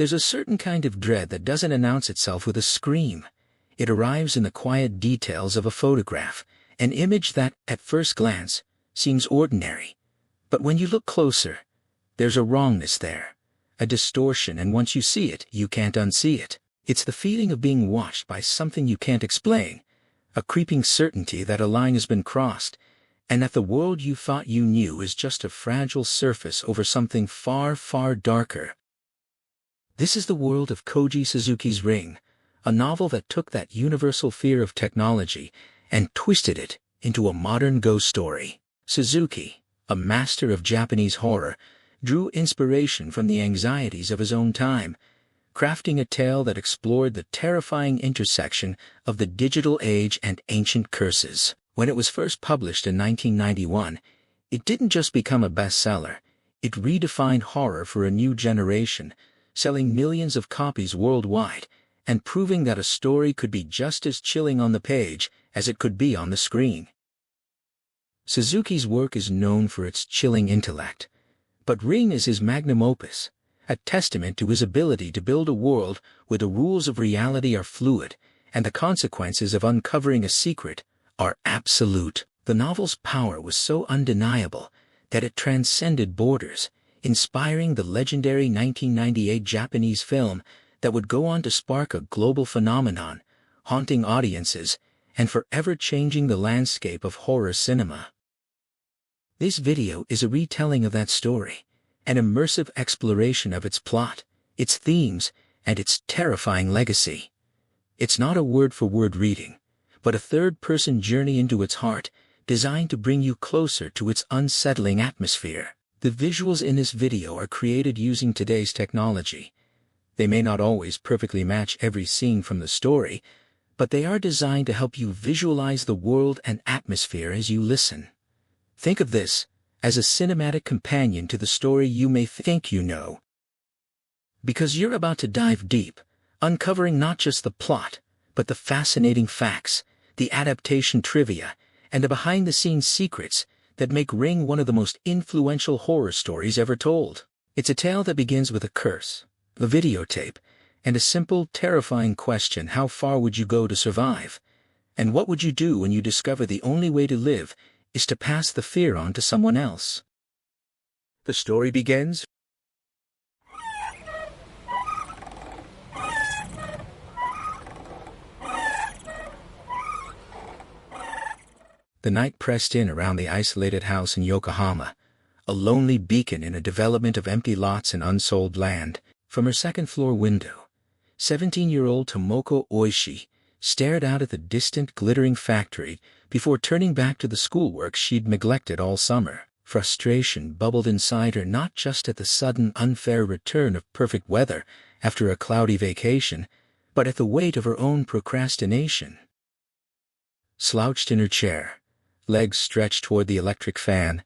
There's a certain kind of dread that doesn't announce itself with a scream. It arrives in the quiet details of a photograph, an image that, at first glance, seems ordinary. But when you look closer, there's a wrongness there, a distortion, and once you see it, you can't unsee it. It's the feeling of being watched by something you can't explain, a creeping certainty that a line has been crossed, and that the world you thought you knew is just a fragile surface over something far, far darker. This is the world of Koji Suzuki's Ring, a novel that took that universal fear of technology and twisted it into a modern ghost story. Suzuki, a master of Japanese horror, drew inspiration from the anxieties of his own time, crafting a tale that explored the terrifying intersection of the digital age and ancient curses. When it was first published in 1991, it didn't just become a bestseller, it redefined horror for a new generation, selling millions of copies worldwide, and proving that a story could be just as chilling on the page as it could be on the screen. Suzuki's work is known for its chilling intellect, but Ring is his magnum opus, a testament to his ability to build a world where the rules of reality are fluid and the consequences of uncovering a secret are absolute. The novel's power was so undeniable that it transcended borders, inspiring the legendary 1998 Japanese film that would go on to spark a global phenomenon, haunting audiences and forever changing the landscape of horror cinema. This video is a retelling of that story, an immersive exploration of its plot, its themes, and its terrifying legacy. It's not a word-for-word reading, but a third-person journey into its heart, designed to bring you closer to its unsettling atmosphere. The visuals in this video are created using today's technology. They may not always perfectly match every scene from the story, but they are designed to help you visualize the world and atmosphere as you listen. Think of this as a cinematic companion to the story you may think you know. Because you're about to dive deep, uncovering not just the plot, but the fascinating facts, the adaptation trivia, and the behind-the-scenes secrets that make Ring one of the most influential horror stories ever told. It's a tale that begins with a curse, a videotape, and a simple, terrifying question: how far would you go to survive? And what would you do when you discover the only way to live is to pass the fear on to someone else? The story begins. The night pressed in around the isolated house in Yokohama, a lonely beacon in a development of empty lots and unsold land. From her second-floor window, 17-year-old Tomoko Oishi stared out at the distant, glittering factory before turning back to the schoolwork she'd neglected all summer. Frustration bubbled inside her, not just at the sudden, unfair return of perfect weather after a cloudy vacation, but at the weight of her own procrastination. Slouched in her chair, legs stretched toward the electric fan,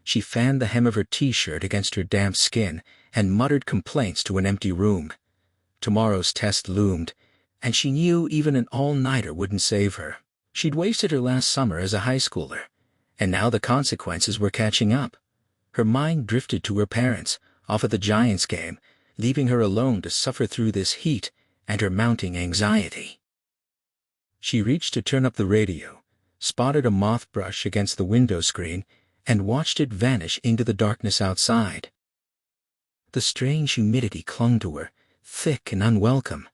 she fanned the hem of her t-shirt against her damp skin and muttered complaints to an empty room. Tomorrow's test loomed, and she knew even an all-nighter wouldn't save her. She'd wasted her last summer as a high schooler, and now the consequences were catching up. Her mind drifted to her parents, off at the Giants game, leaving her alone to suffer through this heat and her mounting anxiety. She reached to turn up the radio, spotted a moth brush against the window screen, and watched it vanish into the darkness outside. The strange humidity clung to her, thick and unwelcome.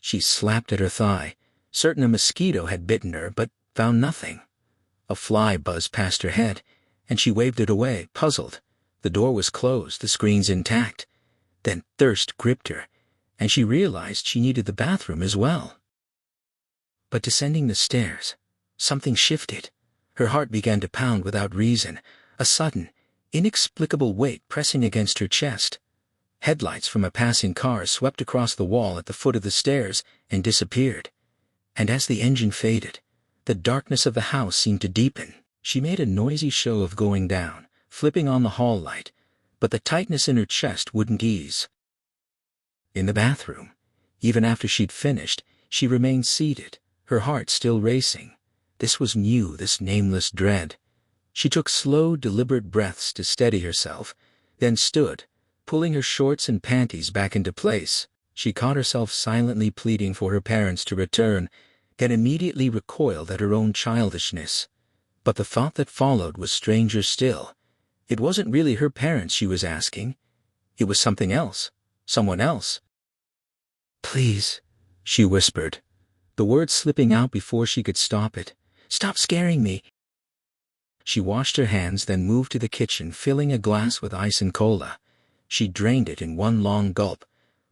She slapped at her thigh, certain a mosquito had bitten her, but found nothing. A fly buzzed past her head, and she waved it away, puzzled. The door was closed, the screens intact. Then thirst gripped her, and she realized she needed the bathroom as well. But descending the stairs, something shifted. Her heart began to pound without reason, a sudden, inexplicable weight pressing against her chest. Headlights from a passing car swept across the wall at the foot of the stairs and disappeared. And as the engine faded, the darkness of the house seemed to deepen. She made a noisy show of going down, flipping on the hall light, but the tightness in her chest wouldn't ease. In the bathroom, even after she'd finished, she remained seated, her heart still racing. This was new, this nameless dread. She took slow, deliberate breaths to steady herself, then stood, Pulling her shorts and panties back into place, she caught herself silently pleading for her parents to return, then immediately recoiled at her own childishness. But the thought that followed was stranger still. It wasn't really her parents she was asking. It was something else. Someone else. "Please," she whispered, the words slipping out before she could stop it. "Stop scaring me." She washed her hands, then moved to the kitchen, filling a glass with ice and cola. She drained it in one long gulp,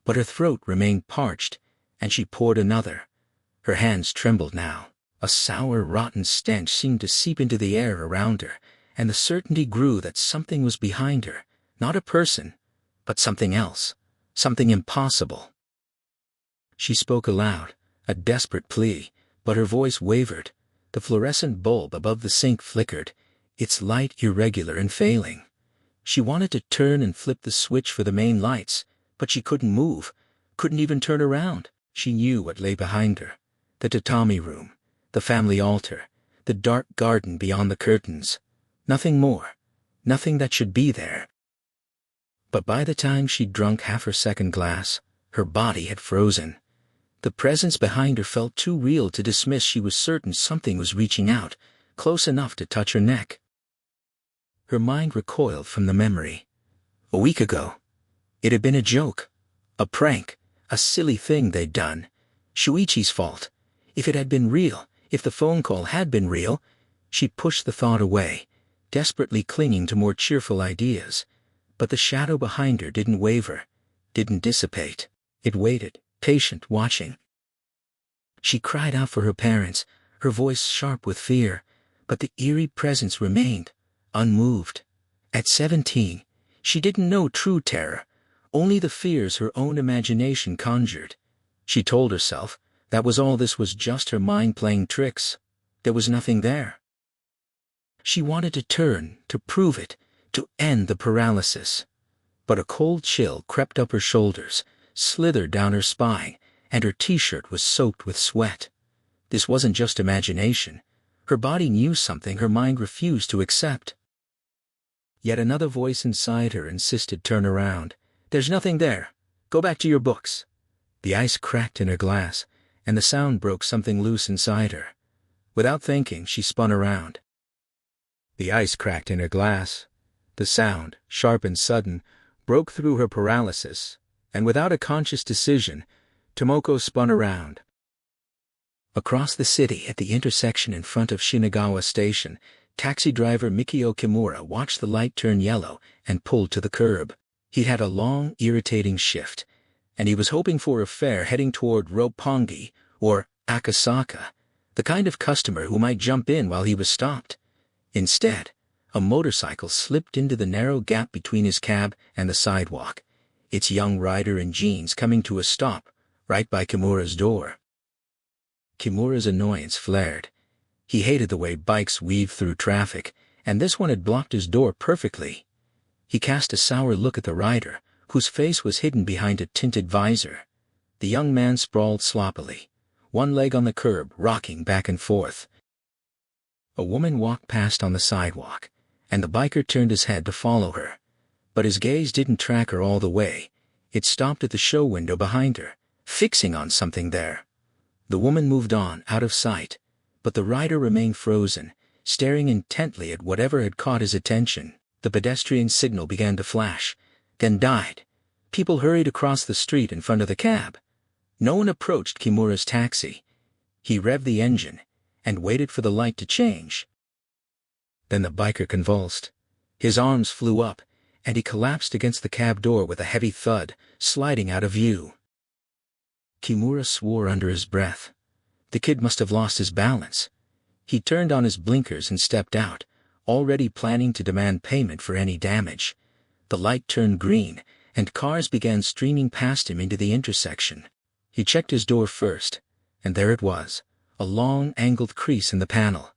but her throat remained parched, and she poured another. Her hands trembled now. A sour, rotten stench seemed to seep into the air around her, and the certainty grew that something was behind her, not a person, but something else, something impossible. She spoke aloud, a desperate plea, but her voice wavered. The fluorescent bulb above the sink flickered, its light irregular and failing. She wanted to turn and flip the switch for the main lights, but she couldn't move, couldn't even turn around. She knew what lay behind her. The tatami room, the family altar, the dark garden beyond the curtains. Nothing more, nothing that should be there. But by the time she'd drunk half her second glass, her body had frozen. The presence behind her felt too real to dismiss. She was certain something was reaching out, close enough to touch her neck. Her mind recoiled from the memory. A week ago. It had been a joke, a prank, a silly thing they'd done. Shuichi's fault. If it had been real, if the phone call had been real, she pushed the thought away, desperately clinging to more cheerful ideas. But the shadow behind her didn't waver, didn't dissipate. It waited, patient, watching. She cried out for her parents, her voice sharp with fear, but the eerie presence remained, unmoved. At 17, she didn't know true terror, only the fears her own imagination conjured. She told herself that was all. This was just her mind playing tricks. There was nothing there. She wanted to turn, to prove it, to end the paralysis. But a cold chill crept up her shoulders, slithered down her spine, and her t-shirt was soaked with sweat. This wasn't just imagination. Her body knew something her mind refused to accept. Yet another voice inside her insisted, "Turn around. There's nothing there. Go back to your books." The ice cracked in her glass, and the sound broke something loose inside her. Without thinking, she spun around. The ice cracked in her glass. The sound, sharp and sudden, broke through her paralysis, and without a conscious decision, Tomoko spun around. Across the city, at the intersection in front of Shinagawa Station, taxi driver Mikio Kimura watched the light turn yellow and pulled to the curb. He'd had a long, irritating shift, and he was hoping for a fare heading toward Roppongi or Akasaka, the kind of customer who might jump in while he was stopped. Instead, a motorcycle slipped into the narrow gap between his cab and the sidewalk, its young rider in jeans coming to a stop right by Kimura's door. Kimura's annoyance flared. He hated the way bikes weaved through traffic, and this one had blocked his door perfectly. He cast a sour look at the rider, whose face was hidden behind a tinted visor. The young man sprawled sloppily, one leg on the curb, rocking back and forth. A woman walked past on the sidewalk, and the biker turned his head to follow her. But his gaze didn't track her all the way. It stopped at the show window behind her, fixing on something there. The woman moved on, out of sight, but the rider remained frozen, staring intently at whatever had caught his attention. The pedestrian signal began to flash, then died. People hurried across the street in front of the cab. No one approached Kimura's taxi. He revved the engine and waited for the light to change. Then the biker convulsed. His arms flew up, and he collapsed against the cab door with a heavy thud, sliding out of view. Kimura swore under his breath. The kid must have lost his balance. He turned on his blinkers and stepped out, already planning to demand payment for any damage. The light turned green, and cars began streaming past him into the intersection. He checked his door first, and there it was, a long, angled crease in the panel.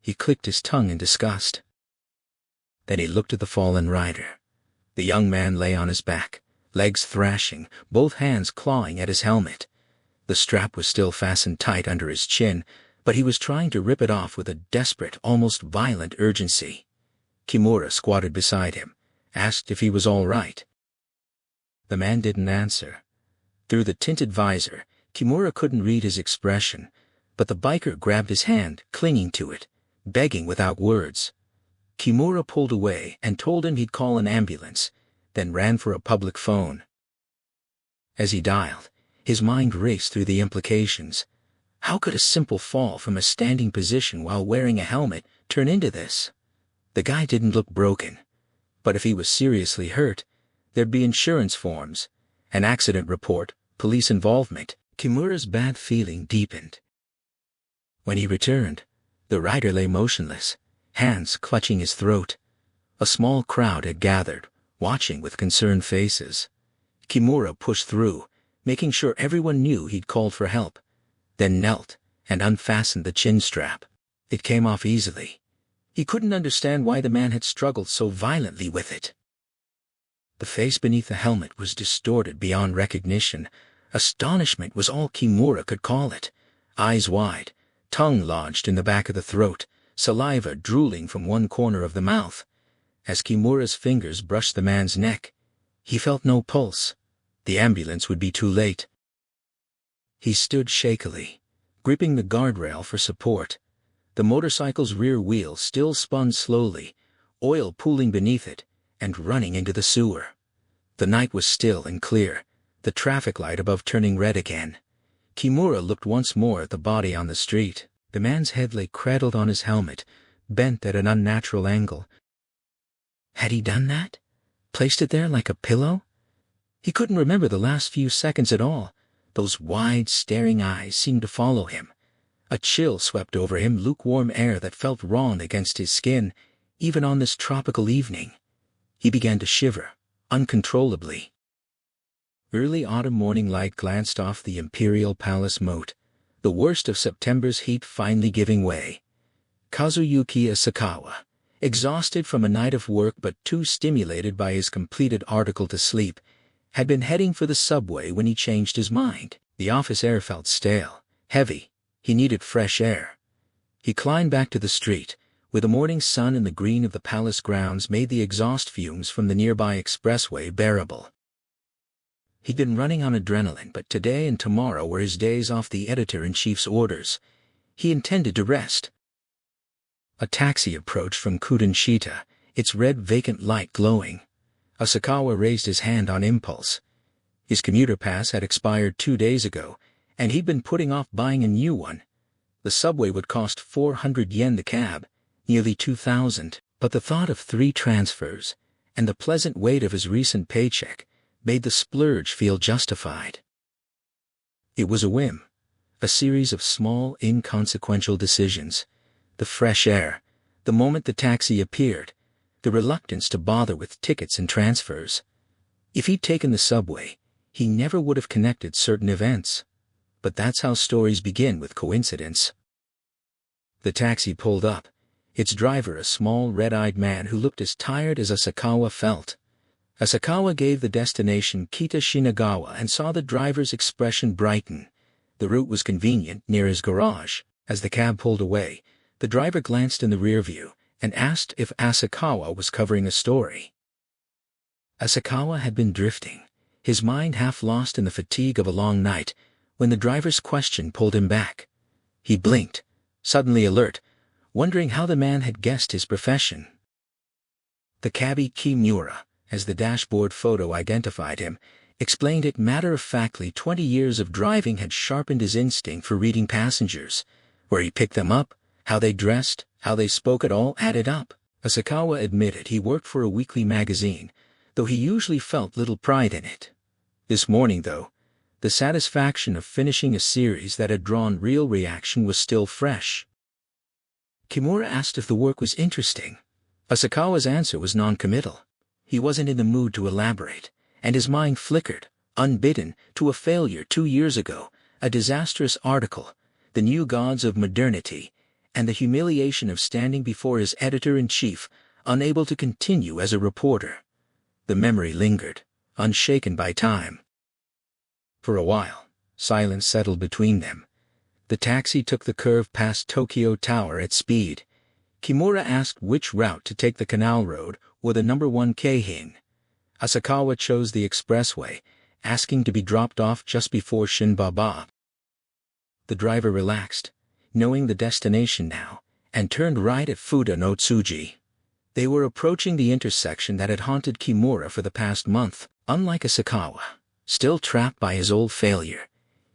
He clicked his tongue in disgust. Then he looked at the fallen rider. The young man lay on his back, legs thrashing, both hands clawing at his helmet. The strap was still fastened tight under his chin, but he was trying to rip it off with a desperate, almost violent urgency. Kimura squatted beside him, asked if he was all right. The man didn't answer. Through the tinted visor, Kimura couldn't read his expression, but the biker grabbed his hand, clinging to it, begging without words. Kimura pulled away and told him he'd call an ambulance, then ran for a public phone. As he dialed, his mind raced through the implications. How could a simple fall from a standing position while wearing a helmet turn into this? The guy didn't look broken, but if he was seriously hurt, there'd be insurance forms, an accident report, police involvement. Kimura's bad feeling deepened. When he returned, the rider lay motionless, hands clutching his throat. A small crowd had gathered, watching with concerned faces. Kimura pushed through, making sure everyone knew he'd called for help, then knelt and unfastened the chin strap. It came off easily. He couldn't understand why the man had struggled so violently with it. The face beneath the helmet was distorted beyond recognition. Astonishment was all Kimura could call it. Eyes wide, tongue lodged in the back of the throat, saliva drooling from one corner of the mouth. As Kimura's fingers brushed the man's neck, he felt no pulse. The ambulance would be too late. He stood shakily, gripping the guardrail for support. The motorcycle's rear wheel still spun slowly, oil pooling beneath it and running into the sewer. The night was still and clear, the traffic light above turning red again. Kimura looked once more at the body on the street. The man's head lay cradled on his helmet, bent at an unnatural angle. Had he done that? Placed it there like a pillow? He couldn't remember the last few seconds at all. Those wide, staring eyes seemed to follow him. A chill swept over him, lukewarm air that felt wrong against his skin, even on this tropical evening. He began to shiver, uncontrollably. Early autumn morning light glanced off the Imperial Palace moat, the worst of September's heat finally giving way. Suzuki Asakawa, exhausted from a night of work but too stimulated by his completed article to sleep, had been heading for the subway when he changed his mind. The office air felt stale, heavy. He needed fresh air. He climbed back to the street, where the morning sun and the green of the palace grounds made the exhaust fumes from the nearby expressway bearable. He'd been running on adrenaline, but today and tomorrow were his days off the editor-in-chief's orders. He intended to rest. A taxi approached from Kudenshita, its red vacant light glowing. Asakawa raised his hand on impulse. His commuter pass had expired 2 days ago, and he'd been putting off buying a new one. The subway would cost 400 yen the cab, nearly 2,000, but the thought of 3 transfers, and the pleasant weight of his recent paycheck, made the splurge feel justified. It was a whim, a series of small, inconsequential decisions. The fresh air, the moment the taxi appeared, the reluctance to bother with tickets and transfers. If he'd taken the subway, he never would have connected certain events. But that's how stories begin, with coincidence. The taxi pulled up, its driver a small red-eyed man who looked as tired as Asakawa felt. Asakawa gave the destination Kita Shinagawa and saw the driver's expression brighten. The route was convenient, near his garage. As the cab pulled away, the driver glanced in the rear view and asked if Asakawa was covering a story. Asakawa had been drifting, his mind half lost in the fatigue of a long night, when the driver's question pulled him back. He blinked, suddenly alert, wondering how the man had guessed his profession. The cabbie Kimura, as the dashboard photo identified him, explained it matter-of-factly. 20 years of driving had sharpened his instinct for reading passengers. Where he picked them up, how they dressed, how they spoke, it all added up. Asakawa admitted he worked for a weekly magazine, though he usually felt little pride in it. This morning, though, the satisfaction of finishing a series that had drawn real reaction was still fresh. Kimura asked if the work was interesting. Asakawa's answer was non-committal. He wasn't in the mood to elaborate, and his mind flickered, unbidden, to a failure 2 years ago, a disastrous article, the new gods of modernity, and the humiliation of standing before his editor-in-chief, unable to continue as a reporter. The memory lingered, unshaken by time. For a while, silence settled between them. The taxi took the curve past Tokyo Tower at speed. Kimura asked which route to take, the Canal Road or the No. 1 Keihin. Asakawa chose the expressway, asking to be dropped off just before Shinbaba. The driver relaxed, knowing the destination now, and turned right at Fuda no Tsuji. They were approaching the intersection that had haunted Kimura for the past month. Unlike Asakawa, still trapped by his old failure,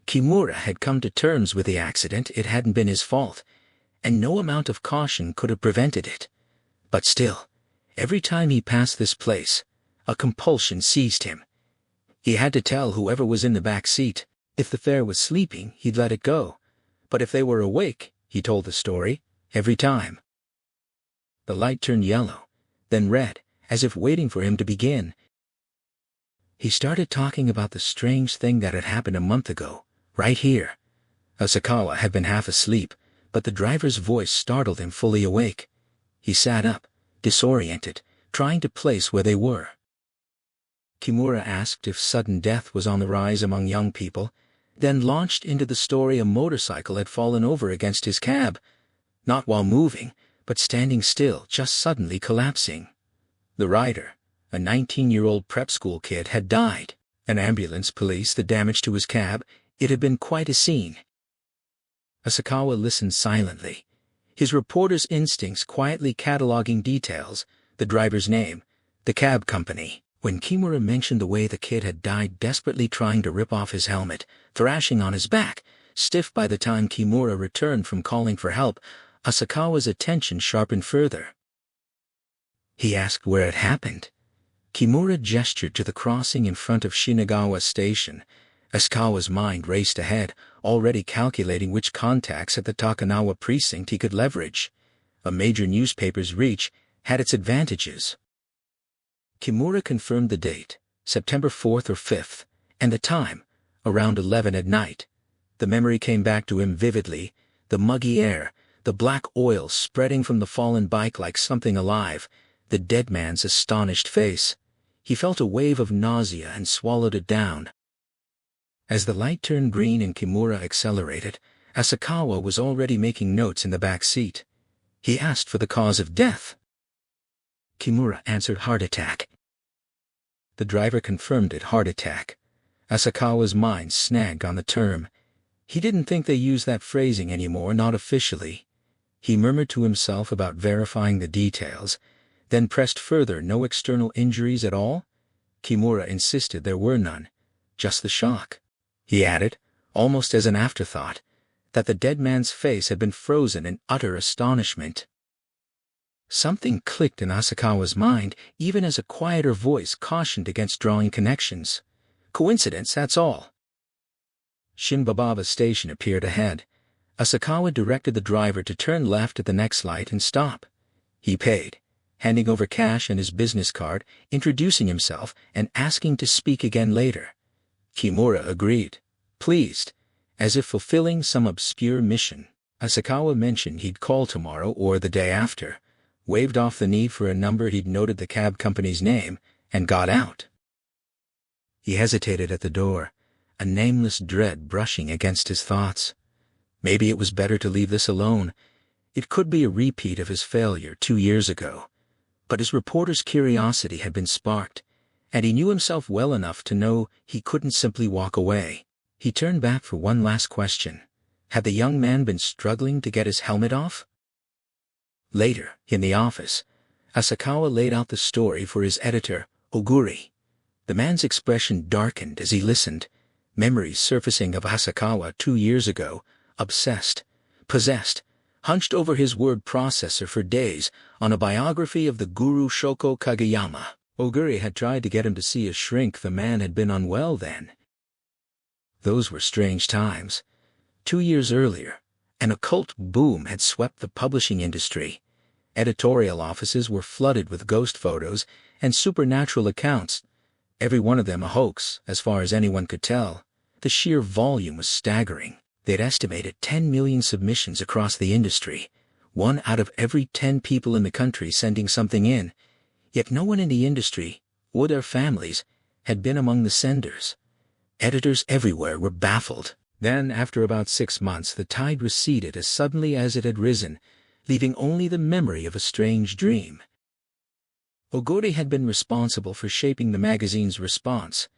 Kimura had come to terms with the accident. It hadn't been his fault, and no amount of caution could have prevented it. But still, every time he passed this place, a compulsion seized him. He had to tell whoever was in the back seat. If the fare was sleeping, he'd let it go. But if they were awake, he told the story, every time. The light turned yellow, then red, as if waiting for him to begin. He started talking about the strange thing that had happened a month ago, right here. Asakawa had been half asleep, but the driver's voice startled him fully awake. He sat up, disoriented, trying to place where they were. Kimura asked if sudden death was on the rise among young people, then launched into the story a motorcycle had fallen over against his cab, not while moving, but standing still, just suddenly collapsing. The rider, a 19-year-old prep school kid, had died. An ambulance policed the damage to his cab. It had been quite a scene. Asakawa listened silently, his reporter's instincts quietly cataloging details, the driver's name, the cab company. When Kimura mentioned the way the kid had died desperately trying to rip off his helmet, thrashing on his back, stiff by the time Kimura returned from calling for help, Asakawa's attention sharpened further. He asked where it happened. Kimura gestured to the crossing in front of Shinagawa Station. Asakawa's mind raced ahead, already calculating which contacts at the Takanawa precinct he could leverage. A major newspaper's reach had its advantages. Kimura confirmed the date, September 4th or 5th, and the time, around 11 at night. The memory came back to him vividly, the muggy air, the black oil spreading from the fallen bike like something alive, the dead man's astonished face. He felt a wave of nausea and swallowed it down. As the light turned green and Kimura accelerated, Asakawa was already making notes in the back seat. He asked for the cause of death. Kimura answered heart attack. The driver confirmed it, heart attack. Asakawa's mind snagged on the term. He didn't think they used that phrasing anymore, not officially. He murmured to himself about verifying the details, then pressed further. No external injuries at all? Kimura insisted there were none, just the shock. He added, almost as an afterthought, that the dead man's face had been frozen in utter astonishment. Something clicked in Asakawa's mind, even as a quieter voice cautioned against drawing connections. Coincidence, that's all. Shinbaba Station appeared ahead. Asakawa directed the driver to turn left at the next light and stop. He paid, handing over cash and his business card, introducing himself and asking to speak again later. Kimura agreed, pleased, as if fulfilling some obscure mission. Asakawa mentioned he'd call tomorrow or the day after, waved off the need for a number. He'd noted the cab company's name, and got out. He hesitated at the door, a nameless dread brushing against his thoughts. Maybe it was better to leave this alone. It could be a repeat of his failure 2 years ago. But his reporter's curiosity had been sparked, and he knew himself well enough to know he couldn't simply walk away. He turned back for one last question. Had the young man been struggling to get his helmet off? Later, in the office, Asakawa laid out the story for his editor, Oguri. The man's expression darkened as he listened, memories surfacing of Asakawa 2 years ago, obsessed, possessed, hunched over his word processor for days on a biography of the guru Shoko Kageyama. Oguri had tried to get him to see a shrink. The man had been unwell then. Those were strange times. 2 years earlier, an occult boom had swept the publishing industry. Editorial offices were flooded with ghost photos and supernatural accounts, every one of them a hoax, as far as anyone could tell. The sheer volume was staggering. They'd estimated 10 million submissions across the industry, 1 out of every 10 people in the country sending something in. Yet no one in the industry, or their families, had been among the senders. Editors everywhere were baffled. Then, after about 6 months, the tide receded as suddenly as it had risen, leaving only the memory of a strange dream. Oguri had been responsible for shaping the magazine's response.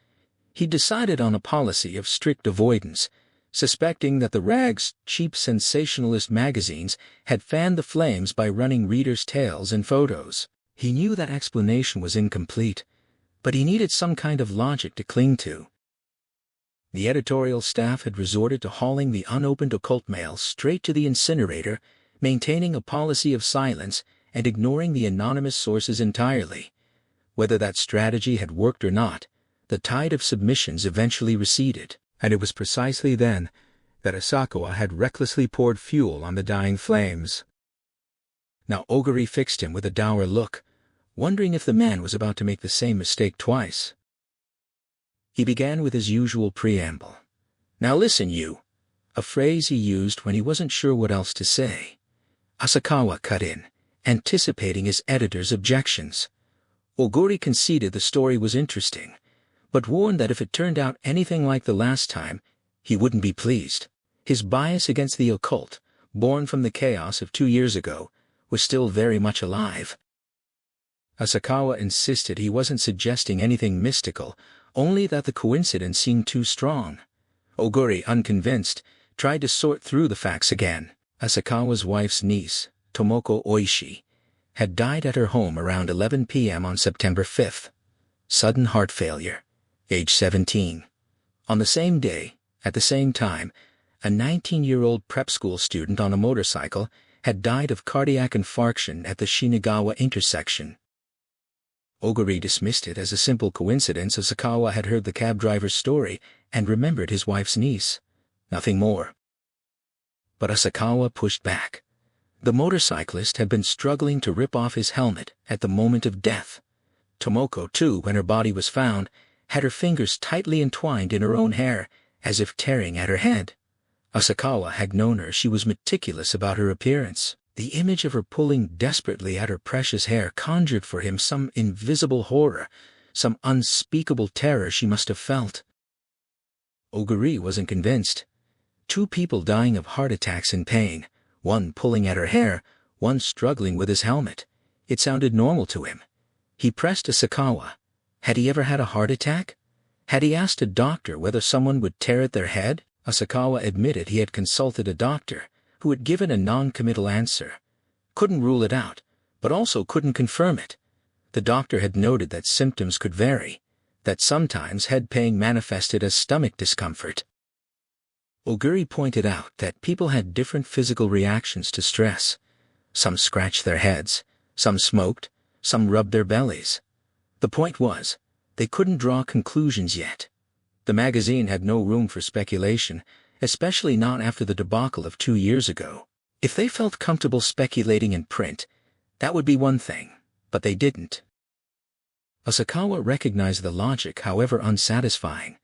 He decided on a policy of strict avoidance, suspecting that the rags, cheap sensationalist magazines had fanned the flames by running readers' tales and photos. He knew that explanation was incomplete, but he needed some kind of logic to cling to. The editorial staff had resorted to hauling the unopened occult mail straight to the incinerator, maintaining a policy of silence and ignoring the anonymous sources entirely. Whether that strategy had worked or not, the tide of submissions eventually receded, and it was precisely then that Asakawa had recklessly poured fuel on the dying flames. Now Oguri fixed him with a dour look, wondering if the man was about to make the same mistake twice. He began with his usual preamble. "Now listen, you," a phrase he used when he wasn't sure what else to say. Asakawa cut in, anticipating his editor's objections. Oguri conceded the story was interesting, but warned that if it turned out anything like the last time, he wouldn't be pleased. His bias against the occult, born from the chaos of 2 years ago, was still very much alive. Asakawa insisted he wasn't suggesting anything mystical, only that the coincidence seemed too strong. Oguri, unconvinced, tried to sort through the facts again. Asakawa's wife's niece, Tomoko Oishi, had died at her home around 11 p.m. on September 5th. Sudden heart failure, age 17. On the same day, at the same time, a 19-year-old prep school student on a motorcycle had died of cardiac infarction at the Shinagawa intersection. Oguri dismissed it as a simple coincidence. Asakawa had heard the cab driver's story and remembered his wife's niece. Nothing more. But Asakawa pushed back. The motorcyclist had been struggling to rip off his helmet at the moment of death. Tomoko, too, when her body was found, had her fingers tightly entwined in her own hair, as if tearing at her head. Asakawa had known her. She was meticulous about her appearance. The image of her pulling desperately at her precious hair conjured for him some invisible horror, some unspeakable terror she must have felt. Oguri wasn't convinced. 2 people dying of heart attacks in pain, one pulling at her hair, one struggling with his helmet. It sounded normal to him. He pressed Asakawa. Had he ever had a heart attack? Had he asked a doctor whether someone would tear at their head? Asakawa admitted he had consulted a doctor, who had given a non-committal answer. Couldn't rule it out, but also couldn't confirm it. The doctor had noted that symptoms could vary, that sometimes head pain manifested as stomach discomfort. Oguri pointed out that people had different physical reactions to stress. Some scratched their heads, some smoked, some rubbed their bellies. The point was, they couldn't draw conclusions yet. The magazine had no room for speculation, especially not after the debacle of 2 years ago. If they felt comfortable speculating in print, that would be one thing, but they didn't. Asakawa recognized the logic, however unsatisfying.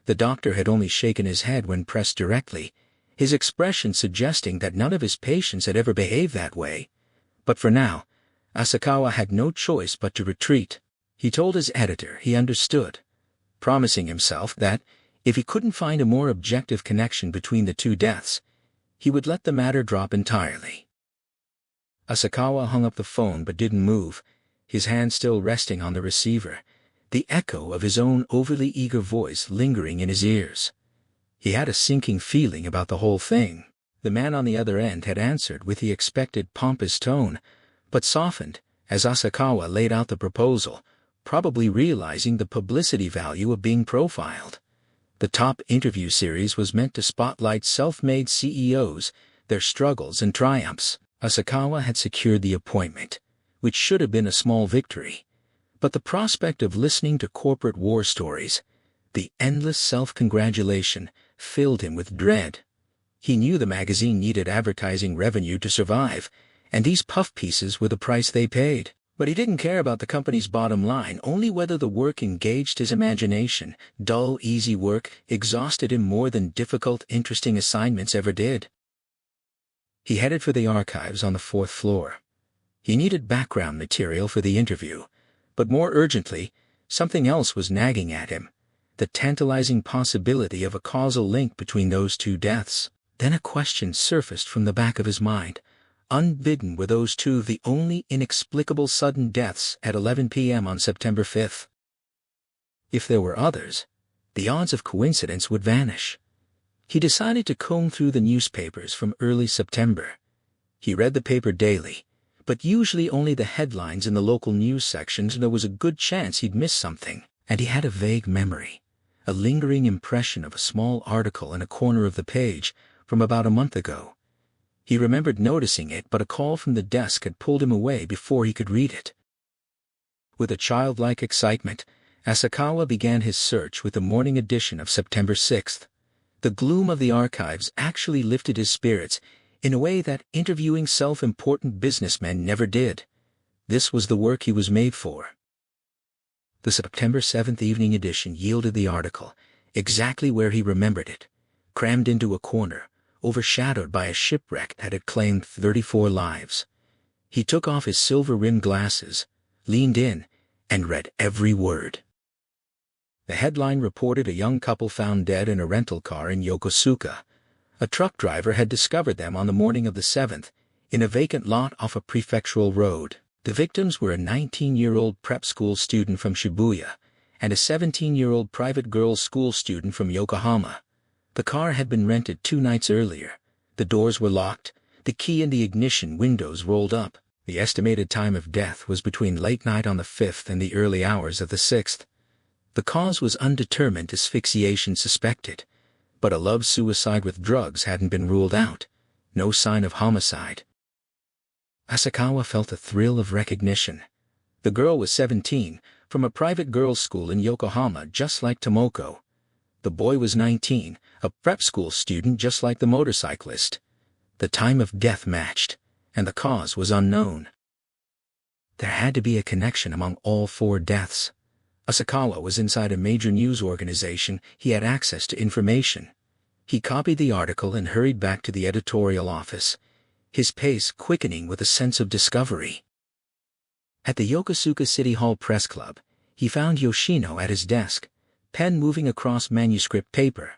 The doctor had only shaken his head when pressed directly, his expression suggesting that none of his patients had ever behaved that way. But for now, Asakawa had no choice but to retreat. He told his editor he understood, promising himself that, if he couldn't find a more objective connection between the 2 deaths, he would let the matter drop entirely. Asakawa hung up the phone but didn't move, his hand still resting on the receiver, the echo of his own overly eager voice lingering in his ears. He had a sinking feeling about the whole thing. The man on the other end had answered with the expected pompous tone, but softened as Asakawa laid out the proposal, probably realizing the publicity value of being profiled. The top interview series was meant to spotlight self-made CEOs, their struggles and triumphs. Asakawa had secured the appointment, which should have been a small victory. But the prospect of listening to corporate war stories, the endless self-congratulation, filled him with dread. He knew the magazine needed advertising revenue to survive, and these puff pieces were the price they paid. But he didn't care about the company's bottom line, only whether the work engaged his imagination. Dull, easy work exhausted him more than difficult, interesting assignments ever did. He headed for the archives on the 4th floor. He needed background material for the interview, but more urgently, something else was nagging at him, the tantalizing possibility of a causal link between those 2 deaths. Then a question surfaced from the back of his mind, Unbidden were those two of the only inexplicable sudden deaths at 11 p.m. on September 5th. If there were others, the odds of coincidence would vanish. He decided to comb through the newspapers from early September. He read the paper daily, but usually only the headlines in the local news sections, and there was a good chance he'd miss something. And he had a vague memory, a lingering impression of a small article in a corner of the page from about a month ago. He remembered noticing it, but a call from the desk had pulled him away before he could read it. With a childlike excitement, Asakawa began his search with the morning edition of September 6th. The gloom of the archives actually lifted his spirits in a way that interviewing self-important businessmen never did. This was the work he was made for. The September 7th evening edition yielded the article, exactly where he remembered it, crammed into a corner, overshadowed by a shipwreck that had claimed 34 lives. He took off his silver-rimmed glasses, leaned in, and read every word. The headline reported a young couple found dead in a rental car in Yokosuka. A truck driver had discovered them on the morning of the 7th, in a vacant lot off a prefectural road. The victims were a 19-year-old prep school student from Shibuya and a 17-year-old private girls' school student from Yokohama. The car had been rented 2 nights earlier. The doors were locked, the key in the ignition windows rolled up. The estimated time of death was between late night on the 5th and the early hours of the 6th. The cause was undetermined asphyxiation suspected, but a love suicide with drugs hadn't been ruled out. No sign of homicide. Asakawa felt a thrill of recognition. The girl was 17, from a private girls' school in Yokohama just like Tomoko. The boy was 19, a prep school student just like the motorcyclist. The time of death matched, and the cause was unknown. There had to be a connection among all 4 deaths. Asakawa was inside a major news organization. He had access to information. He copied the article and hurried back to the editorial office, his pace quickening with a sense of discovery. At the Yokosuka City Hall Press Club, he found Yoshino at his desk, pen moving across manuscript paper.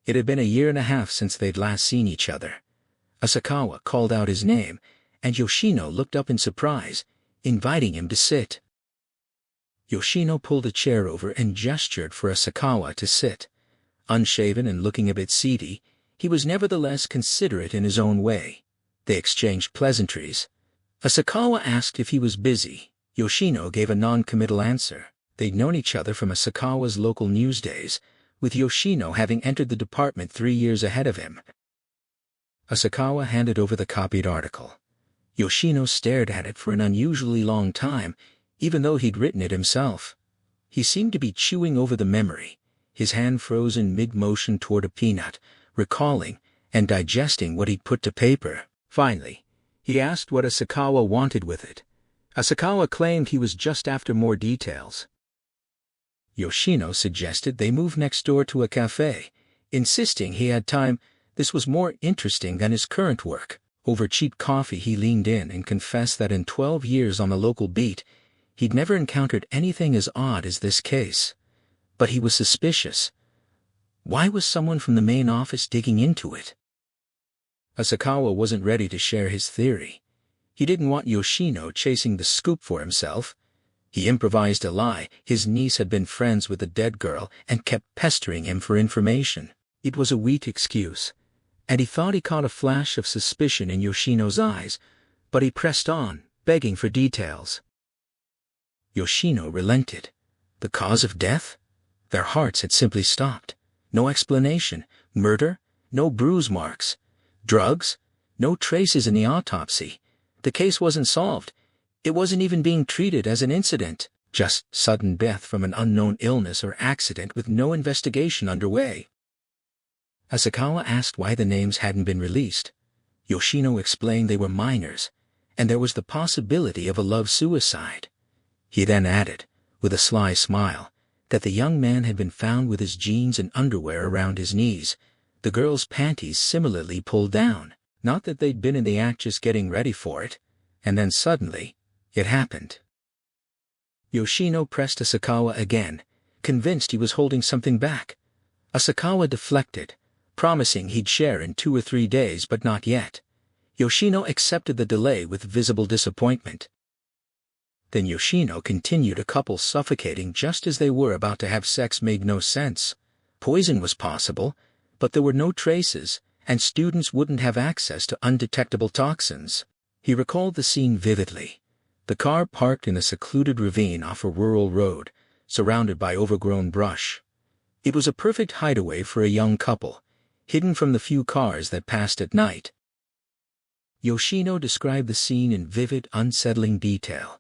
It had been a year and a half since they'd last seen each other. Asakawa called out his name, and Yoshino looked up in surprise, inviting him to sit. Yoshino pulled a chair over and gestured for Asakawa to sit. Unshaven and looking a bit seedy, he was nevertheless considerate in his own way. They exchanged pleasantries. Asakawa asked if he was busy. Yoshino gave a non-committal answer. They'd known each other from Asakawa's local news days, with Yoshino having entered the department 3 years ahead of him. Asakawa handed over the copied article. Yoshino stared at it for an unusually long time, even though he'd written it himself. He seemed to be chewing over the memory, his hand frozen mid-motion toward a peanut, recalling and digesting what he'd put to paper. Finally, he asked what Asakawa wanted with it. Asakawa claimed he was just after more details. Yoshino suggested they move next door to a cafe, insisting he had time. This was more interesting than his current work. Over cheap coffee he leaned in and confessed that in 12 years on the local beat, he'd never encountered anything as odd as this case. But he was suspicious. Why was someone from the main office digging into it? Asakawa wasn't ready to share his theory. He didn't want Yoshino chasing the scoop for himself. He improvised a lie. His niece had been friends with the dead girl and kept pestering him for information. It was a weak excuse, and he thought he caught a flash of suspicion in Yoshino's eyes, but he pressed on, begging for details. Yoshino relented. The cause of death? Their hearts had simply stopped. No explanation. Murder? No bruise marks. Drugs? No traces in the autopsy. The case wasn't solved. It wasn't even being treated as an incident. Just sudden death from an unknown illness or accident with no investigation underway. Asakawa asked why the names hadn't been released. Yoshino explained they were minors, and there was the possibility of a love suicide. He then added, with a sly smile, that the young man had been found with his jeans and underwear around his knees, the girl's panties similarly pulled down. Not that they'd been in the act, just getting ready for it. And then suddenly, it happened. Yoshino pressed Asakawa again, convinced he was holding something back. Asakawa deflected, promising he'd share in 2 or 3 days, but not yet. Yoshino accepted the delay with visible disappointment. Then Yoshino continued. A couple suffocating just as they were about to have sex made no sense. Poison was possible, but there were no traces, and students wouldn't have access to undetectable toxins. He recalled the scene vividly. The car parked in a secluded ravine off a rural road, surrounded by overgrown brush. It was a perfect hideaway for a young couple, hidden from the few cars that passed at night. Yoshino described the scene in vivid, unsettling detail.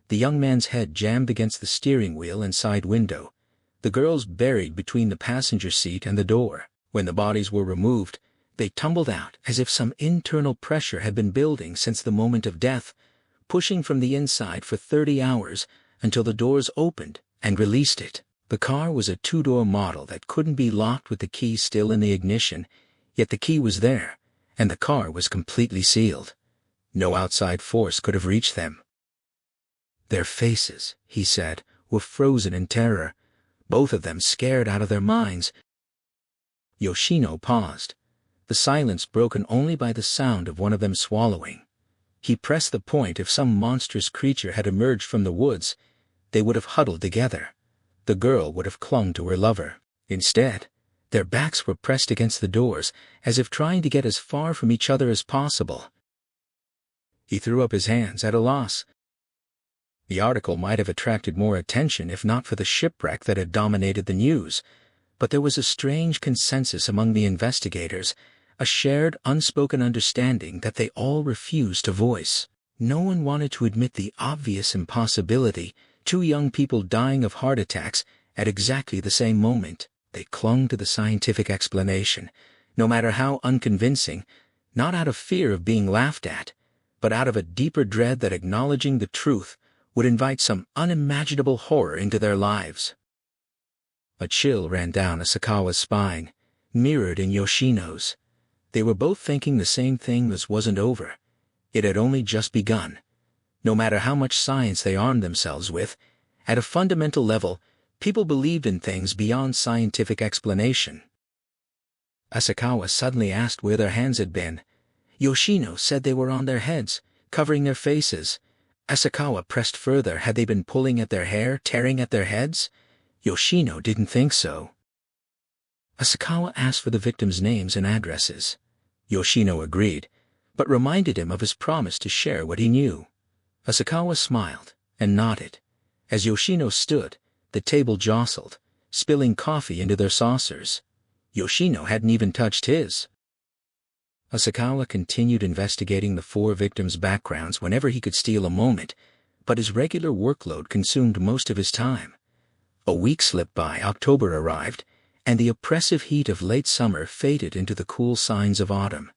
The young man's head jammed against the steering wheel and side window, the girls buried between the passenger seat and the door. When the bodies were removed, they tumbled out as if some internal pressure had been building since the moment of death, pushing from the inside for 30 hours until the doors opened and released it. The car was a two-door model that couldn't be locked with the key still in the ignition, yet the key was there, and the car was completely sealed. No outside force could have reached them. Their faces, he said, were frozen in terror, both of them scared out of their minds. Yoshino paused, the silence broken only by the sound of one of them swallowing. He pressed the point. If some monstrous creature had emerged from the woods, they would have huddled together. The girl would have clung to her lover. Instead, their backs were pressed against the doors, as if trying to get as far from each other as possible. He threw up his hands at a loss. The article might have attracted more attention if not for the shipwreck that had dominated the news, but there was a strange consensus among the investigators, a shared, unspoken understanding that they all refused to voice. No one wanted to admit the obvious impossibility: two young people dying of heart attacks at exactly the same moment. They clung to the scientific explanation, no matter how unconvincing, not out of fear of being laughed at, but out of a deeper dread that acknowledging the truth would invite some unimaginable horror into their lives. A chill ran down Asakawa's spine, mirrored in Yoshino's. They were both thinking the same thing: this wasn't over. It had only just begun. No matter how much science they armed themselves with, at a fundamental level, people believed in things beyond scientific explanation. Asakawa suddenly asked where their hands had been. Yoshino said they were on their heads, covering their faces. Asakawa pressed further. Had they been pulling at their hair, tearing at their heads? Yoshino didn't think so. Asakawa asked for the victims' names and addresses. Yoshino agreed, but reminded him of his promise to share what he knew. Asakawa smiled and nodded. As Yoshino stood, the table jostled, spilling coffee into their saucers. Yoshino hadn't even touched his. Asakawa continued investigating the four victims' backgrounds whenever he could steal a moment, but his regular workload consumed most of his time. A week slipped by. October arrived, and the oppressive heat of late summer faded into the cool signs of autumn.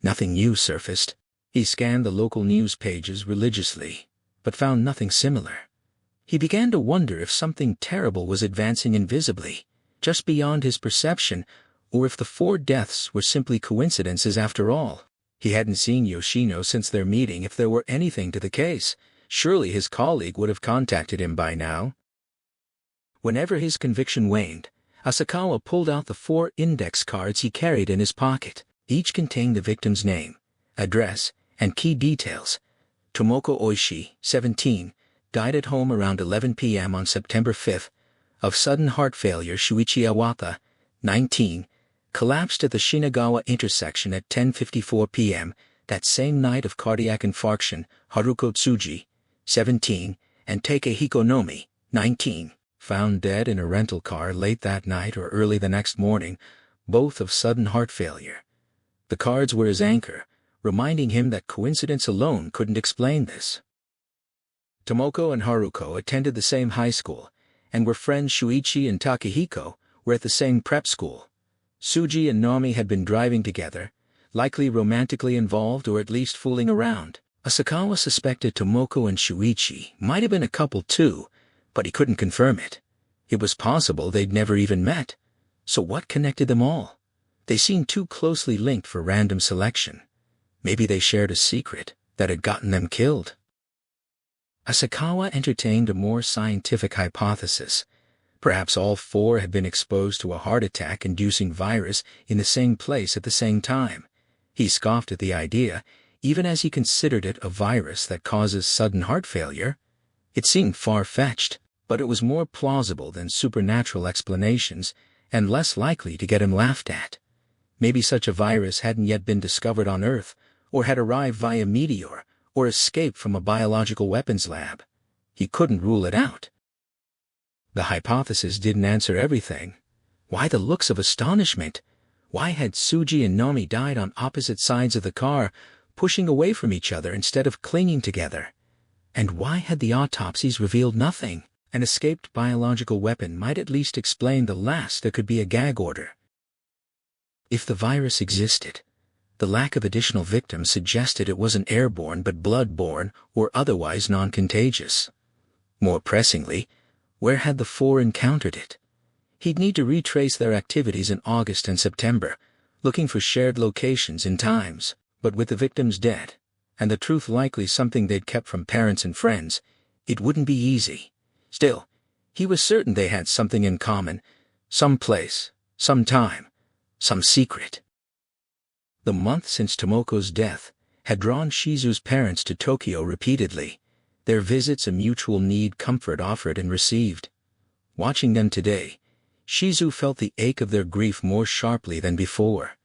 Nothing new surfaced. He scanned the local news pages religiously, but found nothing similar. He began to wonder if something terrible was advancing invisibly, just beyond his perception, or if the four deaths were simply coincidences after all. He hadn't seen Yoshino since their meeting. If there were anything to the case, surely his colleague would have contacted him by now. Whenever his conviction waned, Asakawa pulled out the 4 index cards he carried in his pocket. Each contained the victim's name, address, and key details. Tomoko Oishi, 17, died at home around 11 p.m. on September 5th, of sudden heart failure. Shuichi Awata, 19, collapsed at the Shinagawa intersection at 10:54 p.m. that same night of cardiac infarction. Haruko Tsuji, 17, and Takehiko Nomi, 19, found dead in a rental car late that night or early the next morning, both of sudden heart failure. The cards were his anchor, reminding him that coincidence alone couldn't explain this. Tomoko and Haruko attended the same high school, and were friends. Shuichi and Takehiko were at the same prep school. Tsuji and Nomi had been driving together, likely romantically involved or at least fooling around. Asakawa suspected Tomoko and Shuichi might have been a couple too, but he couldn't confirm it. It was possible they'd never even met. So what connected them all? They seemed too closely linked for random selection. Maybe they shared a secret that had gotten them killed. Asakawa entertained a more scientific hypothesis. Perhaps all 4 had been exposed to a heart attack-inducing virus in the same place at the same time. He scoffed at the idea, even as he considered it a virus that causes sudden heart failure. It seemed far-fetched, but it was more plausible than supernatural explanations and less likely to get him laughed at. Maybe such a virus hadn't yet been discovered on Earth, or had arrived via meteor, or escaped from a biological weapons lab. He couldn't rule it out. The hypothesis didn't answer everything. Why the looks of astonishment? Why had Tsuji and Nomi died on opposite sides of the car, pushing away from each other instead of clinging together? And why had the autopsies revealed nothing? An escaped biological weapon might at least explain the last there could be a gag order. If the virus existed, the lack of additional victims suggested it wasn't airborne but blood-borne or otherwise non-contagious. More pressingly, where had the four encountered it? He'd need to retrace their activities in August and September, looking for shared locations and times. But with the victims dead, and the truth likely something they'd kept from parents and friends, it wouldn't be easy. Still, he was certain they had something in common, some place, some time, some secret. The month since Tomoko's death had drawn Shizu's parents to Tokyo repeatedly, their visits a mutual need comfort offered and received. Watching them today, Shizu felt the ache of their grief more sharply than before.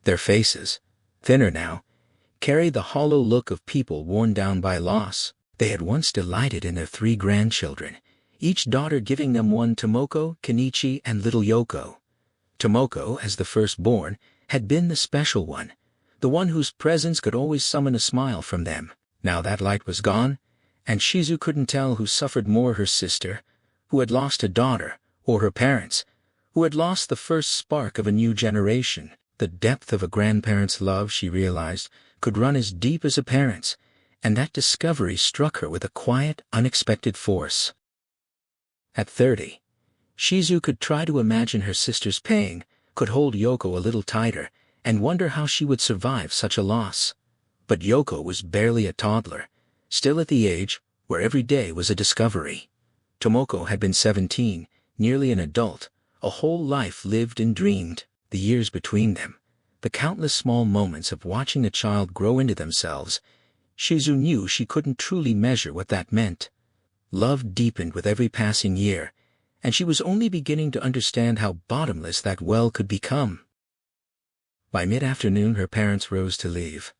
Their faces, thinner now, carried the hollow look of people worn down by loss. They had once delighted in their 3 grandchildren, each daughter giving them one Tomoko, Kenichi, and little Yoko. Tomoko, as the firstborn, had been the special one, the one whose presence could always summon a smile from them. Now that light was gone, and Shizu couldn't tell who suffered more, her sister, who had lost a daughter, or her parents, who had lost the first spark of a new generation. The depth of a grandparent's love, she realized, could run as deep as a parent's, and that discovery struck her with a quiet, unexpected force. At 30, Shizu could try to imagine her sister's pain, could hold Yoko a little tighter, and wonder how she would survive such a loss. But Yoko was barely a toddler, still at the age where every day was a discovery. Tomoko had been 17, nearly an adult, a whole life lived and dreamed. The years between them, the countless small moments of watching a child grow into themselves, Shizu knew she couldn't truly measure what that meant. Love deepened with every passing year, and she was only beginning to understand how bottomless that well could become. By mid-afternoon her parents rose to leave.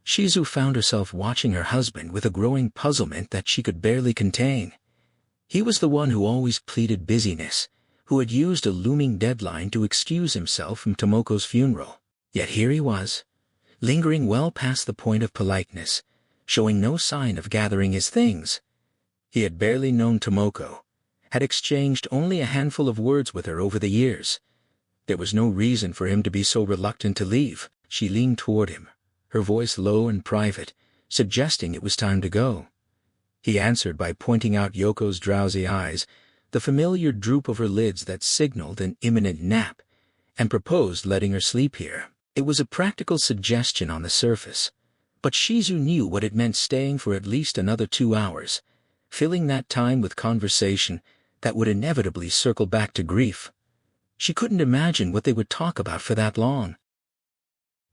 Shizu found herself watching her husband with a growing puzzlement that she could barely contain. He was the one who always pleaded busyness, who had used a looming deadline to excuse himself from Tomoko's funeral. Yet here he was, lingering well past the point of politeness, showing no sign of gathering his things. He had barely known Tomoko, had exchanged only a handful of words with her over the years. There was no reason for him to be so reluctant to leave. She leaned toward him, her voice low and private, suggesting it was time to go. He answered by pointing out Yoko's drowsy eyes, the familiar droop of her lids that signaled an imminent nap, and proposed letting her sleep here. It was a practical suggestion on the surface, but Shizu knew what it meant staying for at least another 2 hours, filling that time with conversation that would inevitably circle back to grief. She couldn't imagine what they would talk about for that long.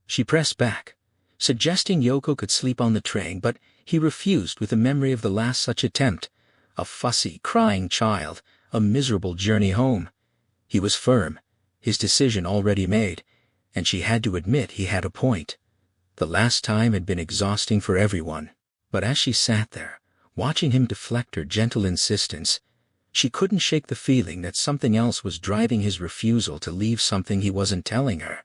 She pressed back, suggesting Yoko could sleep on the train, but he refused with the memory of the last such attempt, a fussy, crying child, a miserable journey home. He was firm, his decision already made, and she had to admit he had a point. The last time had been exhausting for everyone, but as she sat there, watching him deflect her gentle insistence, she couldn't shake the feeling that something else was driving his refusal to leave something he wasn't telling her.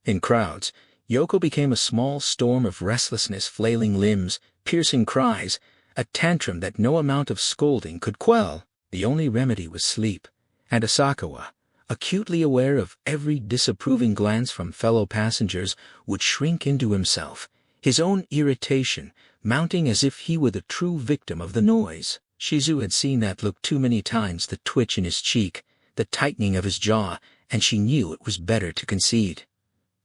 In crowds, Yoko became a small storm of restlessness, flailing limbs, piercing cries, a tantrum that no amount of scolding could quell. The only remedy was sleep, and Asakawa, acutely aware of every disapproving glance from fellow passengers, would shrink into himself, his own irritation mounting as if he were the true victim of the noise. Shizu had seen that look too many times, the twitch in his cheek, the tightening of his jaw, and she knew it was better to concede.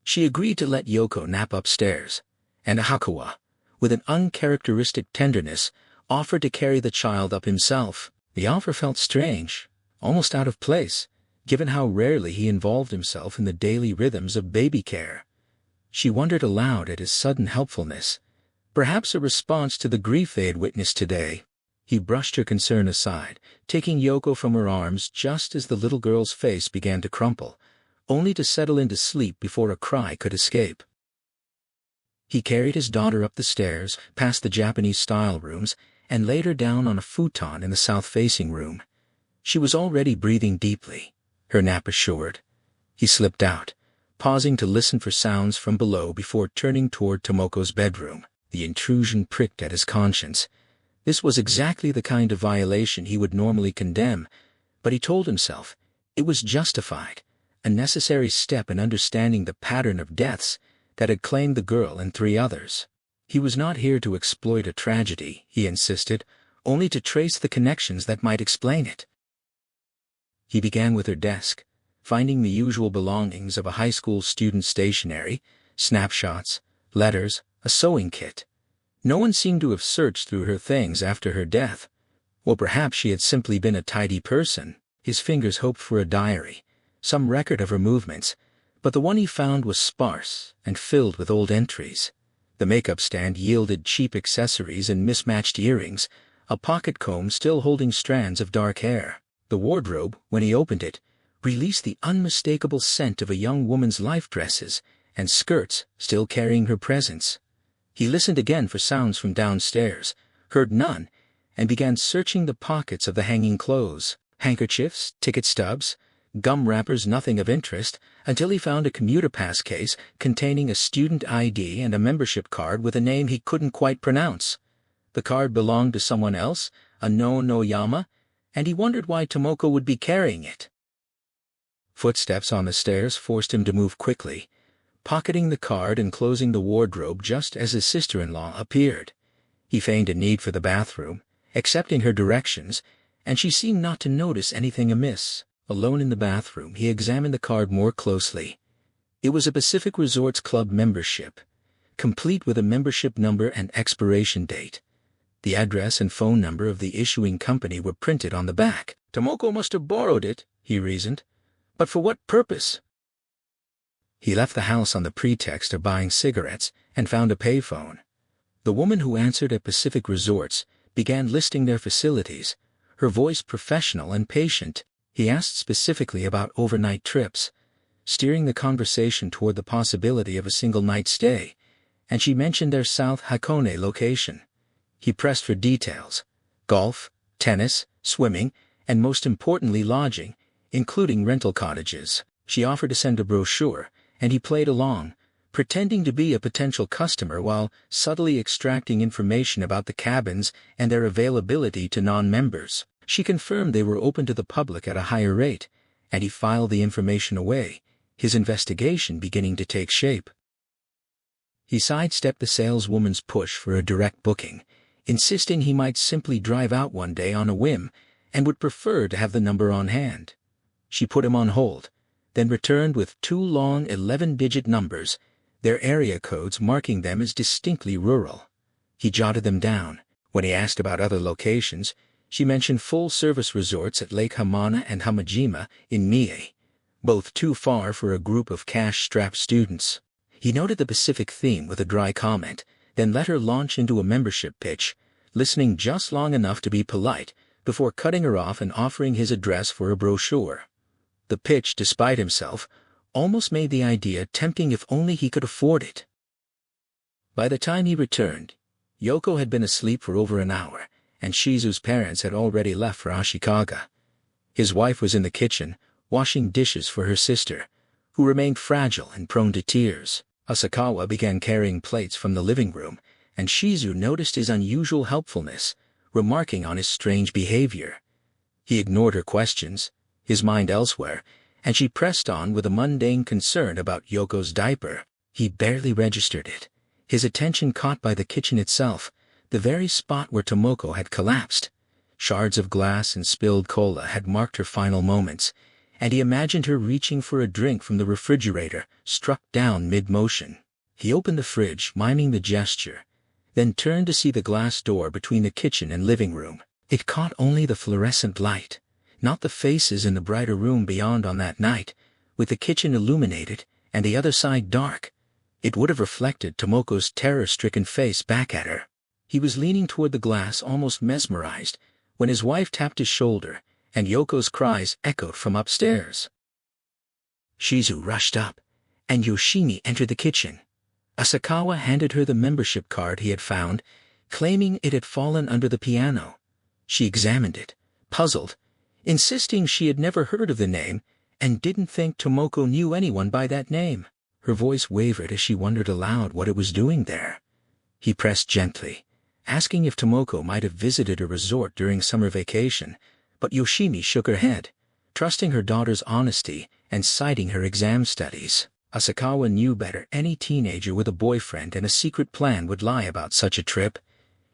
She agreed to let Yoko nap upstairs, and Asakawa, with an uncharacteristic tenderness, offered to carry the child up himself. The offer felt strange, almost out of place, given how rarely he involved himself in the daily rhythms of baby care. She wondered aloud at his sudden helpfulness, perhaps a response to the grief they had witnessed today. He brushed her concern aside, taking Yoko from her arms just as the little girl's face began to crumple, only to settle into sleep before a cry could escape. He carried his daughter up the stairs, past the Japanese-style rooms, and laid her down on a futon in the south-facing room. She was already breathing deeply, her nap assured. He slipped out, pausing to listen for sounds from below before turning toward Tomoko's bedroom. The intrusion pricked at his conscience. This was exactly the kind of violation he would normally condemn, but he told himself it was justified, a necessary step in understanding the pattern of deaths that had claimed the girl and 3 others. He was not here to exploit a tragedy, he insisted, only to trace the connections that might explain it. He began with her desk, finding the usual belongings of a high school student's stationery, snapshots, letters, a sewing kit. No one seemed to have searched through her things after her death. Or perhaps she had simply been a tidy person. His fingers hoped for a diary, some record of her movements, but the one he found was sparse and filled with old entries. The makeup stand yielded cheap accessories and mismatched earrings, a pocket comb still holding strands of dark hair. The wardrobe, when he opened it, released the unmistakable scent of a young woman's life dresses and skirts still carrying her presence. He listened again for sounds from downstairs, heard none, and began searching the pockets of the hanging clothes, handkerchiefs, ticket stubs, gum wrappers, nothing of interest, until he found a commuter pass case containing a student ID and a membership card with a name he couldn't quite pronounce. The card belonged to someone else, a no-no-yama, and he wondered why Tomoko would be carrying it. Footsteps on the stairs forced him to move quickly, pocketing the card and closing the wardrobe just as his sister-in-law appeared. He feigned a need for the bathroom, accepting her directions, and she seemed not to notice anything amiss. Alone in the bathroom, he examined the card more closely. It was a Pacific Resorts Club membership, complete with a membership number and expiration date. The address and phone number of the issuing company were printed on the back. Tomoko must have borrowed it, he reasoned. But for what purpose? He left the house on the pretext of buying cigarettes and found a payphone. The woman who answered at Pacific Resorts began listing their facilities, her voice professional and patient. He asked specifically about overnight trips, steering the conversation toward the possibility of a single night stay, and she mentioned their South Hakone location. He pressed for details: golf, tennis, swimming, and most importantly lodging, including rental cottages. She offered to send a brochure, and he played along, pretending to be a potential customer while subtly extracting information about the cabins and their availability to non-members. She confirmed they were open to the public at a higher rate, and he filed the information away, his investigation beginning to take shape. He sidestepped the saleswoman's push for a direct booking, insisting he might simply drive out one day on a whim and would prefer to have the number on hand. She put him on hold, then returned with 2 long 11-digit numbers, their area codes marking them as distinctly rural. He jotted them down. When he asked about other locations, she mentioned full-service resorts at Lake Hamana and Hamajima in Mie, both too far for a group of cash-strapped students. He noted the Pacific theme with a dry comment, then let her launch into a membership pitch, listening just long enough to be polite before cutting her off and offering his address for a brochure. The pitch, despite himself, almost made the idea tempting if only he could afford it. By the time he returned, Yoko had been asleep for over an hour, and Shizu's parents had already left for Ashikaga. His wife was in the kitchen, washing dishes for her sister, who remained fragile and prone to tears. Asakawa began carrying plates from the living room, and Shizu noticed his unusual helpfulness, remarking on his strange behavior. He ignored her questions, his mind elsewhere, and she pressed on with a mundane concern about Yoko's diaper. He barely registered it, his attention caught by the kitchen itself, the very spot where Tomoko had collapsed. Shards of glass and spilled cola had marked her final moments, and he imagined her reaching for a drink from the refrigerator, struck down mid-motion. He opened the fridge, miming the gesture, then turned to see the glass door between the kitchen and living room. It caught only the fluorescent light, not the faces in the brighter room beyond on that night, with the kitchen illuminated and the other side dark. It would have reflected Tomoko's terror-stricken face back at her. He was leaning toward the glass, almost mesmerized, when his wife tapped his shoulder, and Yoko's cries echoed from upstairs. Shizu rushed up, and Yoshimi entered the kitchen. Asakawa handed her the membership card he had found, claiming it had fallen under the piano. She examined it, puzzled, insisting she had never heard of the name and didn't think Tomoko knew anyone by that name. Her voice wavered as she wondered aloud what it was doing there. He pressed gently, asking if Tomoko might have visited a resort during summer vacation, but Yoshimi shook her head, trusting her daughter's honesty and citing her exam studies. Asakawa knew better. Any teenager with a boyfriend and a secret plan would lie about such a trip.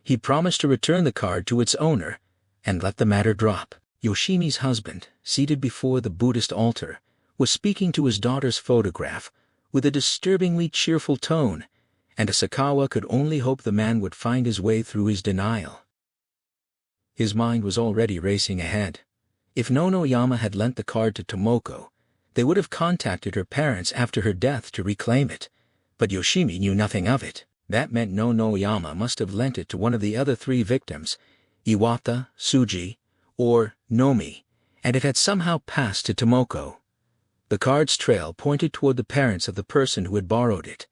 He promised to return the card to its owner and let the matter drop. Yoshimi's husband, seated before the Buddhist altar, was speaking to his daughter's photograph with a disturbingly cheerful tone, and Asakawa could only hope the man would find his way through his denial. His mind was already racing ahead. If Nonoyama had lent the card to Tomoko, they would have contacted her parents after her death to reclaim it, but Yoshimi knew nothing of it. That meant Nonoyama must have lent it to one of the other 3 victims, Iwata, Tsuji, or Nomi, and it had somehow passed to Tomoko. The card's trail pointed toward the parents of the person who had borrowed it,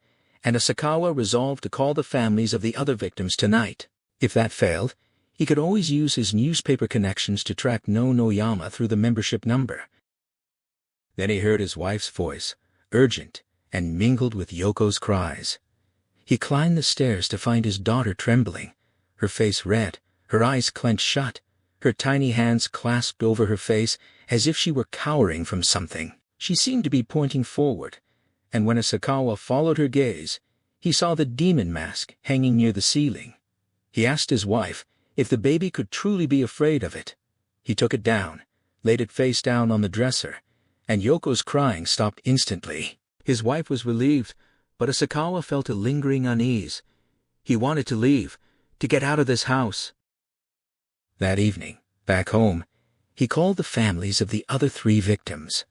and Asakawa resolved to call the families of the other victims tonight. If that failed, he could always use his newspaper connections to track Nonoyama through the membership number. Then he heard his wife's voice, urgent, and mingled with Yoko's cries. He climbed the stairs to find his daughter trembling, her face red, her eyes clenched shut, her tiny hands clasped over her face as if she were cowering from something. She seemed to be pointing forward, and when Asakawa followed her gaze, he saw the demon mask hanging near the ceiling. He asked his wife if the baby could truly be afraid of it. He took it down, laid it face down on the dresser, and Yoko's crying stopped instantly. His wife was relieved, but Asakawa felt a lingering unease. He wanted to leave, to get out of this house. That evening, back home, he called the families of the other 3 victims.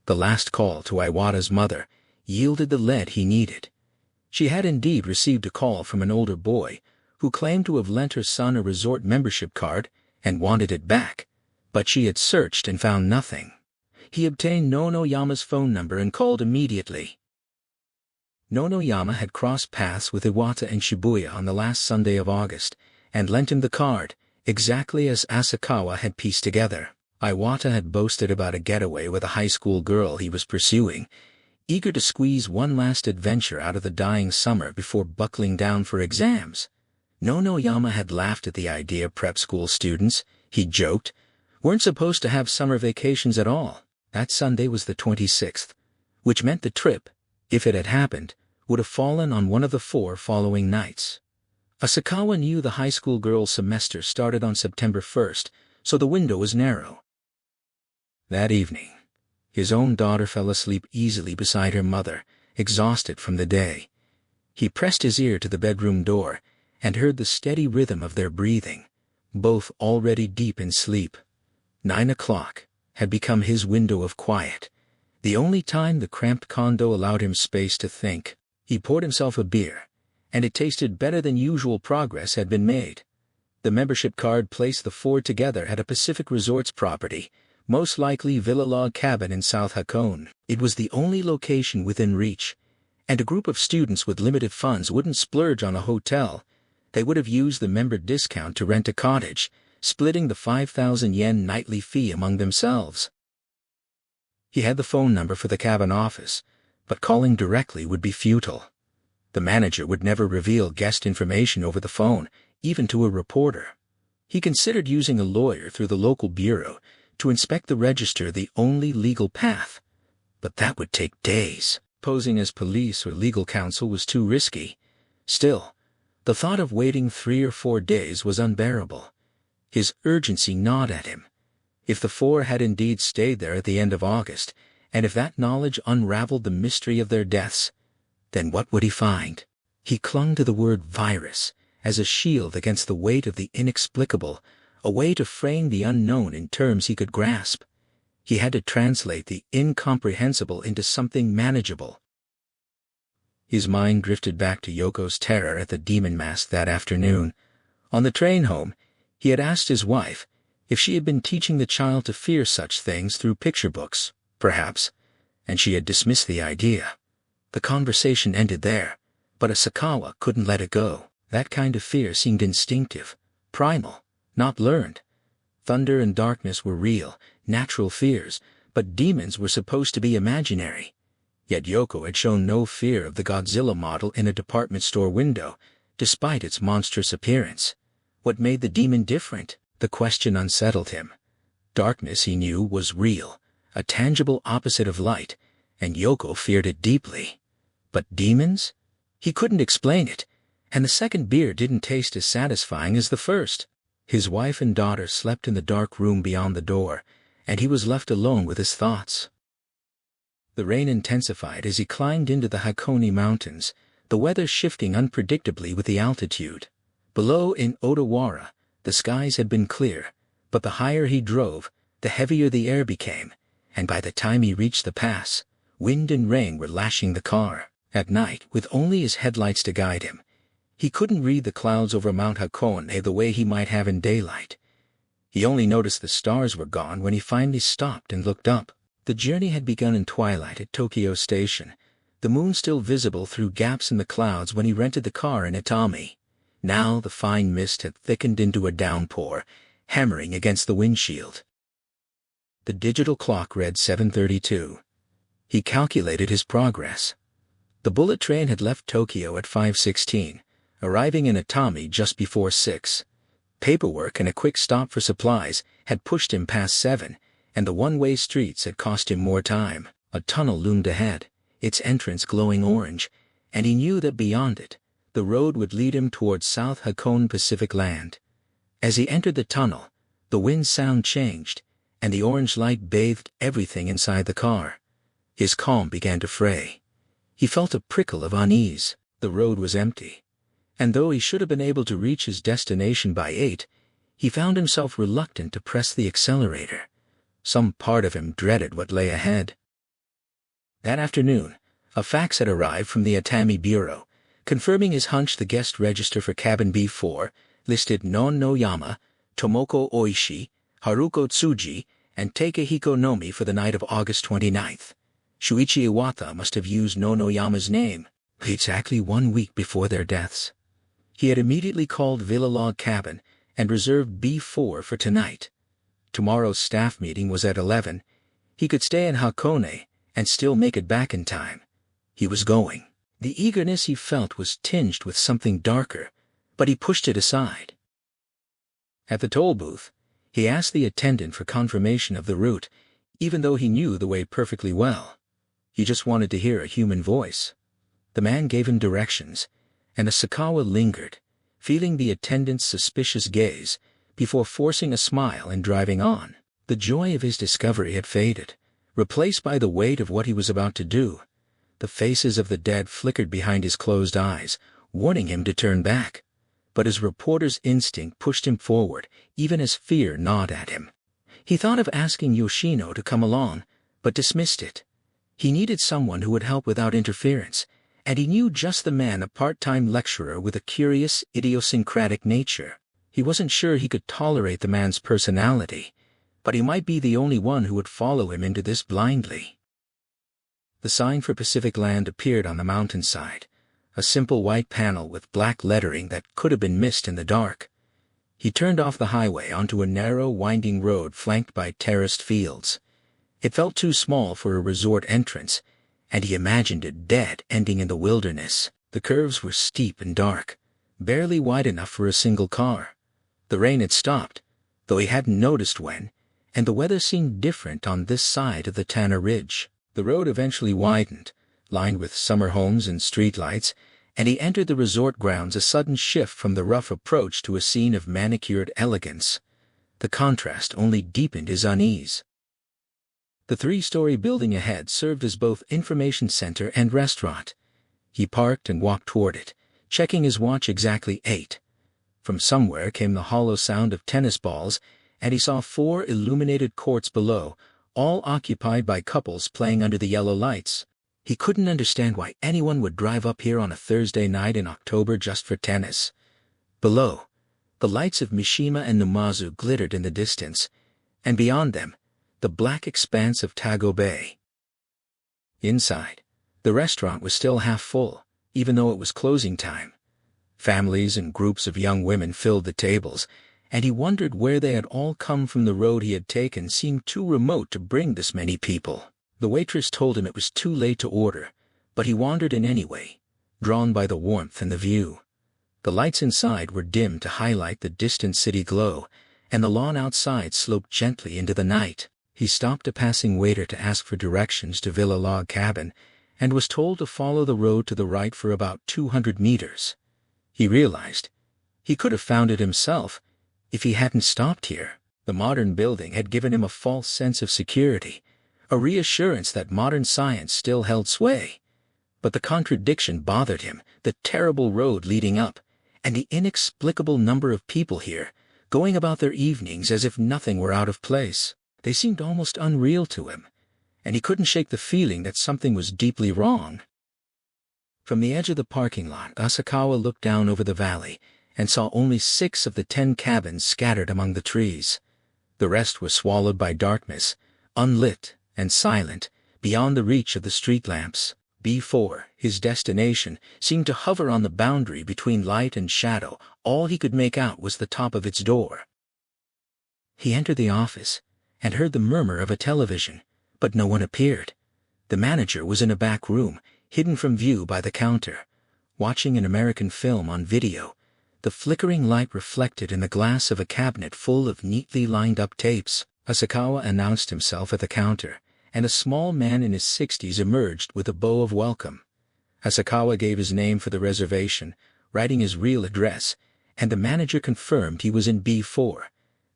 The last call to Iwata's mother yielded the lead he needed. She had indeed received a call from an older boy who claimed to have lent her son a resort membership card and wanted it back, but she had searched and found nothing. He obtained Nonoyama's phone number and called immediately. Nonoyama had crossed paths with Iwata in Shibuya on the last Sunday of August and lent him the card, exactly as Asakawa had pieced together. Iwata had boasted about a getaway with a high school girl he was pursuing, eager to squeeze one last adventure out of the dying summer before buckling down for exams. Nonoyama had laughed at the idea prep school students, he joked, weren't supposed to have summer vacations at all. That Sunday was the 26th, which meant the trip, if it had happened, would have fallen on one of the 4 following nights. Asakawa knew the high school girl's semester started on September 1st, so the window was narrow. That evening, his own daughter fell asleep easily beside her mother, exhausted from the day. He pressed his ear to the bedroom door and heard the steady rhythm of their breathing, both already deep in sleep. 9 o'clock had become his window of quiet, the only time the cramped condo allowed him space to think. He poured himself a beer, and it tasted better than usual. Progress had been made. The membership card placed the 4 together at a Pacific Resorts property, most likely Villa Log Cabin in South Hakone. It was the only location within reach, and a group of students with limited funds wouldn't splurge on a hotel. They would have used the member discount to rent a cottage, splitting the 5,000 yen nightly fee among themselves. He had the phone number for the cabin office, but calling directly would be futile. The manager would never reveal guest information over the phone, even to a reporter. He considered using a lawyer through the local bureau to inspect the register, the only legal path. But that would take days. Posing as police or legal counsel was too risky. Still, the thought of waiting 3 or 4 days was unbearable. His urgency gnawed at him. If the 4 had indeed stayed there at the end of August, and if that knowledge unraveled the mystery of their deaths, then what would he find? He clung to the word virus as a shield against the weight of the inexplicable, a way to frame the unknown in terms he could grasp. He had to translate the incomprehensible into something manageable. His mind drifted back to Yoko's terror at the demon mask that afternoon. On the train home, he had asked his wife if she had been teaching the child to fear such things through picture books, perhaps, and she had dismissed the idea. The conversation ended there, but Asakawa couldn't let it go. That kind of fear seemed instinctive, primal, not learned. Thunder and darkness were real, natural fears, but demons were supposed to be imaginary. Yet Yoko had shown no fear of the Godzilla model in a department store window, despite its monstrous appearance. What made the demon different? The question unsettled him. Darkness, he knew, was real, a tangible opposite of light, and Yoko feared it deeply. But demons? He couldn't explain it, and the second beer didn't taste as satisfying as the first. His wife and daughter slept in the dark room beyond the door, and he was left alone with his thoughts. The rain intensified as he climbed into the Hakone Mountains, the weather shifting unpredictably with the altitude. Below in Odawara, the skies had been clear, but the higher he drove, the heavier the air became, and by the time he reached the pass, wind and rain were lashing the car. At night, with only his headlights to guide him, he couldn't read the clouds over Mount Hakone the way he might have in daylight. He only noticed the stars were gone when he finally stopped and looked up. The journey had begun in twilight at Tokyo Station, the moon still visible through gaps in the clouds when he rented the car in Itami. Now the fine mist had thickened into a downpour, hammering against the windshield. The digital clock read 7:32. He calculated his progress. The bullet train had left Tokyo at 5:16, arriving in Itami just before 6. Paperwork and a quick stop for supplies had pushed him past 7, and the one-way streets had cost him more time. A tunnel loomed ahead, its entrance glowing orange, and he knew that beyond it, the road would lead him towards South Hakone Pacific Land. As he entered the tunnel, the wind sound changed, and the orange light bathed everything inside the car. His calm began to fray. He felt a prickle of unease. The road was empty, and though he should have been able to reach his destination by 8, he found himself reluctant to press the accelerator. Some part of him dreaded what lay ahead. That afternoon, a fax had arrived from the Itami bureau, confirming his hunch. The guest register for cabin B4 listed Non no Yama, Tomoko Oishi, Haruko Tsuji, and Takehiko Nomi for the night of August 29th. Shuichi Iwata must have used No no Yama's name, exactly 1 week before their deaths. He had immediately called Villa Log Cabin and reserved B4 for tonight. Tomorrow's staff meeting was at 11. He could stay in Hakone and still make it back in time. He was going. The eagerness he felt was tinged with something darker, but he pushed it aside. At the toll booth, he asked the attendant for confirmation of the route, even though he knew the way perfectly well. He just wanted to hear a human voice. The man gave him directions, and Asakawa lingered, feeling the attendant's suspicious gaze, before forcing a smile and driving on. The joy of his discovery had faded, replaced by the weight of what he was about to do. The faces of the dead flickered behind his closed eyes, warning him to turn back. But his reporter's instinct pushed him forward, even as fear gnawed at him. He thought of asking Yoshino to come along, but dismissed it. He needed someone who would help without interference, and he knew just the man, a part-time lecturer with a curious, idiosyncratic nature. He wasn't sure he could tolerate the man's personality, but he might be the only one who would follow him into this blindly. The sign for Pacific Land appeared on the mountainside, a simple white panel with black lettering that could have been missed in the dark. He turned off the highway onto a narrow, winding road flanked by terraced fields. It felt too small for a resort entrance, and he imagined it dead, ending in the wilderness. The curves were steep and dark, barely wide enough for a single car. The rain had stopped, though he hadn't noticed when, and the weather seemed different on this side of the Tanner Ridge. The road eventually widened, lined with summer homes and streetlights, and he entered the resort grounds, a sudden shift from the rough approach to a scene of manicured elegance. The contrast only deepened his unease. The 3-story building ahead served as both information center and restaurant. He parked and walked toward it, checking his watch. Exactly 8. From somewhere came the hollow sound of tennis balls, and he saw 4 illuminated courts below, all occupied by couples playing under the yellow lights. He couldn't understand why anyone would drive up here on a Thursday night in October just for tennis. Below, the lights of Mishima and Numazu glittered in the distance, and beyond them, the black expanse of Tago Bay. Inside, the restaurant was still half full, even though it was closing time. Families and groups of young women filled the tables, and he wondered where they had all come from. The road he had taken seemed too remote to bring this many people. The waitress told him it was too late to order, but he wandered in anyway, drawn by the warmth and the view. The lights inside were dim to highlight the distant city glow, and the lawn outside sloped gently into the night. He stopped a passing waiter to ask for directions to Villa Log Cabin, and was told to follow the road to the right for about 200 meters. He realized he could have found it himself if he hadn't stopped here. The modern building had given him a false sense of security, a reassurance that modern science still held sway. But the contradiction bothered him, the terrible road leading up, and the inexplicable number of people here, going about their evenings as if nothing were out of place. They seemed almost unreal to him, and he couldn't shake the feeling that something was deeply wrong. From the edge of the parking lot, Asakawa looked down over the valley and saw only 6 of the 10 cabins scattered among the trees. The rest was swallowed by darkness, unlit and silent, beyond the reach of the street lamps. B4, his destination, seemed to hover on the boundary between light and shadow. All he could make out was the top of its door. He entered the office and heard the murmur of a television, but no one appeared. The manager was in a back room, hidden from view by the counter, watching an American film on video. The flickering light reflected in the glass of a cabinet full of neatly lined up tapes. Asakawa announced himself at the counter, and a small man in his 60s emerged with a bow of welcome. Asakawa gave his name for the reservation, writing his real address, and the manager confirmed he was in B4,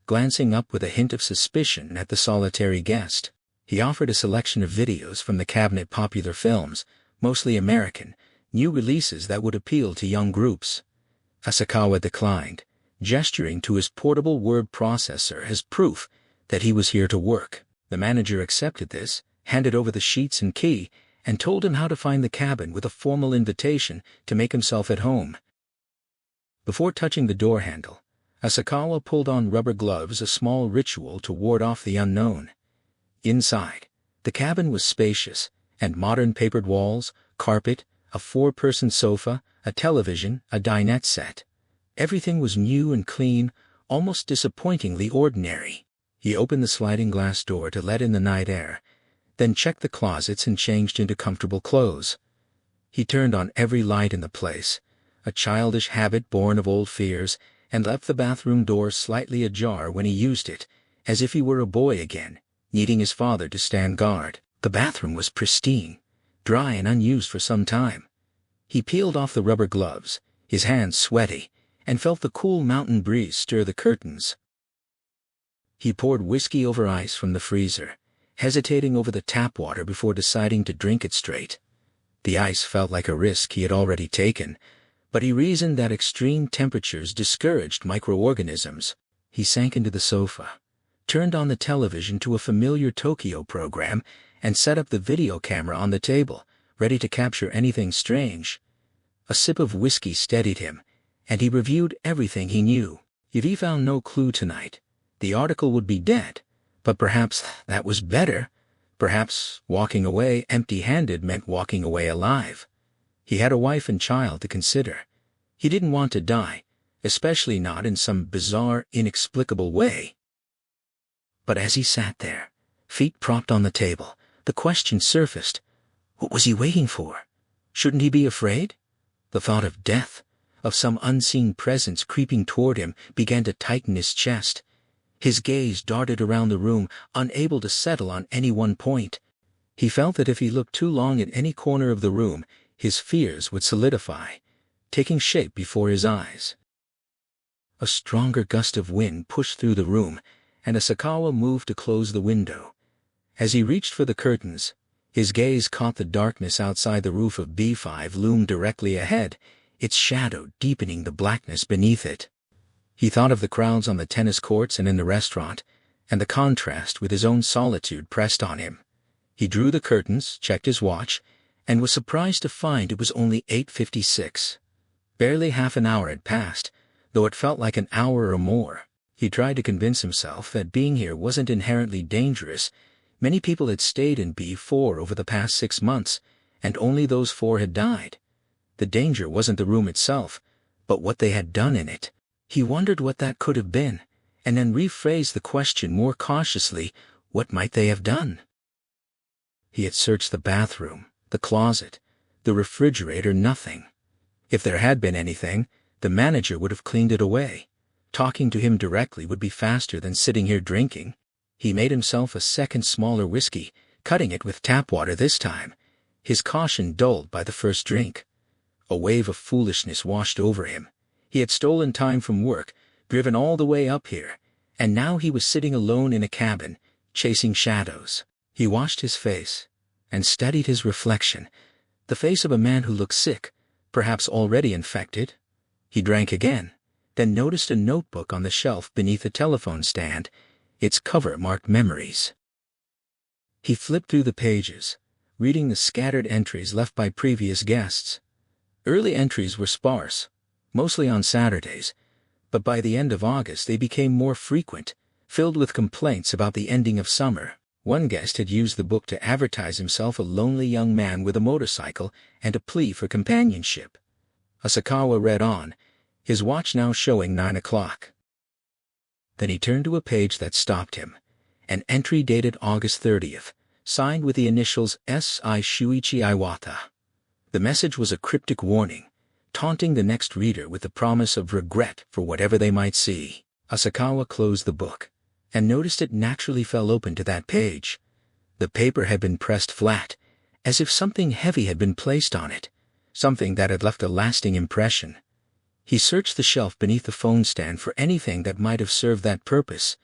glancing up with a hint of suspicion at the solitary guest. He offered a selection of videos from the cabinet, popular films, mostly American, new releases that would appeal to young groups. Asakawa declined, gesturing to his portable word processor as proof that he was here to work. The manager accepted this, handed over the sheets and key, and told him how to find the cabin with a formal invitation to make himself at home. Before touching the door handle, Asakawa pulled on rubber gloves, a small ritual to ward off the unknown. Inside, the cabin was spacious, and modern papered walls, carpet, a 4-person sofa, a television, a dinette set. Everything was new and clean, almost disappointingly ordinary. He opened the sliding glass door to let in the night air, then checked the closets and changed into comfortable clothes. He turned on every light in the place, a childish habit born of old fears, and left the bathroom door slightly ajar when he used it, as if he were a boy again, needing his father to stand guard. The bathroom was pristine, dry and unused for some time. He peeled off the rubber gloves, his hands sweaty, and felt the cool mountain breeze stir the curtains. He poured whiskey over ice from the freezer, hesitating over the tap water before deciding to drink it straight. The ice felt like a risk he had already taken, but he reasoned that extreme temperatures discouraged microorganisms. He sank into the sofa, turned on the television to a familiar Tokyo program, and set up the video camera on the table, ready to capture anything strange. A sip of whiskey steadied him, and he reviewed everything he knew. If he found no clue tonight, the article would be dead, but perhaps that was better. Perhaps walking away empty-handed meant walking away alive. He had a wife and child to consider. He didn't want to die, especially not in some bizarre, inexplicable way. But as he sat there, feet propped on the table, the question surfaced. What was he waiting for? Shouldn't he be afraid? The thought of death, of some unseen presence creeping toward him, began to tighten his chest. His gaze darted around the room, unable to settle on any one point. He felt that if he looked too long at any corner of the room, his fears would solidify, taking shape before his eyes. A stronger gust of wind pushed through the room, and Asakawa moved to close the window. As he reached for the curtains, his gaze caught the darkness outside. The roof of B5 loomed directly ahead, its shadow deepening the blackness beneath it. He thought of the crowds on the tennis courts and in the restaurant, and the contrast with his own solitude pressed on him. He drew the curtains, checked his watch, and was surprised to find it was only 8:56. Barely half an hour had passed, though it felt like an hour or more. He tried to convince himself that being here wasn't inherently dangerous. Many people had stayed in B4 over the past 6 months, and only those 4 had died. The danger wasn't the room itself, but what they had done in it. He wondered what that could have been, and then rephrased the question more cautiously: what might they have done? He had searched the bathroom, the closet, the refrigerator, nothing. If there had been anything, the manager would have cleaned it away. Talking to him directly would be faster than sitting here drinking. He made himself a second smaller whiskey, cutting it with tap water this time, his caution dulled by the first drink. A wave of foolishness washed over him. He had stolen time from work, driven all the way up here, and now he was sitting alone in a cabin, chasing shadows. He washed his face and studied his reflection, the face of a man who looked sick, perhaps already infected. He drank again, then noticed a notebook on the shelf beneath a telephone stand, its cover marked memories. He flipped through the pages, reading the scattered entries left by previous guests. Early entries were sparse, mostly on Saturdays, but by the end of August they became more frequent, filled with complaints about the ending of summer. One guest had used the book to advertise himself a lonely young man with a motorcycle and a plea for companionship. Asakawa read on, his watch now showing 9 o'clock. Then he turned to a page that stopped him, an entry dated August 30th, signed with the initials S.I. Shuichi Iwata. The message was a cryptic warning, taunting the next reader with the promise of regret for whatever they might see. Asakawa closed the book, and noticed it naturally fell open to that page. The paper had been pressed flat, as if something heavy had been placed on it, something that had left a lasting impression. He searched the shelf beneath the phone stand for anything that might have served that purpose,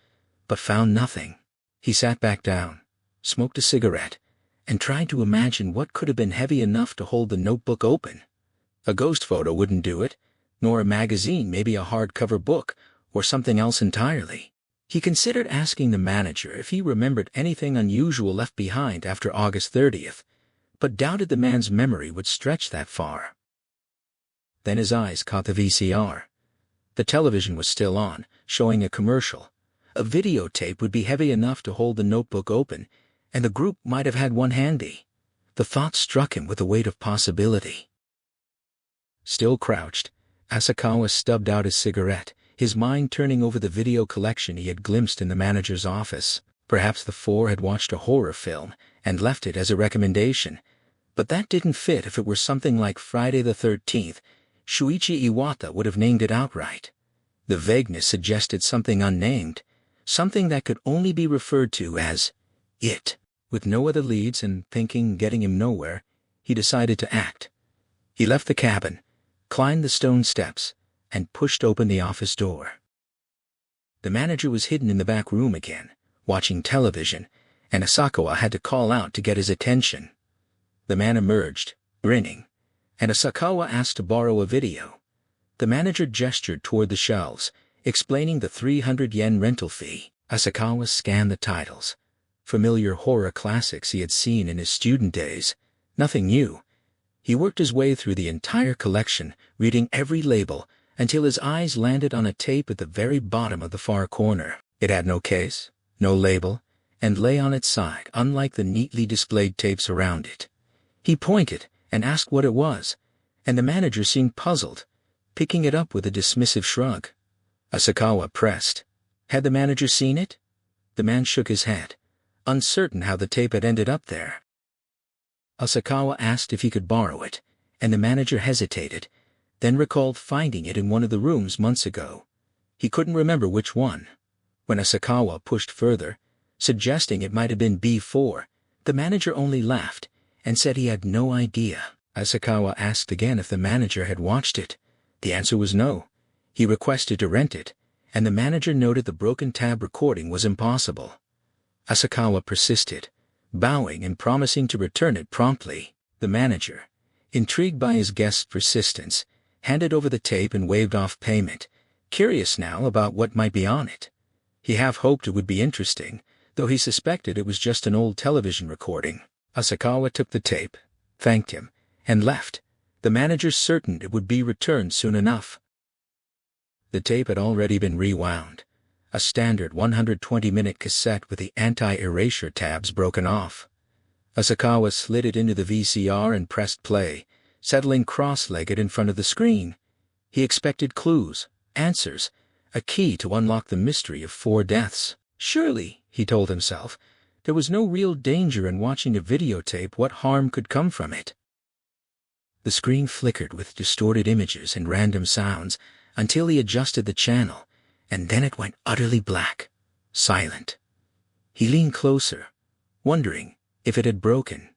but found nothing. He sat back down, smoked a cigarette, and tried to imagine what could have been heavy enough to hold the notebook open. A ghost photo wouldn't do it, nor a magazine, maybe a hardcover book, or something else entirely. He considered asking the manager if he remembered anything unusual left behind after August 30th, but doubted the man's memory would stretch that far. Then his eyes caught the VCR. The television was still on, showing a commercial. A videotape would be heavy enough to hold the notebook open, and the group might have had one handy. The thought struck him with a weight of possibility. Still crouched, Asakawa stubbed out his cigarette, his mind turning over the video collection he had glimpsed in the manager's office. Perhaps the 4 had watched a horror film and left it as a recommendation, but that didn't fit. If it were something like Friday the 13th, Shuichi Iwata would have named it outright. The vagueness suggested something unnamed, something that could only be referred to as it. With no other leads and thinking getting him nowhere, he decided to act. He left the cabin, climbed the stone steps, and pushed open the office door. The manager was hidden in the back room again, watching television, and Asakawa had to call out to get his attention. The man emerged, grinning, and Asakawa asked to borrow a video. The manager gestured toward the shelves, explaining the 300 yen rental fee. Asakawa scanned the titles. Familiar horror classics he had seen in his student days. Nothing new. He worked his way through the entire collection, reading every label, until his eyes landed on a tape at the very bottom of the far corner. It had no case, no label, and lay on its side, unlike the neatly displayed tapes around it. He pointed and asked what it was, and the manager seemed puzzled, picking it up with a dismissive shrug. Asakawa pressed. Had the manager seen it? The man shook his head, uncertain how the tape had ended up there. Asakawa asked if he could borrow it, and the manager hesitated, then recalled finding it in one of the rooms months ago. He couldn't remember which one. When Asakawa pushed further, suggesting it might have been B4, the manager only laughed and said he had no idea. Asakawa asked again if the manager had watched it. The answer was no. He requested to rent it, and the manager noted the broken tab recording was impossible. Asakawa persisted, bowing and promising to return it promptly. The manager, intrigued by his guest's persistence, handed over the tape and waived off payment, curious now about what might be on it. He half hoped it would be interesting, though he suspected it was just an old television recording. Asakawa took the tape, thanked him, and left, the manager certain it would be returned soon enough. The tape had already been rewound, a standard 120-minute cassette with the anti-erasure tabs broken off. Asakawa slid it into the VCR and pressed play, settling cross-legged in front of the screen. He expected clues, answers, a key to unlock the mystery of 4 deaths. Surely, he told himself, there was no real danger in watching a videotape. What harm could come from it? The screen flickered with distorted images and random sounds until he adjusted the channel, and then it went utterly black, silent. He leaned closer, wondering if it had broken.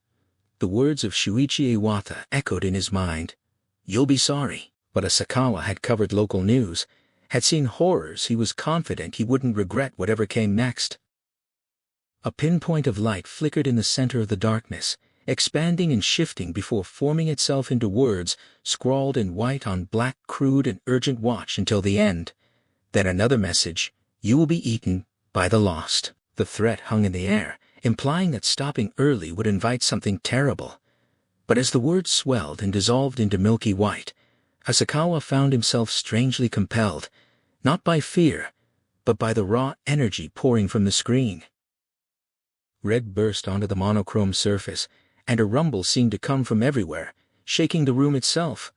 The words of Shuichi Iwata echoed in his mind. "You'll be sorry." But Asakawa had covered local news, had seen horrors. He was confident he wouldn't regret whatever came next. A pinpoint of light flickered in the center of the darkness, expanding and shifting before forming itself into words scrawled in white on black, crude and urgent. "Watch until the end." Then another message: "You will be eaten by the lost." The threat hung in the air, implying that stopping early would invite something terrible. But as the words swelled and dissolved into milky white, Asakawa found himself strangely compelled, not by fear, but by the raw energy pouring from the screen. Red burst onto the monochrome surface, and a rumble seemed to come from everywhere, shaking the room itself.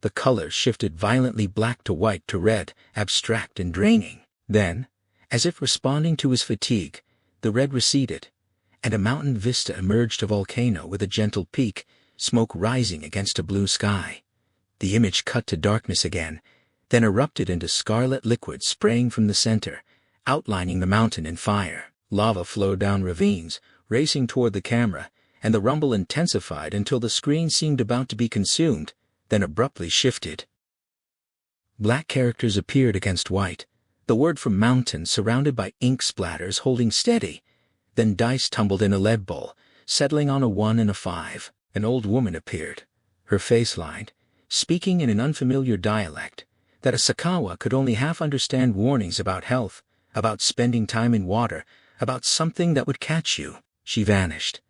The colors shifted violently, black to white to red, abstract and draining. Then, as if responding to his fatigue, the red receded, and a mountain vista emerged, a volcano with a gentle peak, smoke rising against a blue sky. The image cut to darkness again, then erupted into scarlet liquid spraying from the center, outlining the mountain in fire. Lava flowed down ravines, racing toward the camera, and the rumble intensified until the screen seemed about to be consumed, then abruptly shifted. Black characters appeared against white, the word from mountain surrounded by ink splatters holding steady. Then dice tumbled in a lead bowl, settling on a 1 and a 5. An old woman appeared, her face lined, speaking in an unfamiliar dialect that Asakawa could only half understand. Warnings about health, about spending time in water, about something that would catch you. She vanished,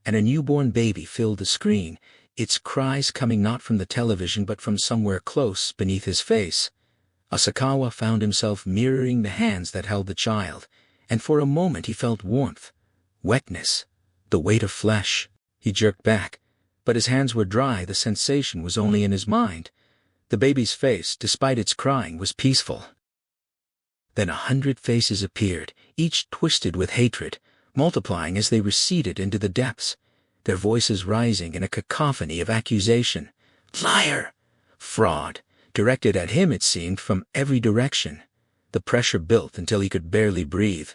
and a newborn baby filled the screen, its cries coming not from the television but from somewhere close beneath his face. Asakawa found himself mirroring the hands that held the child, and for a moment he felt warmth, wetness, the weight of flesh. He jerked back, but his hands were dry. The sensation was only in his mind. The baby's face, despite its crying, was peaceful. Then 100 faces appeared, each twisted with hatred, multiplying as they receded into the depths, their voices rising in a cacophony of accusation. Liar! Fraud! Directed at him, it seemed, from every direction. The pressure built until he could barely breathe.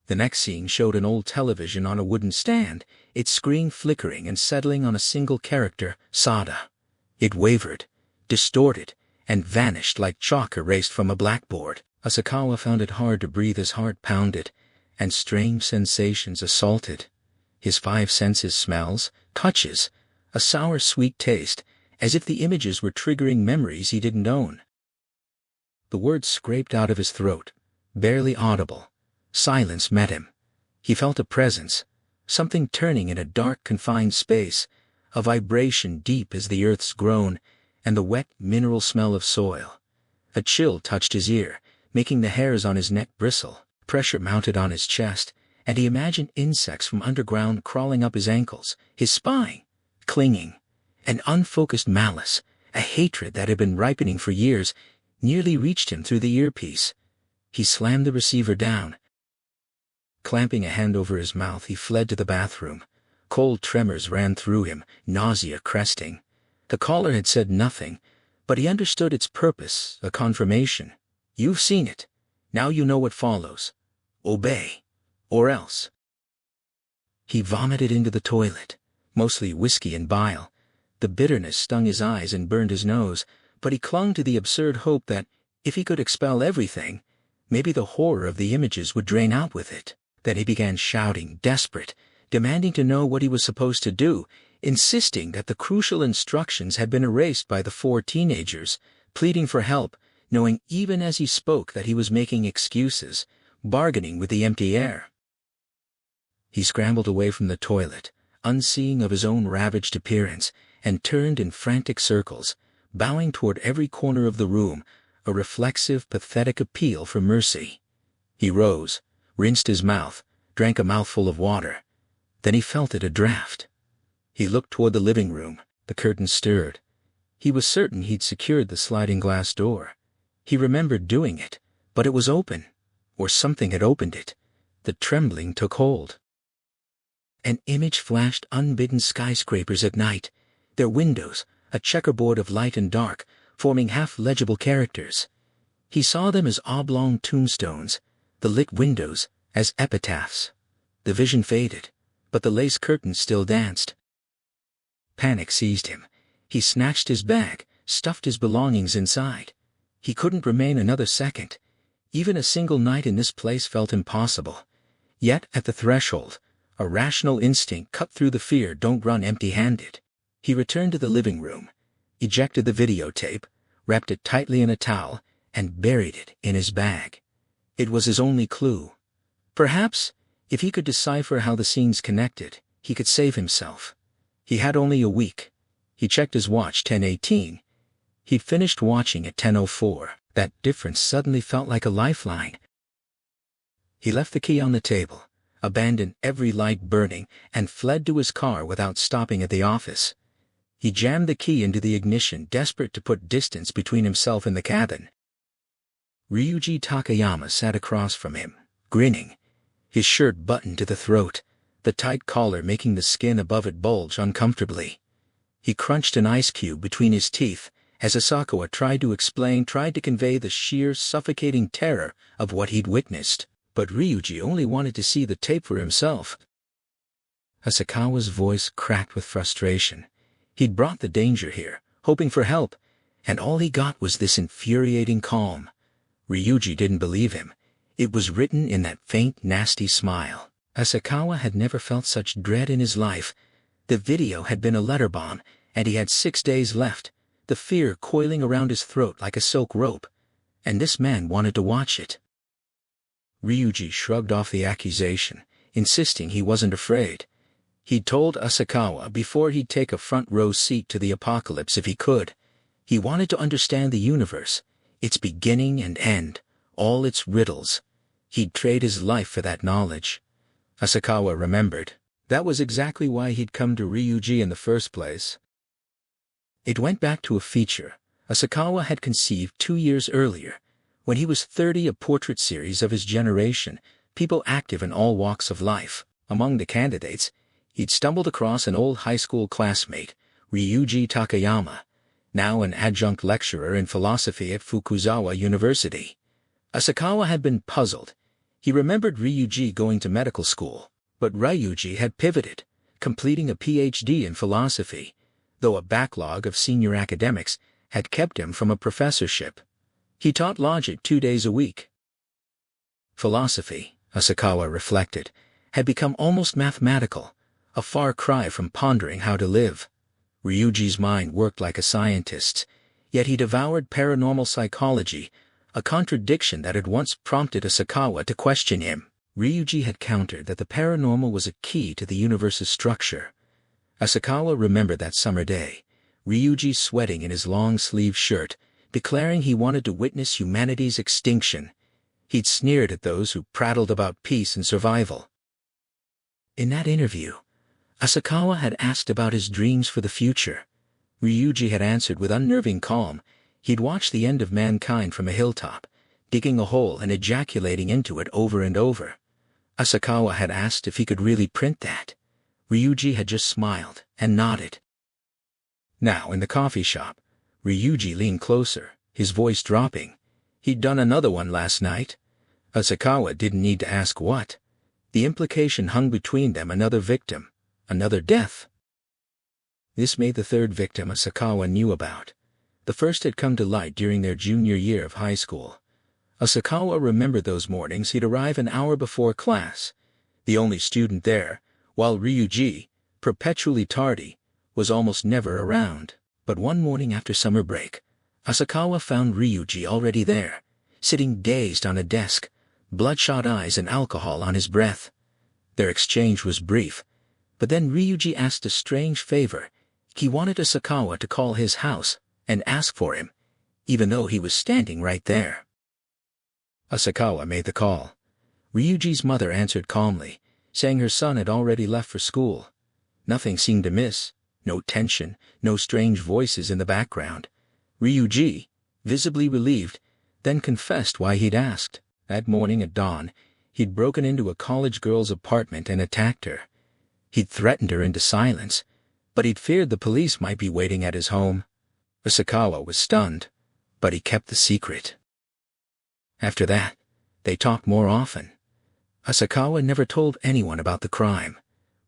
The next scene showed an old television on a wooden stand, its screen flickering and settling on a single character, Sada. It wavered, distorted, and vanished like chalk erased from a blackboard. Asakawa found it hard to breathe. His heart pounded, and strange sensations assaulted. His 5 senses, smells, touches, a sour sweet taste, as if the images were triggering memories he didn't own. The words scraped out of his throat, barely audible. Silence met him. He felt a presence, something turning in a dark, confined space, a vibration deep as the earth's groan, and the wet, mineral smell of soil. A chill touched his ear, making the hairs on his neck bristle. Pressure mounted on his chest, and he imagined insects from underground crawling up his ankles, his spine, clinging. An unfocused malice, a hatred that had been ripening for years, nearly reached him through the earpiece. He slammed the receiver down. Clamping a hand over his mouth, he fled to the bathroom. Cold tremors ran through him, nausea cresting. The caller had said nothing, but he understood its purpose, a confirmation. You've seen it. Now you know what follows. Obey. Or else. He vomited into the toilet, mostly whiskey and bile. The bitterness stung his eyes and burned his nose, but he clung to the absurd hope that, if he could expel everything, maybe the horror of the images would drain out with it. Then he began shouting, desperate, demanding to know what he was supposed to do, insisting that the crucial instructions had been erased by the 4 teenagers, pleading for help, knowing even as he spoke that he was making excuses, bargaining with the empty air. He scrambled away from the toilet, unseeing of his own ravaged appearance, and turned in frantic circles, bowing toward every corner of the room, a reflexive, pathetic appeal for mercy. He rose, rinsed his mouth, drank a mouthful of water. Then he felt it a draft. He looked toward the living room. The curtain stirred. He was certain he'd secured the sliding glass door. He remembered doing it, but it was open, or something had opened it. The trembling took hold. An image flashed: unbidden skyscrapers at night, their windows, a checkerboard of light and dark, forming half-legible characters. He saw them as oblong tombstones, the lit windows as epitaphs. The vision faded, but the lace curtains still danced. Panic seized him. He snatched his bag, stuffed his belongings inside. He couldn't remain another second. Even a single night in this place felt impossible. Yet, at the threshold, a rational instinct cut through the fear. Don't run empty-handed. He returned to the living room, ejected the videotape, wrapped it tightly in a towel, and buried it in his bag. It was his only clue. Perhaps, if he could decipher how the scenes connected, he could save himself. He had only a week. He checked his watch: 10:18. He'd finished watching at 10:04. That difference suddenly felt like a lifeline. He left the key on the table, abandoned every light burning, and fled to his car without stopping at the office. He jammed the key into the ignition, desperate to put distance between himself and the cabin. Ryuji Takayama sat across from him, grinning, his shirt buttoned to the throat, the tight collar making the skin above it bulge uncomfortably. He crunched an ice cube between his teeth as Asakawa tried to convey the sheer, suffocating terror of what he'd witnessed. But Ryuji only wanted to see the tape for himself. Asakawa's voice cracked with frustration. He'd brought the danger here, hoping for help, and all he got was this infuriating calm. Ryuji didn't believe him. It was written in that faint, nasty smile. Asakawa had never felt such dread in his life. The video had been a letter bomb, and he had 6 days left, the fear coiling around his throat like a silk rope. And this man wanted to watch it. Ryuji shrugged off the accusation, insisting he wasn't afraid. He'd told Asakawa before he'd take a front-row seat to the apocalypse if he could. He wanted to understand the universe, its beginning and end, all its riddles. He'd trade his life for that knowledge. Asakawa remembered. That was exactly why he'd come to Ryuji in the first place. It went back to a feature Asakawa had conceived 2 years earlier. When he was 30, a portrait series of his generation, people active in all walks of life. Among the candidates, he'd stumbled across an old high school classmate, Ryuji Takayama, now an adjunct lecturer in philosophy at Fukuzawa University. Asakawa had been puzzled. He remembered Ryuji going to medical school, but Ryuji had pivoted, completing a PhD in philosophy, though a backlog of senior academics had kept him from a professorship. He taught logic 2 days a week. Philosophy, Asakawa reflected, had become almost mathematical, a far cry from pondering how to live. Ryuji's mind worked like a scientist's, yet he devoured paranormal psychology, a contradiction that had once prompted Asakawa to question him. Ryuji had countered that the paranormal was a key to the universe's structure. Asakawa remembered that summer day, Ryuji sweating in his long-sleeved shirt, declaring he wanted to witness humanity's extinction. He'd sneered at those who prattled about peace and survival. In that interview, Asakawa had asked about his dreams for the future. Ryuji had answered with unnerving calm. He'd watched the end of mankind from a hilltop, digging a hole and ejaculating into it over and over. Asakawa had asked if he could really print that. Ryuji had just smiled and nodded. Now, in the coffee shop, Ryuji leaned closer, his voice dropping. He'd done another one last night. Asakawa didn't need to ask what. The implication hung between them: another victim, another death. This made the third victim Asakawa knew about. The first had come to light during their junior year of high school. Asakawa remembered those mornings. He'd arrive an hour before class, the only student there, while Ryuji, perpetually tardy, was almost never around. But one morning after summer break, Asakawa found Ryuji already there, sitting dazed on a desk, bloodshot eyes and alcohol on his breath. Their exchange was brief. But then Ryuji asked a strange favor. He wanted Asakawa to call his house and ask for him, even though he was standing right there. Asakawa made the call. Ryuji's mother answered calmly, saying her son had already left for school. Nothing seemed amiss, no tension, no strange voices in the background. Ryuji, visibly relieved, then confessed why he'd asked. That morning at dawn, he'd broken into a college girl's apartment and attacked her. He'd threatened her into silence, but he'd feared the police might be waiting at his home. Asakawa was stunned, but he kept the secret. After that, they talked more often. Asakawa never told anyone about the crime.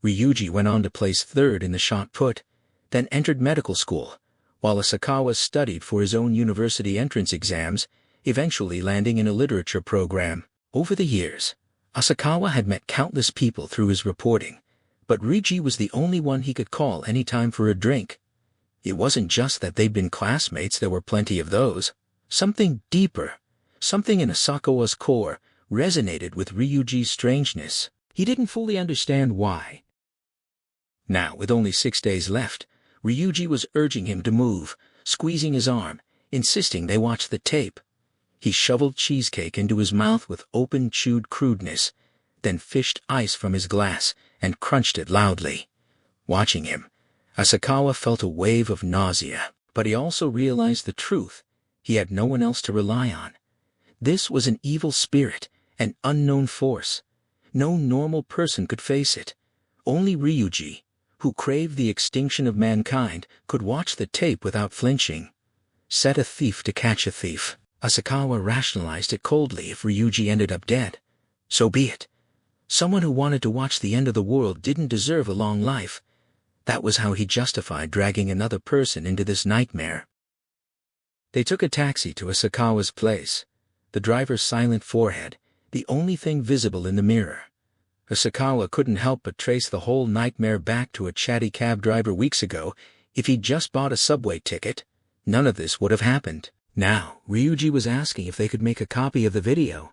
Ryuji went on to place third in the shot put, then entered medical school, while Asakawa studied for his own university entrance exams, eventually landing in a literature program. Over the years, Asakawa had met countless people through his reporting, but Ryuji was the only one he could call any time for a drink. It wasn't just that they'd been classmates, there were plenty of those. Something deeper, something in Asakawa's core, resonated with Ryuji's strangeness. He didn't fully understand why. Now, with only 6 days left, Ryuji was urging him to move, squeezing his arm, insisting they watch the tape. He shoveled cheesecake into his mouth with open, chewed crudeness, then fished ice from his glass and crunched it loudly. Watching him, Asakawa felt a wave of nausea, but he also realized the truth. He had no one else to rely on. This was an evil spirit, an unknown force. No normal person could face it. Only Ryuji, who craved the extinction of mankind, could watch the tape without flinching. Set a thief to catch a thief. Asakawa rationalized it coldly. If Ryuji ended up dead, so be it. Someone who wanted to watch the end of the world didn't deserve a long life. That was how he justified dragging another person into this nightmare. They took a taxi to Asakawa's place. The driver's silent forehead, the only thing visible in the mirror. Asakawa couldn't help but trace the whole nightmare back to a chatty cab driver weeks ago. If he'd just bought a subway ticket, none of this would have happened. Now, Ryuji was asking if they could make a copy of the video.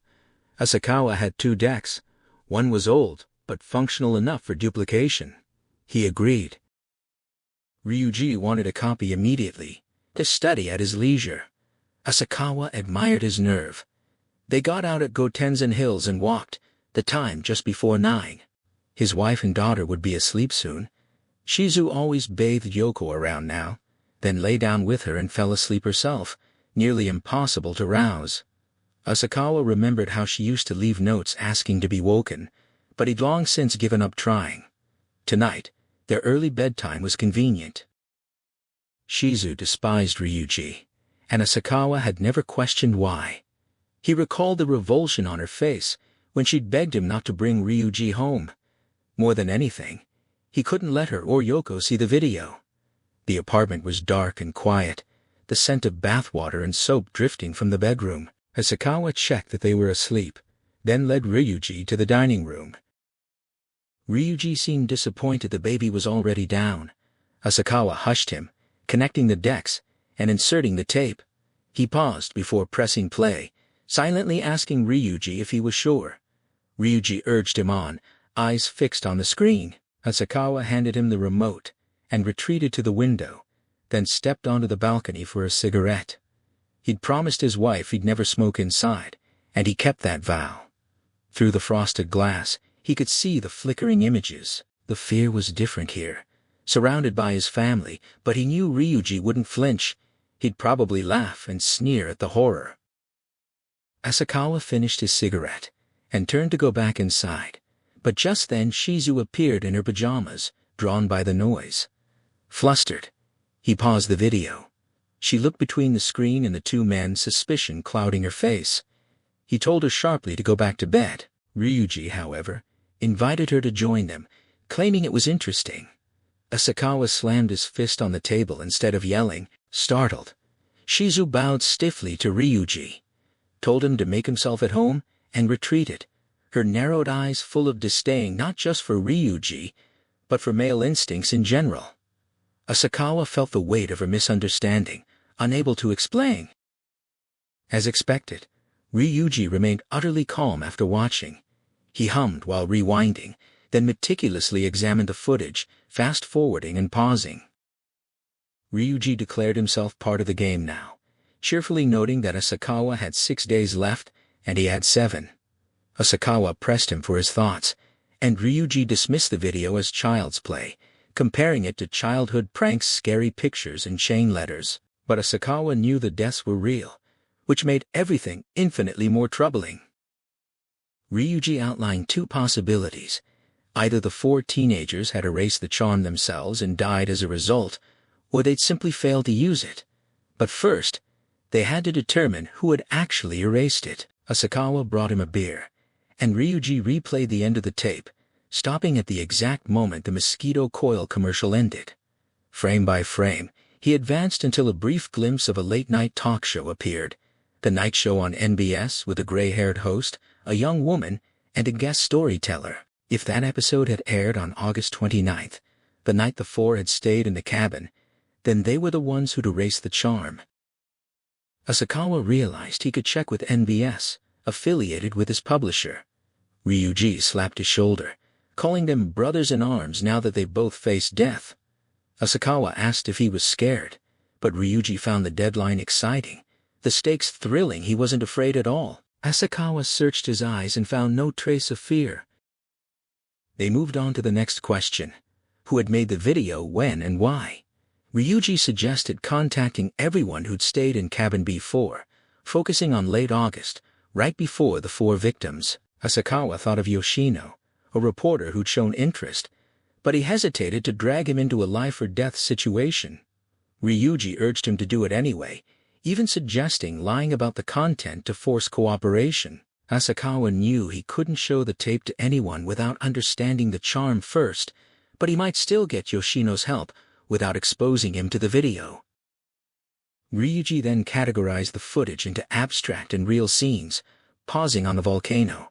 Asakawa had 2 decks. One was old, but functional enough for duplication. He agreed. Ryuji wanted a copy immediately, to study at his leisure. Asakawa admired his nerve. They got out at Gotenzen Hills and walked, the time just before 9. His wife and daughter would be asleep soon. Shizu always bathed Yoko around now, then lay down with her and fell asleep herself, nearly impossible to rouse. Asakawa remembered how she used to leave notes asking to be woken, but he'd long since given up trying. Tonight, their early bedtime was convenient. Shizu despised Ryuji, and Asakawa had never questioned why. He recalled the revulsion on her face when she'd begged him not to bring Ryuji home. More than anything, he couldn't let her or Yoko see the video. The apartment was dark and quiet, the scent of bathwater and soap drifting from the bedroom. Asakawa checked that they were asleep, then led Ryuji to the dining room. Ryuji seemed disappointed the baby was already down. Asakawa hushed him, connecting the decks and inserting the tape. He paused before pressing play, silently asking Ryuji if he was sure. Ryuji urged him on, eyes fixed on the screen. Asakawa handed him the remote and retreated to the window, then stepped onto the balcony for a cigarette. He'd promised his wife he'd never smoke inside, and he kept that vow. Through the frosted glass, he could see the flickering images. The fear was different here, surrounded by his family, but he knew Ryuji wouldn't flinch. He'd probably laugh and sneer at the horror. Asakawa finished his cigarette and turned to go back inside, but just then Shizu appeared in her pajamas, drawn by the noise. Flustered, he paused the video. She looked between the screen and the 2 men, suspicion clouding her face. He told her sharply to go back to bed. Ryuji, however, invited her to join them, claiming it was interesting. Asakawa slammed his fist on the table instead of yelling. Startled, Shizu bowed stiffly to Ryuji, told him to make himself at home, and retreated, her narrowed eyes full of disdain not just for Ryuji, but for male instincts in general. Asakawa felt the weight of her misunderstanding, unable to explain. As expected, Ryuji remained utterly calm after watching. He hummed while rewinding, then meticulously examined the footage, fast-forwarding and pausing. Ryuji declared himself part of the game now, cheerfully noting that Asakawa had 6 days left, and he had 7. Asakawa pressed him for his thoughts, and Ryuji dismissed the video as child's play, comparing it to childhood pranks, scary pictures, and chain letters. But Asakawa knew the deaths were real, which made everything infinitely more troubling. Ryuji outlined 2 possibilities. Either the 4 teenagers had erased the charm themselves and died as a result, or they'd simply failed to use it. But first, they had to determine who had actually erased it. Asakawa brought him a beer, and Ryuji replayed the end of the tape, stopping at the exact moment the mosquito coil commercial ended. Frame by frame, he advanced until a brief glimpse of a late-night talk show appeared. The night show on NBS with a gray-haired host, a young woman, and a guest storyteller. If that episode had aired on August 29th, the night the 4 had stayed in the cabin, then they were the ones who'd erased the charm. Asakawa realized he could check with NBS, affiliated with his publisher. Ryuji slapped his shoulder, calling them brothers in arms now that they both faced death. Asakawa asked if he was scared, but Ryuji found the deadline exciting, the stakes thrilling. He wasn't afraid at all. Asakawa searched his eyes and found no trace of fear. They moved on to the next question: who had made the video, when, and why? Ryuji suggested contacting everyone who'd stayed in cabin B4, focusing on late August, right before the 4 victims. Asakawa thought of Yoshino, a reporter who'd shown interest, but he hesitated to drag him into a life-or-death situation. Ryuji urged him to do it anyway, even suggesting lying about the content to force cooperation. Asakawa knew he couldn't show the tape to anyone without understanding the charm first, but he might still get Yoshino's help without exposing him to the video. Ryuji then categorized the footage into abstract and real scenes, pausing on the volcano.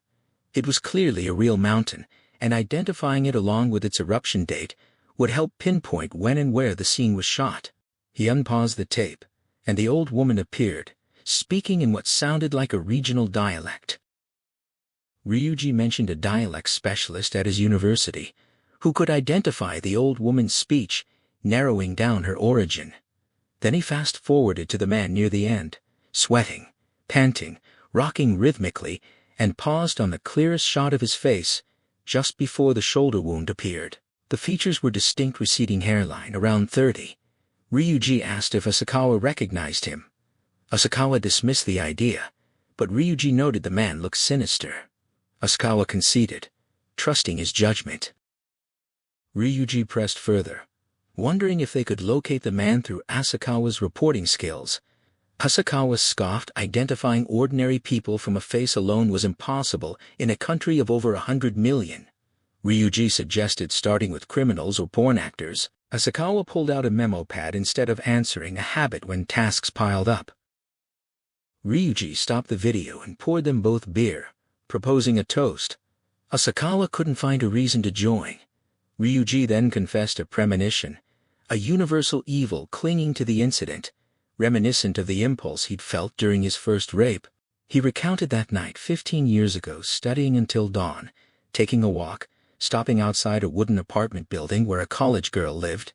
It was clearly a real mountain, and identifying it along with its eruption date would help pinpoint when and where the scene was shot. He unpaused the tape, and the old woman appeared, speaking in what sounded like a regional dialect. Ryuji mentioned a dialect specialist at his university, who could identify the old woman's speech, narrowing down her origin. Then he fast-forwarded to the man near the end, sweating, panting, rocking rhythmically, and paused on the clearest shot of his face, just before the shoulder wound appeared. The features were distinct, receding hairline, around 30. Ryuji asked if Asakawa recognized him. Asakawa dismissed the idea, but Ryuji noted the man looked sinister. Asakawa conceded, trusting his judgment. Ryuji pressed further, wondering if they could locate the man through Asakawa's reporting skills. Asakawa scoffed, identifying ordinary people from a face alone was impossible in a country of over 100 million. Ryuji suggested starting with criminals or porn actors. Asakawa pulled out a memo pad instead of answering, a habit when tasks piled up. Ryuji stopped the video and poured them both beer, proposing a toast. Asakawa couldn't find a reason to join. Ryuji then confessed a premonition, a universal evil clinging to the incident, reminiscent of the impulse he'd felt during his first rape. He recounted that night 15 years ago, studying until dawn, taking a walk, stopping outside a wooden apartment building where a college girl lived.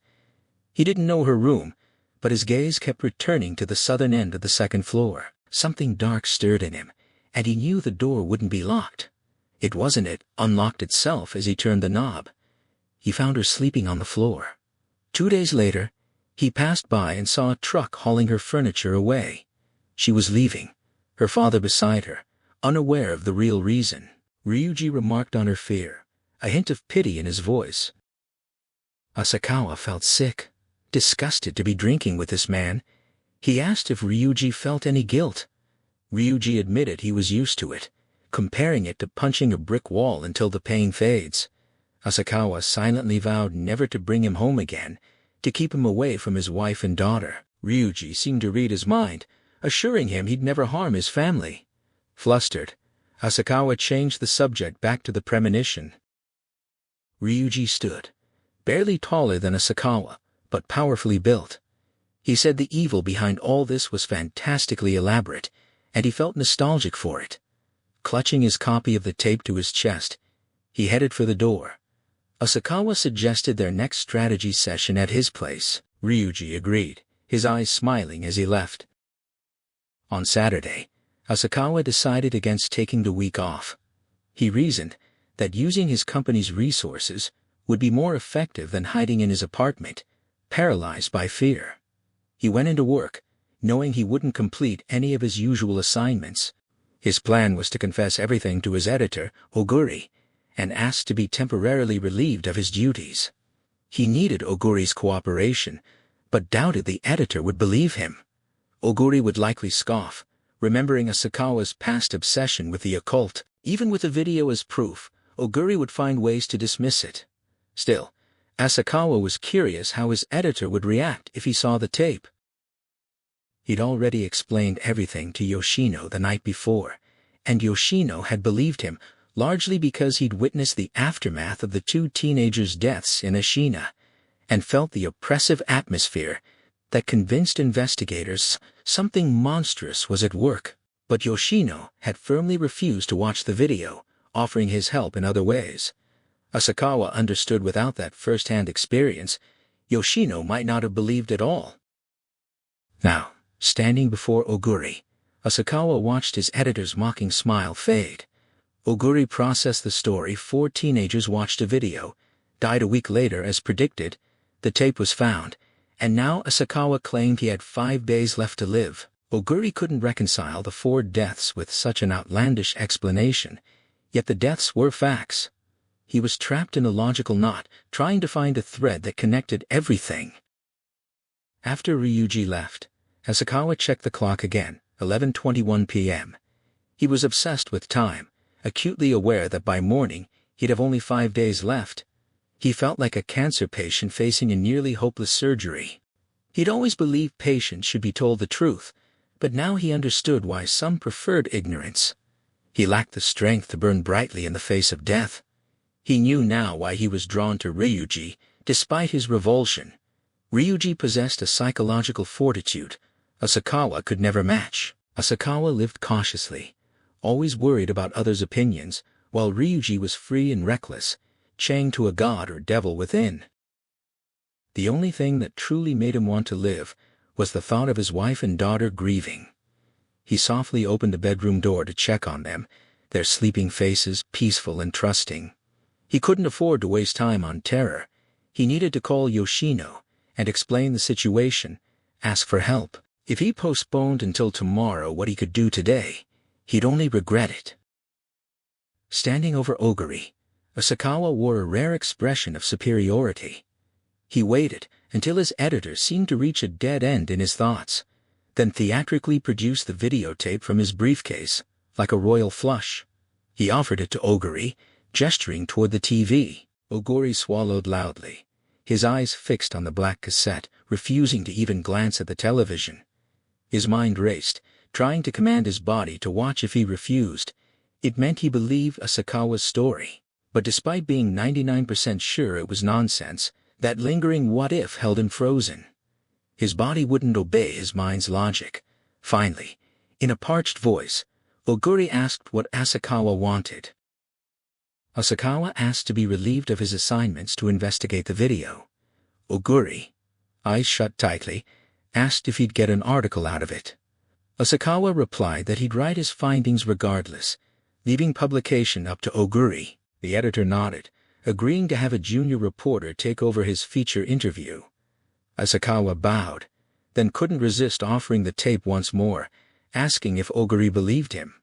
He didn't know her room, but his gaze kept returning to the southern end of the 2nd floor. Something dark stirred in him, and he knew the door wouldn't be locked. It wasn't. It unlocked itself as he turned the knob. He found her sleeping on the floor. 2 days later, he passed by and saw a truck hauling her furniture away. She was leaving, her father beside her, unaware of the real reason. Ryuji remarked on her fear, a hint of pity in his voice. Asakawa felt sick, disgusted to be drinking with this man. He asked if Ryuji felt any guilt. Ryuji admitted he was used to it, comparing it to punching a brick wall until the pain fades. Asakawa silently vowed never to bring him home again, to keep him away from his wife and daughter. Ryuji seemed to read his mind, assuring him he'd never harm his family. Flustered, Asakawa changed the subject back to the premonition. Ryuji stood, barely taller than Asakawa, but powerfully built. He said the evil behind all this was fantastically elaborate, and he felt nostalgic for it. Clutching his copy of the tape to his chest, he headed for the door, Asakawa suggested their next strategy session at his place. Ryuji agreed, his eyes smiling as he left. On Saturday, Asakawa decided against taking the week off. He reasoned that using his company's resources would be more effective than hiding in his apartment, paralyzed by fear. He went into work, knowing he wouldn't complete any of his usual assignments. His plan was to confess everything to his editor, Oguri, and ask to be temporarily relieved of his duties. He needed Oguri's cooperation, but doubted the editor would believe him. Oguri would likely scoff, remembering Asakawa's past obsession with the occult. Even with the video as proof, Oguri would find ways to dismiss it. Still, Asakawa was curious how his editor would react if he saw the tape. He'd already explained everything to Yoshino the night before, and Yoshino had believed him, largely because he'd witnessed the aftermath of the two teenagers' deaths in Ashina, and felt the oppressive atmosphere that convinced investigators something monstrous was at work. But Yoshino had firmly refused to watch the video, offering his help in other ways. Asakawa understood without that first-hand experience, Yoshino might not have believed at all. Now, standing before Oguri, Asakawa watched his editor's mocking smile fade. Oguri processed the story. 4 teenagers watched a video, died a week later as predicted, the tape was found, and now Asakawa claimed he had 5 days left to live. Oguri couldn't reconcile the 4 deaths with such an outlandish explanation, yet the deaths were facts. He was trapped in a logical knot, trying to find a thread that connected everything. After Ryuji left, Asakawa checked the clock again, 11:21 p.m. He was obsessed with time, acutely aware that by morning he'd have only 5 days left. He felt like a cancer patient facing a nearly hopeless surgery. He'd always believed patients should be told the truth, but now he understood why some preferred ignorance. He lacked the strength to burn brightly in the face of death. He knew now why he was drawn to Ryuji, despite his revulsion. Ryuji possessed a psychological fortitude Asakawa could never match. Asakawa lived cautiously, always worried about others' opinions, while Ryuji was free and reckless, chained to a god or devil within. The only thing that truly made him want to live was the thought of his wife and daughter grieving. He softly opened the bedroom door to check on them, their sleeping faces peaceful and trusting. He couldn't afford to waste time on terror. He needed to call Yoshino and explain the situation, ask for help. If he postponed until tomorrow what he could do today, he'd only regret it. Standing over Oguri, Asakawa wore a rare expression of superiority. He waited until his editor seemed to reach a dead end in his thoughts, then theatrically produced the videotape from his briefcase, like a royal flush. He offered it to Oguri, gesturing toward the TV. Oguri swallowed loudly, his eyes fixed on the black cassette, refusing to even glance at the television. His mind raced, trying to command his body to watch. If he refused, it meant he believed Asakawa's story. But despite being 99% sure it was nonsense, that lingering what-if held him frozen. His body wouldn't obey his mind's logic. Finally, in a parched voice, Oguri asked what Asakawa wanted. Asakawa asked to be relieved of his assignments to investigate the video. Oguri, eyes shut tightly, asked if he'd get an article out of it. Asakawa replied that he'd write his findings regardless, leaving publication up to Oguri. The editor nodded, agreeing to have a junior reporter take over his feature interview. Asakawa bowed, then couldn't resist offering the tape once more, asking if Oguri believed him.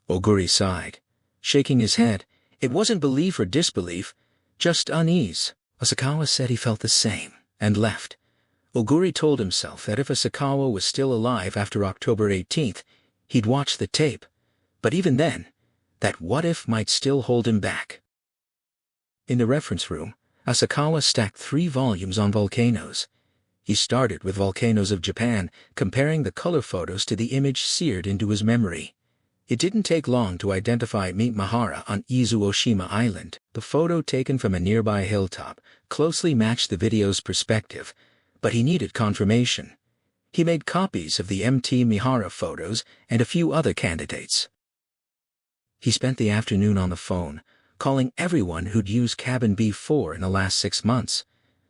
Oguri sighed, shaking his head. It wasn't belief or disbelief, just unease. Asakawa said he felt the same, and left. Oguri told himself that if Asakawa was still alive after October 18th, he'd watch the tape. But even then, that what-if might still hold him back. In the reference room, Asakawa stacked 3 volumes on volcanoes. He started with Volcanoes of Japan, comparing the color photos to the image seared into his memory. It didn't take long to identify Meet Mahara on Izu-Oshima Island. The photo taken from a nearby hilltop closely matched the video's perspective, but he needed confirmation. He made copies of the MT Mihara photos and a few other candidates. He spent the afternoon on the phone, calling everyone who'd used cabin B4 in the last 6 months.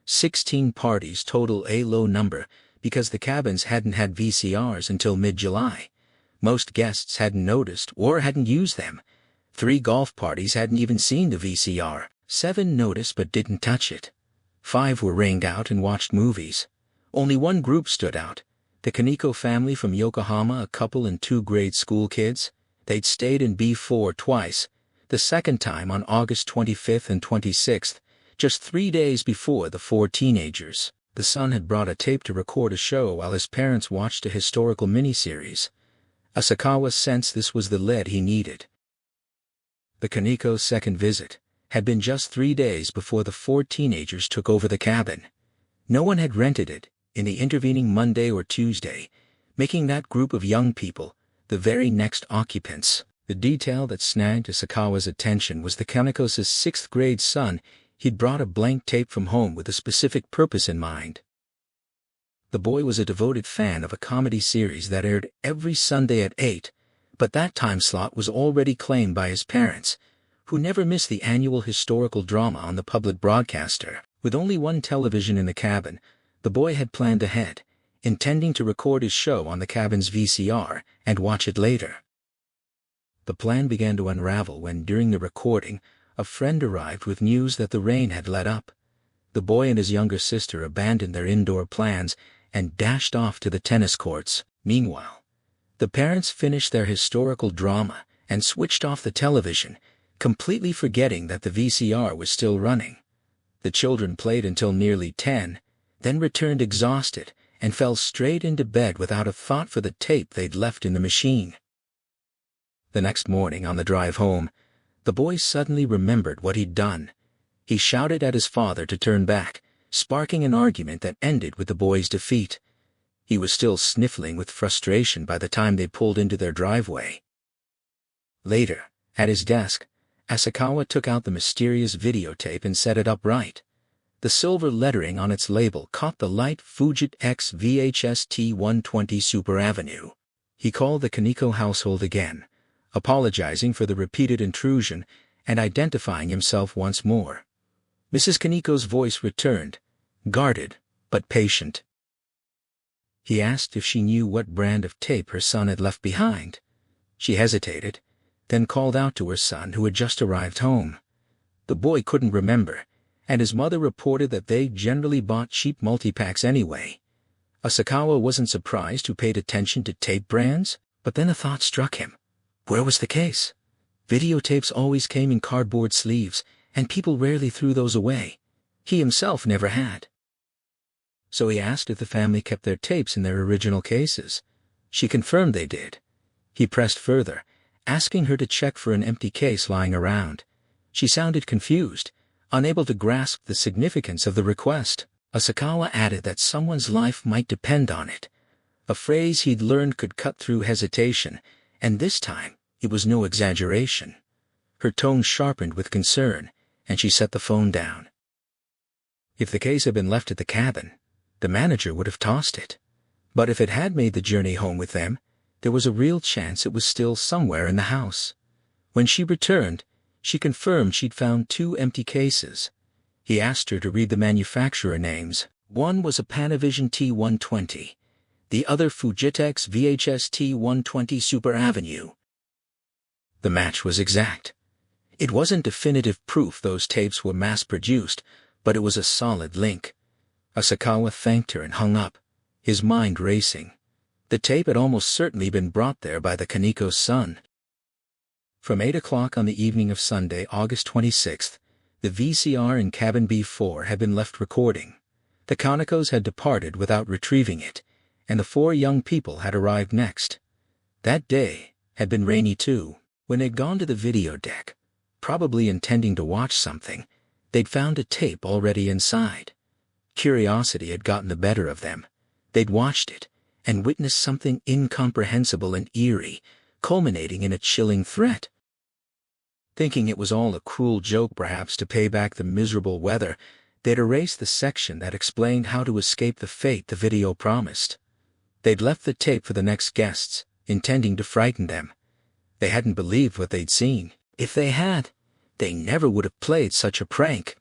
16 parties total, a low number, because the cabins hadn't had VCRs until mid-July. Most guests hadn't noticed or hadn't used them. 3 golf parties hadn't even seen the VCR. 7 noticed but didn't touch it. 5 were rained out and watched movies. Only one group stood out. The Kaneko family from Yokohama, a couple and 2 grade school kids. They'd stayed in B4 twice, the second time on August 25th and 26th, just 3 days before the 4 teenagers. The son had brought a tape to record a show while his parents watched a historical miniseries. Asakawa sensed this was the lead he needed. The Kaneko's second visit had been just 3 days before the 4 teenagers took over the cabin. No one had rented it in the intervening Monday or Tuesday, making that group of young people the very next occupants. The detail that snagged Asakawa's attention was the Kaneko's 6th grade son. He'd brought a blank tape from home with a specific purpose in mind. The boy was a devoted fan of a comedy series that aired every Sunday at 8, but that time slot was already claimed by his parents, who never missed the annual historical drama on the public broadcaster. With only one television in the cabin, the boy had planned ahead, intending to record his show on the cabin's VCR and watch it later. The plan began to unravel when, during the recording, a friend arrived with news that the rain had let up. The boy and his younger sister abandoned their indoor plans and dashed off to the tennis courts. Meanwhile, the parents finished their historical drama and switched off the television, completely forgetting that the VCR was still running. The children played until nearly 10, then returned exhausted and fell straight into bed without a thought for the tape they'd left in the machine. The next morning on the drive home, the boy suddenly remembered what he'd done. He shouted at his father to turn back, sparking an argument that ended with the boy's defeat. He was still sniffling with frustration by the time they pulled into their driveway. Later, at his desk, Asakawa took out the mysterious videotape and set it up right. The silver lettering on its label caught the light. Fujit X VHS T120 Super Avenue. He called the Kaneko household again, apologizing for the repeated intrusion and identifying himself once more. Mrs. Kaneko's voice returned, guarded but patient. He asked if she knew what brand of tape her son had left behind. She hesitated, then called out to her son, who had just arrived home. The boy couldn't remember, and his mother reported that they generally bought cheap multipacks anyway. Asakawa wasn't surprised who paid attention to tape brands, but then a thought struck him. Where was the case? Videotapes always came in cardboard sleeves, and people rarely threw those away. He himself never had. So he asked if the family kept their tapes in their original cases. She confirmed they did. He pressed further, asking her to check for an empty case lying around. She sounded confused, unable to grasp the significance of the request. Asakawa added that someone's life might depend on it, a phrase he'd learned could cut through hesitation, and this time it was no exaggeration. Her tone sharpened with concern, and she set the phone down. If the case had been left at the cabin, the manager would have tossed it. But if it had made the journey home with them, there was a real chance it was still somewhere in the house. When she returned, she confirmed she'd found 2 empty cases. He asked her to read the manufacturer names. One was a Panavision T120, the other Fujitex VHS T120 Super Avenue. The match was exact. It wasn't definitive proof those tapes were mass-produced, but it was a solid link. Asakawa thanked her and hung up, his mind racing. The tape had almost certainly been brought there by the Kaneko's son. From 8 o'clock on the evening of Sunday, August 26th, the VCR in cabin B4 had been left recording. The Kanekos had departed without retrieving it, and the 4 young people had arrived next. That day had been rainy too. When they'd gone to the video deck, probably intending to watch something, they'd found a tape already inside. Curiosity had gotten the better of them. They'd watched it and witnessed something incomprehensible and eerie, culminating in a chilling threat. Thinking it was all a cruel joke, perhaps to pay back the miserable weather, they'd erased the section that explained how to escape the fate the video promised. They'd left the tape for the next guests, intending to frighten them. They hadn't believed what they'd seen. If they had, they never would have played such a prank.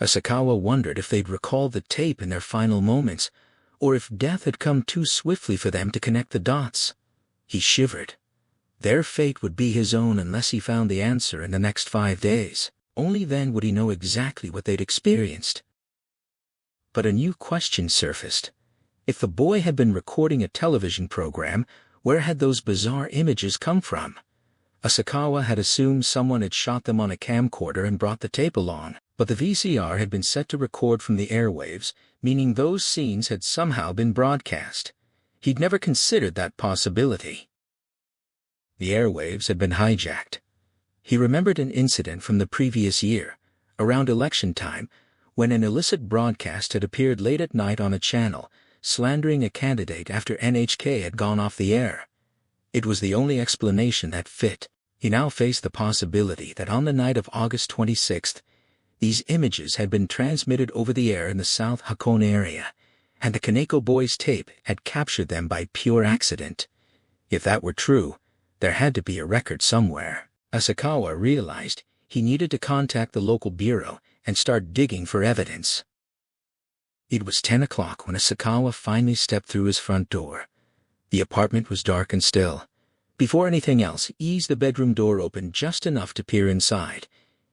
Asakawa wondered if they'd recalled the tape in their final moments, or if death had come too swiftly for them to connect the dots. He shivered. Their fate would be his own unless he found the answer in the next 5 days. Only then would he know exactly what they'd experienced. But a new question surfaced. If the boy had been recording a television program, where had those bizarre images come from? Asakawa had assumed someone had shot them on a camcorder and brought the tape along, but the VCR had been set to record from the airwaves, meaning those scenes had somehow been broadcast. He'd never considered that possibility. The airwaves had been hijacked. He remembered an incident from the previous year, around election time, when an illicit broadcast had appeared late at night on a channel, slandering a candidate after NHK had gone off the air. It was the only explanation that fit. He now faced the possibility that on the night of August 26th, these images had been transmitted over the air in the South Hakone area, and the Kaneko boys' tape had captured them by pure accident. If that were true, there had to be a record somewhere. Asakawa realized he needed to contact the local bureau and start digging for evidence. It was 10 o'clock when Asakawa finally stepped through his front door. The apartment was dark and still. Before anything else, he eased the bedroom door open just enough to peer inside,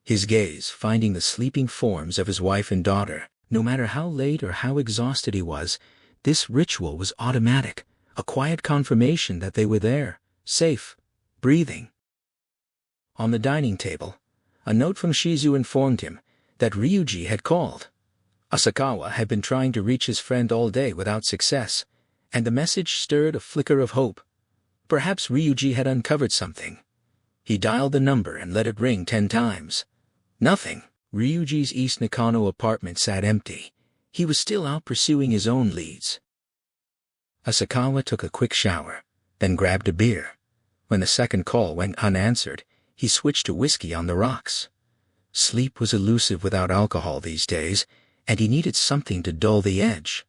his gaze finding the sleeping forms of his wife and daughter. No matter how late or how exhausted he was, this ritual was automatic, a quiet confirmation that they were there, safe, breathing. On the dining table, a note from Shizu informed him that Ryuji had called. Asakawa had been trying to reach his friend all day without success, and the message stirred a flicker of hope. Perhaps Ryuji had uncovered something. He dialed the number and let it ring 10 times. Nothing. Ryuji's East Nakano apartment sat empty. He was still out pursuing his own leads. Asakawa took a quick shower, then grabbed a beer. When the second call went unanswered, he switched to whiskey on the rocks. Sleep was elusive without alcohol these days, and he needed something to dull the edge.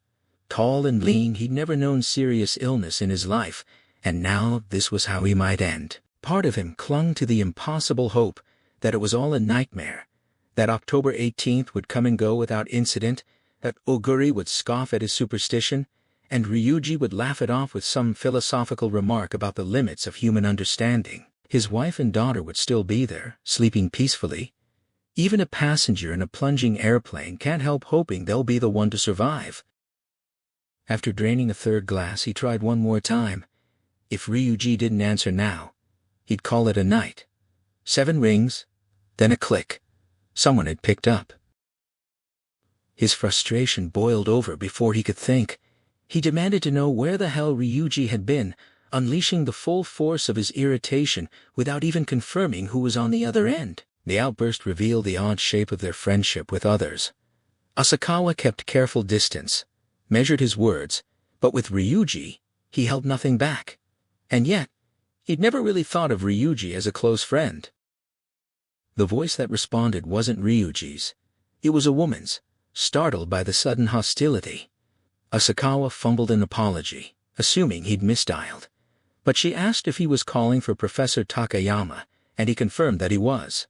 Tall and lean, he'd never known serious illness in his life, and now this was how he might end. Part of him clung to the impossible hope that it was all a nightmare, that October 18th would come and go without incident, that Oguri would scoff at his superstition, and Ryuji would laugh it off with some philosophical remark about the limits of human understanding. His wife and daughter would still be there, sleeping peacefully. Even a passenger in a plunging airplane can't help hoping they'll be the one to survive. After draining a third glass, he tried one more time. If Ryuji didn't answer now, he'd call it a night. 7 rings, then a click. Someone had picked up. His frustration boiled over before he could think. He demanded to know where the hell Ryuji had been, unleashing the full force of his irritation without even confirming who was on the other end. The outburst revealed the odd shape of their friendship with others. Asakawa kept careful distance, measured his words, but with Ryuji, he held nothing back. And yet, he'd never really thought of Ryuji as a close friend. The voice that responded wasn't Ryuji's. It was a woman's, startled by the sudden hostility. Asakawa fumbled an apology, assuming he'd misdialed. But she asked if he was calling for Professor Takayama, and he confirmed that he was.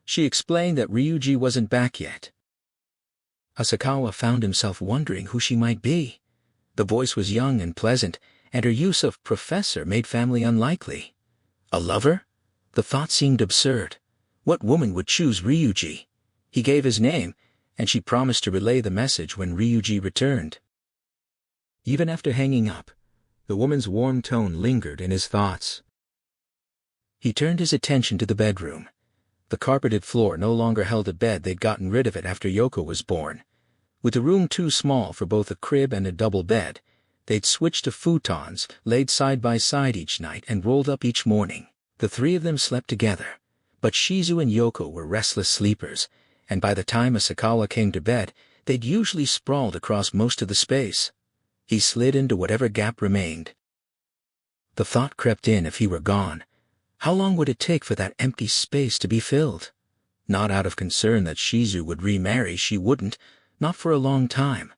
She explained that Ryuji wasn't back yet. Asakawa found himself wondering who she might be. The voice was young and pleasant, and her use of professor made family unlikely. A lover? The thought seemed absurd. What woman would choose Ryuji? He gave his name, and she promised to relay the message when Ryuji returned. Even after hanging up, the woman's warm tone lingered in his thoughts. He turned his attention to the bedroom. The carpeted floor no longer held a bed. They'd gotten rid of it after Yoko was born. With the room too small for both a crib and a double bed, they'd switched to futons, laid side by side each night and rolled up each morning. The three of them slept together, but Shizu and Yoko were restless sleepers, and by the time Asakawa came to bed, they'd usually sprawled across most of the space. He slid into whatever gap remained. The thought crept in, if he were gone, how long would it take for that empty space to be filled? Not out of concern that Shizu would remarry, she wouldn't, not for a long time.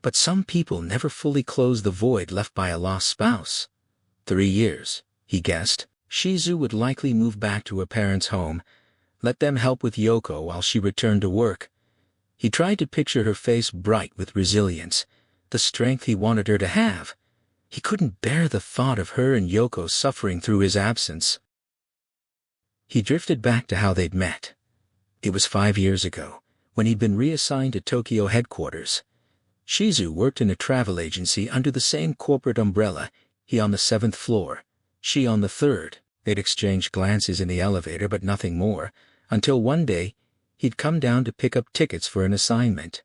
But some people never fully close the void left by a lost spouse. 3 years, he guessed. Shizu would likely move back to her parents' home. let them help with Yoko while she returned to work. He tried to picture her face bright with resilience, the strength he wanted her to have. He couldn't bear the thought of her and Yoko suffering through his absence. He drifted back to how they'd met. It was 5 years ago, when he'd been reassigned to Tokyo headquarters. Shizu worked in a travel agency under the same corporate umbrella, he on the 7th floor, she on the 3rd. They'd exchanged glances in the elevator but nothing more, until one day, he'd come down to pick up tickets for an assignment.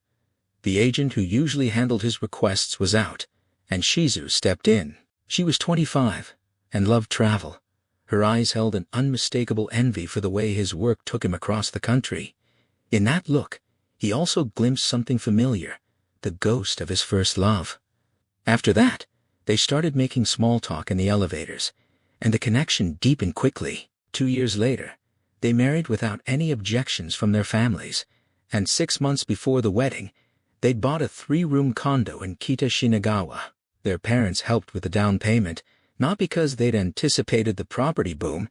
The agent who usually handled his requests was out, and Shizu stepped in. She was 25, and loved travel. Her eyes held an unmistakable envy for the way his work took him across the country. In that look, he also glimpsed something familiar, the ghost of his first love. After that, they started making small talk in the elevators, and the connection deepened quickly. 2 years later, they married without any objections from their families, and 6 months before the wedding, they'd bought a 3-room condo in Kita Shinagawa. Their parents helped with the down payment, not because they'd anticipated the property boom,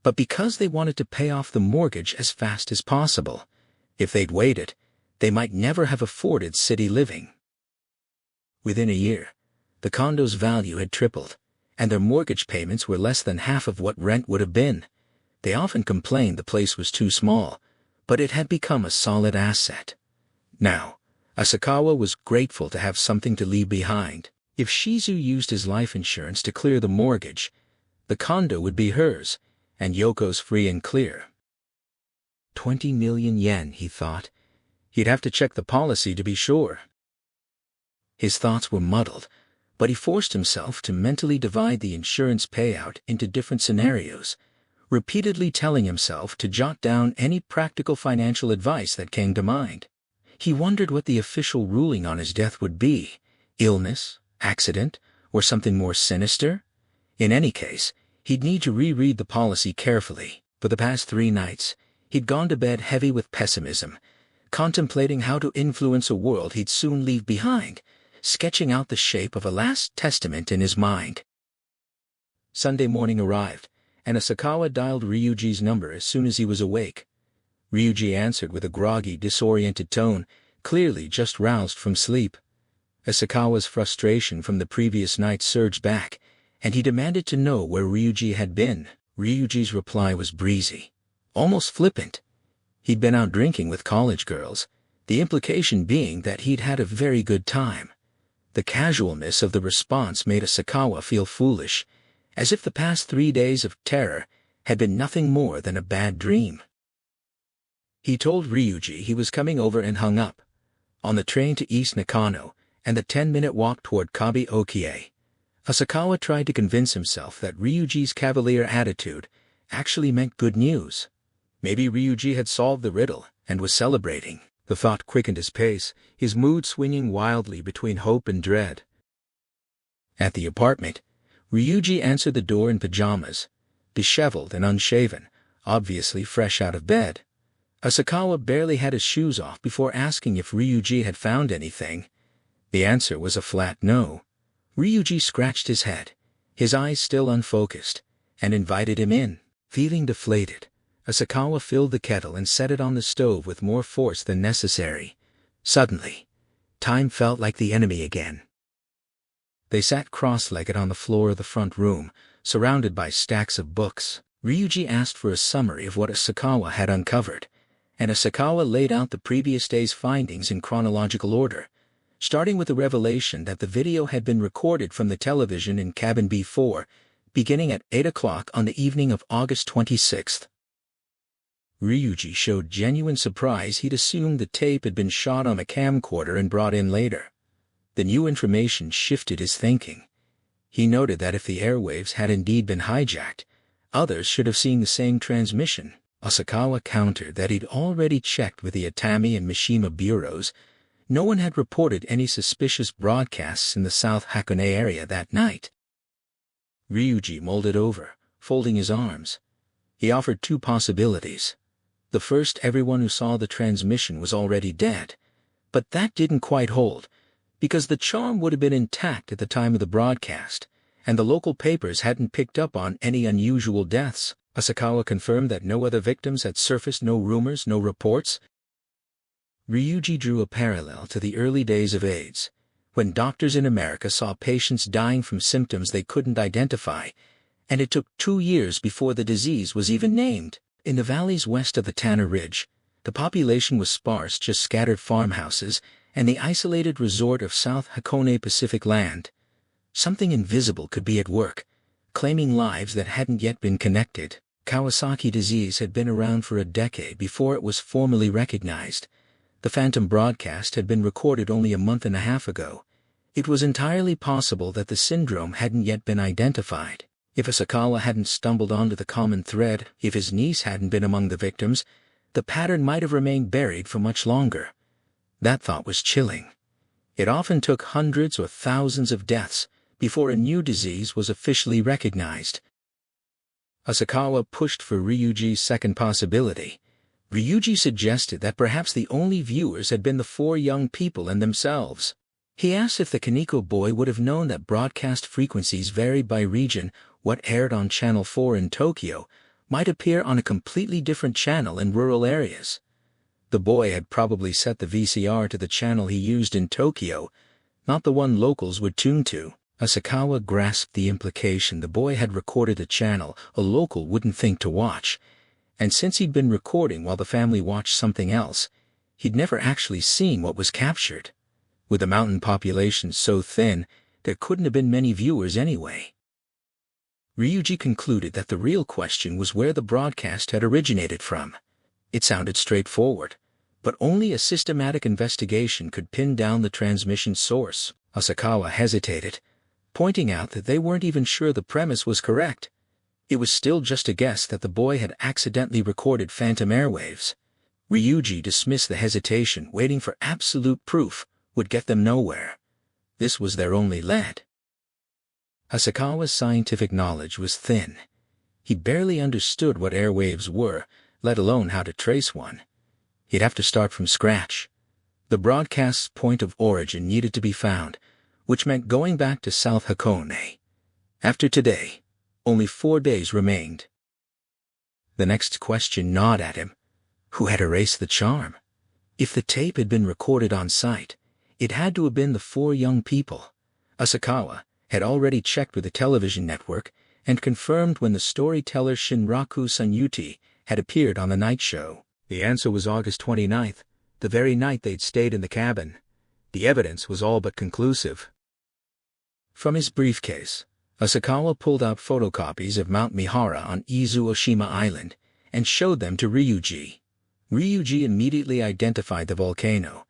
but because they wanted to pay off the mortgage as fast as possible. If they'd waited, they might never have afforded city living. Within a year, the condo's value had tripled, and their mortgage payments were less than half of what rent would have been. They often complained the place was too small, but it had become a solid asset. Now, Asakawa was grateful to have something to leave behind. If Shizu used his life insurance to clear the mortgage, the condo would be hers, and Yoko's free and clear. 20 million yen, he thought. He'd have to check the policy to be sure. His thoughts were muddled, but he forced himself to mentally divide the insurance payout into different scenarios, repeatedly telling himself to jot down any practical financial advice that came to mind. He wondered what the official ruling on his death would be: illness, accident, or something more sinister? In any case, he'd need to reread the policy carefully. For the past 3 nights, he'd gone to bed heavy with pessimism, contemplating how to influence a world he'd soon leave behind, sketching out the shape of a last testament in his mind. Sunday morning arrived, and Asakawa dialed Ryuji's number as soon as he was awake. Ryuji answered with a groggy, disoriented tone, clearly just roused from sleep. Asakawa's frustration from the previous night surged back, and he demanded to know where Ryuji had been. Ryuji's reply was breezy, almost flippant. He'd been out drinking with college girls, the implication being that he'd had a very good time. The casualness of the response made Asakawa feel foolish, as if the past 3 days of terror had been nothing more than a bad dream. He told Ryuji he was coming over and hung up. On the train to East Nakano, and the 10-minute walk toward Kabi-Okie, Asakawa tried to convince himself that Ryuji's cavalier attitude actually meant good news. Maybe Ryuji had solved the riddle and was celebrating. The thought quickened his pace, his mood swinging wildly between hope and dread. At the apartment, Ryuji answered the door in pajamas, disheveled and unshaven, obviously fresh out of bed. Asakawa barely had his shoes off before asking if Ryuji had found anything. The answer was a flat no. Ryuji scratched his head, his eyes still unfocused, and invited him in. Feeling deflated, Asakawa filled the kettle and set it on the stove with more force than necessary. Suddenly, time felt like the enemy again. They sat cross-legged on the floor of the front room, surrounded by stacks of books. Ryuji asked for a summary of what Asakawa had uncovered, and Asakawa laid out the previous day's findings in chronological order, starting with the revelation that the video had been recorded from the television in cabin B4, beginning at 8 o'clock on the evening of August 26th. Ryuji showed genuine surprise. He'd assumed the tape had been shot on a camcorder and brought in later. The new information shifted his thinking. He noted that if the airwaves had indeed been hijacked, others should have seen the same transmission. Asakawa countered that he'd already checked with the Atami and Mishima bureaus. No one had reported any suspicious broadcasts in the South Hakone area that night. Ryuji mulled it over, folding his arms. He offered 2 possibilities. The first, everyone who saw the transmission was already dead. But that didn't quite hold, because the charm would have been intact at the time of the broadcast, and the local papers hadn't picked up on any unusual deaths. Asakawa confirmed that no other victims had surfaced, no rumors, no reports. Ryuji drew a parallel to the early days of AIDS, when doctors in America saw patients dying from symptoms they couldn't identify, and it took 2 years before the disease was even named. In the valleys west of the Tanner Ridge, the population was sparse, just scattered farmhouses, and the isolated resort of South Hakone Pacific Land. Something invisible could be at work, claiming lives that hadn't yet been connected. Kawasaki disease had been around for a decade before it was formally recognized. The phantom broadcast had been recorded only a month and a half ago. It was entirely possible that the syndrome hadn't yet been identified. If Asakawa hadn't stumbled onto the common thread, if his niece hadn't been among the victims, the pattern might have remained buried for much longer. That thought was chilling. It often took hundreds or thousands of deaths before a new disease was officially recognized. Asakawa pushed for Ryuji's second possibility. Ryuji suggested that perhaps the only viewers had been the 4 young people and themselves. He asked if the Kaneko boy would have known that broadcast frequencies varied by region. What aired on Channel 4 in Tokyo might appear on a completely different channel in rural areas. The boy had probably set the VCR to the channel he used in Tokyo, not the one locals would tune to. Asakawa grasped the implication. The boy had recorded a channel a local wouldn't think to watch, and since he'd been recording while the family watched something else, he'd never actually seen what was captured. With the mountain population so thin, there couldn't have been many viewers anyway. Ryuji concluded that the real question was where the broadcast had originated from. It sounded straightforward, but only a systematic investigation could pin down the transmission source. Asakawa hesitated, pointing out that they weren't even sure the premise was correct. It was still just a guess that the boy had accidentally recorded phantom airwaves. Ryuji dismissed the hesitation. Waiting for absolute proof would get them nowhere. This was their only lead. Asakawa's scientific knowledge was thin. He barely understood what airwaves were, let alone how to trace one. He'd have to start from scratch. The broadcast's point of origin needed to be found, which meant going back to South Hakone. After today, only 4 days remained. The next question gnawed at him. Who had erased the charm? If the tape had been recorded on site, it had to have been the 4 young people. Asakawa had already checked with the television network and confirmed when the storyteller Shinraku Sunyuti had appeared on the night show. The answer was August 29th, the very night they'd stayed in the cabin. The evidence was all but conclusive. From his briefcase, Asakawa pulled out photocopies of Mount Mihara on Izu-Oshima Island and showed them to Ryuji. Ryuji immediately identified the volcano,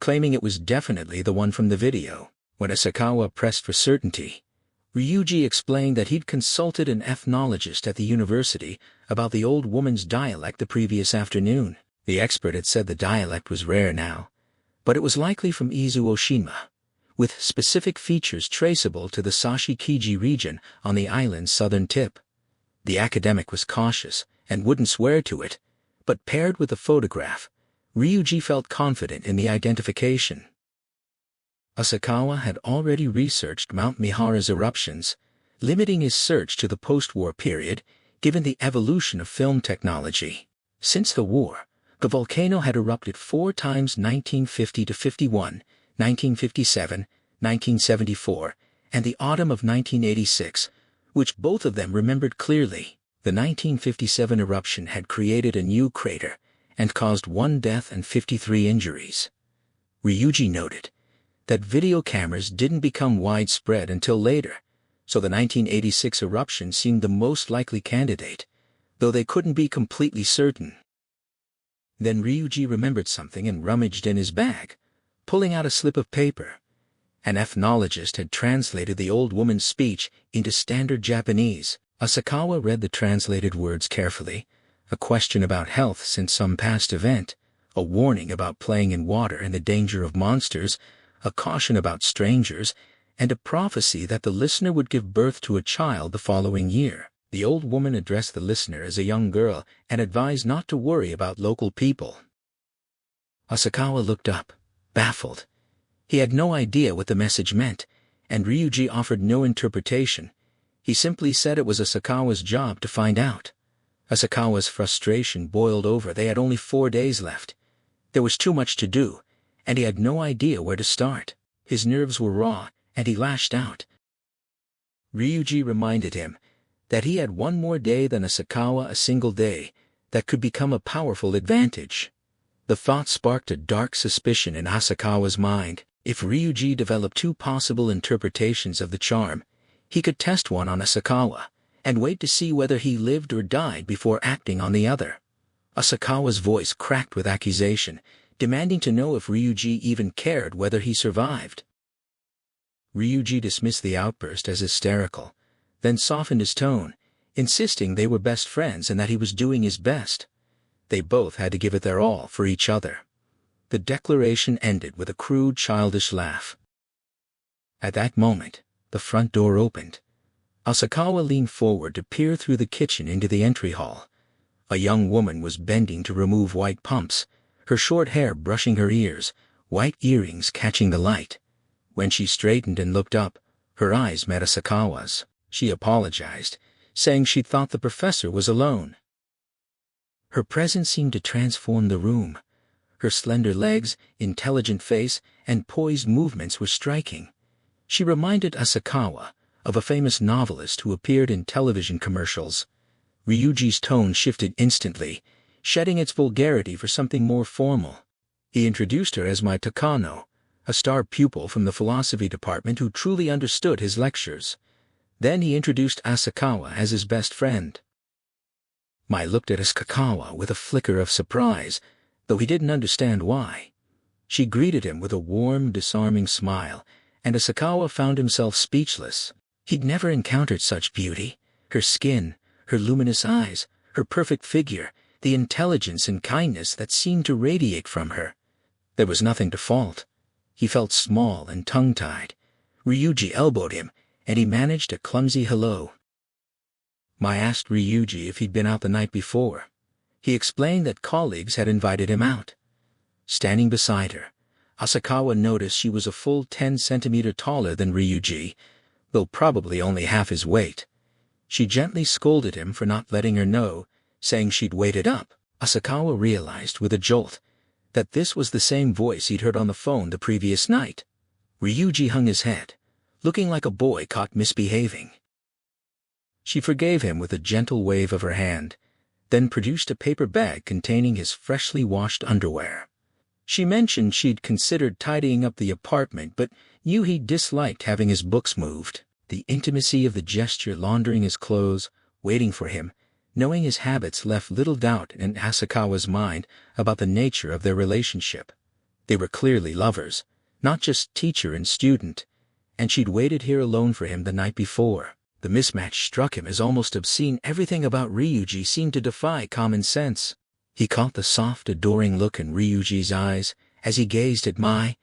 claiming it was definitely the one from the video. When Asakawa pressed for certainty, Ryuji explained that he'd consulted an ethnologist at the university about the old woman's dialect the previous afternoon. The expert had said the dialect was rare now, but it was likely from Izu-Oshima, with specific features traceable to the Sashi-Kiji region on the island's southern tip. The academic was cautious and wouldn't swear to it, but paired with the photograph, Ryuji felt confident in the identification. Asakawa had already researched Mount Mihara's eruptions, limiting his search to the post-war period, given the evolution of film technology. Since the war, the volcano had erupted 4 times: 1950-51, 1957, 1974, and the autumn of 1986, which both of them remembered clearly. The 1957 eruption had created a new crater and caused 1 death and 53 injuries. Ryuji noted that video cameras didn't become widespread until later, so the 1986 eruption seemed the most likely candidate, though they couldn't be completely certain. Then Ryuji remembered something and rummaged in his bag, pulling out a slip of paper. An ethnologist had translated the old woman's speech into standard Japanese. Asakawa read the translated words carefully, a question about health since some past event, a warning about playing in water and the danger of monsters, a caution about strangers, and a prophecy that the listener would give birth to a child the following year. The old woman addressed the listener as a young girl and advised not to worry about local people. Asakawa looked up, baffled. He had no idea what the message meant, and Ryuji offered no interpretation. He simply said it was Asakawa's job to find out. Asakawa's frustration boiled over. They had only 4 days left. There was too much to do, and he had no idea where to start. His nerves were raw, and he lashed out. Ryuji reminded him that he had one more day than Asakawa, a single day, that could become a powerful advantage. The thought sparked a dark suspicion in Asakawa's mind. If Ryuji developed 2 possible interpretations of the charm, he could test one on Asakawa, and wait to see whether he lived or died before acting on the other. Asakawa's voice cracked with accusation, demanding to know if Ryuji even cared whether he survived. Ryuji dismissed the outburst as hysterical, then softened his tone, insisting they were best friends and that he was doing his best. They both had to give it their all for each other. The declaration ended with a crude, childish laugh. At that moment, the front door opened. Asakawa leaned forward to peer through the kitchen into the entry hall. A young woman was bending to remove white pumps, her short hair brushing her ears, white earrings catching the light. When she straightened and looked up, her eyes met Asakawa's. She apologized, saying she thought the professor was alone. Her presence seemed to transform the room. Her slender legs, intelligent face, and poised movements were striking. She reminded Asakawa of a famous novelist who appeared in television commercials. Ryuji's tone shifted instantly, shedding its vulgarity for something more formal. He introduced her as my Takano, a star pupil from the philosophy department who truly understood his lectures. Then he introduced Asakawa as his best friend. Mai looked at Asakawa with a flicker of surprise, though he didn't understand why. She greeted him with a warm, disarming smile, and Asakawa found himself speechless. He'd never encountered such beauty. Her skin, her luminous eyes, her perfect figure, the intelligence and kindness that seemed to radiate from her. There was nothing to fault. He felt small and tongue-tied. Ryuji elbowed him, and he managed a clumsy hello. Mai asked Ryuji if he'd been out the night before. He explained that colleagues had invited him out. Standing beside her, Asakawa noticed she was a full 10 centimeters taller than Ryuji, though probably only half his weight. She gently scolded him for not letting her know, saying she'd waited up. Asakawa realized with a jolt that this was the same voice he'd heard on the phone the previous night. Ryuji hung his head, looking like a boy caught misbehaving. She forgave him with a gentle wave of her hand, then produced a paper bag containing his freshly washed underwear. She mentioned she'd considered tidying up the apartment but knew he disliked having his books moved. The intimacy of the gesture, laundering his clothes, waiting for him, knowing his habits, left little doubt in Asakawa's mind about the nature of their relationship. They were clearly lovers, not just teacher and student, and she'd waited here alone for him the night before. The mismatch struck him as almost obscene. Everything about Ryuji seemed to defy common sense. He caught the soft, adoring look in Ryuji's eyes as he gazed at Mai,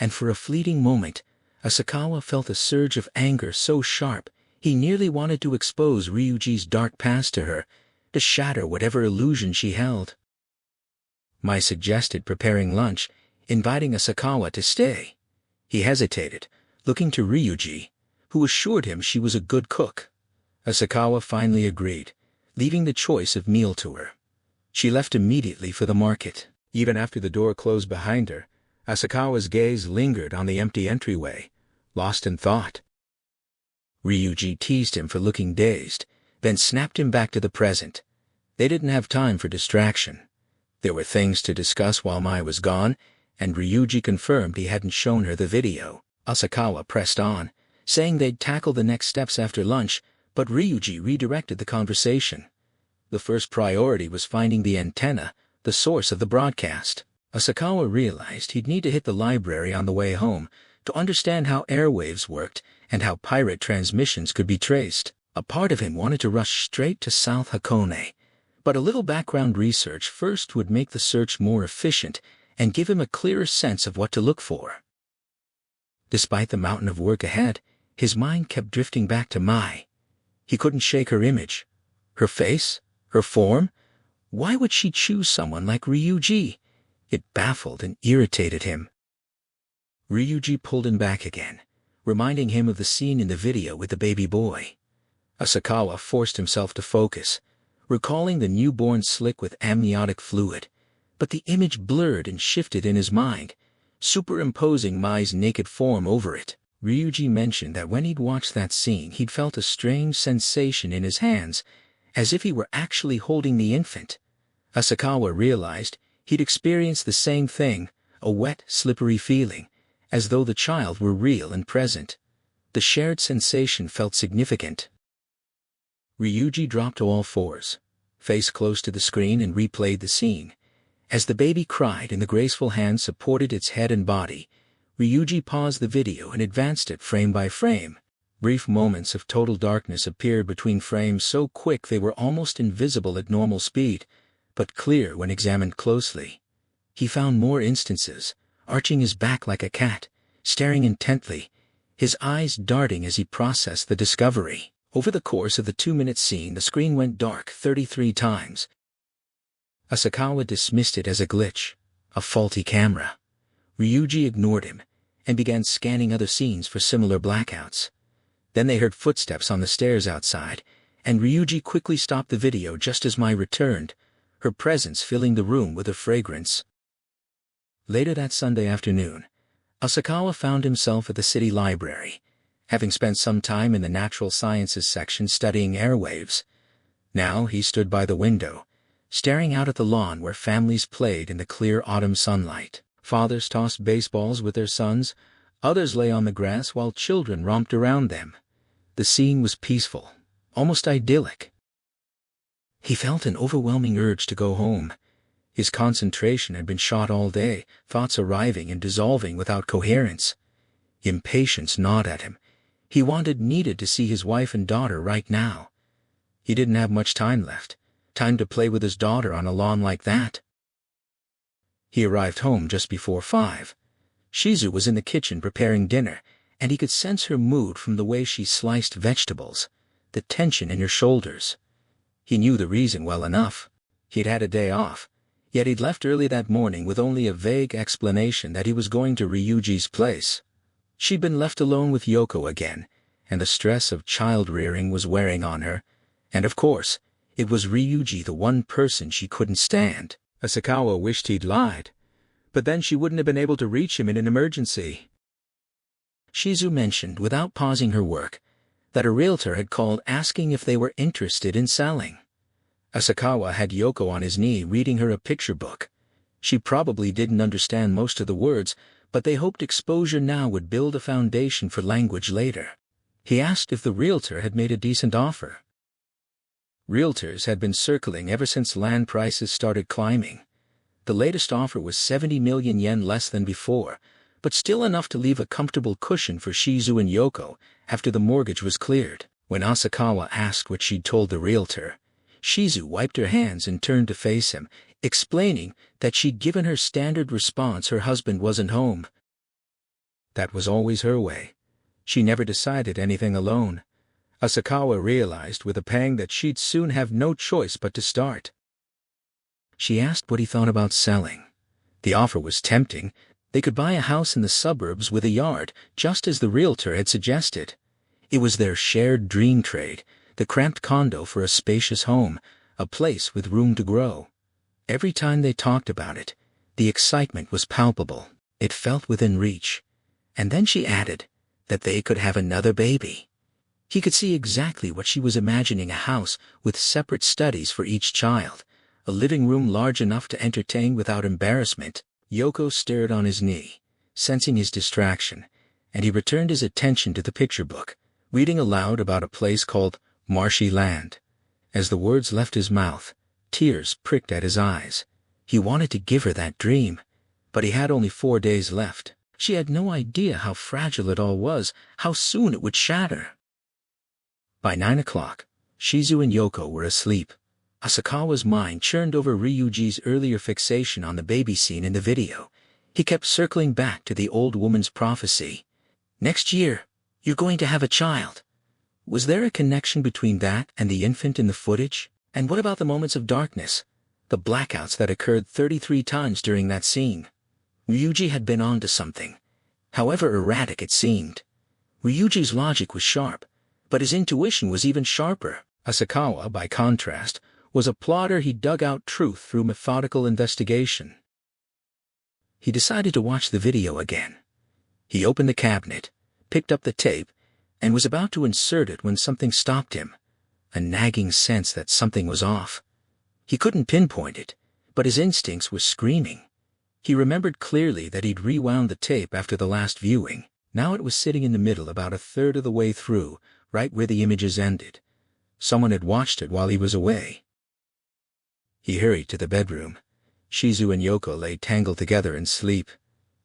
and for a fleeting moment, Asakawa felt a surge of anger so sharp he nearly wanted to expose Ryuji's dark past to her, to shatter whatever illusion she held. Mai suggested preparing lunch, inviting Asakawa to stay. He hesitated, looking to Ryuji, who assured him she was a good cook. Asakawa finally agreed, leaving the choice of meal to her. She left immediately for the market. Even after the door closed behind her, Asakawa's gaze lingered on the empty entryway, lost in thought. Ryuji teased him for looking dazed, then snapped him back to the present. They didn't have time for distraction. There were things to discuss while Mai was gone, and Ryuji confirmed he hadn't shown her the video. Asakawa pressed on, saying they'd tackle the next steps after lunch, but Ryuji redirected the conversation. The first priority was finding the antenna, the source of the broadcast. Asakawa realized he'd need to hit the library on the way home to understand how airwaves worked and how pirate transmissions could be traced. A part of him wanted to rush straight to South Hakone, but a little background research first would make the search more efficient and give him a clearer sense of what to look for. Despite the mountain of work ahead, his mind kept drifting back to Mai. He couldn't shake her image, her face, her form. Why would she choose someone like Ryuji? It baffled and irritated him. Ryuji pulled him back again, reminding him of the scene in the video with the baby boy. Asakawa forced himself to focus, recalling the newborn slick with amniotic fluid. But the image blurred and shifted in his mind, superimposing Mai's naked form over it. Ryuji mentioned that when he'd watched that scene he'd felt a strange sensation in his hands, as if he were actually holding the infant. Asakawa realized he'd experienced the same thing, a wet, slippery feeling, as though the child were real and present. The shared sensation felt significant. Ryuji dropped to all fours, face close to the screen, and replayed the scene. As the baby cried and the graceful hand supported its head and body, Ryuji paused the video and advanced it frame by frame. Brief moments of total darkness appeared between frames, so quick they were almost invisible at normal speed, but clear when examined closely. He found more instances, arching his back like a cat, staring intently, his eyes darting as he processed the discovery. Over the course of the 2-minute scene, the screen went dark 33 times. Asakawa dismissed it as a glitch, a faulty camera. Ryuji ignored him and began scanning other scenes for similar blackouts. Then they heard footsteps on the stairs outside, and Ryuji quickly stopped the video just as Mai returned, her presence filling the room with a fragrance. Later that Sunday afternoon, Asakawa found himself at the city library, having spent some time in the natural sciences section studying airwaves. Now he stood by the window, staring out at the lawn where families played in the clear autumn sunlight. Fathers tossed baseballs with their sons, others lay on the grass while children romped around them. The scene was peaceful, almost idyllic. He felt an overwhelming urge to go home. His concentration had been shot all day, thoughts arriving and dissolving without coherence. Impatience gnawed at him. He needed to see his wife and daughter right now. He didn't have much time left, time to play with his daughter on a lawn like that. He arrived home just before 5. Shizu was in the kitchen preparing dinner, and he could sense her mood from the way she sliced vegetables, the tension in her shoulders. He knew the reason well enough. He'd had a day off, yet he'd left early that morning with only a vague explanation that he was going to Ryuji's place. She'd been left alone with Yoko again, and the stress of child-rearing was wearing on her. And of course, it was Ryuji, the one person she couldn't stand. Asakawa wished he'd lied, but then she wouldn't have been able to reach him in an emergency. Shizu mentioned, without pausing her work, that a realtor had called asking if they were interested in selling. Asakawa had Yoko on his knee reading her a picture book. She probably didn't understand most of the words, but they hoped exposure now would build a foundation for language later. He asked if the realtor had made a decent offer. Realtors had been circling ever since land prices started climbing. The latest offer was 70 million yen less than before, but still enough to leave a comfortable cushion for Shizu and Yoko after the mortgage was cleared. When Asakawa asked what she'd told the realtor, Shizu wiped her hands and turned to face him, explaining that she'd given her standard response: her husband wasn't home. That was always her way. She never decided anything alone. Asakawa realized with a pang that she'd soon have no choice but to start. She asked what he thought about selling. The offer was tempting. They could buy a house in the suburbs with a yard, just as the realtor had suggested. It was their shared dream trade, the cramped condo for a spacious home, a place with room to grow. Every time they talked about it, the excitement was palpable. It felt within reach. And then she added that they could have another baby. He could see exactly what she was imagining: a house with separate studies for each child, a living room large enough to entertain without embarrassment. Yoko stirred on his knee, sensing his distraction, and he returned his attention to the picture book, reading aloud about a place called Marshy Land. As the words left his mouth, tears pricked at his eyes. He wanted to give her that dream, but he had only 4 days left. She had no idea how fragile it all was, how soon it would shatter. By 9 o'clock, Shizu and Yoko were asleep. Asakawa's mind churned over Ryuji's earlier fixation on the baby scene in the video. He kept circling back to the old woman's prophecy. Next year, you're going to have a child. Was there a connection between that and the infant in the footage? And what about the moments of darkness, the blackouts that occurred 33 times during that scene? Ryuji had been onto something, however erratic it seemed. Ryuji's logic was sharp, but his intuition was even sharper. Asakawa, by contrast, was a plotter. He dug out truth through methodical investigation. He decided to watch the video again. He opened the cabinet, picked up the tape, and was about to insert it when something stopped him, a nagging sense that something was off. He couldn't pinpoint it, but his instincts were screaming. He remembered clearly that he'd rewound the tape after the last viewing. Now it was sitting in the middle about a third of the way through, right where the images ended. Someone had watched it while he was away. He hurried to the bedroom. Shizu and Yoko lay tangled together in sleep.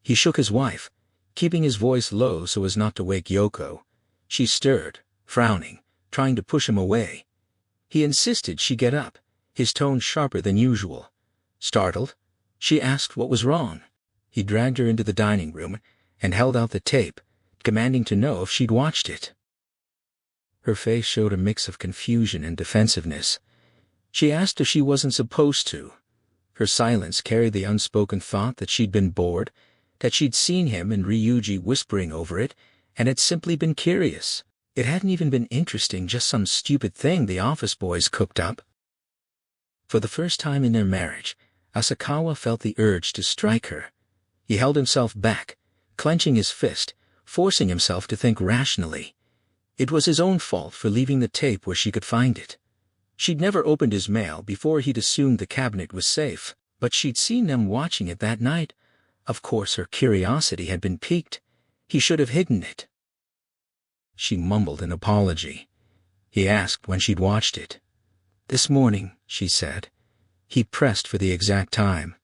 He shook his wife, keeping his voice low so as not to wake Yoko. She stirred, frowning, trying to push him away. He insisted she get up, his tone sharper than usual. Startled, she asked what was wrong. He dragged her into the dining room and held out the tape, demanding to know if she'd watched it. Her face showed a mix of confusion and defensiveness. She asked if she wasn't supposed to. Her silence carried the unspoken thought that she'd been bored, that she'd seen him and Ryuji whispering over it, and had simply been curious. It hadn't even been interesting, just some stupid thing the office boys cooked up. For the first time in their marriage, Asakawa felt the urge to strike her. He held himself back, clenching his fist, forcing himself to think rationally. It was his own fault for leaving the tape where she could find it. She'd never opened his mail before. He'd assumed the cabinet was safe, but she'd seen them watching it that night. Of course her curiosity had been piqued. He should have hidden it. She mumbled an apology. He asked when she'd watched it. "This morning," she said. He pressed for the exact time.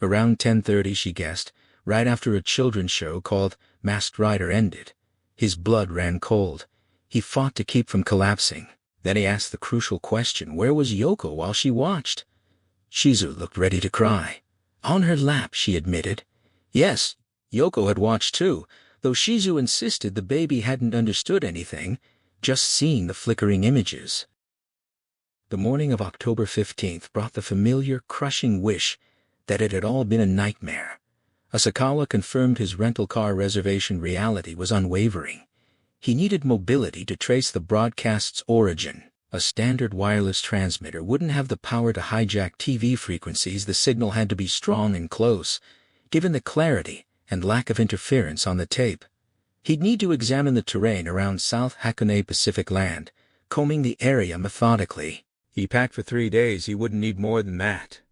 Around 10:30, she guessed, right after a children's show called Masked Rider ended. His blood ran cold. He fought to keep from collapsing. Then he asked the crucial question, where was Yoko while she watched? Shizu looked ready to cry. On her lap, she admitted. Yes, Yoko had watched too, though Shizu insisted the baby hadn't understood anything, just seen the flickering images. The morning of October 15th brought the familiar, crushing wish that it had all been a nightmare. Asakawa confirmed his rental car reservation reality was unwavering. He needed mobility to trace the broadcast's origin. A standard wireless transmitter wouldn't have the power to hijack TV frequencies. The signal had to be strong and close, given the clarity and lack of interference on the tape. He'd need to examine the terrain around South Hakone Pacific Land, combing the area methodically. He packed for 3 days. He wouldn't need more than that.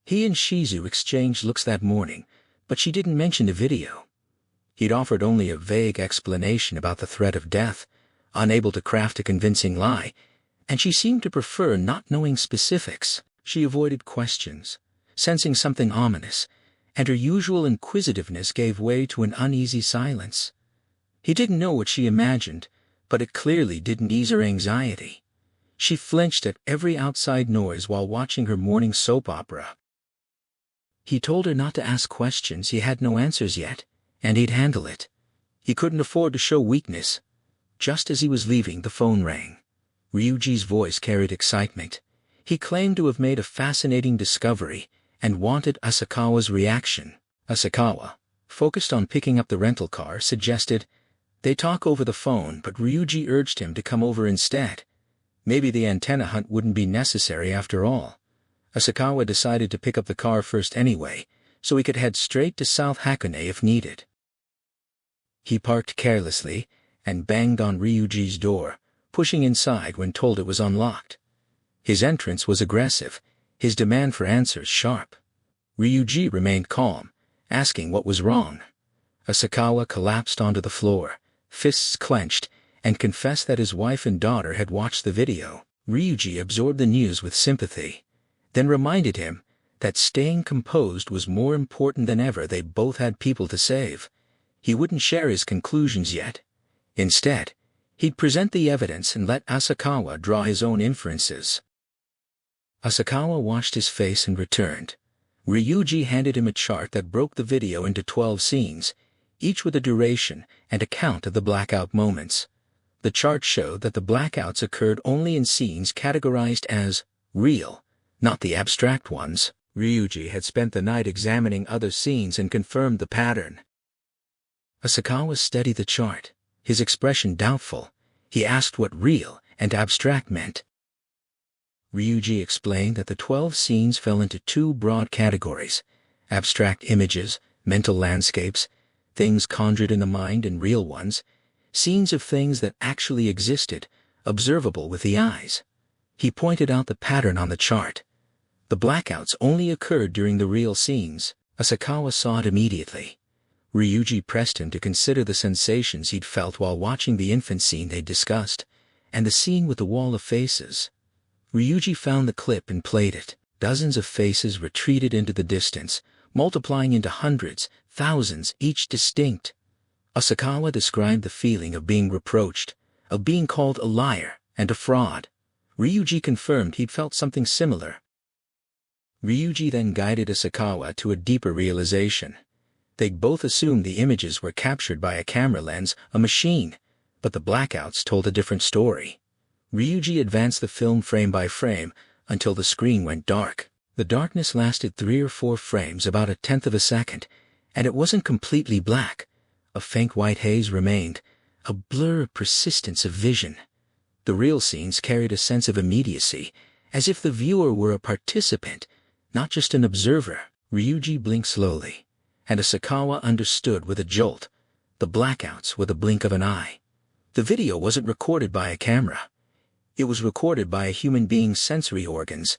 He and Shizu exchanged looks that morning, but she didn't mention the video. He'd offered only a vague explanation about the threat of death, unable to craft a convincing lie, and she seemed to prefer not knowing specifics. She avoided questions, sensing something ominous, and her usual inquisitiveness gave way to an uneasy silence. He didn't know what she imagined, but it clearly didn't ease her anxiety. She flinched at every outside noise while watching her morning soap opera. He told her not to ask questions. He had no answers yet, and he'd handle it. He couldn't afford to show weakness. Just as he was leaving, the phone rang. Ryuji's voice carried excitement. He claimed to have made a fascinating discovery and wanted Asakawa's reaction. Asakawa, focused on picking up the rental car, suggested they talk over the phone, but Ryuji urged him to come over instead. Maybe the antenna hunt wouldn't be necessary after all. Asakawa decided to pick up the car first anyway, so he could head straight to South Hakone if needed. He parked carelessly and banged on Ryuji's door, pushing inside when told it was unlocked. His entrance was aggressive, his demand for answers sharp. Ryuji remained calm, asking what was wrong. Asakawa collapsed onto the floor, fists clenched, and confessed that his wife and daughter had watched the video. Ryuji absorbed the news with sympathy, then reminded him that staying composed was more important than ever. They both had people to save. He wouldn't share his conclusions yet. Instead, he'd present the evidence and let Asakawa draw his own inferences. Asakawa washed his face and returned. Ryuji handed him a chart that broke the video into 12 scenes, each with a duration and a count of the blackout moments. The chart showed that the blackouts occurred only in scenes categorized as real, not the abstract ones. Ryuji had spent the night examining other scenes and confirmed the pattern. Asakawa studied the chart, his expression doubtful. He asked what real and abstract meant. Ryuji explained that the 12 scenes fell into 2 broad categories: abstract images, mental landscapes, things conjured in the mind, and real ones, scenes of things that actually existed, observable with the eyes. He pointed out the pattern on the chart. The blackouts only occurred during the real scenes. Asakawa saw it immediately. Ryuji pressed him to consider the sensations he'd felt while watching the infant scene they'd discussed, and the scene with the wall of faces. Ryuji found the clip and played it. Dozens of faces retreated into the distance, multiplying into hundreds, thousands, each distinct. Asakawa described the feeling of being reproached, of being called a liar and a fraud. Ryuji confirmed he'd felt something similar. Ryuji then guided Asakawa to a deeper realization. They'd both assumed the images were captured by a camera lens, a machine, but the blackouts told a different story. Ryuji advanced the film frame by frame until the screen went dark. The darkness lasted 3 or 4 frames, about 1/10 of a second, and it wasn't completely black. A faint white haze remained, a blur of persistence of vision. The real scenes carried a sense of immediacy, as if the viewer were a participant, not just an observer. Ryuji blinked slowly, and Asakawa understood with a jolt. The blackouts were the blink of an eye. The video wasn't recorded by a camera. It was recorded by a human being's sensory organs: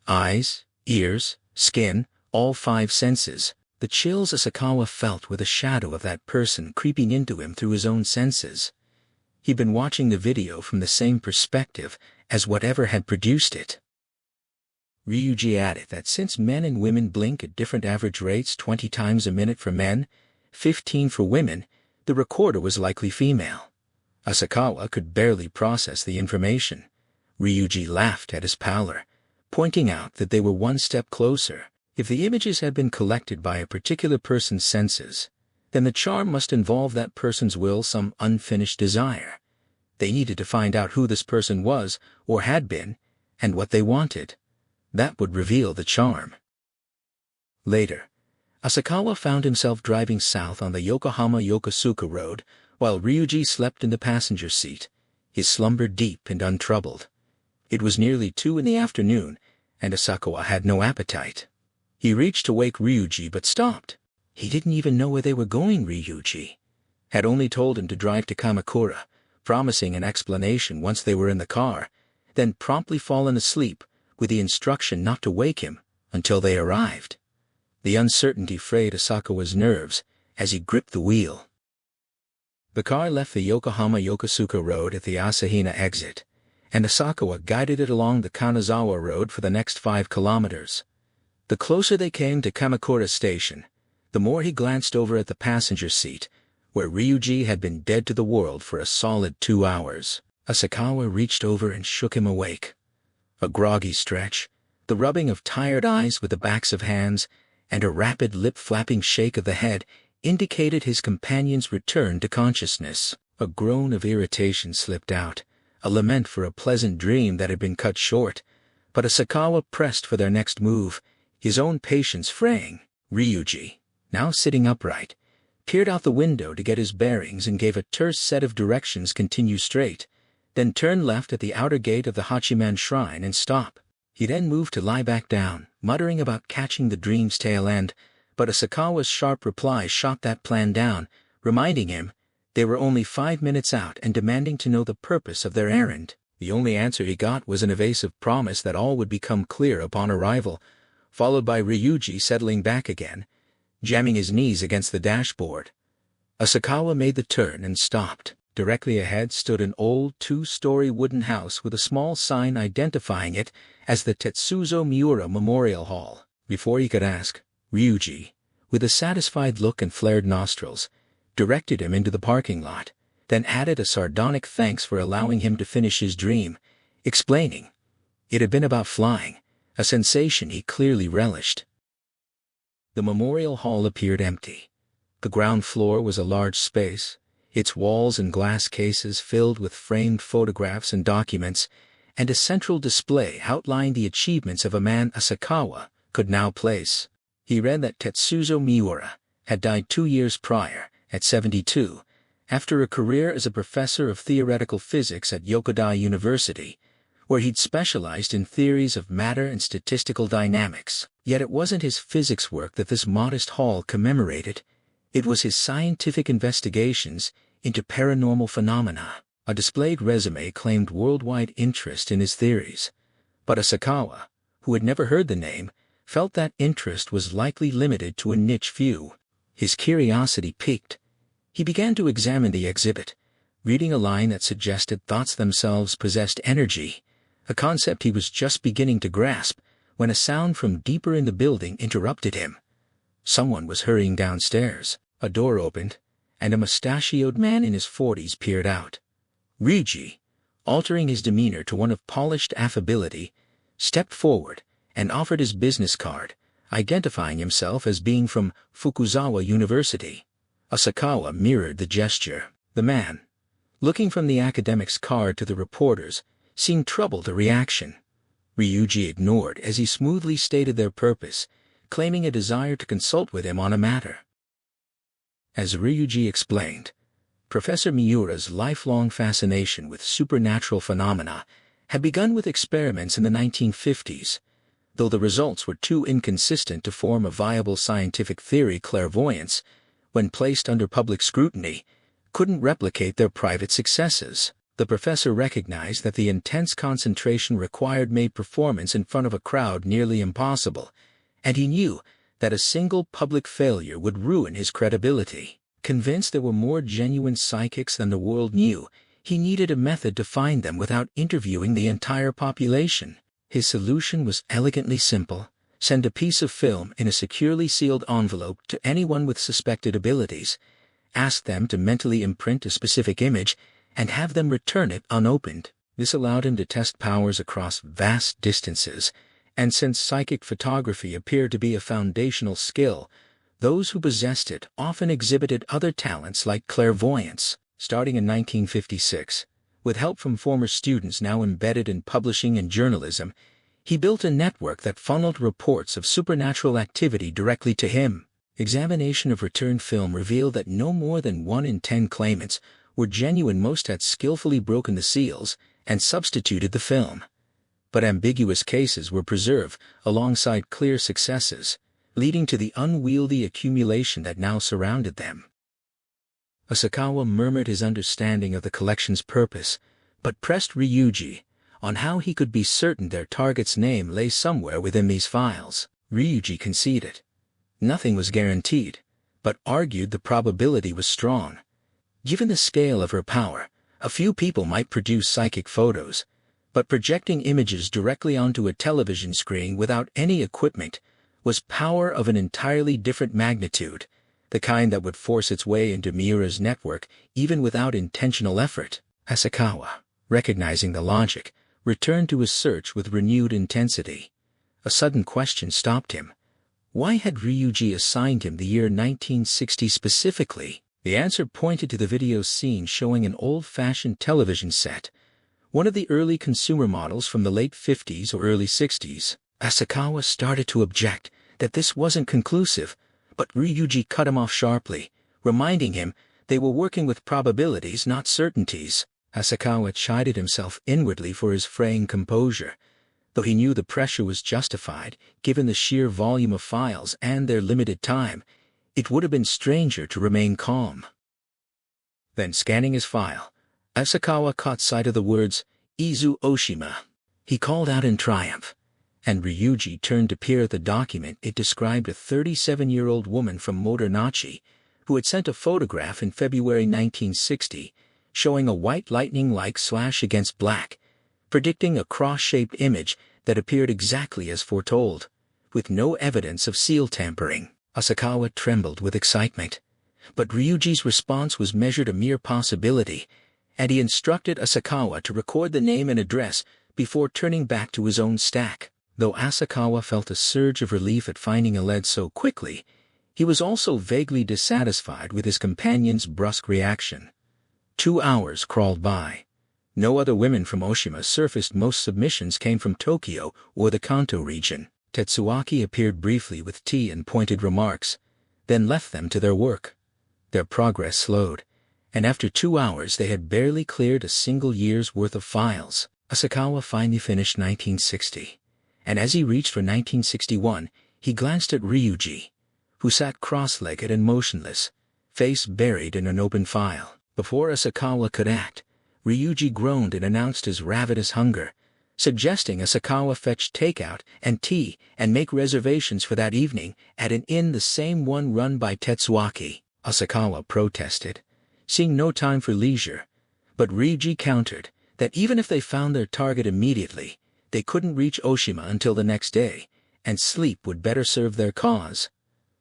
eyes, ears, skin, all 5 senses. The chills Asakawa felt were the shadow of that person creeping into him through his own senses. He'd been watching the video from the same perspective as whatever had produced it. Ryuji added that since men and women blink at different average rates, 20 times a minute for men, 15 for women, the recorder was likely female. Asakawa could barely process the information. Ryuji laughed at his pallor, pointing out that they were one step closer. If the images had been collected by a particular person's senses, then the charm must involve that person's will, some unfinished desire. They needed to find out who this person was, or had been, and what they wanted. That would reveal the charm. Later, Asakawa found himself driving south on the Yokohama-Yokosuka road, while Ryuji slept in the passenger seat, his slumber deep and untroubled. It was nearly 2 in the afternoon, and Asakawa had no appetite. He reached to wake Ryuji but stopped. He didn't even know where they were going. Ryuji had only told him to drive to Kamakura, promising an explanation once they were in the car, then promptly fallen asleep with the instruction not to wake him until they arrived. The uncertainty frayed Asakawa's nerves as he gripped the wheel. The car left the Yokohama-Yokosuka road at the Asahina exit, and Asakawa guided it along the Kanazawa road for the next 5 kilometers. The closer they came to Kamakura station, the more he glanced over at the passenger seat, where Ryuji had been dead to the world for a solid 2 hours. Asakawa reached over and shook him awake. A groggy stretch, the rubbing of tired eyes with the backs of hands, and a rapid lip-flapping shake of the head indicated his companion's return to consciousness. A groan of irritation slipped out, a lament for a pleasant dream that had been cut short, but Asakawa pressed for their next move, his own patience fraying. Ryuji, now sitting upright, peered out the window to get his bearings and gave a terse set of directions: continue straight, then turn left at the outer gate of the Hachiman shrine and stop. He then moved to lie back down, muttering about catching the dream's tail end, but Asakawa's sharp reply shot that plan down, reminding him they were only 5 minutes out and demanding to know the purpose of their errand. The only answer he got was an evasive promise that all would become clear upon arrival, followed by Ryuji settling back again, jamming his knees against the dashboard. Asakawa made the turn and stopped. Directly ahead stood an old 2-story wooden house with a small sign identifying it as the Tetsuzo Miura Memorial Hall. Before he could ask, Ryuji, with a satisfied look and flared nostrils, directed him into the parking lot, then added a sardonic thanks for allowing him to finish his dream, explaining it had been about flying, a sensation he clearly relished. The memorial hall appeared empty. The ground floor was a large space, its walls and glass cases filled with framed photographs and documents, and a central display outlined the achievements of a man Asakawa could now place. He read that Tetsuzo Miura had died 2 years prior, at 72, after a career as a professor of theoretical physics at Yokoda University, where he'd specialized in theories of matter and statistical dynamics. Yet it wasn't his physics work that this modest hall commemorated. It was his scientific investigations into paranormal phenomena. A displayed resume claimed worldwide interest in his theories. But Asakawa, who had never heard the name, felt that interest was likely limited to a niche few. His curiosity piqued. He began to examine the exhibit, reading a line that suggested thoughts themselves possessed energy, a concept he was just beginning to grasp when a sound from deeper in the building interrupted him. Someone was hurrying downstairs. A door opened, and a mustachioed man in his 40s peered out. Ryuji, altering his demeanor to one of polished affability, stepped forward and offered his business card, identifying himself as being from Fukuzawa University. Asakawa mirrored the gesture. The man, looking from the academic's card to the reporter's, seemed troubled a reaction. Ryuji ignored as he smoothly stated their purpose, claiming a desire to consult with him on a matter. As Ryuji explained, Professor Miura's lifelong fascination with supernatural phenomena had begun with experiments in the 1950s, though the results were too inconsistent to form a viable scientific theory. Clairvoyance, when placed under public scrutiny, couldn't replicate their private successes. The professor recognized that the intense concentration required made performance in front of a crowd nearly impossible, and he knew that a single public failure would ruin his credibility. Convinced there were more genuine psychics than the world knew, he needed a method to find them without interviewing the entire population. His solution was elegantly simple: send a piece of film in a securely sealed envelope to anyone with suspected abilities, ask them to mentally imprint a specific image, and have them return it unopened. This allowed him to test powers across vast distances, and since psychic photography appeared to be a foundational skill, those who possessed it often exhibited other talents like clairvoyance. Starting in 1956, with help from former students now embedded in publishing and journalism, he built a network that funneled reports of supernatural activity directly to him. Examination of returned film revealed that no more than 1 in 10 claimants were genuine. Most had skillfully broken the seals and substituted the film. But ambiguous cases were preserved alongside clear successes, leading to the unwieldy accumulation that now surrounded them. Asakawa murmured his understanding of the collection's purpose, but pressed Ryuji on how he could be certain their target's name lay somewhere within these files. Ryuji conceded. Nothing was guaranteed, but argued the probability was strong. Given the scale of her power, a few people might produce psychic photos, but projecting images directly onto a television screen without any equipment was power of an entirely different magnitude, the kind that would force its way into Miura's network even without intentional effort. Asakawa, recognizing the logic, returned to his search with renewed intensity. A sudden question stopped him. Why had Ryuji assigned him the year 1960 specifically? The answer pointed to the video scene showing an old-fashioned television set, one of the early consumer models from the late 50s or early 60s. Asakawa started to object that this wasn't conclusive, but Ryuji cut him off sharply, reminding him they were working with probabilities, not certainties. Asakawa chided himself inwardly for his fraying composure, though he knew the pressure was justified given the sheer volume of files and their limited time. It would have been stranger to remain calm. Then, scanning his file, Asakawa caught sight of the words, Izu Oshima. He called out in triumph, and Ryuji turned to peer at the document. It described a 37-year-old woman from Motonachi who had sent a photograph in February 1960 showing a white lightning-like slash against black, predicting a cross-shaped image that appeared exactly as foretold, with no evidence of seal tampering. Asakawa trembled with excitement, but Ryuji's response was measured a mere possibility, and he instructed Asakawa to record the name and address before turning back to his own stack. Though Asakawa felt a surge of relief at finding a lead so quickly, he was also vaguely dissatisfied with his companion's brusque reaction. 2 hours crawled by. No other women from Oshima surfaced. Most submissions came from Tokyo or the Kanto region. Tetsuaki appeared briefly with tea and pointed remarks, then left them to their work. Their progress slowed, and after 2 hours they had barely cleared a single year's worth of files. Asakawa finally finished 1960, and as he reached for 1961, he glanced at Ryuji, who sat cross-legged and motionless, face buried in an open file. Before Asakawa could act, Ryuji groaned and announced his ravenous hunger, suggesting Asakawa fetch takeout and tea and make reservations for that evening at an inn, the same one run by Tetsuaki. Asakawa protested, seeing no time for leisure, but Ryuji countered that even if they found their target immediately, they couldn't reach Oshima until the next day, and sleep would better serve their cause.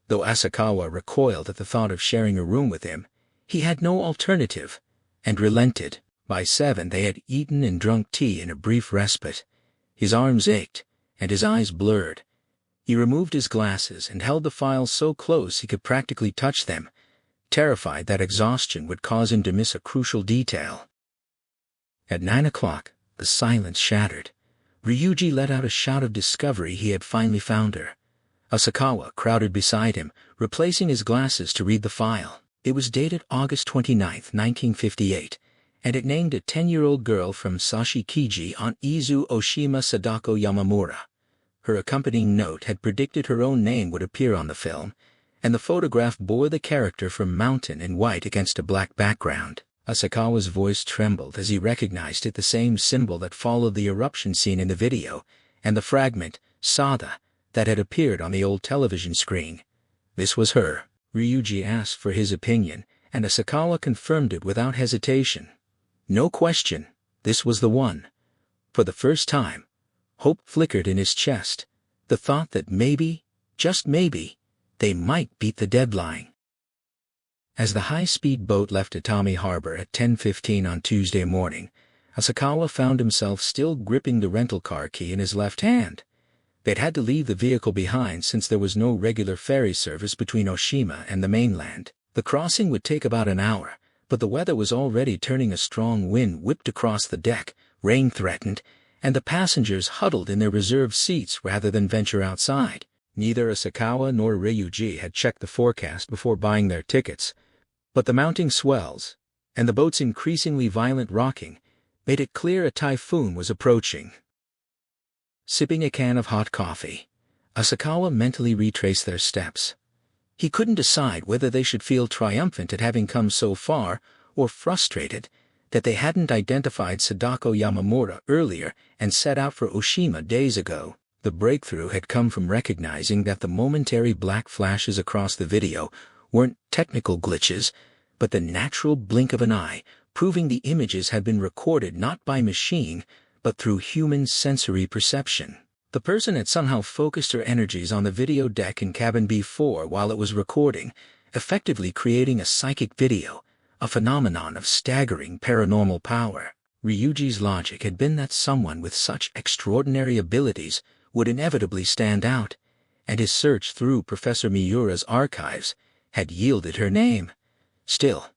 Though Asakawa recoiled at the thought of sharing a room with him, he had no alternative, and relented. By 7 they had eaten and drunk tea in a brief respite. His arms ached, and his eyes blurred. He removed his glasses and held the files so close he could practically touch them, terrified that exhaustion would cause him to miss a crucial detail. At 9 o'clock, the silence shattered. Ryuji let out a shout of discovery. He had finally found her. Asakawa crowded beside him, replacing his glasses to read the file. It was dated August 29, 1958, and it named a 10-year-old girl from Sashikiji on Izu Oshima Sadako Yamamura. Her accompanying note had predicted her own name would appear on the film, and the photograph bore the character from Mountain in white against a black background. Asakawa's voice trembled as he recognized it, the same symbol that followed the eruption scene in the video, and the fragment, Sada, that had appeared on the old television screen. This was her. Ryuji asked for his opinion, and Asakawa confirmed it without hesitation. No question, this was the one. For the first time, hope flickered in his chest, the thought that maybe, just maybe, they might beat the deadline. As the high-speed boat left Atami Harbor at 10:15 on Tuesday morning, Asakawa found himself still gripping the rental car key in his left hand. They'd had to leave the vehicle behind since there was no regular ferry service between Oshima and the mainland. The crossing would take about an hour, but the weather was already turning. A strong wind whipped across the deck, rain threatened, and the passengers huddled in their reserved seats rather than venture outside. Neither Asakawa nor Ryuji had checked the forecast before buying their tickets, but the mounting swells, and the boat's increasingly violent rocking, made it clear a typhoon was approaching. Sipping a can of hot coffee, Asakawa mentally retraced their steps. He couldn't decide whether they should feel triumphant at having come so far, or frustrated that they hadn't identified Sadako Yamamura earlier and set out for Oshima days ago. The breakthrough had come from recognizing that the momentary black flashes across the video weren't technical glitches, but the natural blink of an eye, proving the images had been recorded not by machine, but through human sensory perception. The person had somehow focused her energies on the video deck in cabin B4 while it was recording, effectively creating a psychic video, a phenomenon of staggering paranormal power. Ryuji's logic had been that someone with such extraordinary abilities would inevitably stand out, and his search through Professor Miura's archives had yielded her name. Still,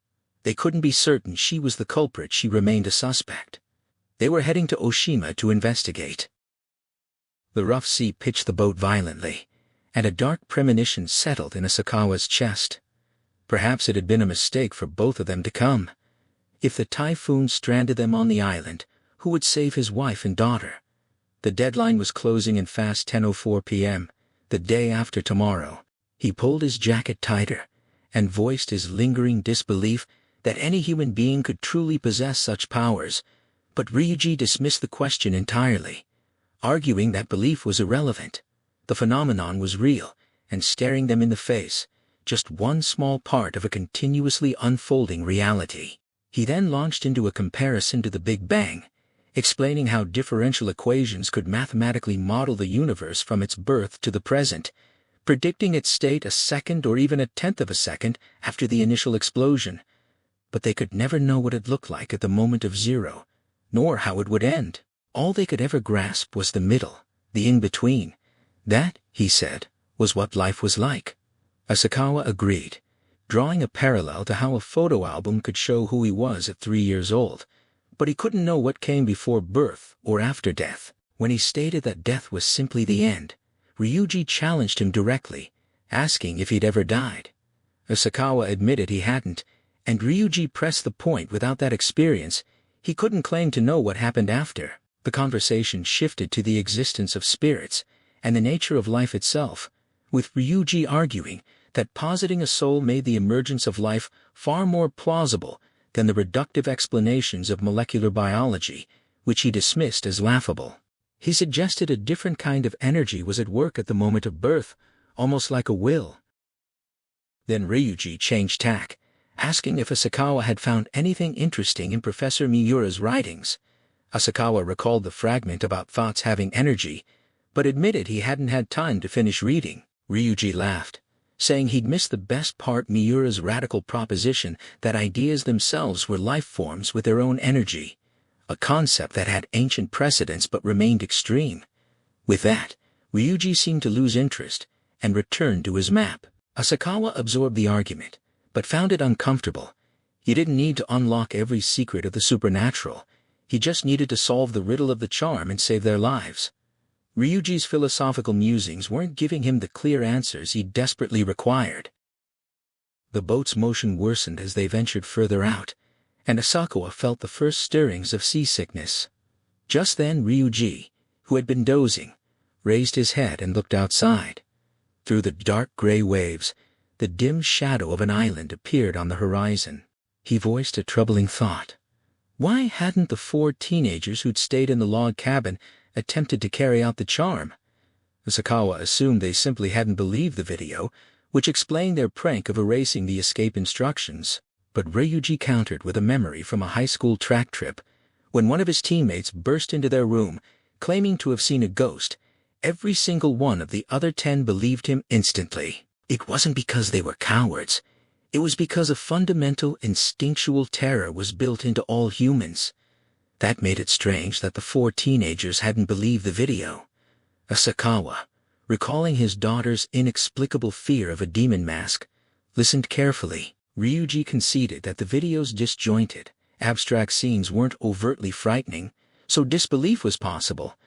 they couldn't be certain she was the culprit. She remained a suspect. They were heading to Oshima to investigate. The rough sea pitched the boat violently, and a dark premonition settled in Asakawa's chest. Perhaps it had been a mistake for both of them to come. If the typhoon stranded them on the island, who would save his wife and daughter? The deadline was closing in fast. 10:04 p.m., the day after tomorrow. He pulled his jacket tighter and voiced his lingering disbelief that any human being could truly possess such powers, but Ryuji dismissed the question entirely, arguing that belief was irrelevant. The phenomenon was real and staring them in the face, just one small part of a continuously unfolding reality. He then launched into a comparison to the Big Bang, explaining how differential equations could mathematically model the universe from its birth to the present, predicting its state a second or even a tenth of a second after the initial explosion. But they could never know what it looked like at the moment of zero, nor how it would end. All they could ever grasp was the middle, the in-between. That, he said, was what life was like. Asakawa agreed, drawing a parallel to how a photo album could show who he was at 3 years old, but he couldn't know what came before birth or after death. When he stated that death was simply the end, Ryuji challenged him directly, asking if he'd ever died. Asakawa admitted he hadn't, and Ryuji pressed the point. Without that experience, he couldn't claim to know what happened after. The conversation shifted to the existence of spirits and the nature of life itself, with Ryuji arguing that positing a soul made the emergence of life far more plausible than the reductive explanations of molecular biology, which he dismissed as laughable. He suggested a different kind of energy was at work at the moment of birth, almost like a will. Then Ryuji changed tack, asking if Asakawa had found anything interesting in Professor Miura's writings. Asakawa recalled the fragment about thoughts having energy, but admitted he hadn't had time to finish reading. Ryuji laughed, saying he'd missed the best part: Miura's radical proposition that ideas themselves were life forms with their own energy, a concept that had ancient precedents but remained extreme. With that, Ryuji seemed to lose interest and returned to his map. Asakawa absorbed the argument, but found it uncomfortable. He didn't need to unlock every secret of the supernatural. He just needed to solve the riddle of the charm and save their lives. Ryuji's philosophical musings weren't giving him the clear answers he desperately required. The boat's motion worsened as they ventured further out, and Asakawa felt the first stirrings of seasickness. Just then Ryuji, who had been dozing, raised his head and looked outside. Through the dark gray waves, the dim shadow of an island appeared on the horizon. He voiced a troubling thought. Why hadn't the 4 teenagers who'd stayed in the log cabin attempted to carry out the charm? Asakawa assumed they simply hadn't believed the video, which explained their prank of erasing the escape instructions. But Ryuji countered with a memory from a high school track trip, when one of his teammates burst into their room, claiming to have seen a ghost. Every single one of the other 10 believed him instantly. It wasn't because they were cowards. It was because a fundamental instinctual terror was built into all humans. That made it strange that the 4 teenagers hadn't believed the video. Asakawa, recalling his daughter's inexplicable fear of a demon mask, listened carefully. Ryuji conceded that the video's disjointed, abstract scenes weren't overtly frightening, so disbelief was possible.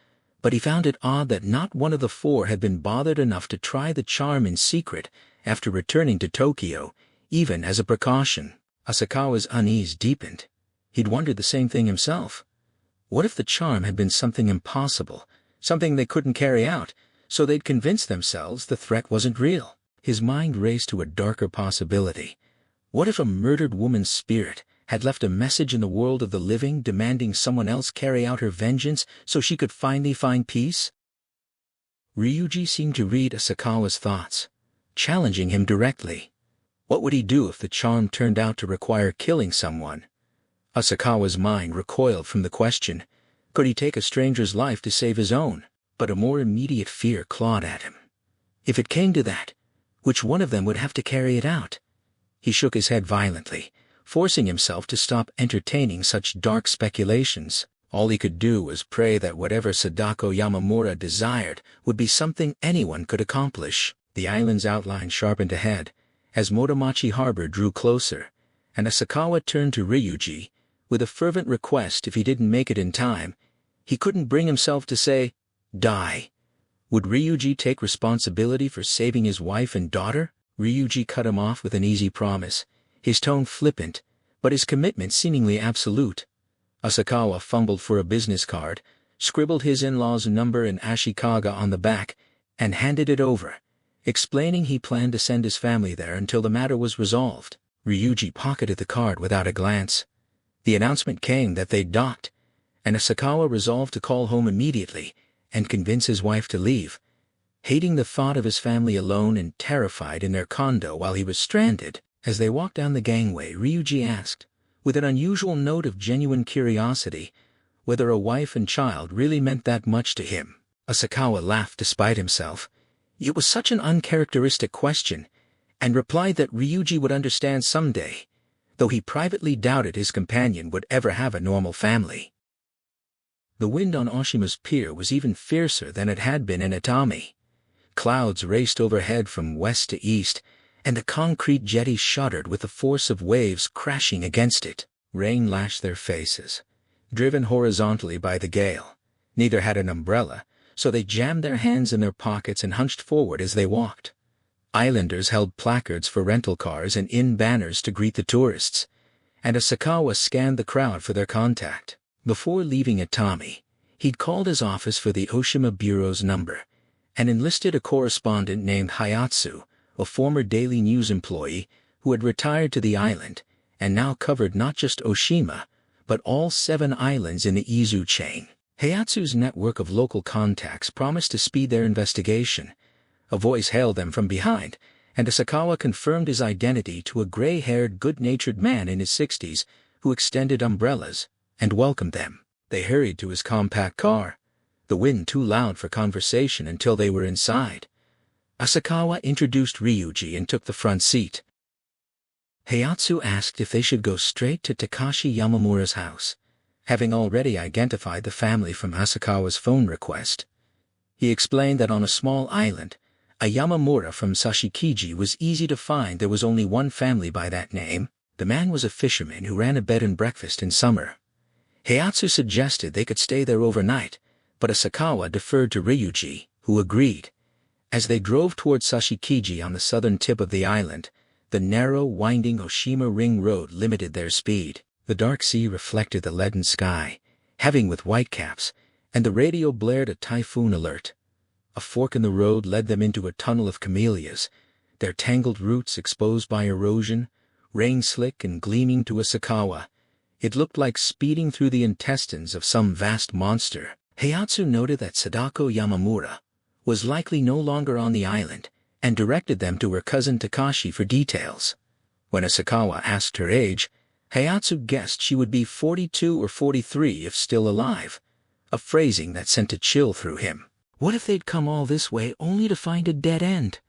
But he found it odd that not one of the 4 had been bothered enough to try the charm in secret after returning to Tokyo, even as a precaution. Asakawa's unease deepened. He'd wondered the same thing himself. What if the charm had been something impossible, something they couldn't carry out, so they'd convince themselves the threat wasn't real? His mind raced to a darker possibility. What if a murdered woman's spirit had left a message in the world of the living demanding someone else carry out her vengeance so she could finally find peace? Ryuji seemed to read Asakawa's thoughts, challenging him directly. What would he do if the charm turned out to require killing someone? Asakawa's mind recoiled from the question. Could he take a stranger's life to save his own? But a more immediate fear clawed at him. If it came to that, which one of them would have to carry it out? He shook his head violently, forcing himself to stop entertaining such dark speculations. All he could do was pray that whatever Sadako Yamamura desired would be something anyone could accomplish. The island's outline sharpened ahead, as Motomachi Harbor drew closer, and Asakawa turned to Ryuji with a fervent request. If he didn't make it in time, he couldn't bring himself to say, "Die." Would Ryuji take responsibility for saving his wife and daughter? Ryuji cut him off with an easy promise, his tone flippant, but his commitment seemingly absolute. Asakawa fumbled for a business card, scribbled his in-law's number in Ashikaga on the back, and handed it over, explaining he planned to send his family there until the matter was resolved. Ryuji pocketed the card without a glance. The announcement came that they'd docked, and Asakawa resolved to call home immediately and convince his wife to leave. Hating the thought of his family alone and terrified in their condo while he was stranded, as they walked down the gangway, Ryuji asked, with an unusual note of genuine curiosity, whether a wife and child really meant that much to him. Asakawa laughed despite himself. It was such an uncharacteristic question, and replied that Ryuji would understand someday, though he privately doubted his companion would ever have a normal family. The wind on Oshima's pier was even fiercer than it had been in Atami. Clouds raced overhead from west to east, and the concrete jetty shuddered with the force of waves crashing against it. Rain lashed their faces, driven horizontally by the gale. Neither had an umbrella, so they jammed their hands in their pockets and hunched forward as they walked. Islanders held placards for rental cars and inn banners to greet the tourists, and Asakawa scanned the crowd for their contact. Before leaving Atami, He'd called his office for the Oshima Bureau's number and enlisted a correspondent named Hayatsu, a former Daily News employee who had retired to the island and now covered not just Oshima, but all 7 islands in the Izu chain. Hayatsu's network of local contacts promised to speed their investigation. A voice hailed them from behind, and Asakawa confirmed his identity to a gray-haired, good-natured man in his 60s who extended umbrellas and welcomed them. They hurried to his compact car, the wind too loud for conversation until they were inside. Asakawa introduced Ryuji and took the front seat. Hayatsu asked if they should go straight to Takashi Yamamura's house, having already identified the family from Asakawa's phone request. He explained that on a small island, a Yamamura from Sashikiji was easy to find. There was only one family by that name. The man was a fisherman who ran a bed and breakfast in summer. Hayatsu suggested they could stay there overnight, but Asakawa deferred to Ryuji, who agreed. As they drove towards Sashikiji on the southern tip of the island, the narrow, winding Oshima Ring Road limited their speed. The dark sea reflected the leaden sky, heavy with whitecaps, and the radio blared a typhoon alert. A fork in the road led them into a tunnel of camellias, their tangled roots exposed by erosion, rain-slick and gleaming to Asakawa. It looked like speeding through the intestines of some vast monster. Hayatsu noted that Sadako Yamamura was likely no longer on the island and directed them to her cousin Takashi for details. When Asakawa asked her age, Hayatsu guessed she would be 42 or 43 if still alive, a phrasing that sent a chill through him. What if they'd come all this way only to find a dead end?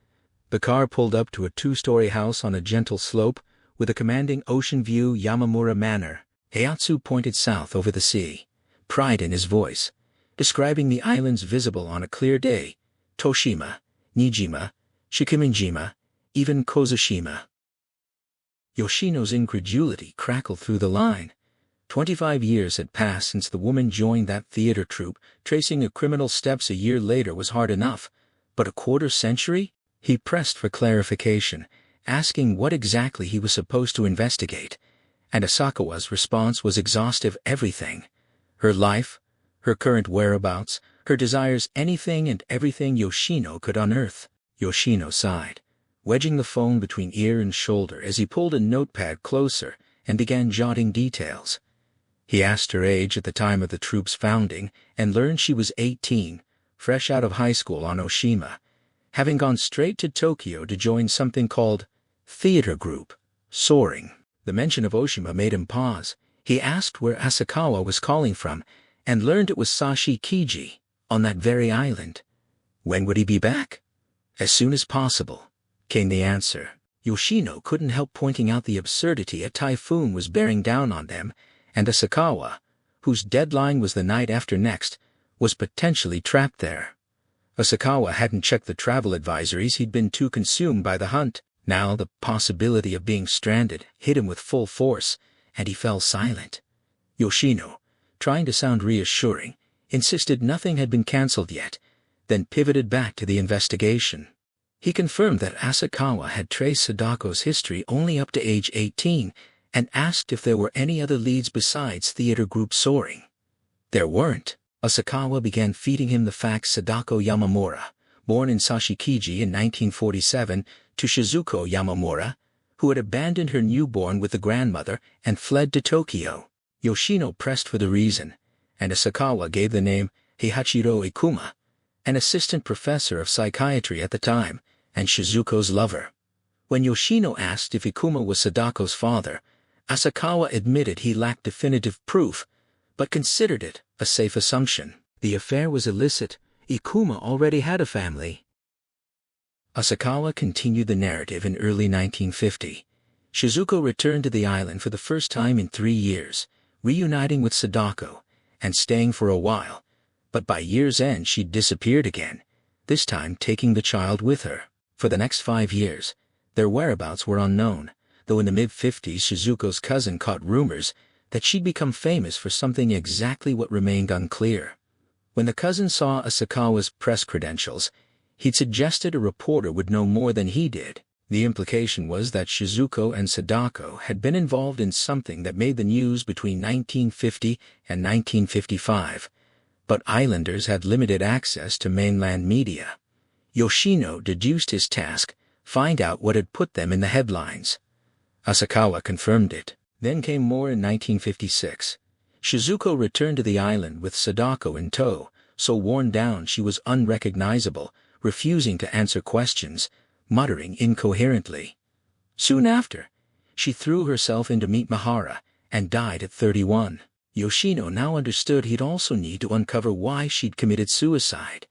The car pulled up to a 2-story house on a gentle slope with a commanding ocean view. Yamamura Manor. Hayatsu pointed south over the sea, pride in his voice, describing the islands visible on a clear day: Toshima, Nijima, Shikiminjima, even Kozushima. Yoshino's incredulity crackled through the line. 25 years had passed since the woman joined that theater troupe. Tracing her criminal steps a year later was hard enough, but a quarter-century? He pressed for clarification, asking what exactly he was supposed to investigate, and Asakawa's response was exhaustive: everything. Her life, her current whereabouts, her desires, anything and everything Yoshino could unearth. Yoshino sighed, wedging the phone between ear and shoulder as he pulled a notepad closer and began jotting details. He asked her age at the time of the troupe's founding and learned she was 18, fresh out of high school on Oshima, having gone straight to Tokyo to join something called theater group, Soaring. The mention of Oshima made him pause. He asked where Asakawa was calling from and learned it was Sashikiji, on that very island. When would he be back? As soon as possible, came the answer. Yoshino couldn't help pointing out the absurdity. A typhoon was bearing down on them, and Asakawa, whose deadline was the night after next, was potentially trapped there. Asakawa hadn't checked the travel advisories. He'd been too consumed by the hunt. Now the possibility of being stranded hit him with full force, and he fell silent. Yoshino, trying to sound reassuring, insisted nothing had been cancelled yet, then pivoted back to the investigation. He confirmed that Asakawa had traced Sadako's history only up to age 18 and asked if there were any other leads besides theater group Soaring. There weren't. Asakawa began feeding him the facts. Sadako Yamamura, born in Sashikiji in 1947, to Shizuko Yamamura, who had abandoned her newborn with the grandmother and fled to Tokyo. Yoshino pressed for the reason, and Asakawa gave the name Heihachiro Ikuma, an assistant professor of psychiatry at the time, and Shizuko's lover. When Yoshino asked if Ikuma was Sadako's father, Asakawa admitted he lacked definitive proof, but considered it a safe assumption. The affair was illicit. Ikuma already had a family. Asakawa continued the narrative. In early 1950, Shizuko returned to the island for the first time in 3 years, reuniting with Sadako and staying for a while, but by year's end she'd disappeared again, this time taking the child with her. For the next 5 years, their whereabouts were unknown, though in the mid-50s Shizuko's cousin caught rumors that she'd become famous for something. Exactly what remained unclear. When the cousin saw Asakawa's press credentials, he'd suggested a reporter would know more than he did. The implication was that Shizuko and Sadako had been involved in something that made the news between 1950 and 1955, but islanders had limited access to mainland media. Yoshino deduced his task: find out what had put them in the headlines. Asakawa confirmed it. Then came more in 1956. Shizuko returned to the island with Sadako in tow, so worn down she was unrecognizable, refusing to answer questions, muttering incoherently. Soon after, she threw herself into meet Mihara, and died at 31. Yoshino now understood he'd also need to uncover why she'd committed suicide.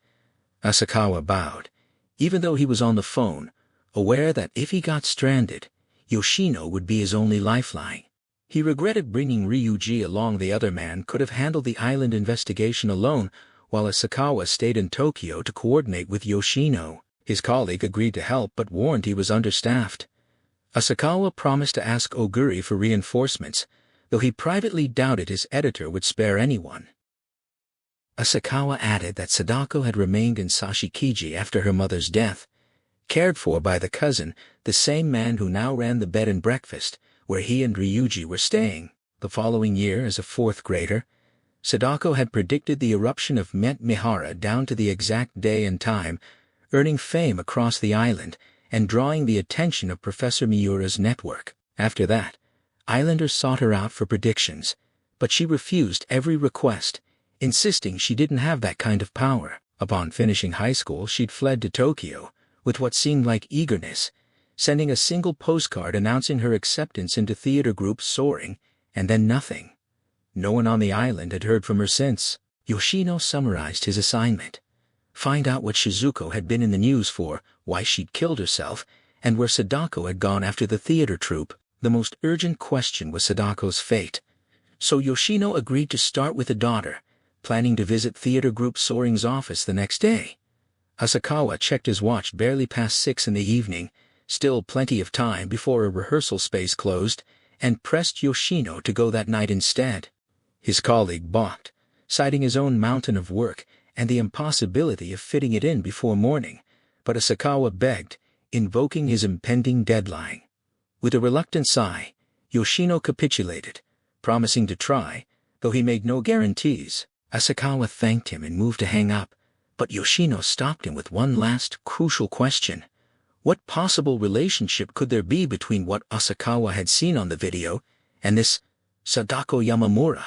Asakawa bowed, even though he was on the phone, aware that if he got stranded, Yoshino would be his only lifeline. He regretted bringing Ryuji along. The other man could have handled the island investigation alone, while Asakawa stayed in Tokyo to coordinate with Yoshino. His colleague agreed to help but warned he was understaffed. Asakawa promised to ask Oguri for reinforcements, though he privately doubted his editor would spare anyone. Asakawa added that Sadako had remained in Sashikiji after her mother's death, cared for by the cousin, the same man who now ran the bed and breakfast, where he and Ryuji were staying. The following year, as a fourth grader, Sadako had predicted the eruption of Met Mihara down to the exact day and time, earning fame across the island and drawing the attention of Professor Miura's network. After that, islanders sought her out for predictions, but she refused every request, insisting she didn't have that kind of power. Upon finishing high school, she'd fled to Tokyo, with what seemed like eagerness, sending a single postcard announcing her acceptance into theater group Soaring, and then nothing. No one on the island had heard from her since. Yoshino summarized his assignment: find out what Shizuko had been in the news for, why she'd killed herself, and where Sadako had gone after the theater troupe. The most urgent question was Sadako's fate, so Yoshino agreed to start with the daughter, planning to visit theater group Soaring's office the next day. Asakawa checked his watch barely past 6 in the evening, still plenty of time before a rehearsal space closed, and pressed Yoshino to go that night instead. His colleague balked, citing his own mountain of work and the impossibility of fitting it in before morning, but Asakawa begged, invoking his impending deadline. With a reluctant sigh, Yoshino capitulated, promising to try, though he made no guarantees. Asakawa thanked him and moved to hang up, but Yoshino stopped him with one last, crucial question. What possible relationship could there be between what Asakawa had seen on the video and this Sadako Yamamura?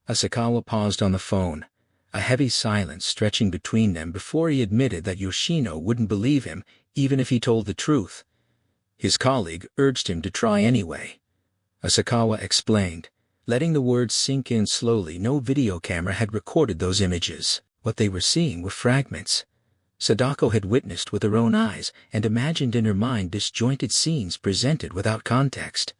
Asakawa paused on the phone, a heavy silence stretching between them before he admitted that Yoshino wouldn't believe him even if he told the truth. His colleague urged him to try anyway. Asakawa explained, letting the words sink in slowly. No video camera had recorded those images. What they were seeing were fragments Sadako had witnessed with her own eyes and imagined in her mind disjointed scenes presented without context.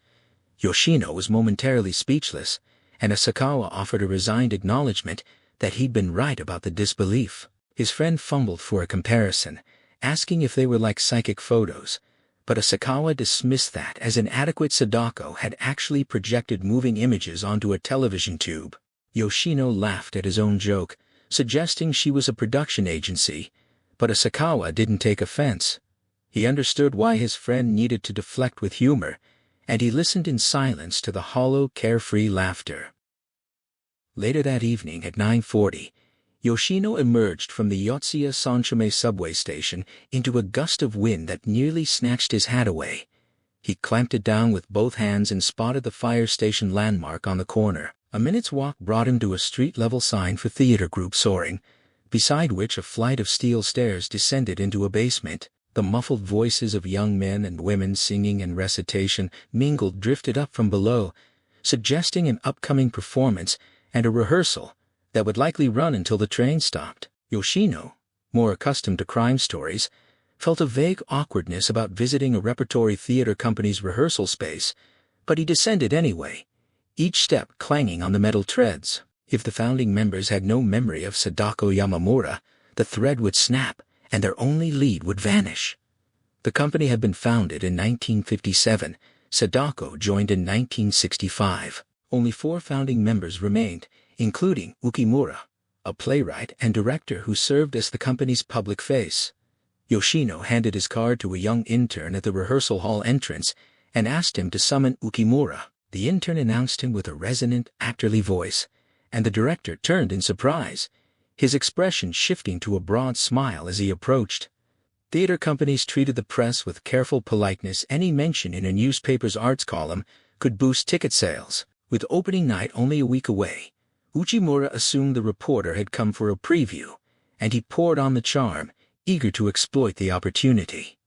Yoshino was momentarily speechless, and Asakawa offered a resigned acknowledgement that he'd been right about the disbelief. His friend fumbled for a comparison, asking if they were like psychic photos, but Asakawa dismissed that as inadequate. Sadako had actually projected moving images onto a television tube. Yoshino laughed at his own joke, suggesting she was a production agency, but Asakawa didn't take offense. He understood why his friend needed to deflect with humor, and he listened in silence to the hollow, carefree laughter. Later that evening at 9:40, Yoshino emerged from the Yotsuya Sanchome subway station into a gust of wind that nearly snatched his hat away. He clamped it down with both hands and spotted the fire station landmark on the corner. A minute's walk brought him to a street-level sign for theater group Soaring, beside which a flight of steel stairs descended into a basement. The muffled voices of young men and women singing and recitation mingled drifted up from below, suggesting an upcoming performance and a rehearsal that would likely run until the train stopped. Yoshino, more accustomed to crime stories, felt a vague awkwardness about visiting a repertory theater company's rehearsal space, but he descended anyway, each step clanging on the metal treads. If the founding members had no memory of Sadako Yamamura, the thread would snap and their only lead would vanish. The company had been founded in 1957. Sadako joined in 1965. Only 4 founding members remained, including Ukimura, a playwright and director who served as the company's public face. Yoshino handed his card to a young intern at the rehearsal hall entrance and asked him to summon Ukimura. The intern announced him with a resonant, actorly voice, and the director turned in surprise, his expression shifting to a broad smile as he approached. Theater companies treated the press with careful politeness. Any mention in a newspaper's arts column could boost ticket sales. With opening night only a week away, Uchimura assumed the reporter had come for a preview, and he poured on the charm, eager to exploit the opportunity.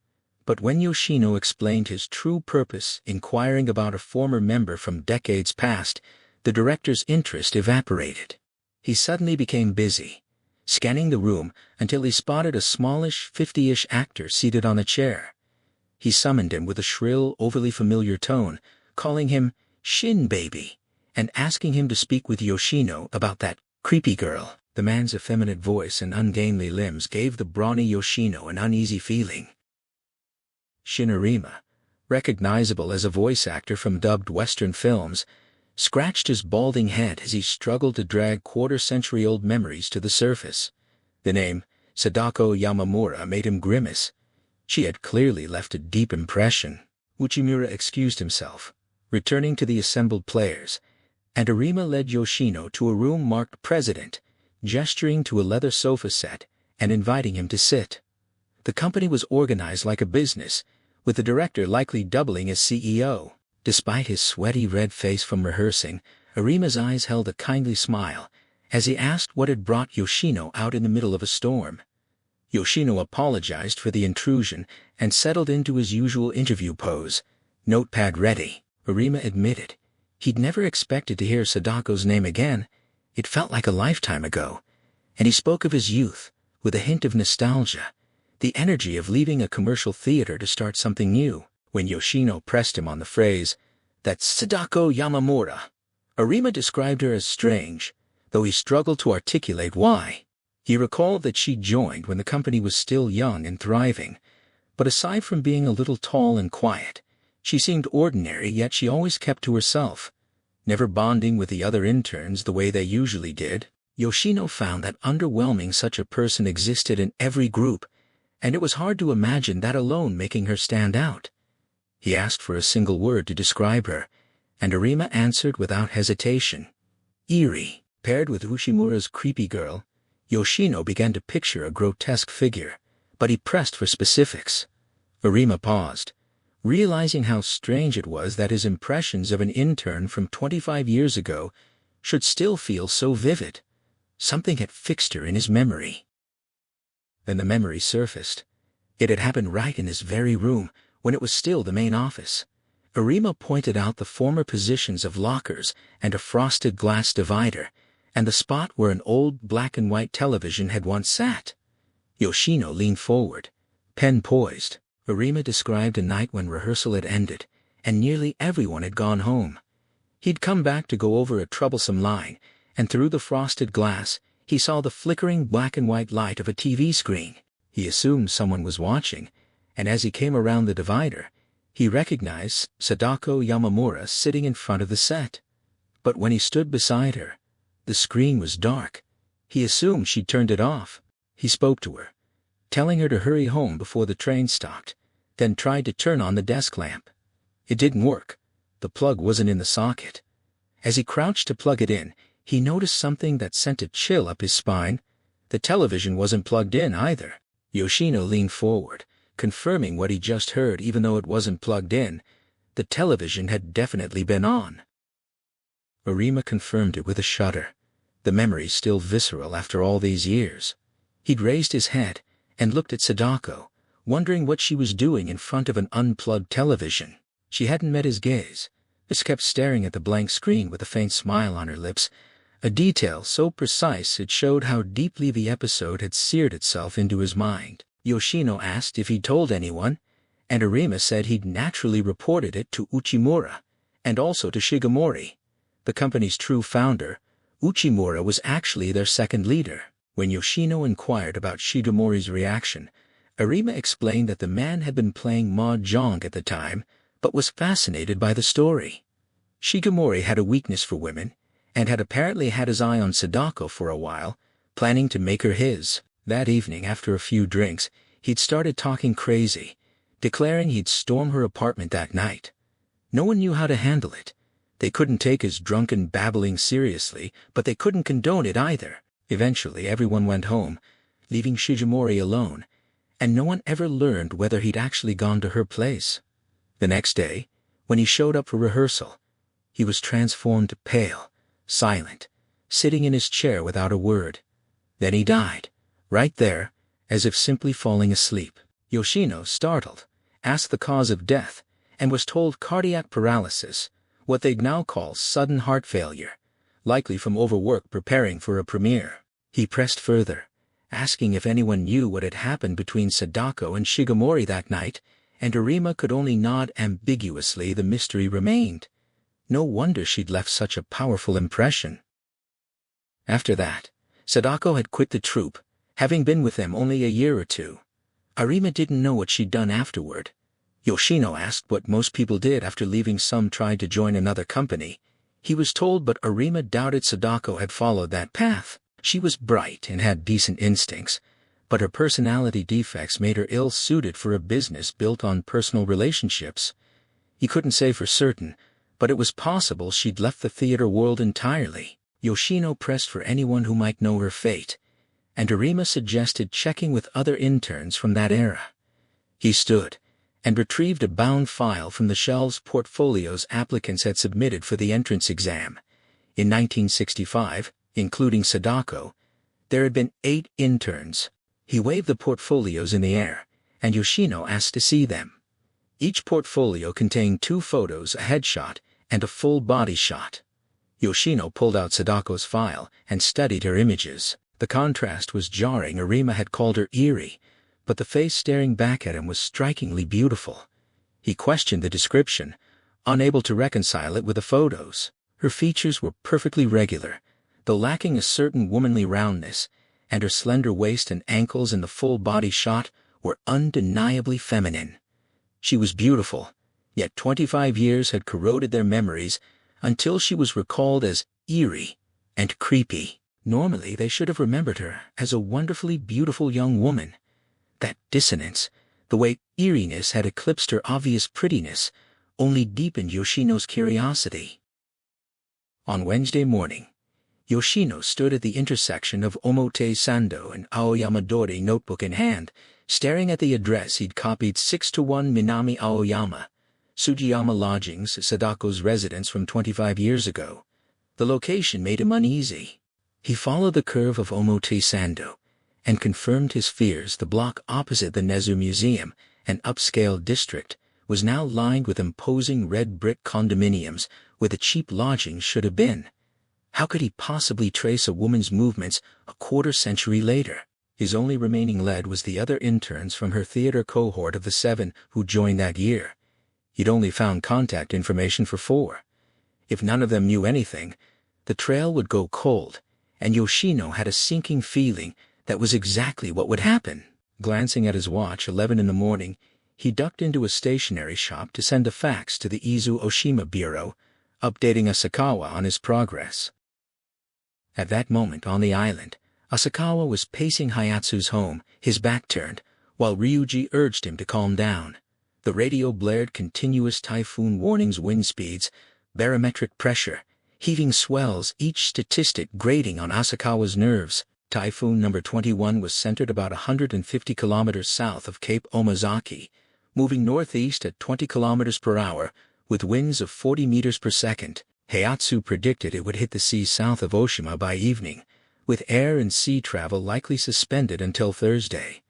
But when Yoshino explained his true purpose, inquiring about a former member from decades past, the director's interest evaporated. He suddenly became busy, scanning the room until he spotted a smallish, 50-ish actor seated on a chair. He summoned him with a shrill, overly familiar tone, calling him Shin Baby, and asking him to speak with Yoshino about that creepy girl. The man's effeminate voice and ungainly limbs gave the brawny Yoshino an uneasy feeling. Shin Arima, recognizable as a voice actor from dubbed Western films, scratched his balding head as he struggled to drag quarter-century-old memories to the surface. The name, Sadako Yamamura, made him grimace. She had clearly left a deep impression. Uchimura excused himself, returning to the assembled players, and Arima led Yoshino to a room marked President, gesturing to a leather sofa set and inviting him to sit. The company was organized like a business, with the director likely doubling as CEO. Despite his sweaty red face from rehearsing, Arima's eyes held a kindly smile as he asked what had brought Yoshino out in the middle of a storm. Yoshino apologized for the intrusion and settled into his usual interview pose, notepad ready. Arima admitted he'd never expected to hear Sadako's name again. It felt like a lifetime ago, and he spoke of his youth with a hint of nostalgia, the energy of leaving a commercial theater to start something new. When Yoshino pressed him on the phrase, "That's Sadako Yamamura," Arima described her as strange, though he struggled to articulate why. He recalled that she joined when the company was still young and thriving, but aside from being a little tall and quiet, she seemed ordinary, yet she always kept to herself, never bonding with the other interns the way they usually did. Yoshino found that underwhelming such a person existed in every group, and it was hard to imagine that alone making her stand out. He asked for a single word to describe her, and Arima answered without hesitation. Eerie. Paired with Uchimura's creepy girl, Yoshino began to picture a grotesque figure, but he pressed for specifics. Arima paused, realizing how strange it was that his impressions of an intern from 25 years ago should still feel so vivid. Something had fixed her in his memory. Then the memory surfaced. It had happened right in this very room, when it was still the main office. Arima pointed out the former positions of lockers and a frosted glass divider, and the spot where an old black-and-white television had once sat. Yoshino leaned forward, pen poised. Arima described a night when rehearsal had ended, and nearly everyone had gone home. He'd come back to go over a troublesome line, and through the frosted glass, he saw the flickering black-and-white light of a TV screen. He assumed someone was watching, and as he came around the divider, he recognized Sadako Yamamura sitting in front of the set. But when he stood beside her, the screen was dark. He assumed she'd turned it off. He spoke to her, telling her to hurry home before the train stopped, then tried to turn on the desk lamp. It didn't work. The plug wasn't in the socket. As he crouched to plug it in, he noticed something that sent a chill up his spine. The television wasn't plugged in either. Yoshino leaned forward, confirming what he just heard even though it wasn't plugged in. The television had definitely been on. Arima confirmed it with a shudder, the memory still visceral after all these years. He'd raised his head and looked at Sadako, wondering what she was doing in front of an unplugged television. She hadn't met his gaze, just kept staring at the blank screen with a faint smile on her lips, a detail so precise it showed how deeply the episode had seared itself into his mind. Yoshino asked if he'd told anyone, and Arima said he'd naturally reported it to Uchimura, and also to Shigemori. The company's true founder, Uchimura was actually their second leader. When Yoshino inquired about Shigemori's reaction, Arima explained that the man had been playing mahjong at the time, but was fascinated by the story. Shigemori had a weakness for women, and had apparently had his eye on Sadako for a while, planning to make her his. That evening, after a few drinks, he'd started talking crazy, declaring he'd storm her apartment that night. No one knew how to handle it, They couldn't take his drunken babbling seriously, but they couldn't condone it either. Eventually everyone went home, leaving Shigemori alone, and no one ever learned whether he'd actually gone to her place. The next day, when he showed up for rehearsal, he was transformed pale, silent, sitting in his chair without a word. Then he died, right there, as if simply falling asleep. Yoshino, startled, asked the cause of death, and was told cardiac paralysis, what they'd now call sudden heart failure, likely from overwork preparing for a premiere. He pressed further, asking if anyone knew what had happened between Sadako and Shigemori that night, and Arima could only nod ambiguously. The mystery remained. No wonder she'd left such a powerful impression. After that, Sadako had quit the troupe, having been with them only a year or two. Arima didn't know what she'd done afterward. Yoshino asked what most people did after leaving. Some tried to join another company. He was told, but Arima doubted Sadako had followed that path. She was bright and had decent instincts, but her personality defects made her ill-suited for a business built on personal relationships. He couldn't say for certain, but it was possible she'd left the theater world entirely. Yoshino pressed for anyone who might know her fate, and Arima suggested checking with other interns from that era. He stood and retrieved a bound file from the shelves, portfolios applicants had submitted for the entrance exam. In 1965, including Sadako, there had been 8 interns. He waved the portfolios in the air, and Yoshino asked to see them. Each portfolio contained 2 photos, a headshot and a full body shot. Yoshino pulled out Sadako's file and studied her images. The contrast was jarring. Arima had called her eerie, but the face staring back at him was strikingly beautiful. He questioned the description, unable to reconcile it with the photos. Her features were perfectly regular, though lacking a certain womanly roundness, and her slender waist and ankles in the full body shot were undeniably feminine. She was beautiful, yet 25 years had corroded their memories until she was recalled as eerie and creepy. Normally they should have remembered her as a wonderfully beautiful young woman. That dissonance, the way eeriness had eclipsed her obvious prettiness, only deepened Yoshino's curiosity. On Wednesday morning, Yoshino stood at the intersection of Omote-sando and Aoyama-dori, notebook in hand, staring at the address he'd copied: 6-1 Minami Aoyama, Sugiyama Lodgings, Sadako's residence from 25 years ago. The location made him uneasy. He followed the curve of Omote-sando and confirmed his fears. The block opposite the Nezu Museum, an upscale district, was now lined with imposing red brick condominiums where the cheap lodgings should have been. How could he possibly trace a woman's movements a quarter-century later? His only remaining lead was the other interns from her theater cohort of the 7 who joined that year. He'd only found contact information for 4. If none of them knew anything, the trail would go cold, and Yoshino had a sinking feeling that was exactly what would happen. Glancing at his watch, 11 in the morning, he ducked into a stationery shop to send a fax to the Izu Oshima Bureau, updating Asakawa on his progress. At that moment on the island, Asakawa was pacing Hayatsu's home, his back turned, while Ryuji urged him to calm down. The radio blared continuous typhoon warnings: wind speeds, barometric pressure, heaving swells, each statistic grating on Asakawa's nerves. Typhoon number 21 was centered about 150 kilometers south of Cape Omazaki, moving northeast at 20 kilometers per hour, with winds of 40 meters per second. Hayatsu predicted it would hit the sea south of Oshima by evening, with air and sea travel likely suspended until Thursday.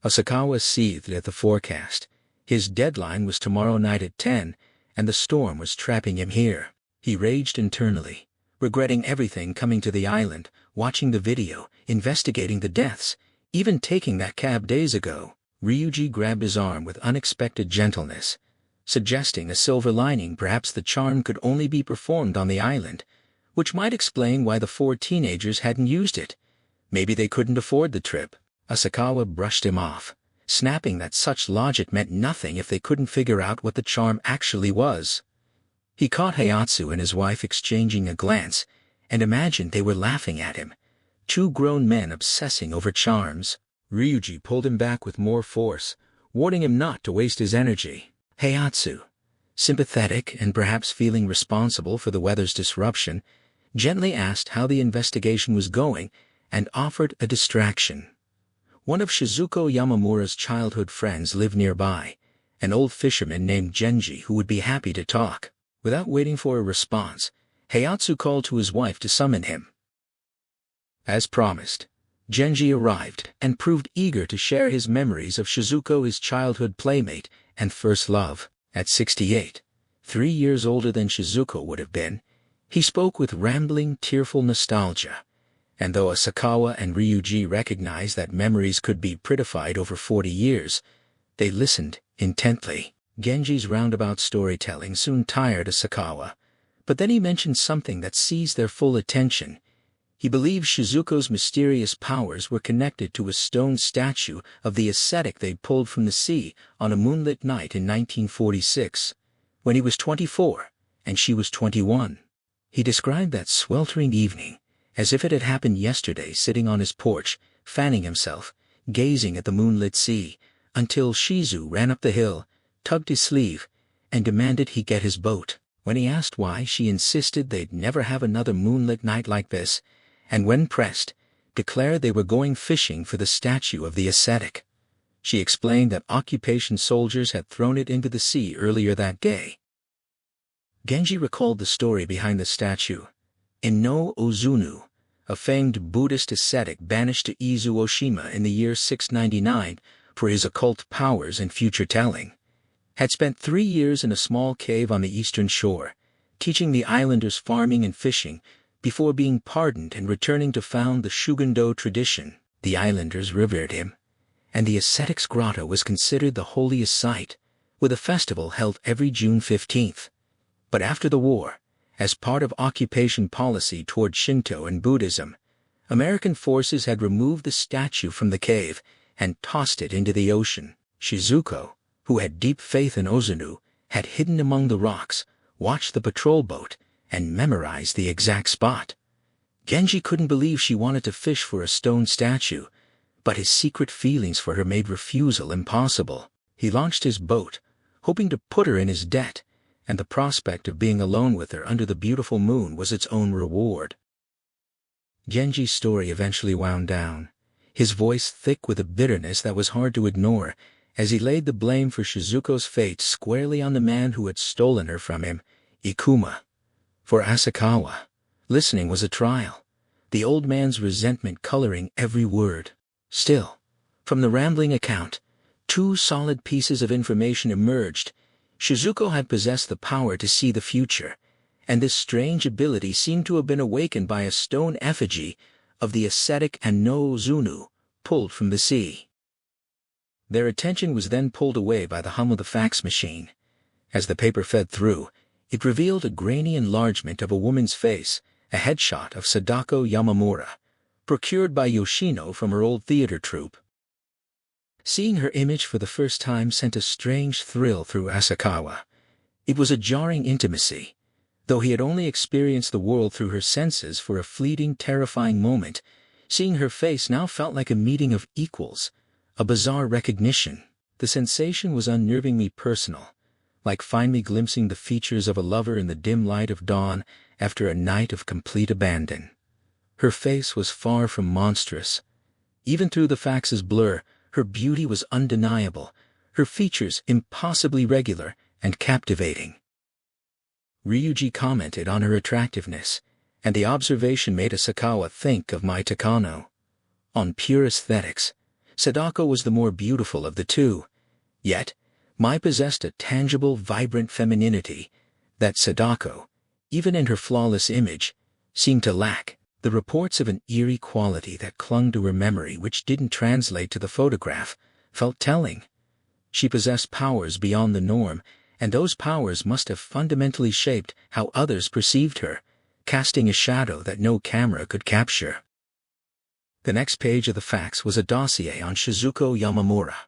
Asakawa seethed at the forecast. His deadline was tomorrow night at 10, and the storm was trapping him here. He raged internally, regretting everything: coming to the island, watching the video, investigating the deaths, even taking that cab days ago. Ryuji grabbed his arm with unexpected gentleness, suggesting a silver lining: perhaps the charm could only be performed on the island, which might explain why the 4 teenagers hadn't used it. Maybe they couldn't afford the trip. Asakawa brushed him off, snapping that such logic meant nothing if they couldn't figure out what the charm actually was. He caught Hayatsu and his wife exchanging a glance, and imagined they were laughing at him. 2 grown men obsessing over charms. Ryuji pulled him back with more force, warning him not to waste his energy. "Hayatsu, Sympathetic and perhaps feeling responsible for the weather's disruption, gently asked how the investigation was going and offered a distraction. One of Shizuko Yamamura's childhood friends lived nearby, an old fisherman named Genji who would be happy to talk. Without waiting for a response, Heiatsu called to his wife to summon him. As promised, Genji arrived and proved eager to share his memories of Shizuko, his childhood playmate and first love. At 68, 3 years older than Shizuko would have been, he spoke with rambling, tearful nostalgia. And though Asakawa and Ryuji recognized that memories could be prettified over 40 years, they listened intently. Genji's roundabout storytelling soon tired Asakawa, but then he mentioned something that seized their full attention. He believed Shizuko's mysterious powers were connected to a stone statue of the ascetic they'd pulled from the sea on a moonlit night in 1946, when he was 24 and she was 21. He described that sweltering evening as if it had happened yesterday, sitting on his porch, fanning himself, gazing at the moonlit sea, until Shizu ran up the hill, tugged his sleeve, and demanded he get his boat. When he asked why, she insisted they'd never have another moonlit night like this, and when pressed, declared they were going fishing for the statue of the ascetic. She explained that occupation soldiers had thrown it into the sea earlier that day. Genji recalled the story behind the statue. In no Ozunu, a famed Buddhist ascetic banished to Izu Oshima in the year 699 for his occult powers and future-telling, had spent 3 years in a small cave on the eastern shore, teaching the islanders farming and fishing, before being pardoned and returning to found the Shugundo tradition. The islanders revered him, and the ascetic's grotto was considered the holiest site, with a festival held every June 15th. But after the war, as part of occupation policy toward Shinto and Buddhism, American forces had removed the statue from the cave and tossed it into the ocean. Shizuko, who had deep faith in Ozunu, had hidden among the rocks, watched the patrol boat, and memorized the exact spot. Genji couldn't believe she wanted to fish for a stone statue, but his secret feelings for her made refusal impossible. He launched his boat, hoping to put her in his debt, and the prospect of being alone with her under the beautiful moon was its own reward. Genji's story eventually wound down, his voice thick with a bitterness that was hard to ignore, as he laid the blame for Shizuko's fate squarely on the man who had stolen her from him, Ikuma. For Asakawa, listening was a trial, the old man's resentment coloring every word. Still, from the rambling account, 2 solid pieces of information emerged. Shizuko had possessed the power to see the future, and this strange ability seemed to have been awakened by a stone effigy of the ascetic and no Zunu, pulled from the sea. Their attention was then pulled away by the hum of the fax machine. As the paper fed through, it revealed a grainy enlargement of a woman's face, a headshot of Sadako Yamamura, procured by Yoshino from her old theater troupe. Seeing her image for the first time sent a strange thrill through Asakawa. It was a jarring intimacy. Though he had only experienced the world through her senses for a fleeting, terrifying moment, seeing her face now felt like a meeting of equals, a bizarre recognition. The sensation was unnervingly personal, like finally glimpsing the features of a lover in the dim light of dawn after a night of complete abandon. Her face was far from monstrous. Even through the fax's blur, her beauty was undeniable, her features impossibly regular and captivating. Ryuji commented on her attractiveness, and the observation made Asakawa think of Mai Takano. On pure aesthetics, Sadako was the more beautiful of the two, yet Mai possessed a tangible, vibrant femininity that Sadako, even in her flawless image, seemed to lack. The reports of an eerie quality that clung to her memory which didn't translate to the photograph felt telling. She possessed powers beyond the norm, and those powers must have fundamentally shaped how others perceived her, casting a shadow that no camera could capture. The next page of the fax was a dossier on Shizuko Yamamura.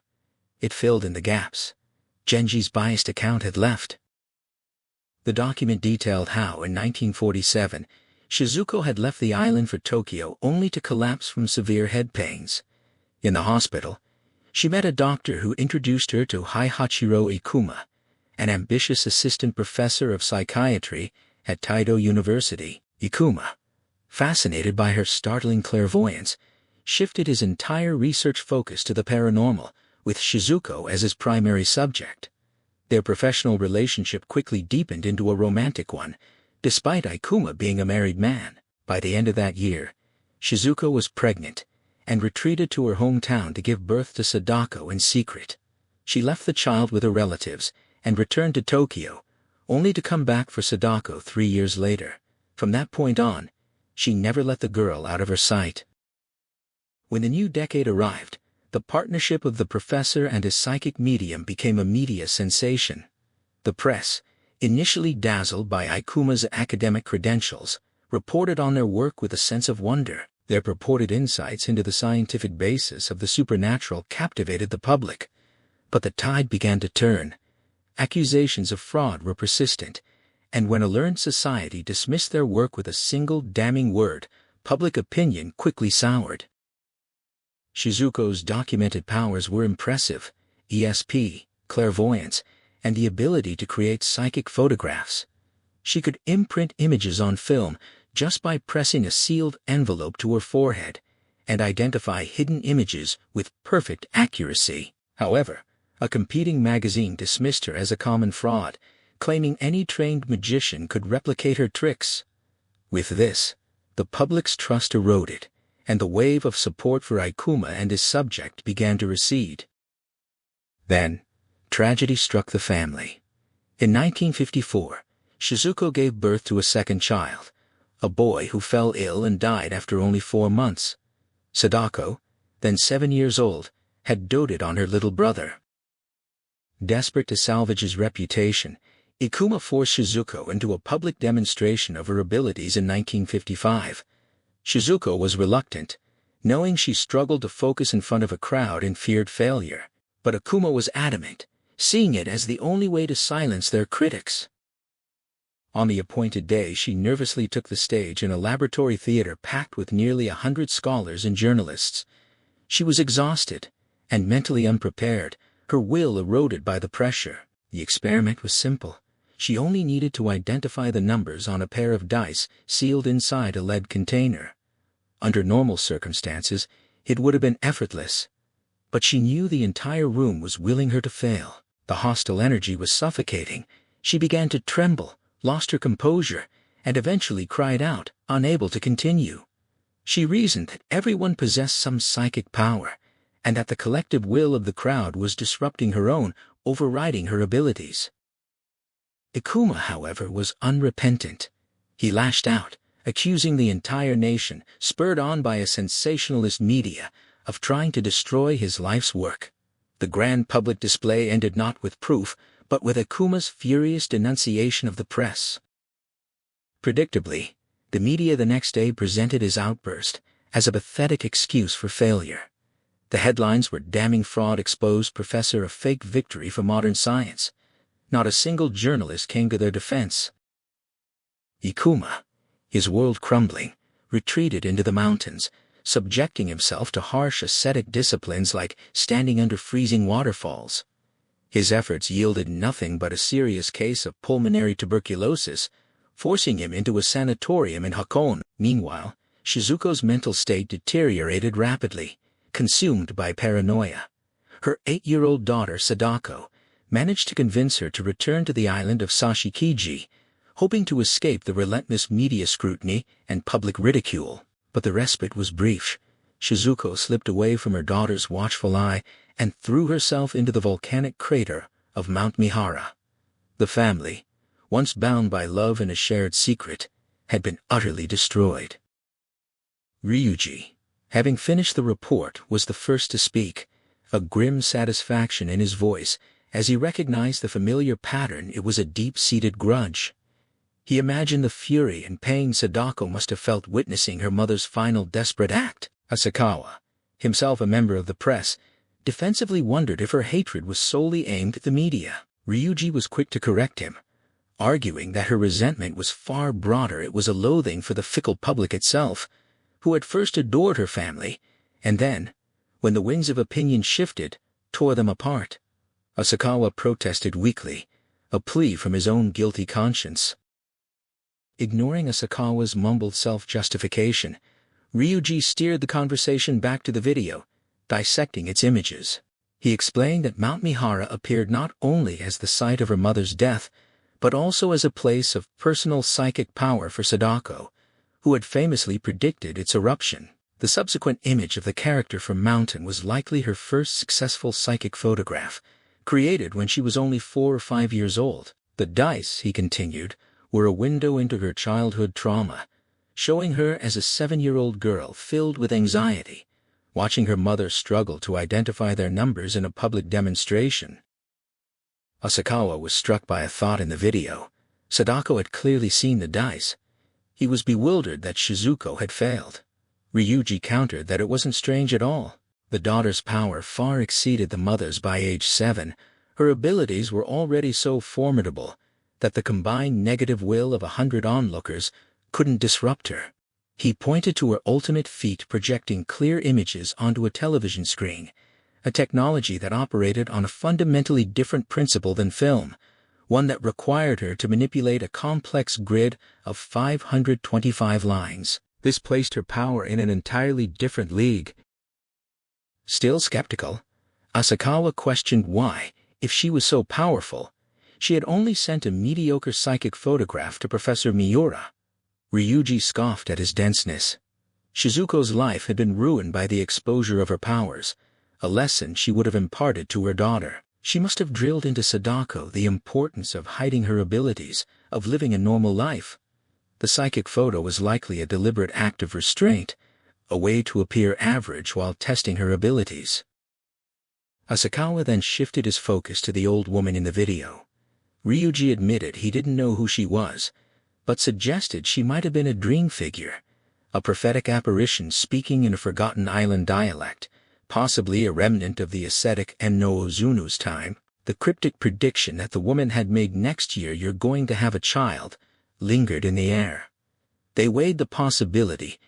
It filled in the gaps. Genji's biased account had left. The document detailed how, in 1947, Shizuko had left the island for Tokyo only to collapse from severe head pains. In the hospital, she met a doctor who introduced her to Haihachiro Ikuma, an ambitious assistant professor of psychiatry at Taito University. Ikuma, fascinated by her startling clairvoyance, shifted his entire research focus to the paranormal, with Shizuko as his primary subject. Their professional relationship quickly deepened into a romantic one, despite Ikuma being a married man. By the end of that year, Shizuko was pregnant and retreated to her hometown to give birth to Sadako in secret. She left the child with her relatives and returned to Tokyo, only to come back for Sadako 3 years later. From that point on, she never let the girl out of her sight. When the new decade arrived, the partnership of the professor and his psychic medium became a media sensation. The press, initially dazzled by Ikuma's academic credentials, reported on their work with a sense of wonder. Their purported insights into the scientific basis of the supernatural captivated the public. But the tide began to turn. Accusations of fraud were persistent, and when a learned society dismissed their work with a single damning word, public opinion quickly soured. Shizuko's documented powers were impressive: ESP, clairvoyance, and the ability to create psychic photographs. She could imprint images on film just by pressing a sealed envelope to her forehead, and identify hidden images with perfect accuracy. However, a competing magazine dismissed her as a common fraud, claiming any trained magician could replicate her tricks. With this, the public's trust eroded, and the wave of support for Ikuma and his subject began to recede. Then, tragedy struck the family. In 1954, Shizuko gave birth to a second child, a boy who fell ill and died after only 4 months. Sadako, then 7 years old, had doted on her little brother. Desperate to salvage his reputation, Ikuma forced Shizuko into a public demonstration of her abilities in 1955. Shizuko was reluctant, knowing she struggled to focus in front of a crowd and feared failure. But Ikuma was adamant, seeing it as the only way to silence their critics. On the appointed day, she nervously took the stage in a laboratory theater packed with nearly 100 scholars and journalists. She was exhausted and mentally unprepared, her will eroded by the pressure. The experiment was simple. She only needed to identify the numbers on a pair of dice sealed inside a lead container. Under normal circumstances, it would have been effortless. But she knew the entire room was willing her to fail. The hostile energy was suffocating. She began to tremble, lost her composure, and eventually cried out, unable to continue. She reasoned that everyone possessed some psychic power, and that the collective will of the crowd was disrupting her own, overriding her abilities. Ikuma, however, was unrepentant. He lashed out, accusing the entire nation, spurred on by a sensationalist media, of trying to destroy his life's work. The grand public display ended not with proof, but with Ikuma's furious denunciation of the press. Predictably, the media the next day presented his outburst as a pathetic excuse for failure. The headlines were "Damning Fraud Exposed Professor of Fake Victory for Modern Science." Not a single journalist came to their defense. Ikuma, his world crumbling, retreated into the mountains, subjecting himself to harsh ascetic disciplines like standing under freezing waterfalls. His efforts yielded nothing but a serious case of pulmonary tuberculosis, forcing him into a sanatorium in Hakone. Meanwhile, Shizuko's mental state deteriorated rapidly, consumed by paranoia. Her 8-year-old daughter Sadako managed to convince her to return to the island of Sashikiji, hoping to escape the relentless media scrutiny and public ridicule. But the respite was brief. Shizuko slipped away from her daughter's watchful eye and threw herself into the volcanic crater of Mount Mihara. The family, once bound by love and a shared secret, had been utterly destroyed. Ryuji, having finished the report, was the first to speak, a grim satisfaction in his voice as he recognized the familiar pattern. It was a deep-seated grudge. He imagined the fury and pain Sadako must have felt witnessing her mother's final desperate act. Asakawa, himself a member of the press, defensively wondered if her hatred was solely aimed at the media. Ryuji was quick to correct him, arguing that her resentment was far broader. It was a loathing for the fickle public itself, who had first adored her family, and then, when the winds of opinion shifted, tore them apart. Asakawa protested weakly, a plea from his own guilty conscience. Ignoring Asakawa's mumbled self-justification, Ryuji steered the conversation back to the video, dissecting its images. He explained that Mount Mihara appeared not only as the site of her mother's death, but also as a place of personal psychic power for Sadako, who had famously predicted its eruption. The subsequent image of the character from Mountain was likely her first successful psychic photograph, created when she was only 4 or 5 years old. The dice, he continued, were a window into her childhood trauma, showing her as a 7-year-old girl filled with anxiety, watching her mother struggle to identify their numbers in a public demonstration. Asakawa was struck by a thought in the video. Sadako had clearly seen the dice. He was bewildered that Shizuko had failed. Ryuji countered that it wasn't strange at all. The daughter's power far exceeded the mother's by age 7. Her abilities were already so formidable that the combined negative will of 100 onlookers couldn't disrupt her. He pointed to her ultimate feat projecting clear images onto a television screen, a technology that operated on a fundamentally different principle than film, one that required her to manipulate a complex grid of 525 lines. This placed her power in an entirely different league. Still skeptical, Asakawa questioned why, if she was so powerful, she had only sent a mediocre psychic photograph to Professor Miura. Ryuji scoffed at his denseness. Shizuko's life had been ruined by the exposure of her powers, a lesson she would have imparted to her daughter. She must have drilled into Sadako the importance of hiding her abilities, of living a normal life. The psychic photo was likely a deliberate act of restraint, a way to appear average while testing her abilities. Asakawa then shifted his focus to the old woman in the video. Ryuji admitted he didn't know who she was, but suggested she might have been a dream figure, a prophetic apparition speaking in a forgotten island dialect, possibly a remnant of the ascetic Enno Ozunu's time. The cryptic prediction that the woman had made "next year you're going to have a child" lingered in the air. They weighed the possibility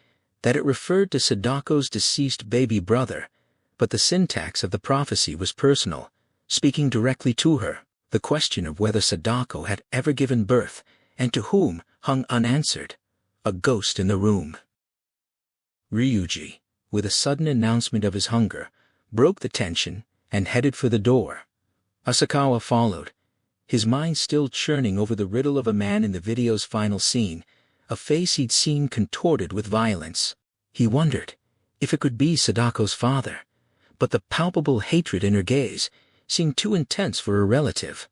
that it referred to Sadako's deceased baby brother, but the syntax of the prophecy was personal, speaking directly to her. The question of whether Sadako had ever given birth, and to whom, hung unanswered. A ghost in the room. Ryuji, with a sudden announcement of his hunger, broke the tension and headed for the door. Asakawa followed, his mind still churning over the riddle of a man in the video's final scene, a face he'd seen contorted with violence. He wondered if it could be Sadako's father, but the palpable hatred in her gaze seemed too intense for a relative.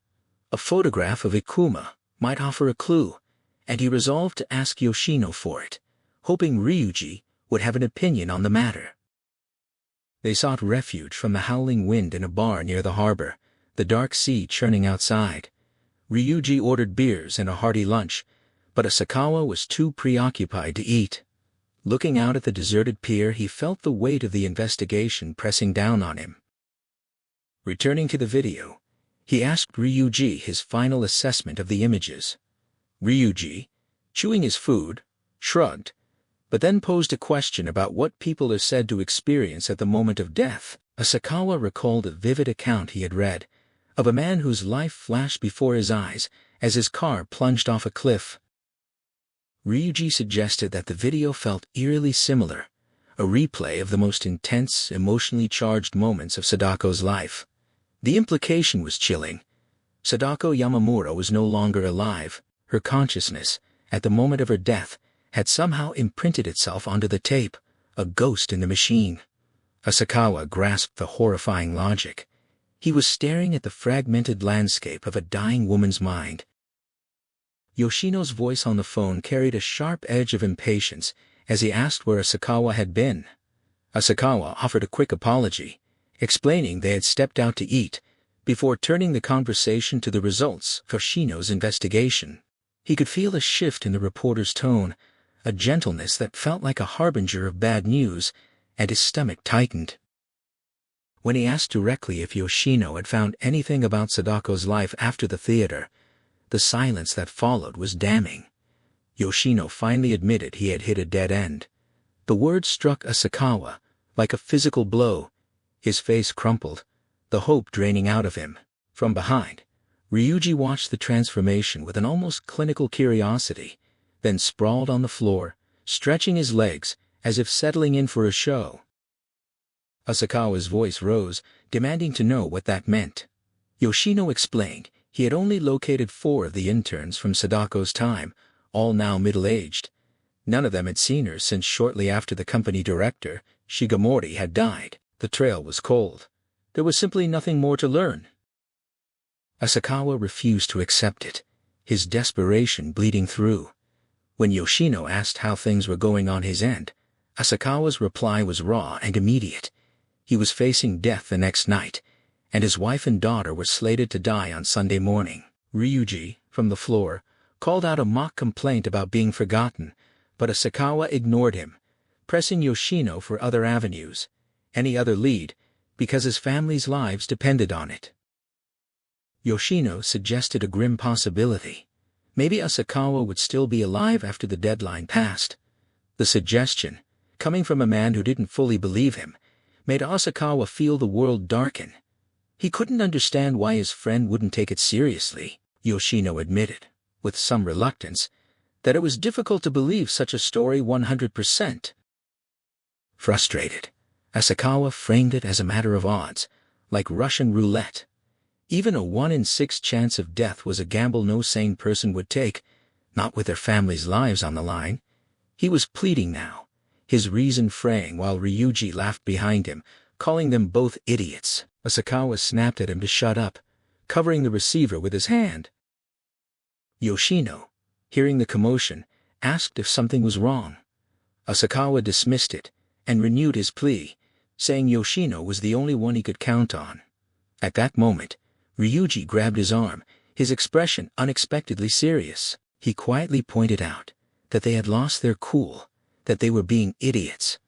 A photograph of Ikuma might offer a clue, and he resolved to ask Yoshino for it, hoping Ryuji would have an opinion on the matter. They sought refuge from the howling wind in a bar near the harbor, the dark sea churning outside. Ryuji ordered beers and a hearty lunch, but Asakawa was too preoccupied to eat. Looking out at the deserted pier, he felt the weight of the investigation pressing down on him. Returning to the video, he asked Ryuji his final assessment of the images. Ryuji, chewing his food, shrugged, but then posed a question about what people are said to experience at the moment of death. Asakawa recalled a vivid account he had read, of a man whose life flashed before his eyes as his car plunged off a cliff. Ryuji suggested that the video felt eerily similar, a replay of the most intense, emotionally charged moments of Sadako's life. The implication was chilling. Sadako Yamamura was no longer alive. Her consciousness, at the moment of her death, had somehow imprinted itself onto the tape, a ghost in the machine. Asakawa grasped the horrifying logic. He was staring at the fragmented landscape of a dying woman's mind. Yoshino's voice on the phone carried a sharp edge of impatience as he asked where Asakawa had been. Asakawa offered a quick apology, explaining they had stepped out to eat, before turning the conversation to the results of Yoshino's investigation. He could feel a shift in the reporter's tone, a gentleness that felt like a harbinger of bad news, and his stomach tightened. When he asked directly if Yoshino had found anything about Sadako's life after the theater, the silence that followed was damning. Yoshino finally admitted he had hit a dead end. The words struck Asakawa like a physical blow. His face crumpled, the hope draining out of him. From behind, Ryuji watched the transformation with an almost clinical curiosity, then sprawled on the floor, stretching his legs, as if settling in for a show. Asakawa's voice rose, demanding to know what that meant. Yoshino explained he had only located 4 of the interns from Sadako's time, all now middle-aged. None of them had seen her since shortly after the company director, Shigemori, had died. The trail was cold. There was simply nothing more to learn. Asakawa refused to accept it, his desperation bleeding through. When Yoshino asked how things were going on his end, Asakawa's reply was raw and immediate. He was facing death the next night, and his wife and daughter were slated to die on Sunday morning. Ryuji, from the floor, called out a mock complaint about being forgotten, but Asakawa ignored him, pressing Yoshino for other avenues, any other lead, because his family's lives depended on it. Yoshino suggested a grim possibility. Maybe Asakawa would still be alive after the deadline passed. The suggestion, coming from a man who didn't fully believe him, made Asakawa feel the world darken. He couldn't understand why his friend wouldn't take it seriously. Yoshino admitted, with some reluctance, that it was difficult to believe such a story 100%. Frustrated, Asakawa framed it as a matter of odds, like Russian roulette. Even a 1 in 6 chance of death was a gamble no sane person would take, not with their family's lives on the line. He was pleading now, his reason fraying while Ryuji laughed behind him, calling them both idiots. Asakawa snapped at him to shut up, covering the receiver with his hand. Yoshino, hearing the commotion, asked if something was wrong. Asakawa dismissed it, and renewed his plea, saying Yoshino was the only one he could count on. At that moment, Ryuji grabbed his arm, his expression unexpectedly serious. He quietly pointed out that they had lost their cool, that they were being idiots.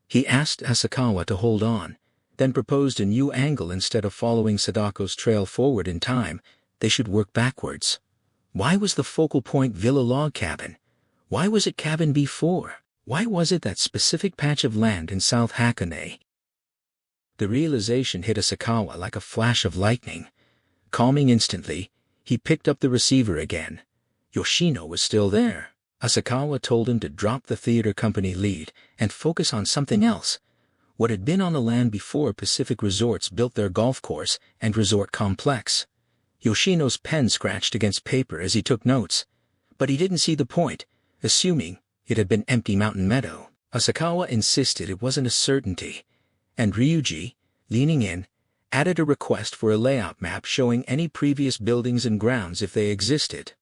He asked Asakawa to hold on, then proposed a new angle. Instead of following Sadako's trail forward in time, they should work backwards. Why was the focal point Villa Log Cabin? Why was it Cabin B4? Why was it that specific patch of land in South Hakone? The realization hit Asakawa like a flash of lightning. Calming instantly, he picked up the receiver again. Yoshino was still there. Asakawa told him to drop the theater company lead and focus on something else. What had been on the land before Pacific Resorts built their golf course and resort complex. Yoshino's pen scratched against paper as he took notes, but he didn't see the point, assuming it had been empty mountain meadow. Asakawa insisted it wasn't a certainty, and Ryuji, leaning in, added a request for a layout map showing any previous buildings and grounds if they existed.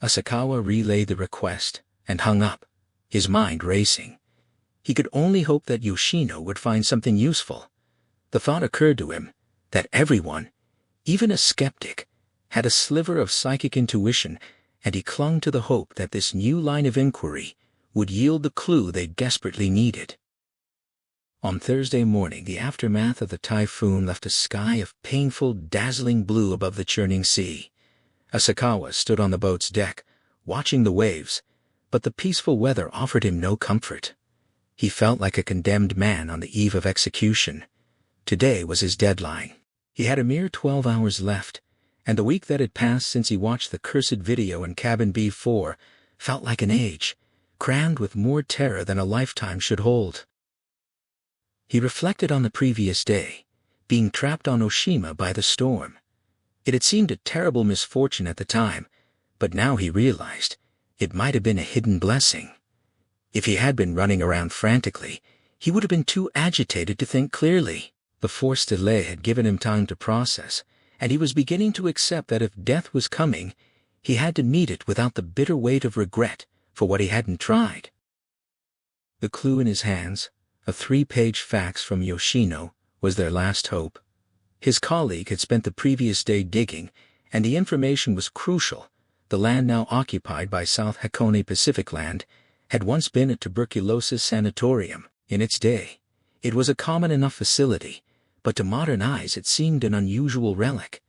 Asakawa relayed the request and hung up, his mind racing. He could only hope that Yoshino would find something useful. The thought occurred to him that everyone, even a skeptic, had a sliver of psychic intuition, and he clung to the hope that this new line of inquiry would yield the clue they desperately needed. On Thursday morning, the aftermath of the typhoon left a sky of painful, dazzling blue above the churning sea. Asakawa stood on the boat's deck, watching the waves, but the peaceful weather offered him no comfort. He felt like a condemned man on the eve of execution. Today was his deadline. He had a mere 12 hours left, and the week that had passed since he watched the cursed video in Cabin B4 felt like an age, crammed with more terror than a lifetime should hold. He reflected on the previous day, being trapped on Oshima by the storm. It had seemed a terrible misfortune at the time, but now he realized it might have been a hidden blessing. If he had been running around frantically, he would have been too agitated to think clearly. The forced delay had given him time to process, and he was beginning to accept that if death was coming, he had to meet it without the bitter weight of regret for what he hadn't tried. The clue in his hands, a 3-page fax from Yoshino, was their last hope. His colleague had spent the previous day digging, and the information was crucial. The land now occupied by South Hakone Pacific Land had once been a tuberculosis sanatorium. In its day, it was a common enough facility, but to modern eyes it seemed an unusual relic.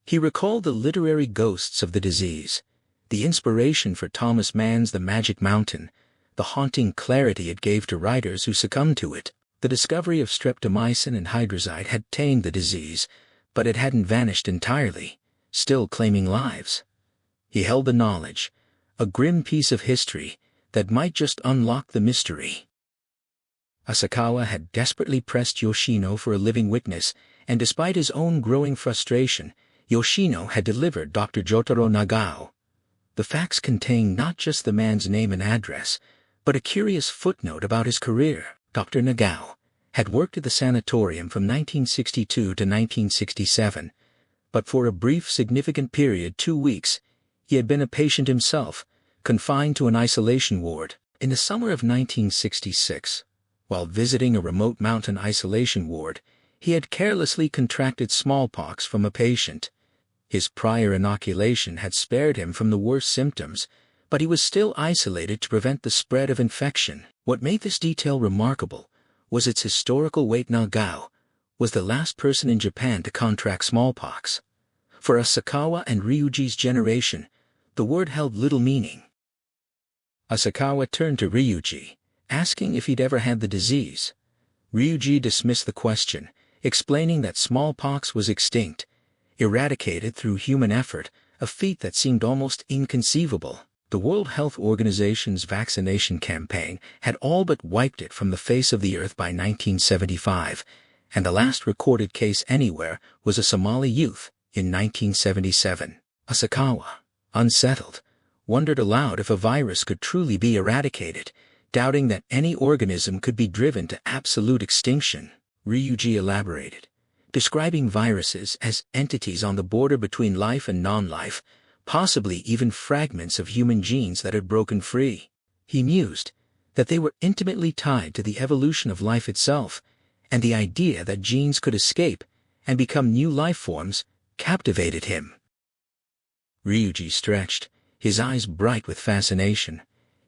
He recalled the literary ghosts of the disease, the inspiration for Thomas Mann's The Magic Mountain, the haunting clarity it gave to writers who succumbed to it. The discovery of streptomycin and hydrazide had tamed the disease, but it hadn't vanished entirely. still claiming lives. He held the knowledge, a grim piece of history, that might just unlock the mystery. Asakawa had desperately pressed Yoshino for a living witness, and despite his own growing frustration, Yoshino had delivered Dr. Jotaro Nagao. The facts contained not just the man's name and address, but a curious footnote about his career. Dr. Nagao had worked at the sanatorium from 1962 to 1967, but for a brief significant period, 2 weeks, he had been a patient himself, confined to an isolation ward. In the summer of 1966, while visiting a remote mountain isolation ward, he had carelessly contracted smallpox from a patient. His prior inoculation had spared him from the worst symptoms, but he was still isolated to prevent the spread of infection. What made this detail remarkable was its historical weight. Nagao was the last person in Japan to contract smallpox. For Asakawa and Ryuji's generation, the word held little meaning. Asakawa turned to Ryuji, asking if he'd ever had the disease. Ryuji dismissed the question, explaining that smallpox was extinct, eradicated through human effort, a feat that seemed almost inconceivable. The World Health Organization's vaccination campaign had all but wiped it from the face of the earth by 1975, and the last recorded case anywhere was a Somali youth in 1977. Asakawa, unsettled, wondered aloud if a virus could truly be eradicated, doubting that any organism could be driven to absolute extinction. Ryuji elaborated, describing viruses as entities on the border between life and non-life, possibly even fragments of human genes that had broken free. He mused that they were intimately tied to the evolution of life itself, and the idea that genes could escape and become new life forms captivated him. Ryuji stretched, his eyes bright with fascination.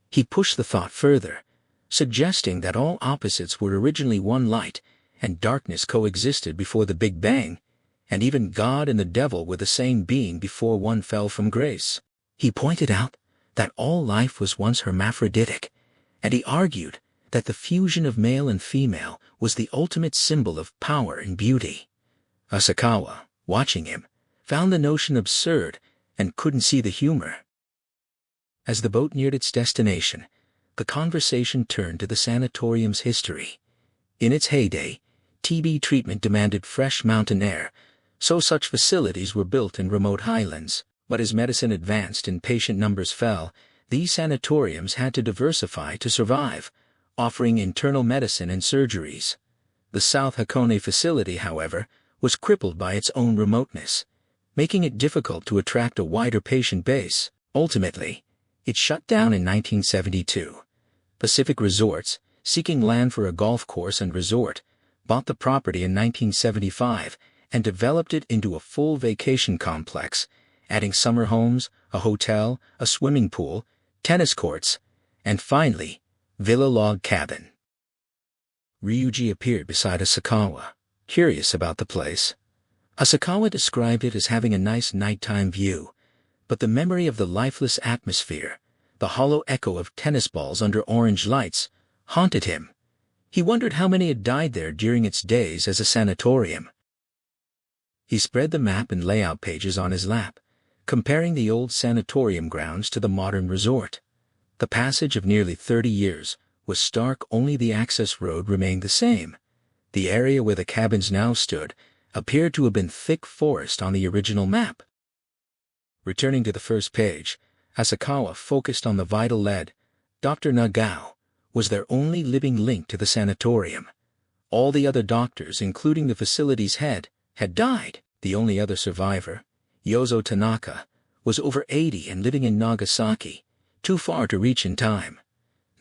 He pushed the thought further, suggesting that all opposites were originally one light, and darkness coexisted before the Big Bang, and even God and the devil were the same being before one fell from grace. He pointed out that all life was once hermaphroditic, and he argued that the fusion of male and female was the ultimate symbol of power and beauty. Asakawa, watching him, found the notion absurd and couldn't see the humor. As the boat neared its destination, the conversation turned to the sanatorium's history. In its heyday, TB treatment demanded fresh mountain air, so such facilities were built in remote highlands. But as medicine advanced and patient numbers fell, these sanatoriums had to diversify to survive, offering internal medicine and surgeries. The South Hakone facility, however, was crippled by its own remoteness, making it difficult to attract a wider patient base. Ultimately, it shut down in 1972. Pacific Resorts, seeking land for a golf course and resort, bought the property in 1975 and developed it into a full vacation complex, adding summer homes, a hotel, a swimming pool, tennis courts, and finally, villa log cabin. Ryuji appeared beside Asakawa, curious about the place. Asakawa described it as having a nice nighttime view, but the memory of the lifeless atmosphere, the hollow echo of tennis balls under orange lights, haunted him. He wondered how many had died there during its days as a sanatorium. He spread the map and layout pages on his lap, comparing the old sanatorium grounds to the modern resort. The passage of nearly 30 years was stark, only the access road remained the same. The area where the cabins now stood appeared to have been thick forest on the original map. Returning to the first page, Asakawa focused on the vital lead. Dr. Nagao was their only living link to the sanatorium. All the other doctors, including the facility's head, had died. The only other survivor, Yozo Tanaka, was over 80 and living in Nagasaki, too far to reach in time.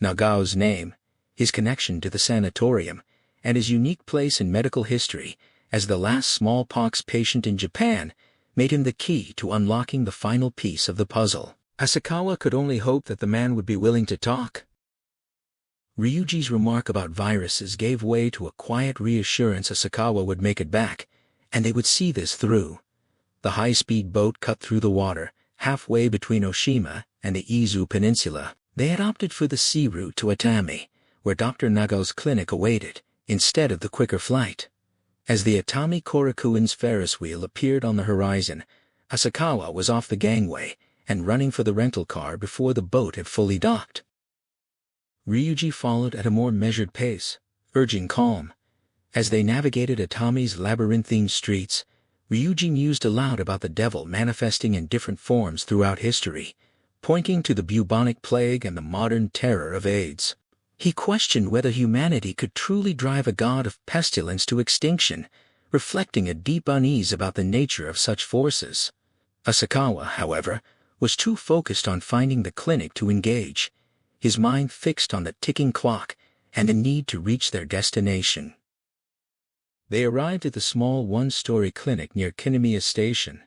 Nagao's name, his connection to the sanatorium, and his unique place in medical history as the last smallpox patient in Japan made him the key to unlocking the final piece of the puzzle. Asakawa could only hope that the man would be willing to talk. Ryuji's remark about viruses gave way to a quiet reassurance Asakawa would make it back, and they would see this through. The high-speed boat cut through the water, halfway between Oshima and the Izu Peninsula. They had opted for the sea route to Atami, where Dr. Nagao's clinic awaited, instead of the quicker flight. As the Atami Korakuin's Ferris wheel appeared on the horizon, Asakawa was off the gangway and running for the rental car before the boat had fully docked. Ryuji followed at a more measured pace, urging calm. As they navigated Atami's labyrinthine streets, Ryuji mused aloud about the devil manifesting in different forms throughout history, pointing to the bubonic plague and the modern terror of AIDS. He questioned whether humanity could truly drive a god of pestilence to extinction, reflecting a deep unease about the nature of such forces. Asakawa, however, was too focused on finding the clinic to engage, his mind fixed on the ticking clock and the need to reach their destination. They arrived at the small one-story clinic near Kinamiya Station.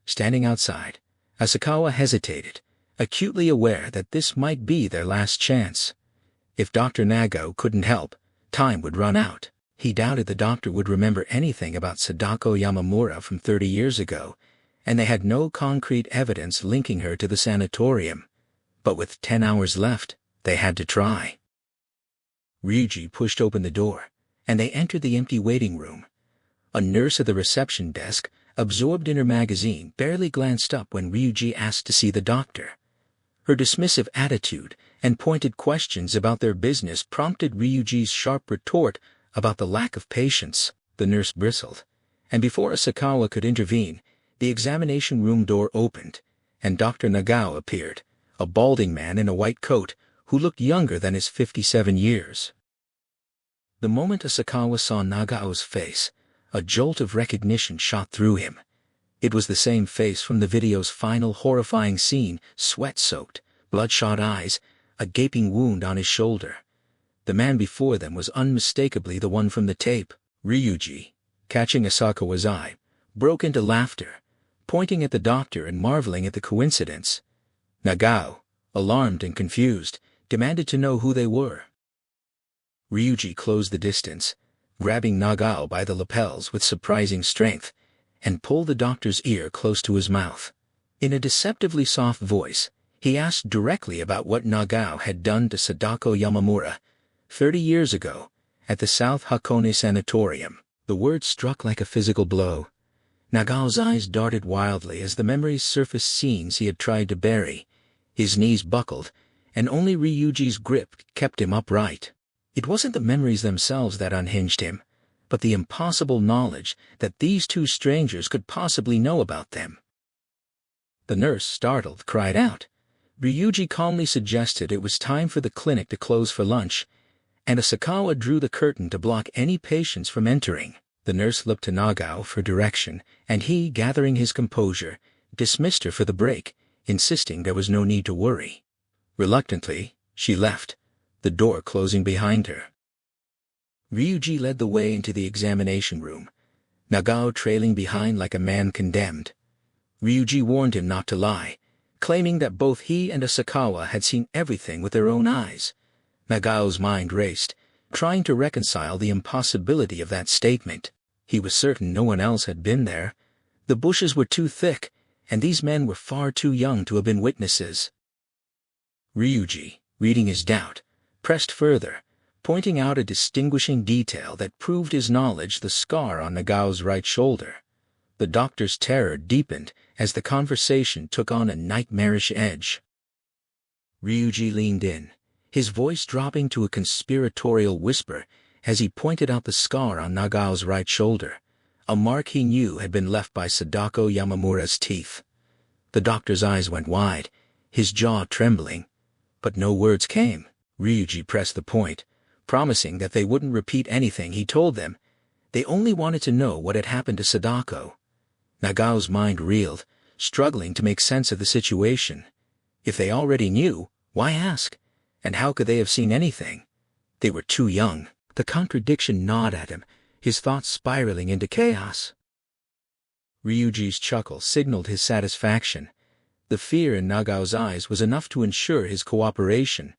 Standing outside, Asakawa hesitated, acutely aware that this might be their last chance. If Dr. Nagao couldn't help, time would run out. He doubted the doctor would remember anything about Sadako Yamamura from 30 years ago, and they had no concrete evidence linking her to the sanatorium. But with 10 hours left, they had to try. Ryuji pushed open the door, and they entered the empty waiting room. A nurse at the reception desk, absorbed in her magazine, barely glanced up when Ryuji asked to see the doctor. Her dismissive attitude and pointed questions about their business prompted Ryuji's sharp retort about the lack of patience. The nurse bristled, and before Asakawa could intervene, the examination room door opened, and Dr. Nagao appeared, a balding man in a white coat who looked younger than his 57 years. The moment Asakawa saw Nagao's face, a jolt of recognition shot through him. It was the same face from the video's final horrifying scene, sweat-soaked, bloodshot eyes, a gaping wound on his shoulder. The man before them was unmistakably the one from the tape. Ryuji, catching Asakawa's eye, broke into laughter, pointing at the doctor and marveling at the coincidence. Nagao, alarmed and confused, demanded to know who they were. Ryuji closed the distance, grabbing Nagao by the lapels with surprising strength, and pulled the doctor's ear close to his mouth. In a deceptively soft voice, he asked directly about what Nagao had done to Sadako Yamamura 30 years ago at the South Hakone Sanatorium. The words struck like a physical blow. Nagao's eyes darted wildly as the memories surfaced, scenes he had tried to bury. His knees buckled, and only Ryuji's grip kept him upright. It wasn't the memories themselves that unhinged him, but the impossible knowledge that these two strangers could possibly know about them. The nurse, startled, cried out. Ryuji calmly suggested it was time for the clinic to close for lunch, and Asakawa drew the curtain to block any patients from entering. The nurse looked to Nagao for direction, and he, gathering his composure, dismissed her for the break, insisting there was no need to worry. Reluctantly, she left, the door closing behind her. Ryuji led the way into the examination room, Nagao trailing behind like a man condemned. Ryuji warned him not to lie, claiming that both he and Asakawa had seen everything with their own eyes. Nagao's mind raced, trying to reconcile the impossibility of that statement. He was certain no one else had been there. The bushes were too thick, and these men were far too young to have been witnesses. Ryuji, reading his doubt, pressed further, pointing out a distinguishing detail that proved his knowledge: the scar on Nagao's right shoulder. The doctor's terror deepened as the conversation took on a nightmarish edge. Ryuji leaned in, his voice dropping to a conspiratorial whisper as he pointed out the scar on Nagao's right shoulder, a mark he knew had been left by Sadako Yamamura's teeth. The doctor's eyes went wide, his jaw trembling, but no words came. Ryuji pressed the point, promising that they wouldn't repeat anything he told them. They only wanted to know what had happened to Sadako. Nagao's mind reeled, struggling to make sense of the situation. If they already knew, why ask? And how could they have seen anything? They were too young. The contradiction gnawed at him, his thoughts spiraling into chaos. Ryuji's chuckle signaled his satisfaction. The fear in Nagao's eyes was enough to ensure his cooperation.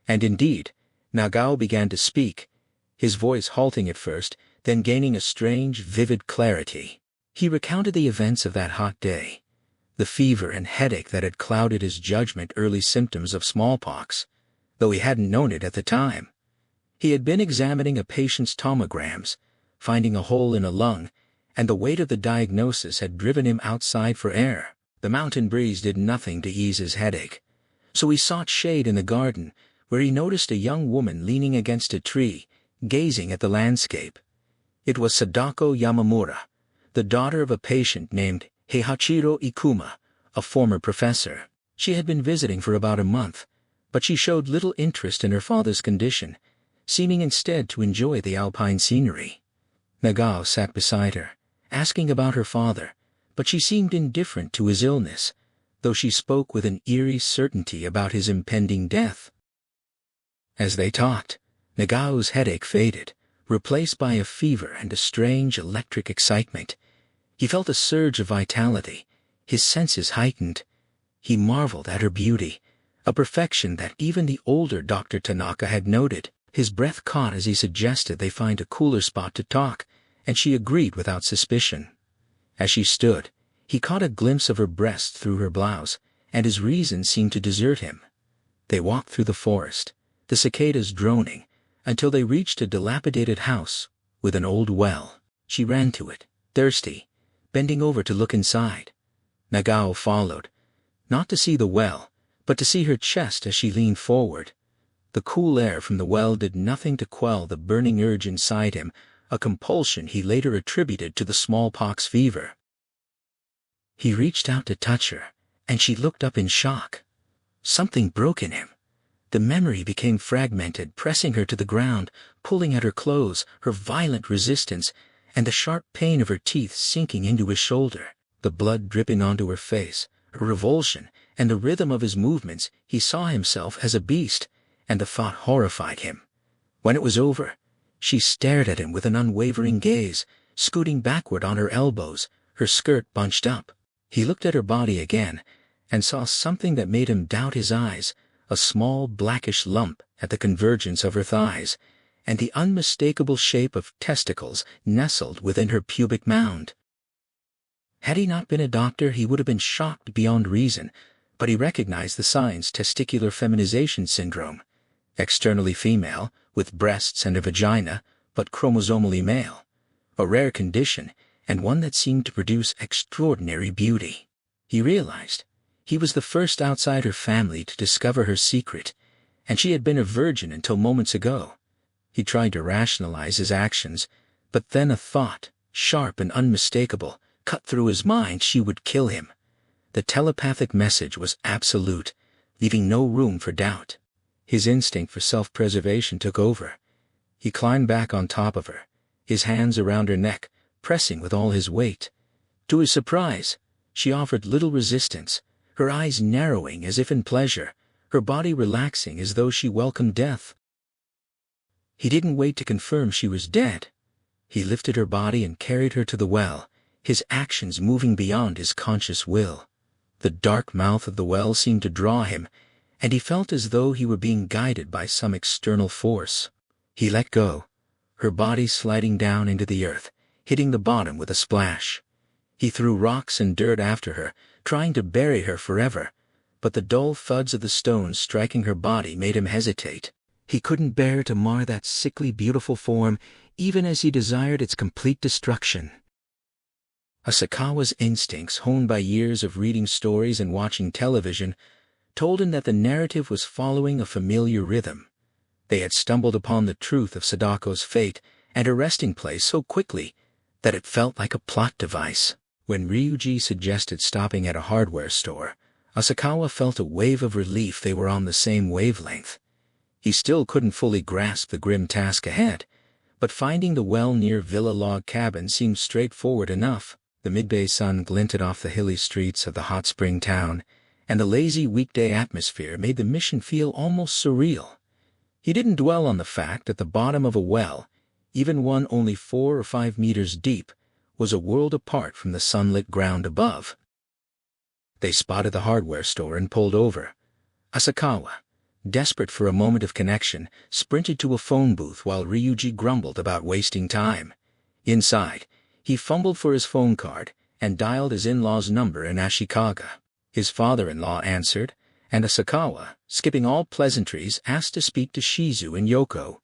And indeed, Nagao began to speak, his voice halting at first, then gaining a strange, vivid clarity. He recounted the events of that hot day, the fever and headache that had clouded his judgment, early symptoms of smallpox, though he hadn't known it at the time. He had been examining a patient's tomograms, finding a hole in a lung, and the weight of the diagnosis had driven him outside for air. The mountain breeze did nothing to ease his headache, so he sought shade in the garden, where he noticed a young woman leaning against a tree, gazing at the landscape. It was Sadako Yamamura, the daughter of a patient named Heihachiro Ikuma, a former professor. She had been visiting for about a month, but she showed little interest in her father's condition, seeming instead to enjoy the alpine scenery. Nagao sat beside her, asking about her father, but she seemed indifferent to his illness, though she spoke with an eerie certainty about his impending death. As they talked, Nagao's headache faded, replaced by a fever and a strange electric excitement. He felt a surge of vitality, his senses heightened. He marveled at her beauty, a perfection that even the older Dr. Tanaka had noted. His breath caught as he suggested they find a cooler spot to talk, and she agreed without suspicion. As she stood, he caught a glimpse of her breast through her blouse, and his reason seemed to desert him. They walked through the forest, the cicadas droning, until they reached a dilapidated house with an old well. She ran to it, thirsty, bending over to look inside. Nagao followed, not to see the well, but to see her chest as she leaned forward. The cool air from the well did nothing to quell the burning urge inside him, a compulsion he later attributed to the smallpox fever. He reached out to touch her, and she looked up in shock. Something broke in him. The memory became fragmented, pressing her to the ground, pulling at her clothes, her violent resistance, and the sharp pain of her teeth sinking into his shoulder. The blood dripping onto her face, her revulsion, and the rhythm of his movements. He saw himself as a beast, and the thought horrified him. When it was over, she stared at him with an unwavering gaze, scooting backward on her elbows, her skirt bunched up. He looked at her body again, and saw something that made him doubt his eyes, a small blackish lump at the convergence of her thighs, and the unmistakable shape of testicles nestled within her pubic mound. Had he not been a doctor, he would have been shocked beyond reason, but he recognized the signs: testicular feminization syndrome, externally female, with breasts and a vagina, but chromosomally male, a rare condition, and one that seemed to produce extraordinary beauty. He realized he was the first outside her family to discover her secret, and she had been a virgin until moments ago. He tried to rationalize his actions, but then a thought, sharp and unmistakable, cut through his mind. She would kill him. The telepathic message was absolute, leaving no room for doubt. His instinct for self-preservation took over. He climbed back on top of her, his hands around her neck, pressing with all his weight. To his surprise, she offered little resistance, her eyes narrowing as if in pleasure, her body relaxing as though she welcomed death. He didn't wait to confirm she was dead. He lifted her body and carried her to the well, his actions moving beyond his conscious will. The dark mouth of the well seemed to draw him, and he felt as though he were being guided by some external force. He let go, her body sliding down into the earth, hitting the bottom with a splash. He threw rocks and dirt after her, trying to bury her forever, but the dull thuds of the stones striking her body made him hesitate. He couldn't bear to mar that sickly beautiful form, even as he desired its complete destruction. Asakawa's instincts, honed by years of reading stories and watching television, told him that the narrative was following a familiar rhythm. They had stumbled upon the truth of Sadako's fate and her resting place so quickly that it felt like a plot device. When Ryuji suggested stopping at a hardware store, Asakawa felt a wave of relief. They were on the same wavelength. He still couldn't fully grasp the grim task ahead, but finding the well near Villa Log Cabin seemed straightforward enough. The midday sun glinted off the hilly streets of the hot spring town, and the lazy weekday atmosphere made the mission feel almost surreal. He didn't dwell on the fact that the bottom of a well, even one only 4 or 5 meters deep, was a world apart from the sunlit ground above. They spotted the hardware store and pulled over. Asakawa, desperate for a moment of connection, sprinted to a phone booth while Ryuji grumbled about wasting time. Inside, he fumbled for his phone card and dialed his in-law's number in Ashikaga. His father-in-law answered, and Asakawa, skipping all pleasantries, asked to speak to Shizu and Yoko.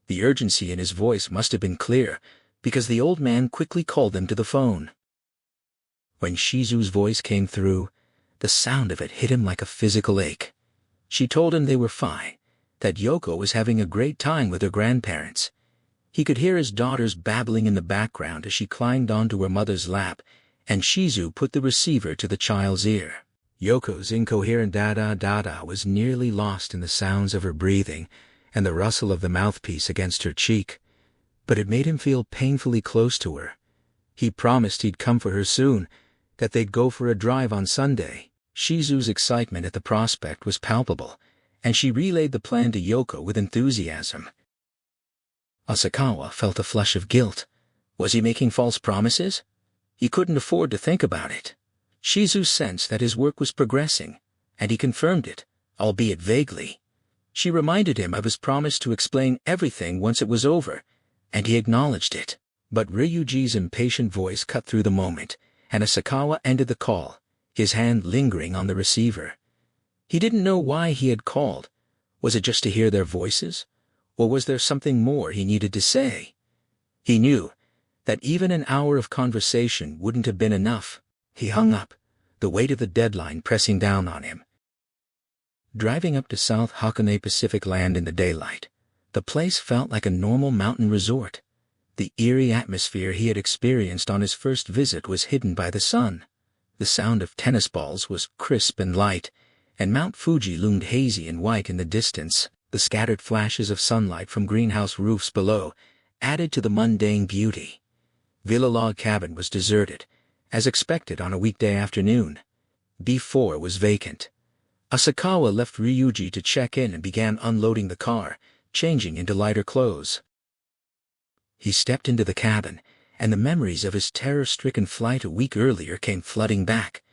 The urgency in his voice must have been clear, because the old man quickly called them to the phone. When Shizu's voice came through, the sound of it hit him like a physical ache. She told him they were fine, that Yoko was having a great time with her grandparents. He could hear his daughters babbling in the background as she climbed onto her mother's lap, and Shizu put the receiver to the child's ear. Yoko's incoherent da-da-da-da was nearly lost in the sounds of her breathing and the rustle of the mouthpiece against her cheek, but it made him feel painfully close to her. He promised he'd come for her soon, that they'd go for a drive on Sunday. Shizu's excitement at the prospect was palpable, and she relayed the plan to Yoko with enthusiasm. Asakawa felt a flush of guilt. Was he making false promises? He couldn't afford to think about it. Shizu sensed that his work was progressing, and he confirmed it, albeit vaguely. She reminded him of his promise to explain everything once it was over, and he acknowledged it. But Ryuji's impatient voice cut through the moment, and Asakawa ended the call, his hand lingering on the receiver. He didn't know why he had called. Was it just to hear their voices? Or was there something more he needed to say? He knew that even an hour of conversation wouldn't have been enough. He hung up, the weight of the deadline pressing down on him. Driving up to South Hakone Pacific Land in the daylight, the place felt like a normal mountain resort. The eerie atmosphere he had experienced on his first visit was hidden by the sun. The sound of tennis balls was crisp and light, and Mount Fuji loomed hazy and white in the distance. The scattered flashes of sunlight from greenhouse roofs below added to the mundane beauty. Villa Log Cabin was deserted, as expected on a weekday afternoon. B4 was vacant. Asakawa left Ryuji to check in and began unloading the car, changing into lighter clothes. He stepped into the cabin, and the memories of his terror-stricken flight a week earlier came flooding back.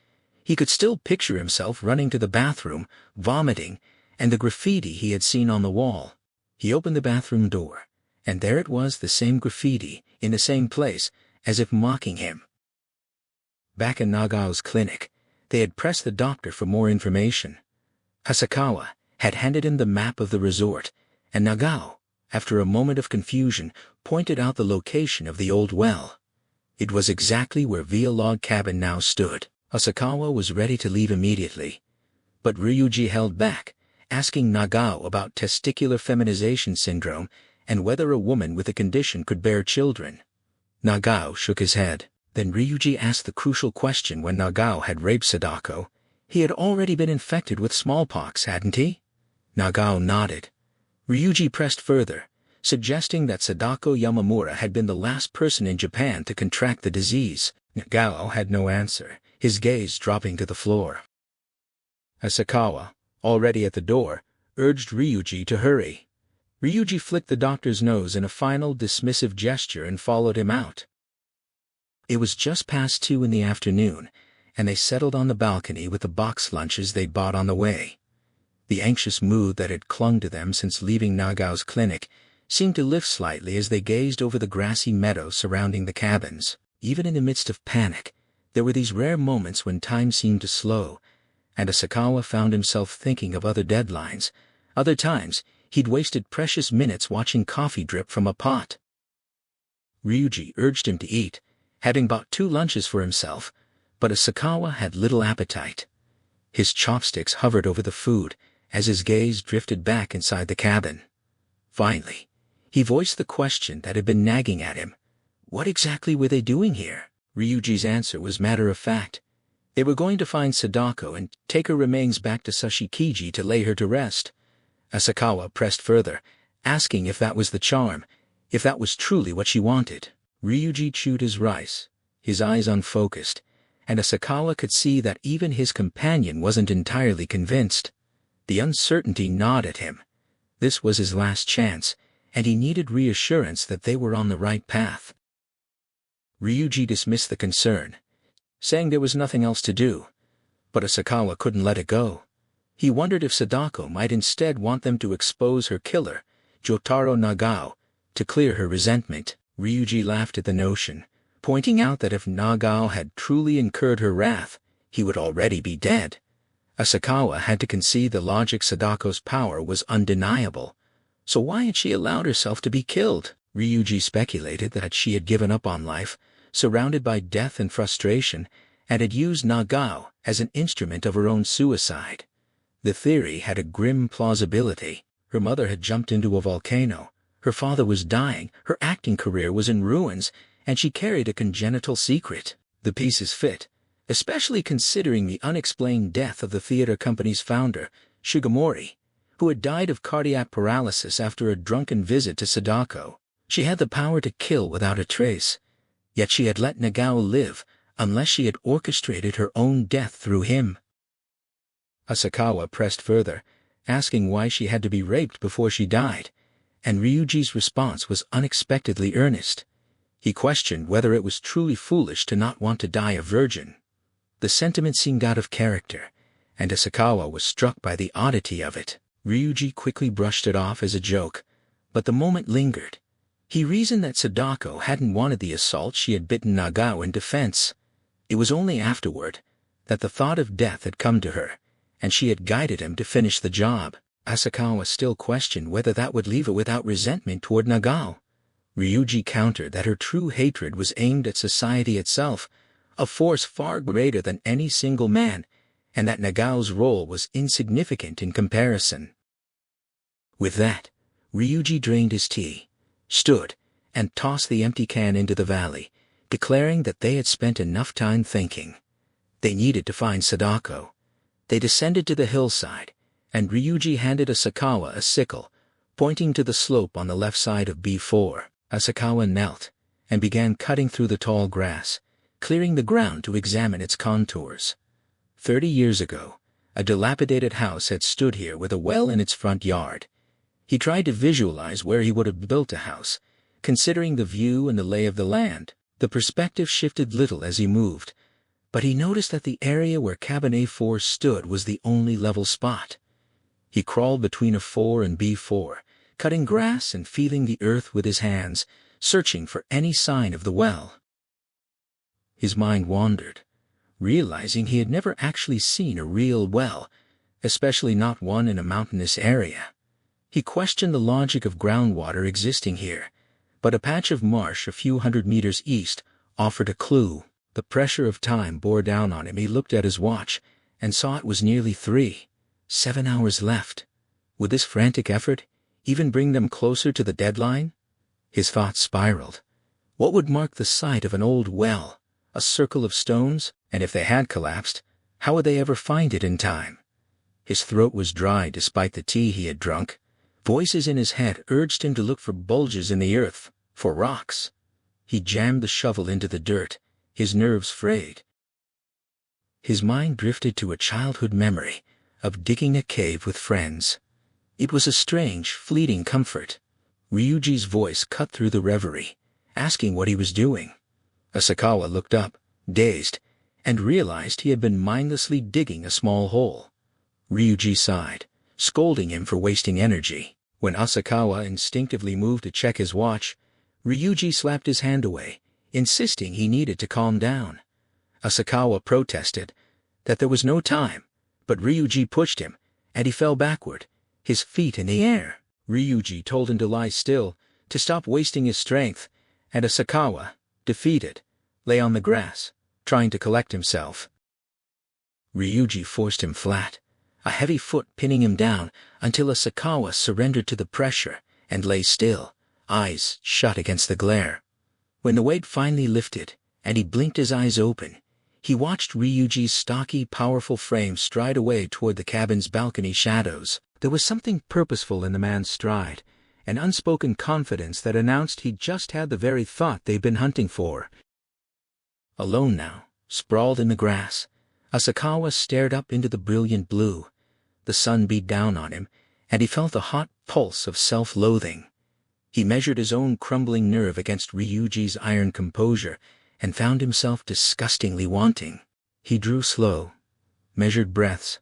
He could still picture himself running to the bathroom, vomiting, and the graffiti he had seen on the wall. He opened the bathroom door, and there it was, the same graffiti, in the same place, as if mocking him. Back in Nagao's clinic, they had pressed the doctor for more information. Asakawa had handed him the map of the resort, and Nagao, after a moment of confusion, pointed out the location of the old well. It was exactly where Villa Log Cabin now stood. Asakawa was ready to leave immediately, but Ryuji held back, asking Nagao about testicular feminization syndrome and whether a woman with the condition could bear children. Nagao shook his head. Then Ryuji asked the crucial question: when Nagao had raped Sadako, he had already been infected with smallpox, hadn't he? Nagao nodded. Ryuji pressed further, suggesting that Sadako Yamamura had been the last person in Japan to contract the disease. Nagao had no answer, his gaze dropping to the floor. Asakawa, already at the door, urged Ryuji to hurry. Ryuji flicked the doctor's nose in a final dismissive gesture and followed him out. It was just past 2 in the afternoon, and they settled on the balcony with the box lunches they'd bought on the way. The anxious mood that had clung to them since leaving Nagao's clinic seemed to lift slightly as they gazed over the grassy meadow surrounding the cabins. Even in the midst of panic, there were these rare moments when time seemed to slow, and Asakawa found himself thinking of other deadlines. Other times, he'd wasted precious minutes watching coffee drip from a pot. Ryuji urged him to eat, having bought 2 lunches for himself, but Asakawa had little appetite. His chopsticks hovered over the food as his gaze drifted back inside the cabin. Finally, he voiced the question that had been nagging at him. What exactly were they doing here? Ryuji's answer was matter-of-fact. They were going to find Sadako and take her remains back to Sashikiji to lay her to rest. Asakawa pressed further, asking if that was the charm, if that was truly what she wanted. Ryuji chewed his rice, his eyes unfocused, and Asakawa could see that even his companion wasn't entirely convinced. The uncertainty gnawed at him. This was his last chance, and he needed reassurance that they were on the right path. Ryuji dismissed the concern, saying there was nothing else to do, but Asakawa couldn't let it go. He wondered if Sadako might instead want them to expose her killer, Jotaro Nagao, to clear her resentment. Ryuji laughed at the notion, pointing out that if Nagao had truly incurred her wrath, he would already be dead. Asakawa had to concede the logic. Sadako's power was undeniable, so why had she allowed herself to be killed? Ryuji speculated that she had given up on life, surrounded by death and frustration, and had used Nagao as an instrument of her own suicide. The theory had a grim plausibility. Her mother had jumped into a volcano, her father was dying, her acting career was in ruins, and she carried a congenital secret. The pieces fit, especially considering the unexplained death of the theater company's founder, Shigemori, who had died of cardiac paralysis after a drunken visit to Sadako. She had the power to kill without a trace, yet she had let Nagao live unless she had orchestrated her own death through him. Asakawa pressed further, asking why she had to be raped before she died, and Ryuji's response was unexpectedly earnest. He questioned whether it was truly foolish to not want to die a virgin. The sentiment seemed out of character, and Asakawa was struck by the oddity of it. Ryuji quickly brushed it off as a joke, but the moment lingered. He reasoned that Sadako hadn't wanted the assault, she had bitten Nagao in defense. It was only afterward that the thought of death had come to her, and she had guided him to finish the job. Asakawa still questioned whether that would leave her without resentment toward Nagao. Ryuji countered that her true hatred was aimed at society itself, a force far greater than any single man, and that Nagao's role was insignificant in comparison. With that, Ryuji drained his tea, stood, and tossed the empty can into the valley, declaring that they had spent enough time thinking. They needed to find Sadako. They descended to the hillside, and Ryuji handed Asakawa a sickle, pointing to the slope on the left side of B4. Asakawa knelt, and began cutting through the tall grass, clearing the ground to examine its contours. 30 years ago, a dilapidated house had stood here with a well in its front yard. He tried to visualize where he would have built a house, considering the view and the lay of the land. The perspective shifted little as he moved, but he noticed that the area where cabin A4 stood was the only level spot. He crawled between A4 and B4, cutting grass and feeling the earth with his hands, searching for any sign of the well. His mind wandered, realizing he had never actually seen a real well, especially not one in a mountainous area. He questioned the logic of groundwater existing here, but a patch of marsh a few hundred meters east offered a clue. The pressure of time bore down on him. He looked at his watch and saw it was nearly 7 hours left. Would this frantic effort even bring them closer to the deadline? His thoughts spiraled. What would mark the site of an old well? A circle of stones? And if they had collapsed, how would they ever find it in time? His throat was dry despite the tea he had drunk. Voices in his head urged him to look for bulges in the earth, for rocks. He jammed the shovel into the dirt, his nerves frayed. His mind drifted to a childhood memory of digging a cave with friends. It was a strange, fleeting comfort. Ryuji's voice cut through the reverie, asking what he was doing. Asakawa looked up, dazed, and realized he had been mindlessly digging a small hole. Ryuji sighed, scolding him for wasting energy. When Asakawa instinctively moved to check his watch, Ryuji slapped his hand away, insisting he needed to calm down. Asakawa protested that there was no time, but Ryuji pushed him, and he fell backward, his feet in the air. Ryuji told him to lie still, to stop wasting his strength, and Asakawa, defeated, lay on the grass, trying to collect himself. Ryuji forced him flat, a heavy foot pinning him down until Asakawa surrendered to the pressure and lay still, eyes shut against the glare. When the weight finally lifted and he blinked his eyes open, he watched Ryuji's stocky, powerful frame stride away toward the cabin's balcony shadows. There was something purposeful in the man's stride, an unspoken confidence that announced he'd just had the very thought they'd been hunting for. Alone now, sprawled in the grass, Asakawa stared up into the brilliant blue. The sun beat down on him, and he felt a hot pulse of self-loathing. He measured his own crumbling nerve against Ryuji's iron composure, and found himself disgustingly wanting. He drew slow, measured breaths,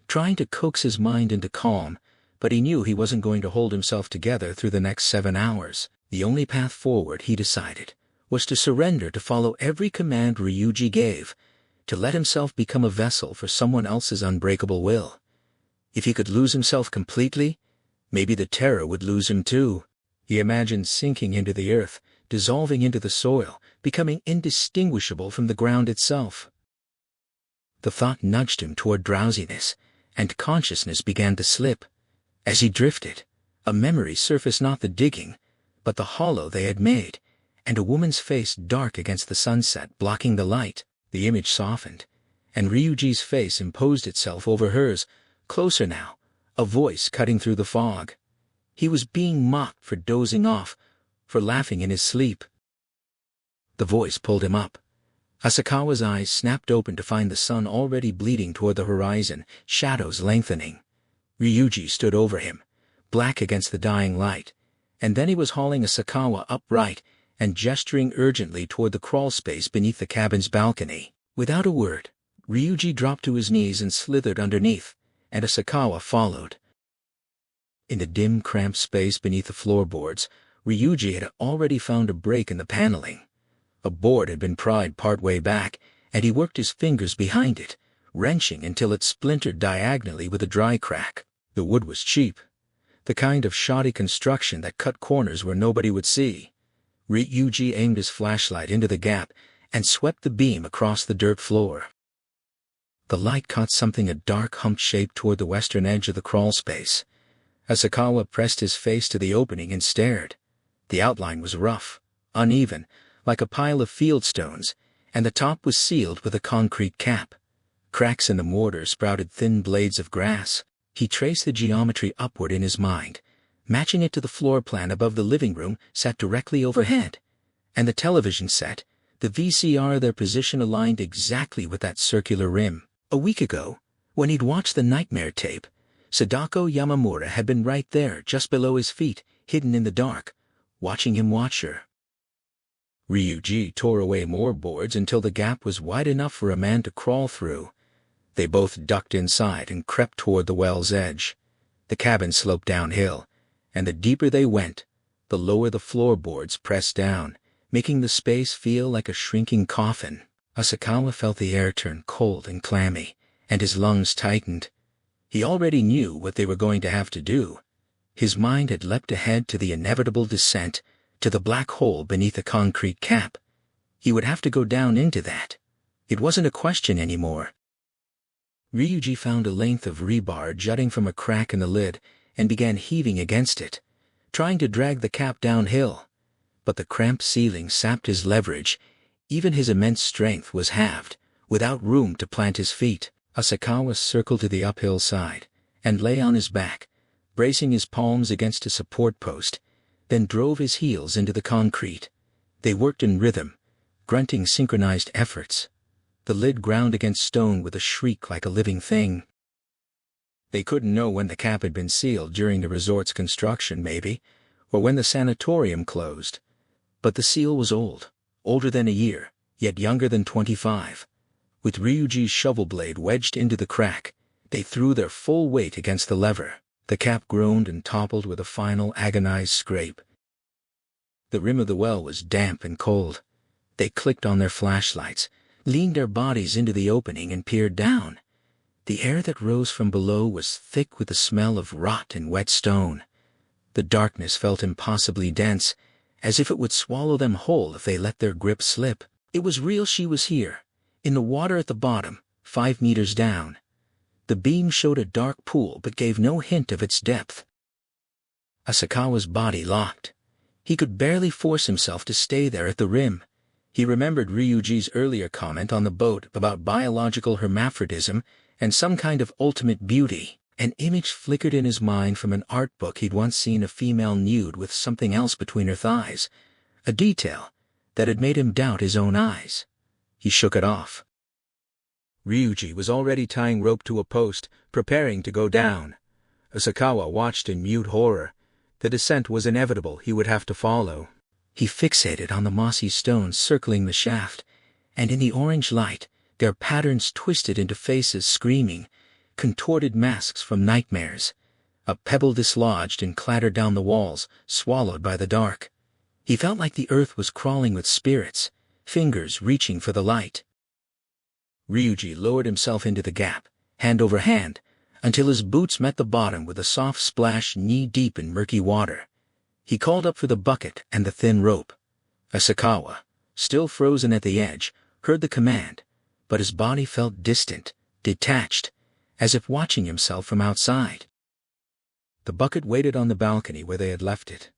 trying to coax his mind into calm, but he knew he wasn't going to hold himself together through the next 7 hours. The only path forward, he decided, was to surrender, to follow every command Ryuji gave, to let himself become a vessel for someone else's unbreakable will. If he could lose himself completely, maybe the terror would lose him too. He imagined sinking into the earth, dissolving into the soil, becoming indistinguishable from the ground itself. The thought nudged him toward drowsiness, and consciousness began to slip. As he drifted, a memory surfaced, not the digging, but the hollow they had made, and a woman's face dark against the sunset, blocking the light. The image softened, and Ryuji's face imposed itself over hers, closer now, a voice cutting through the fog. He was being mocked for dozing off, for laughing in his sleep. The voice pulled him up. Asakawa's eyes snapped open to find the sun already bleeding toward the horizon, shadows lengthening. Ryuji stood over him, black against the dying light, and then he was hauling Asakawa upright and gesturing urgently toward the crawl space beneath the cabin's balcony. Without a word, Ryuji dropped to his knees and slithered underneath, and Asakawa followed. In the dim, cramped space beneath the floorboards, Ryuji had already found a break in the paneling. A board had been pried partway back, and he worked his fingers behind it, wrenching until it splintered diagonally with a dry crack. The wood was cheap, the kind of shoddy construction that cut corners where nobody would see. Ryuji aimed his flashlight into the gap and swept the beam across the dirt floor. The light caught something, a dark humped shape toward the western edge of the crawl space. Asakawa pressed his face to the opening and stared. The outline was rough, uneven, like a pile of field stones, and the top was sealed with a concrete cap. Cracks in the mortar sprouted thin blades of grass. He traced the geometry upward in his mind, matching it to the floor plan above the living room set directly overhead. And the television set, the VCR, their position aligned exactly with that circular rim. A week ago, when he'd watched the nightmare tape, Sadako Yamamura had been right there, just below his feet, hidden in the dark, watching him watch her. Ryuji tore away more boards until the gap was wide enough for a man to crawl through. They both ducked inside and crept toward the well's edge. The cabin sloped downhill, and the deeper they went, the lower the floorboards pressed down, making the space feel like a shrinking coffin. Asakawa felt the air turn cold and clammy, and his lungs tightened. He already knew what they were going to have to do. His mind had leapt ahead to the inevitable descent, to the black hole beneath the concrete cap. He would have to go down into that. It wasn't a question anymore. Ryuji found a length of rebar jutting from a crack in the lid and began heaving against it, trying to drag the cap downhill. But the cramped ceiling sapped his leverage. Even his immense strength was halved, without room to plant his feet. Asakawa circled to the uphill side and lay on his back, bracing his palms against a support post, then drove his heels into the concrete. They worked in rhythm, grunting synchronized efforts. The lid ground against stone with a shriek like a living thing. They couldn't know when the cap had been sealed, during the resort's construction maybe, or when the sanatorium closed. But the seal was old, older than a year, yet younger than 25. With Ryuji's shovel blade wedged into the crack, they threw their full weight against the lever. The cap groaned and toppled with a final agonized scrape. The rim of the well was damp and cold. They clicked on their flashlights, leaned their bodies into the opening and peered down. The air that rose from below was thick with the smell of rot and wet stone. The darkness felt impossibly dense, as if it would swallow them whole if they let their grip slip. It was real. She was here, in the water at the bottom, 5 meters down. The beam showed a dark pool but gave no hint of its depth. Asakawa's body locked. He could barely force himself to stay there at the rim. He remembered Ryuji's earlier comment on the boat about biological hermaphrodism and some kind of ultimate beauty. An image flickered in his mind from an art book he'd once seen, a female nude with something else between her thighs, a detail that had made him doubt his own eyes. He shook it off. Ryuji was already tying rope to a post, preparing to go down. Asakawa watched in mute horror. The descent was inevitable. He would have to follow. He fixated on the mossy stones circling the shaft, and in the orange light, their patterns twisted into faces screaming, contorted masks from nightmares. A pebble dislodged and clattered down the walls, swallowed by the dark. He felt like the earth was crawling with spirits, fingers reaching for the light. Ryuji lowered himself into the gap, hand over hand, until his boots met the bottom with a soft splash knee-deep in murky water. He called up for the bucket and the thin rope. Asakawa, still frozen at the edge, heard the command, but his body felt distant, detached, as if watching himself from outside. The bucket waited on the balcony where they had left it.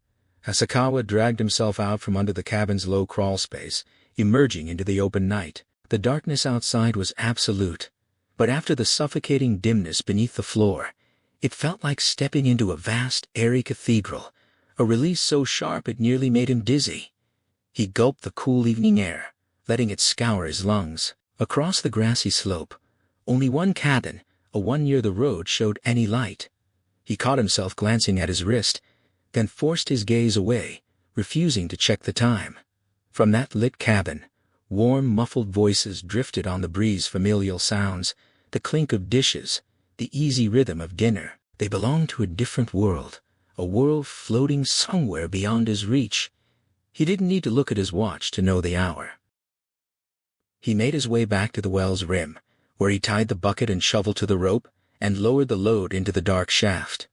Asakawa dragged himself out from under the cabin's low crawl space, emerging into the open night. The darkness outside was absolute, but after the suffocating dimness beneath the floor, it felt like stepping into a vast, airy cathedral, a release so sharp it nearly made him dizzy. He gulped the cool evening air, letting it scour his lungs. Across the grassy slope, only one cabin, a one near the road, showed any light. He caught himself glancing at his wrist, then forced his gaze away, refusing to check the time. From that lit cabin, warm, muffled voices drifted on the breeze, familial sounds, the clink of dishes, the easy rhythm of dinner. They belonged to a different world, a world floating somewhere beyond his reach. He didn't need to look at his watch to know the hour. He made his way back to the well's rim, where he tied the bucket and shovel to the rope, and lowered the load into the dark shaft.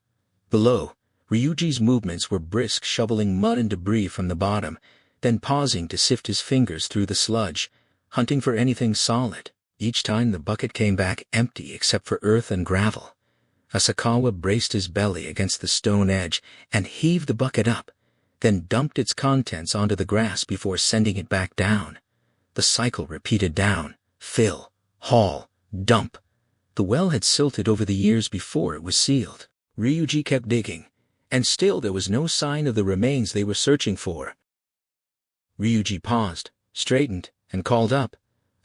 Below, Ryuji's movements were brisk, shoveling mud and debris from the bottom, then pausing to sift his fingers through the sludge, hunting for anything solid. Each time the bucket came back empty except for earth and gravel. Asakawa braced his belly against the stone edge and heaved the bucket up, then dumped its contents onto the grass before sending it back down. The cycle repeated: down, fill, haul, dump. The well had silted over the years before it was sealed. Ryuji kept digging, and still there was no sign of the remains they were searching for. Ryuji paused, straightened, and called up.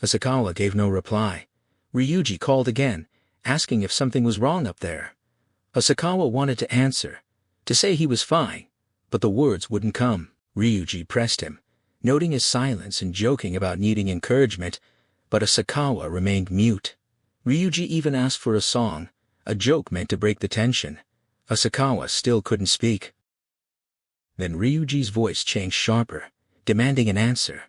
Asakawa gave no reply. Ryuji called again, asking if something was wrong up there. Asakawa wanted to answer, to say he was fine, but the words wouldn't come. Ryuji pressed him, noting his silence and joking about needing encouragement, but Asakawa remained mute. Ryuji even asked for a song, a joke meant to break the tension. Asakawa still couldn't speak. Then Ryuji's voice changed sharper, demanding an answer.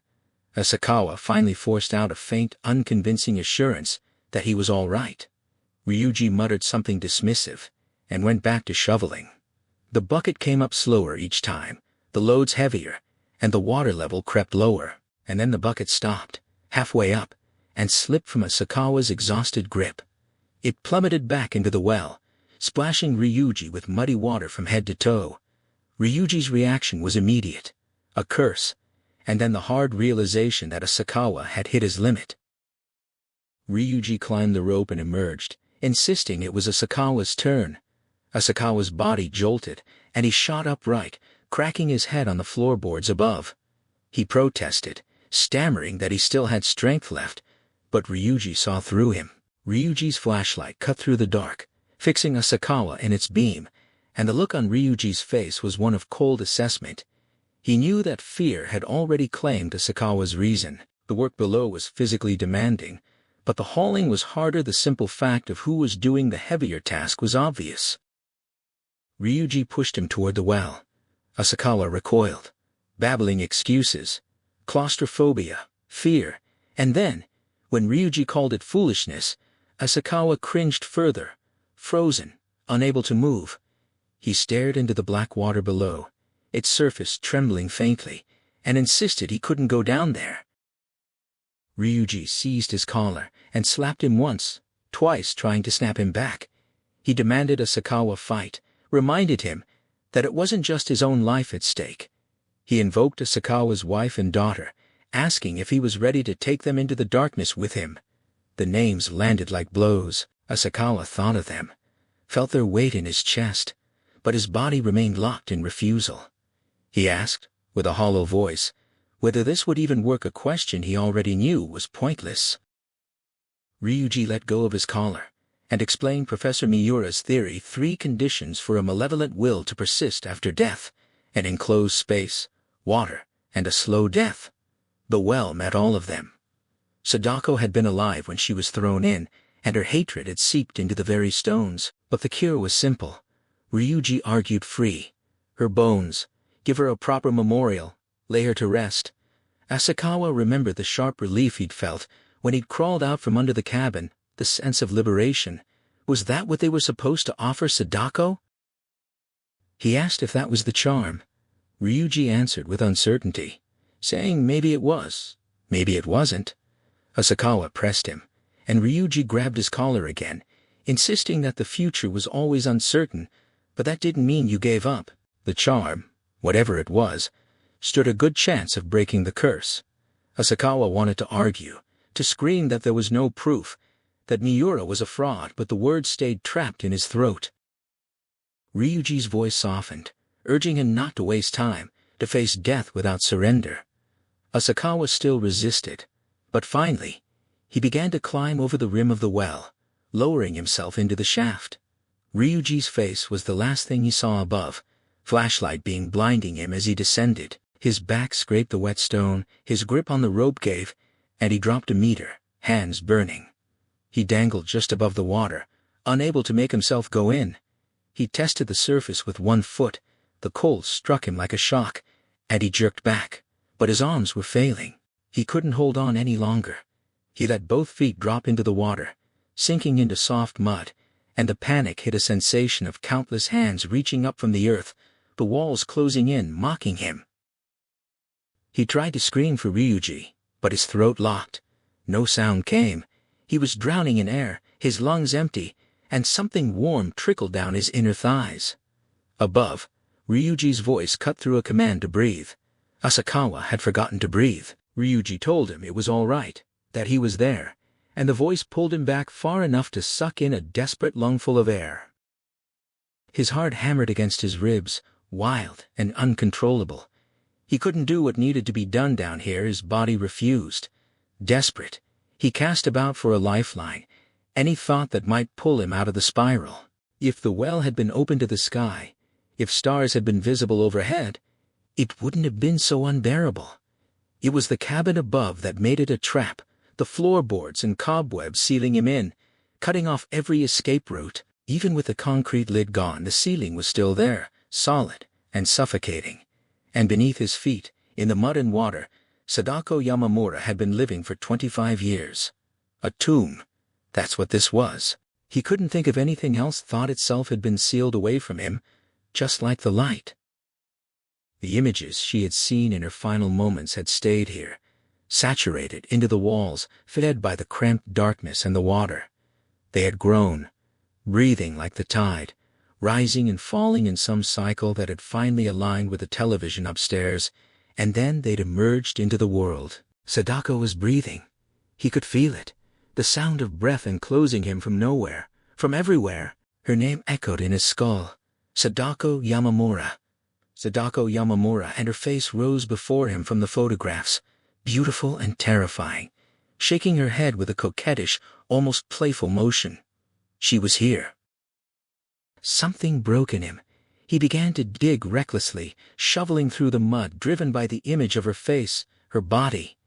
Asakawa finally forced out a faint, unconvincing assurance that he was all right. Ryuji muttered something dismissive, and went back to shoveling. The bucket came up slower each time, the loads heavier, and the water level crept lower. And then the bucket stopped, halfway up, and slipped from Asakawa's exhausted grip. It plummeted back into the well, splashing Ryuji with muddy water from head to toe. Ryuji's reaction was immediate, a curse, and then the hard realization that Asakawa had hit his limit. Ryuji climbed the rope and emerged, insisting it was Asakawa's turn. Asakawa's body jolted, and he shot upright, cracking his head on the floorboards above. He protested, stammering that he still had strength left, but Ryuji saw through him. Ryuji's flashlight cut through the dark, fixing Asakawa in its beam, and the look on Ryuji's face was one of cold assessment. He knew that fear had already claimed Asakawa's reason. The work below was physically demanding, but the hauling was harder. The simple fact of who was doing the heavier task was obvious. Ryuji pushed him toward the well. Asakawa recoiled, babbling excuses, claustrophobia, fear, and then, when Ryuji called it foolishness, Asakawa cringed further, frozen, unable to move. He stared into the black water below, its surface trembling faintly, and insisted he couldn't go down there. Ryuji seized his collar and slapped him once, twice, trying to snap him back. He demanded Asakawa fight, reminded him that it wasn't just his own life at stake. He invoked Asakawa's wife and daughter, asking if he was ready to take them into the darkness with him. The names landed like blows. Asakawa thought of them, felt their weight in his chest, but his body remained locked in refusal. He asked, with a hollow voice, whether this would even work, a question he already knew was pointless. Ryuji let go of his collar and explained Professor Miura's theory: 3 conditions for a malevolent will to persist after death: an enclosed space, water, and a slow death. The well met all of them. Sadako had been alive when she was thrown in, and her hatred had seeped into the very stones. But the cure was simple. Ryuji argued: free her bones, give her a proper memorial, lay her to rest. Asakawa remembered the sharp relief he'd felt when he'd crawled out from under the cabin, the sense of liberation. Was that what they were supposed to offer Sadako? He asked if that was the charm. Ryuji answered with uncertainty, saying maybe it was, maybe it wasn't. Asakawa pressed him, and Ryuji grabbed his collar again, insisting that the future was always uncertain, but that didn't mean you gave up. The charm, whatever it was, stood a good chance of breaking the curse. Asakawa wanted to argue, to scream that there was no proof, that Miura was a fraud, but the words stayed trapped in his throat. Ryuji's voice softened, urging him not to waste time, to face death without surrender. Asakawa still resisted, but finally, he began to climb over the rim of the well, lowering himself into the shaft. Ryuji's face was the last thing he saw above, flashlight beam blinding him as he descended. His back scraped the wet stone, his grip on the rope gave, and he dropped a meter, hands burning. He dangled just above the water, unable to make himself go in. He tested the surface with one foot. The cold struck him like a shock, and he jerked back, but his arms were failing. He couldn't hold on any longer. He let both feet drop into the water, sinking into soft mud, and the panic hit a sensation of countless hands reaching up from the earth, the walls closing in, mocking him. He tried to scream for Ryuji, but his throat locked. No sound came. He was drowning in air, his lungs empty, and something warm trickled down his inner thighs. Above, Ryuji's voice cut through a command to breathe. Asakawa had forgotten to breathe. Ryuji told him it was all right, that he was there, and the voice pulled him back far enough to suck in a desperate lungful of air. His heart hammered against his ribs, wild and uncontrollable. He couldn't do what needed to be done down here. His body refused. Desperate, he cast about for a lifeline, any thought that might pull him out of the spiral. If the well had been open to the sky, if stars had been visible overhead, it wouldn't have been so unbearable. It was the cabin above that made it a trap, the floorboards and cobwebs sealing him in, cutting off every escape route. Even with the concrete lid gone, the ceiling was still there, solid and suffocating. And beneath his feet, in the mud and water, Sadako Yamamura had been living for 25 years. A tomb. That's what this was. He couldn't think of anything else. Thought itself had been sealed away from him, just like the light. The images she had seen in her final moments had stayed here, saturated into the walls, fed by the cramped darkness and the water. They had grown, breathing like the tide, rising and falling in some cycle that had finally aligned with the television upstairs, and then they'd emerged into the world. Sadako was breathing. He could feel it, the sound of breath enclosing him from nowhere, from everywhere. Her name echoed in his skull. Sadako Yamamura. Sadako Yamamura, and her face rose before him from the photographs, beautiful and terrifying, shaking her head with a coquettish, almost playful motion. She was here. Something broke in him. He began to dig recklessly, shoveling through the mud, driven by the image of her face, her body.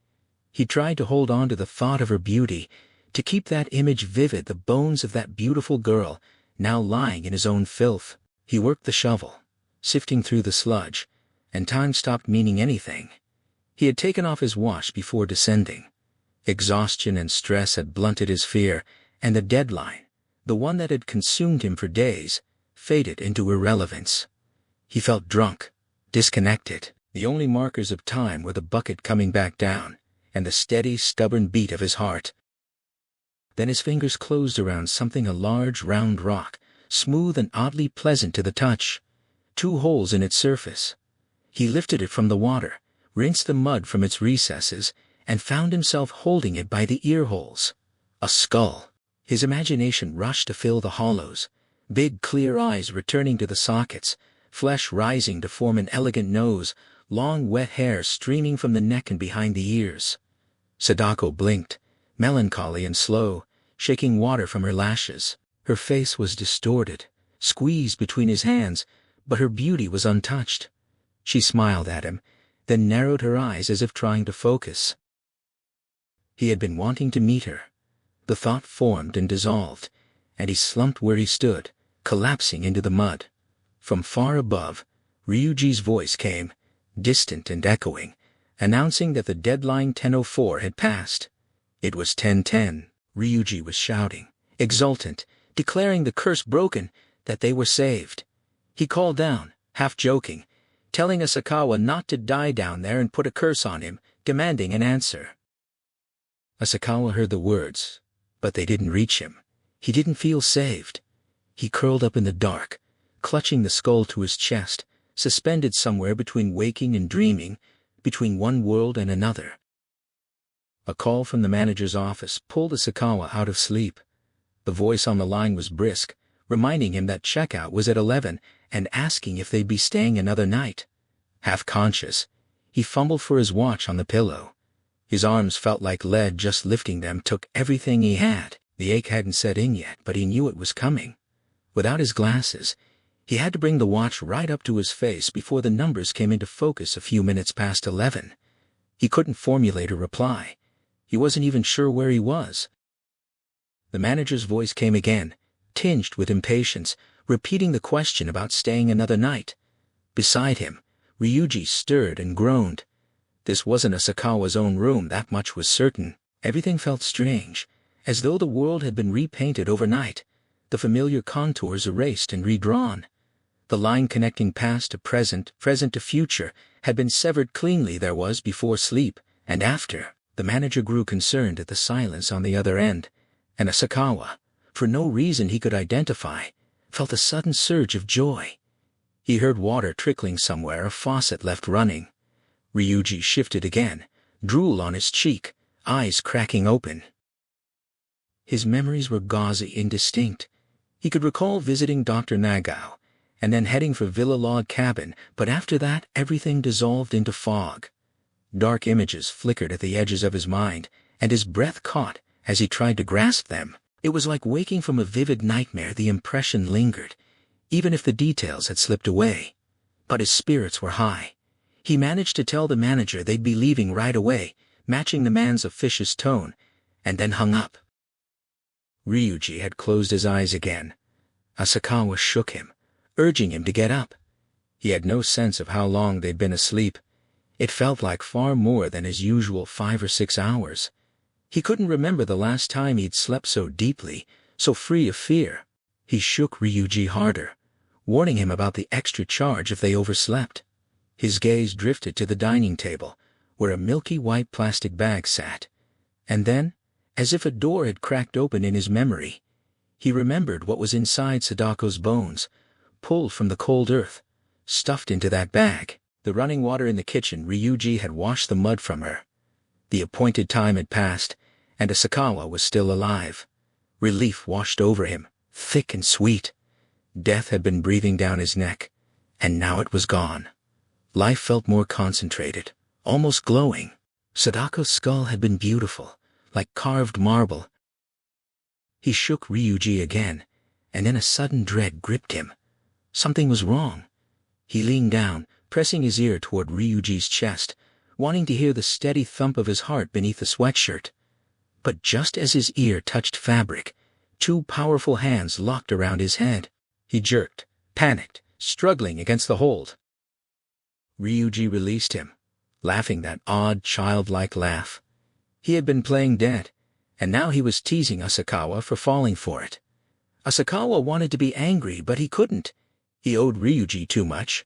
He tried to hold on to the thought of her beauty, to keep that image vivid, the bones of that beautiful girl, now lying in his own filth. He worked the shovel, sifting through the sludge, and time stopped meaning anything. He had taken off his watch before descending. Exhaustion and stress had blunted his fear, and the deadline, the one that had consumed him for days, faded into irrelevance. He felt drunk, disconnected. The only markers of time were the bucket coming back down, and the steady, stubborn beat of his heart. Then his fingers closed around something, a large, round rock, smooth and oddly pleasant to the touch. 2 holes in its surface. He lifted it from the water, rinsed the mud from its recesses, and found himself holding it by the ear holes. A skull. His imagination rushed to fill the hollows, big clear eyes returning to the sockets, flesh rising to form an elegant nose, long wet hair streaming from the neck and behind the ears. Sadako blinked, melancholy and slow, shaking water from her lashes. Her face was distorted, squeezed between his hands, but her beauty was untouched. She smiled at him, then narrowed her eyes as if trying to focus. He had been wanting to meet her. The thought formed and dissolved, and he slumped where he stood, collapsing into the mud. From far above, Ryuji's voice came, distant and echoing, announcing that the deadline 10:04 had passed. It was 10:10. Ryuji was shouting, exultant, declaring the curse broken, that they were saved. He called down, half joking, telling Asakawa not to die down there and put a curse on him, demanding an answer. Asakawa heard the words, but they didn't reach him. He didn't feel saved. He curled up in the dark, clutching the skull to his chest, suspended somewhere between waking and dreaming, between one world and another. A call from the manager's office pulled Asakawa out of sleep. The voice on the line was brisk, reminding him that checkout was at 11 and asking if they'd be staying another night. Half conscious, he fumbled for his watch on the pillow. His arms felt like lead. Just lifting them took everything he had. The ache hadn't set in yet, but he knew it was coming. Without his glasses, he had to bring the watch right up to his face before the numbers came into focus a few minutes past 11. He couldn't formulate a reply. He wasn't even sure where he was. The manager's voice came again, tinged with impatience, repeating the question about staying another night. Beside him, Ryuji stirred and groaned. This wasn't Asakawa's own room, that much was certain. Everything felt strange, as though the world had been repainted overnight, the familiar contours erased and redrawn. The line connecting past to present, present to future, had been severed cleanly. There was before sleep, and after. The manager grew concerned at the silence on the other end, and Asakawa, for no reason he could identify, felt a sudden surge of joy. He heard water trickling somewhere, a faucet left running. Ryuji shifted again, drool on his cheek, eyes cracking open. His memories were gauzy, indistinct. He could recall visiting Dr. Nagao, and then heading for Villa Log Cabin, but after that everything dissolved into fog. Dark images flickered at the edges of his mind, and his breath caught as he tried to grasp them. It was like waking from a vivid nightmare. The impression lingered, even if the details had slipped away. But his spirits were high. He managed to tell the manager they'd be leaving right away, matching the man's officious tone, and then hung up. Ryuji had closed his eyes again. Asakawa shook him, urging him to get up. He had no sense of how long they'd been asleep. It felt like far more than his usual 5 or 6 hours. He couldn't remember the last time he'd slept so deeply, so free of fear. He shook Ryuji harder, warning him about the extra charge if they overslept. His gaze drifted to the dining table, where a milky white plastic bag sat. And then, as if a door had cracked open in his memory, he remembered what was inside Sadako's bones, pulled from the cold earth, stuffed into that bag. The running water in the kitchen, Ryuji had washed the mud from her. The appointed time had passed, and Asakawa was still alive. Relief washed over him, thick and sweet. Death had been breathing down his neck, and now it was gone. Life felt more concentrated, almost glowing. Sadako's skull had been beautiful, like carved marble. He shook Ryuji again, and then a sudden dread gripped him. Something was wrong. He leaned down, pressing his ear toward Ryuji's chest, wanting to hear the steady thump of his heart beneath the sweatshirt. But just as his ear touched fabric, 2 powerful hands locked around his head. He jerked, panicked, struggling against the hold. Ryuji released him, laughing that odd, childlike laugh. He had been playing dead, and now he was teasing Asakawa for falling for it. Asakawa wanted to be angry, but he couldn't. He owed Ryuji too much.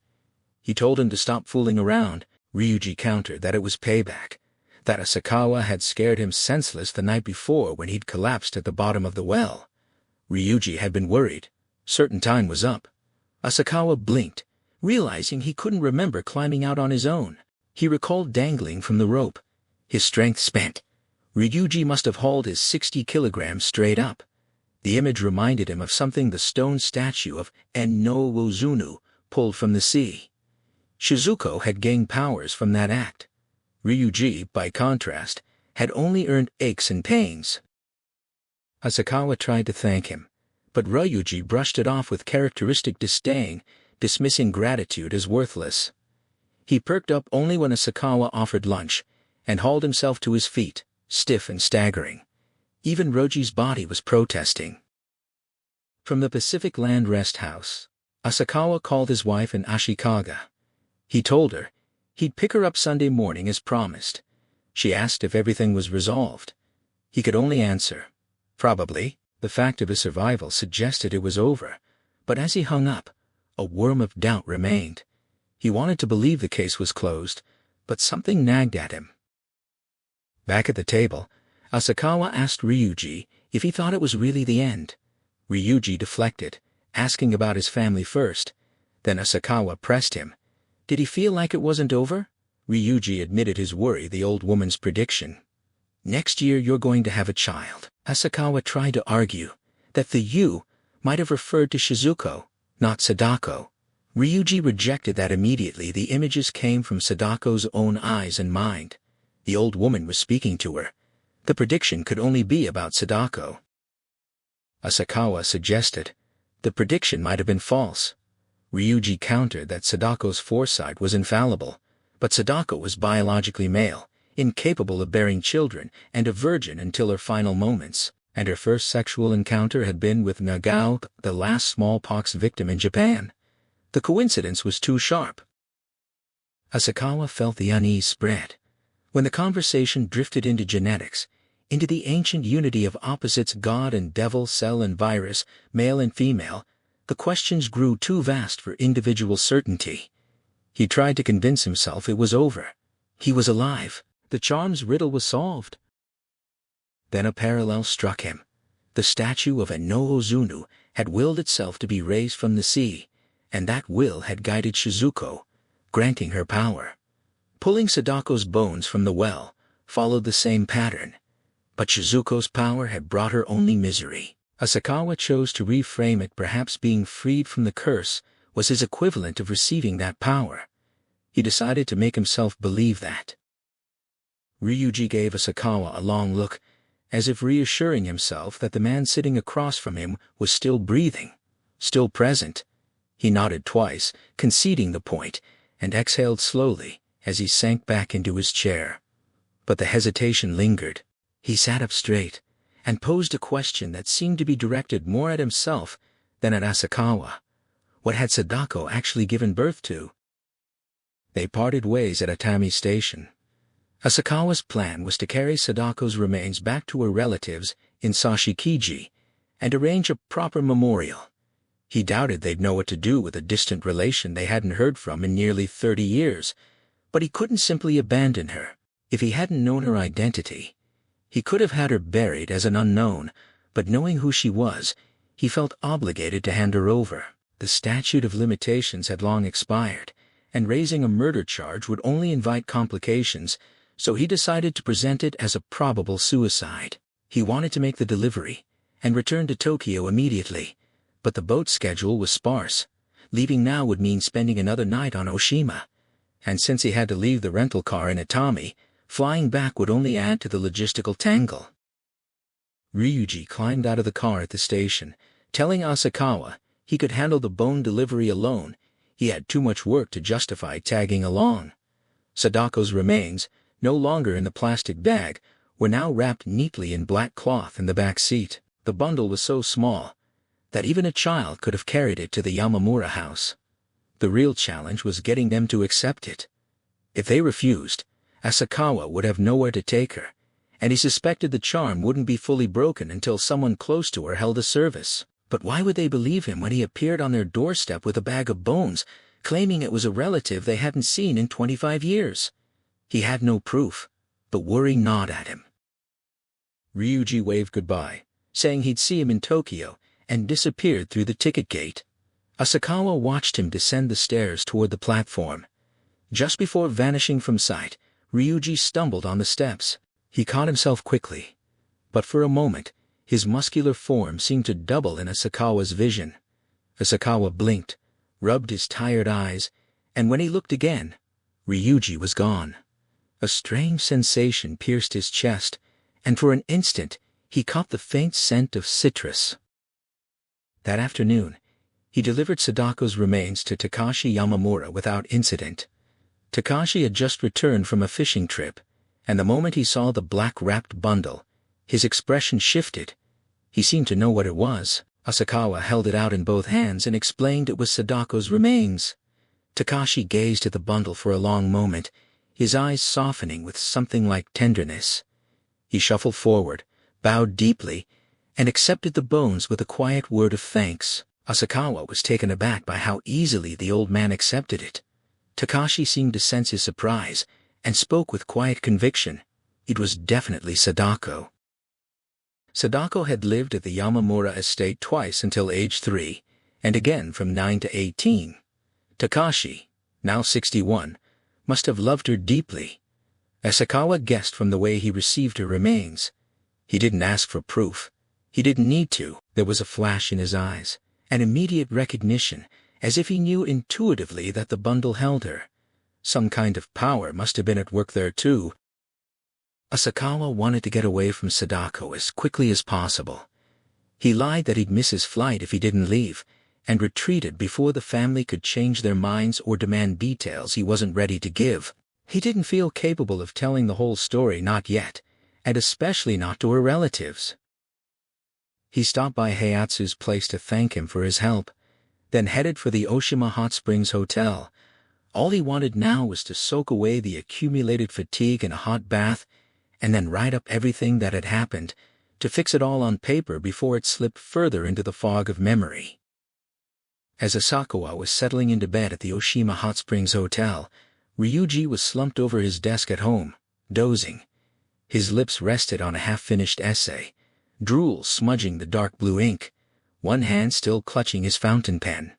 He told him to stop fooling around. Ryuji countered that it was payback, that Asakawa had scared him senseless the night before when he'd collapsed at the bottom of the well. Ryuji had been worried. Certain time was up. Asakawa blinked, realizing he couldn't remember climbing out on his own. He recalled dangling from the rope, his strength spent. Ryuji must have hauled his 60 kilograms straight up. The image reminded him of something the stone statue of En no Wozunu pulled from the sea. Shizuko had gained powers from that act. Ryuji, by contrast, had only earned aches and pains. Asakawa tried to thank him, but Ryuji brushed it off with characteristic disdain, dismissing gratitude as worthless. He perked up only when Asakawa offered lunch, and hauled himself to his feet, stiff and staggering. Even Roji's body was protesting. From the Pacific Land Rest House, Asakawa called his wife in Ashikaga. He told her he'd pick her up Sunday morning as promised. She asked if everything was resolved. He could only answer, probably. The fact of his survival suggested it was over, but as he hung up, a worm of doubt remained. He wanted to believe the case was closed, but something nagged at him. Back at the table, Asakawa asked Ryuji if he thought it was really the end. Ryuji deflected, asking about his family first. Then Asakawa pressed him. Did he feel like it wasn't over? Ryuji admitted his worry the old woman's prediction. Next year you're going to have a child. Asakawa tried to argue that the "you" might have referred to Shizuko, not Sadako. Ryuji rejected that immediately. The images came from Sadako's own eyes and mind. The old woman was speaking to her. The prediction could only be about Sadako. Asakawa suggested the prediction might have been false. Ryuji countered that Sadako's foresight was infallible, but Sadako was biologically male, incapable of bearing children, and a virgin until her final moments, and her first sexual encounter had been with Nagao, the last smallpox victim in Japan. The coincidence was too sharp. Asakawa felt the unease spread. When the conversation drifted into genetics, into the ancient unity of opposites, God and devil, cell and virus, male and female, the questions grew too vast for individual certainty. He tried to convince himself it was over. He was alive. The charm's riddle was solved. Then a parallel struck him. The statue of Enohozunu had willed itself to be raised from the sea, and that will had guided Shizuko, granting her power. Pulling Sadako's bones from the well followed the same pattern, but Shizuko's power had brought her only misery. Asakawa chose to reframe it. Perhaps being freed from the curse was his equivalent of receiving that power. He decided to make himself believe that. Ryuji gave Asakawa a long look, as if reassuring himself that the man sitting across from him was still breathing, still present. He nodded twice, conceding the point, and exhaled slowly as he sank back into his chair. But the hesitation lingered. He sat up straight and posed a question that seemed to be directed more at himself than at Asakawa. What had Sadako actually given birth to? They parted ways at Atami Station. Asakawa's plan was to carry Sadako's remains back to her relatives in Sashikiji and arrange a proper memorial. He doubted they'd know what to do with a distant relation they hadn't heard from in nearly 30 years, but he couldn't simply abandon her. If he hadn't known her identity, he could have had her buried as an unknown, but knowing who she was, he felt obligated to hand her over. The statute of limitations had long expired, and raising a murder charge would only invite complications, so he decided to present it as a probable suicide. He wanted to make the delivery and return to Tokyo immediately, but the boat schedule was sparse. Leaving now would mean spending another night on Oshima, and since he had to leave the rental car in Atami, flying back would only add to the logistical tangle. Ryuji climbed out of the car at the station, telling Asakawa he could handle the bone delivery alone. He had too much work to justify tagging along. Sadako's remains, no longer in the plastic bag, were now wrapped neatly in black cloth in the back seat. The bundle was so small that even a child could have carried it to the Yamamura house. The real challenge was getting them to accept it. If they refused, Asakawa would have nowhere to take her, and he suspected the charm wouldn't be fully broken until someone close to her held a service. But why would they believe him when he appeared on their doorstep with a bag of bones, claiming it was a relative they hadn't seen in 25 years? He had no proof, but worry gnawed at him. Ryuji waved goodbye, saying he'd see him in Tokyo, and disappeared through the ticket gate. Asakawa watched him descend the stairs toward the platform. Just before vanishing from sight, Ryuji stumbled on the steps. He caught himself quickly, but for a moment, his muscular form seemed to double in Asakawa's vision. Asakawa blinked, rubbed his tired eyes, and when he looked again, Ryuji was gone. A strange sensation pierced his chest, and for an instant, he caught the faint scent of citrus. That afternoon, he delivered Sadako's remains to Takashi Yamamura without incident. Takashi had just returned from a fishing trip, and the moment he saw the black-wrapped bundle, his expression shifted. He seemed to know what it was. Asakawa held it out in both hands and explained it was Sadako's remains. Takashi gazed at the bundle for a long moment, his eyes softening with something like tenderness. He shuffled forward, bowed deeply, and accepted the bones with a quiet word of thanks. Asakawa was taken aback by how easily the old man accepted it. Takashi seemed to sense his surprise, and spoke with quiet conviction. It was definitely Sadako. Sadako had lived at the Yamamura estate twice until age 3, and again from 9 to 18. Takashi, now 61, must have loved her deeply. Asakawa guessed from the way he received her remains. He didn't ask for proof. He didn't need to. There was a flash in his eyes, an immediate recognition, as if he knew intuitively that the bundle held her. Some kind of power must have been at work there too. Asakawa wanted to get away from Sadako as quickly as possible. He lied that he'd miss his flight if he didn't leave, and retreated before the family could change their minds or demand details he wasn't ready to give. He didn't feel capable of telling the whole story, not yet, and especially not to her relatives. He stopped by Hayatsu's place to thank him for his help, then headed for the Oshima Hot Springs Hotel. All he wanted now was to soak away the accumulated fatigue in a hot bath, and then write up everything that had happened, to fix it all on paper before it slipped further into the fog of memory. As Asakawa was settling into bed at the Oshima Hot Springs Hotel, Ryuji was slumped over his desk at home, dozing. His lips rested on a half-finished essay, drool smudging the dark blue ink, one hand still clutching his fountain pen.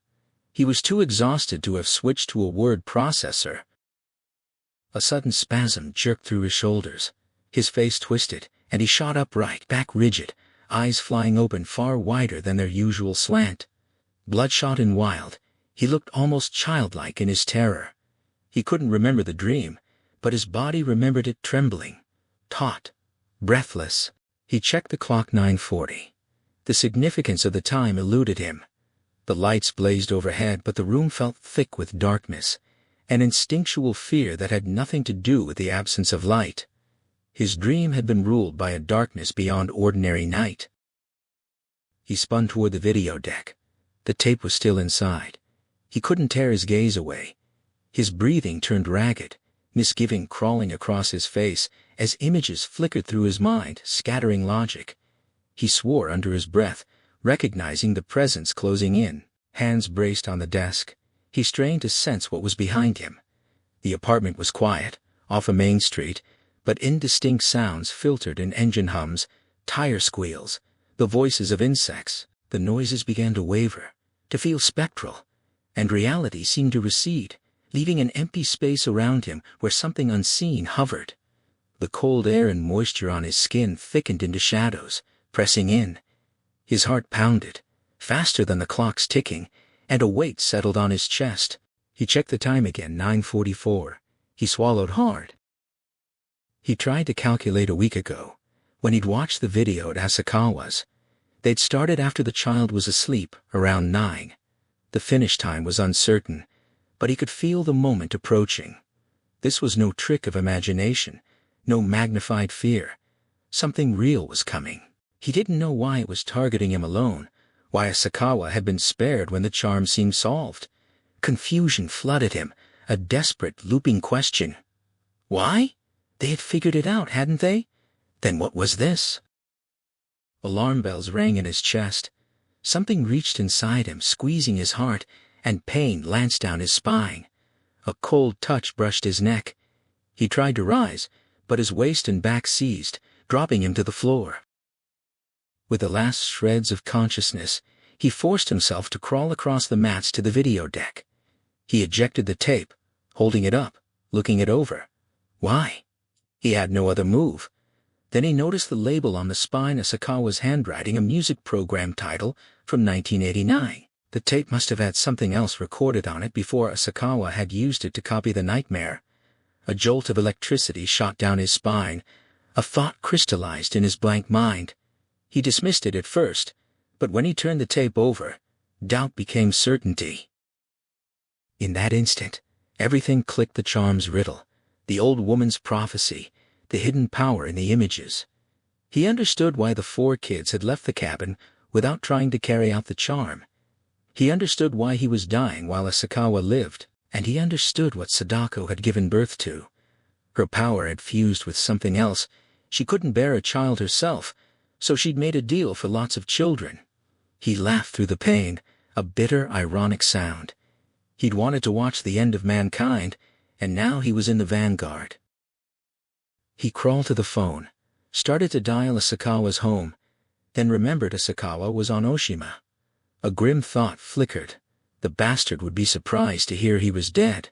He was too exhausted to have switched to a word processor. A sudden spasm jerked through his shoulders. His face twisted, and he shot upright, back rigid, eyes flying open far wider than their usual slant. Bloodshot and wild, he looked almost childlike in his terror. He couldn't remember the dream, but his body remembered it trembling, taut, breathless. He checked the clock. 9:40. The significance of the time eluded him. The lights blazed overhead, but the room felt thick with darkness, an instinctual fear that had nothing to do with the absence of light. His dream had been ruled by a darkness beyond ordinary night. He spun toward the video deck. The tape was still inside. He couldn't tear his gaze away. His breathing turned ragged, misgiving crawling across his face as images flickered through his mind, scattering logic. He swore under his breath, recognizing the presence closing in. Hands braced on the desk. He strained to sense what was behind him. The apartment was quiet, off a main street, but indistinct sounds filtered in engine hums, tire squeals, the voices of insects. The noises began to waver, to feel spectral, and reality seemed to recede, leaving an empty space around him where something unseen hovered. The cold air and moisture on his skin thickened into shadows, pressing in. His heart pounded, faster than the clock's ticking, and a weight settled on his chest. He checked the time again. 9:44. He swallowed hard. He tried to calculate a week ago, when he'd watched the video at Asakawa's. They'd started after the child was asleep, around 9. The finish time was uncertain, but he could feel the moment approaching. This was no trick of imagination, no magnified fear. Something real was coming. He didn't know why it was targeting him alone, why Asakawa had been spared when the charm seemed solved. Confusion flooded him, a desperate, looping question. Why? They had figured it out, hadn't they? Then what was this? Alarm bells rang in his chest. Something reached inside him, squeezing his heart, and pain lanced down his spine. A cold touch brushed his neck. He tried to rise, but his waist and back seized, dropping him to the floor. With the last shreds of consciousness, he forced himself to crawl across the mats to the video deck. He ejected the tape, holding it up, looking it over. Why? He had no other move. Then he noticed the label on the spine, Asakawa's handwriting, a music program title from 1989. The tape must have had something else recorded on it before Asakawa had used it to copy the nightmare. A jolt of electricity shot down his spine. A thought crystallized in his blank mind. He dismissed it at first, but when he turned the tape over, doubt became certainty. In that instant, everything clicked: the charm's riddle, the old woman's prophecy, the hidden power in the images. He understood why the 4 kids had left the cabin without trying to carry out the charm. He understood why he was dying while Asakawa lived, and he understood what Sadako had given birth to. Her power had fused with something else. She couldn't bear a child herself, so she'd made a deal for lots of children. He laughed through the pain, a bitter, ironic sound. He'd wanted to watch the end of mankind, and now he was in the vanguard. He crawled to the phone, started to dial Asakawa's home, then remembered Asakawa was on Oshima. A grim thought flickered. The bastard would be surprised to hear he was dead.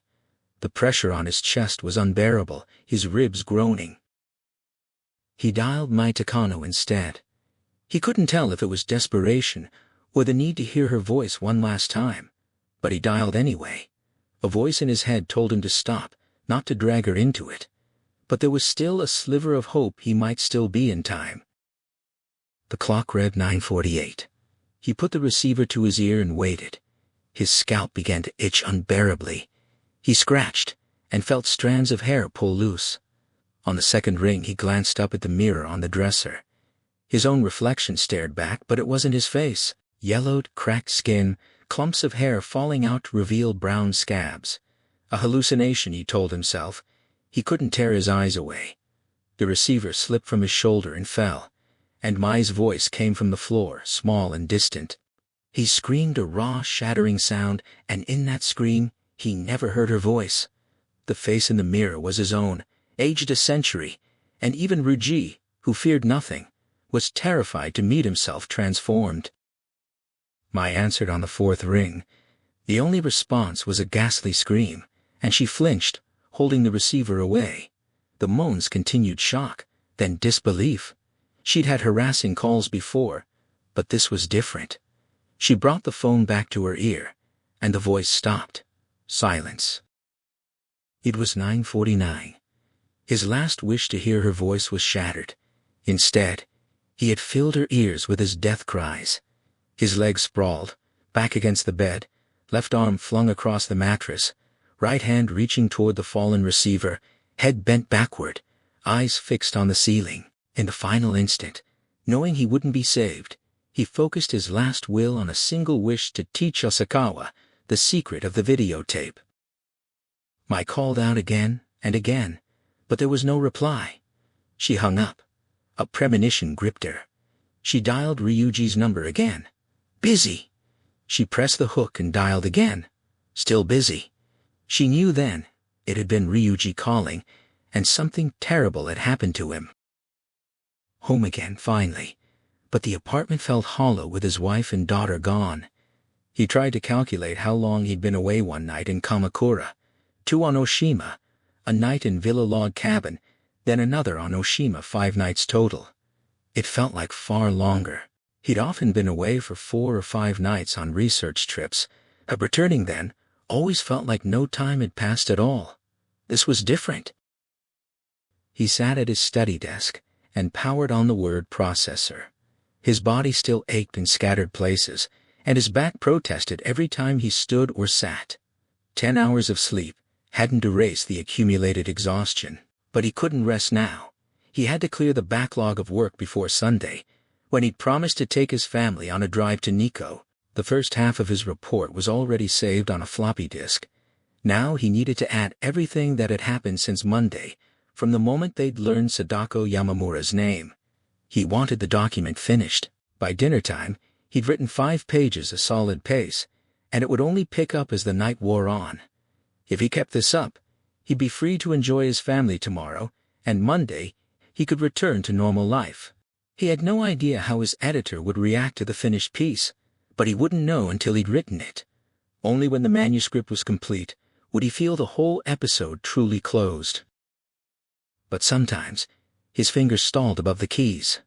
The pressure on his chest was unbearable, his ribs groaning. He dialed Mai Takano instead. He couldn't tell if it was desperation or the need to hear her voice one last time, but he dialed anyway. A voice in his head told him to stop, not to drag her into it. But there was still a sliver of hope he might still be in time. The clock read 9:48. He put the receiver to his ear and waited. His scalp began to itch unbearably. He scratched and felt strands of hair pull loose. On the second ring he glanced up at the mirror on the dresser. His own reflection stared back, but it wasn't his face. Yellowed, cracked skin, clumps of hair falling out to reveal brown scabs. A hallucination, he told himself. He couldn't tear his eyes away. The receiver slipped from his shoulder and fell, and Mai's voice came from the floor, small and distant. He screamed a raw, shattering sound, and in that scream, he never heard her voice. The face in the mirror was his own, aged a century, and even Ryuji, who feared nothing, was terrified to meet himself transformed. Mai answered on the fourth ring. The only response was a ghastly scream, and she flinched, holding the receiver away. The moans continued shock, then disbelief. She'd had harassing calls before, but this was different. She brought the phone back to her ear, and the voice stopped. Silence. It was 9:49. His last wish to hear her voice was shattered. Instead, he had filled her ears with his death cries. His legs sprawled, back against the bed, left arm flung across the mattress, right hand reaching toward the fallen receiver, head bent backward, eyes fixed on the ceiling. In the final instant, knowing he wouldn't be saved, he focused his last will on a single wish to teach Asakawa the secret of the videotape. Mai called out again and again, but there was no reply. She hung up. A premonition gripped her. She dialed Ryuji's number again. Busy. She pressed the hook and dialed again. Still busy. She knew then it had been Ryuji calling, and something terrible had happened to him. Home again, finally, but the apartment felt hollow with his wife and daughter gone. He tried to calculate how long he'd been away one night in Kamakura, 2 on Oshima, a night in Villa Log Cabin, then another on Oshima, 5 nights total. It felt like far longer. He'd often been away for 4 or 5 nights on research trips, but returning then always felt like no time had passed at all. This was different. He sat at his study desk and powered on the word processor. His body still ached in scattered places, and his back protested every time he stood or sat. 10 hours of sleep hadn't erased the accumulated exhaustion, but he couldn't rest now. He had to clear the backlog of work before Sunday, when he'd promised to take his family on a drive to Nikko. The first half of his report was already saved on a floppy disk. Now he needed to add everything that had happened since Monday, from the moment they'd learned Sadako Yamamura's name. He wanted the document finished. By dinner time, he'd written 5 pages a solid pace, and it would only pick up as the night wore on. If he kept this up, he'd be free to enjoy his family tomorrow, and Monday, he could return to normal life. He had no idea how his editor would react to the finished piece, but he wouldn't know until he'd written it. Only when the manuscript was complete would he feel the whole episode truly closed. But sometimes, his fingers stalled above the keys.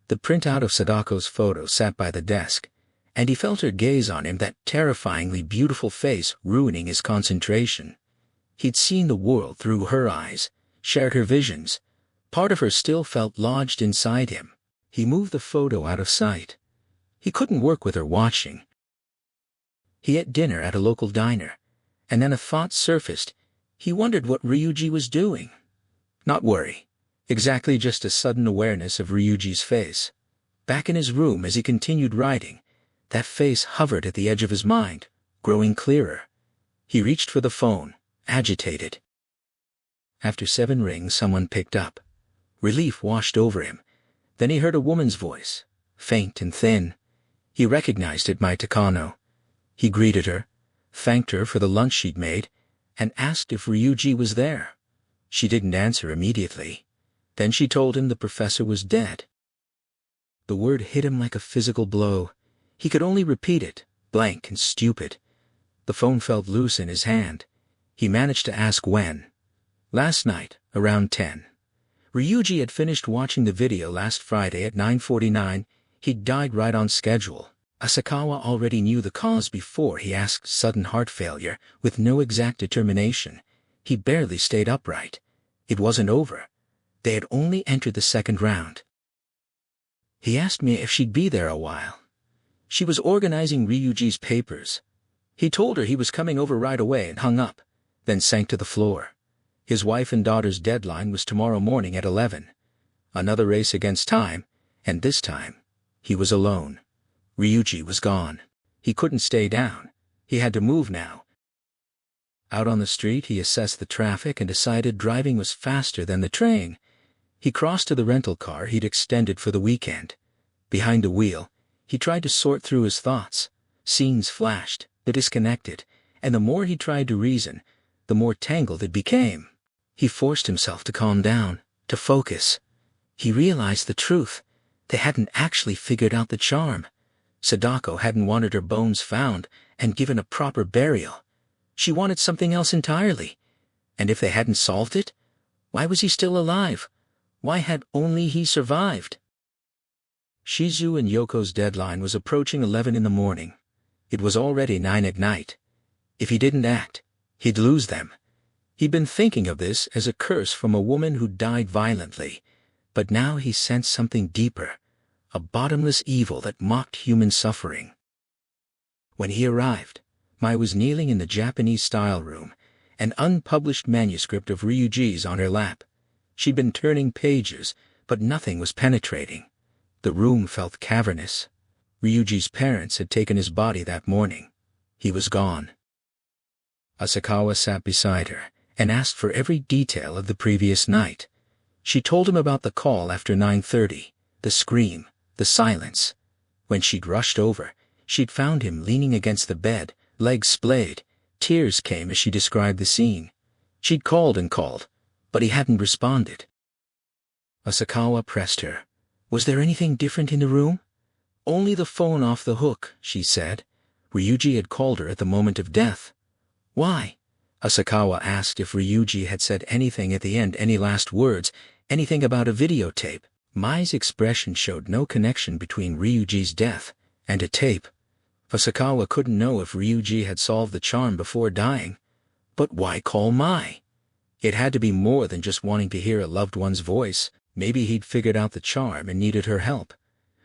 The printout of Sadako's photo sat by the desk, and he felt her gaze on him, that terrifyingly beautiful face ruining his concentration. He'd seen the world through her eyes, shared her visions. Part of her still felt lodged inside him. He moved the photo out of sight. He couldn't work with her watching. He ate dinner at a local diner, and then a thought surfaced. He wondered what Ryuji was doing. Not worry. Exactly, just a sudden awareness of Ryuji's face. Back in his room as he continued writing, that face hovered at the edge of his mind, growing clearer. He reached for the phone, agitated. After 7 rings, someone picked up. Relief washed over him. Then he heard a woman's voice, faint and thin. He recognized it, Mai Takano. He greeted her, thanked her for the lunch she'd made, and asked if Ryuji was there. She didn't answer immediately. Then she told him the professor was dead. The word hit him like a physical blow. He could only repeat it, blank and stupid. The phone felt loose in his hand. He managed to ask when. Last night, around 10. Ryuji had finished watching the video last Friday at 9:49. He'd died right on schedule. Asakawa already knew the cause before he asked. Sudden heart failure, with no exact determination. He barely stayed upright. It wasn't over. They had only entered the second round. He asked me if she'd be there a while. She was organizing Ryuji's papers. He told her he was coming over right away and hung up, then sank to the floor. His wife and daughter's deadline was tomorrow morning at 11. Another race against time, and this time, he was alone. Ryuji was gone. He couldn't stay down. He had to move now. Out on the street, he assessed the traffic and decided driving was faster than the train. He crossed to the rental car he'd extended for the weekend. Behind the wheel, he tried to sort through his thoughts. Scenes flashed, they disconnected, and the more he tried to reason, the more tangled it became. He forced himself to calm down, to focus. He realized the truth. They hadn't actually figured out the charm. Sadako hadn't wanted her bones found and given a proper burial. She wanted something else entirely. And if they hadn't solved it, why was he still alive? Why had only he survived? Shizu and Yoko's deadline was approaching 11 in the morning. It was already 9 at night. If he didn't act, he'd lose them. He'd been thinking of this as a curse from a woman who died violently, but now he sensed something deeper, a bottomless evil that mocked human suffering. When he arrived, Mai was kneeling in the Japanese-style room, an unpublished manuscript of Ryuji's on her lap. She'd been turning pages, but nothing was penetrating. The room felt cavernous. Ryuji's parents had taken his body that morning. He was gone. Asakawa sat beside her and asked for every detail of the previous night. She told him about the call after 9:30, the scream, the silence. When she'd rushed over, she'd found him leaning against the bed, legs splayed. Tears came as she described the scene. She'd called and called, but he hadn't responded. Asakawa pressed her. Was there anything different in the room? Only the phone off the hook, she said. Ryuji had called her at the moment of death. Why? Asakawa asked if Ryuji had said anything at the end, any last words, anything about a videotape. Mai's expression showed no connection between Ryuji's death and a tape. Asakawa couldn't know if Ryuji had solved the charm before dying. But why call Mai? It had to be more than just wanting to hear a loved one's voice. Maybe he'd figured out the charm and needed her help,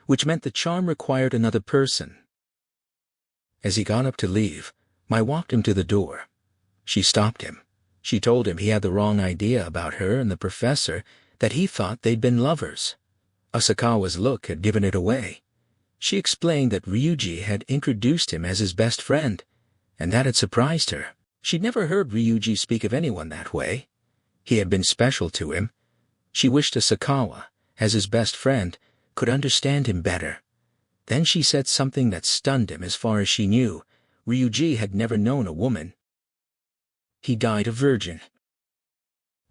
which meant the charm required another person. As he got up to leave, Mai walked him to the door. She stopped him. She told him he had the wrong idea about her and the professor, that he thought they'd been lovers. Asakawa's look had given it away. She explained that Ryuji had introduced him as his best friend, and that had surprised her. She'd never heard Ryuji speak of anyone that way. He had been special to him. She wished Asakawa, as his best friend, could understand him better. Then she said something that stunned him. As far as she knew, Ryuji had never known a woman. He died a virgin.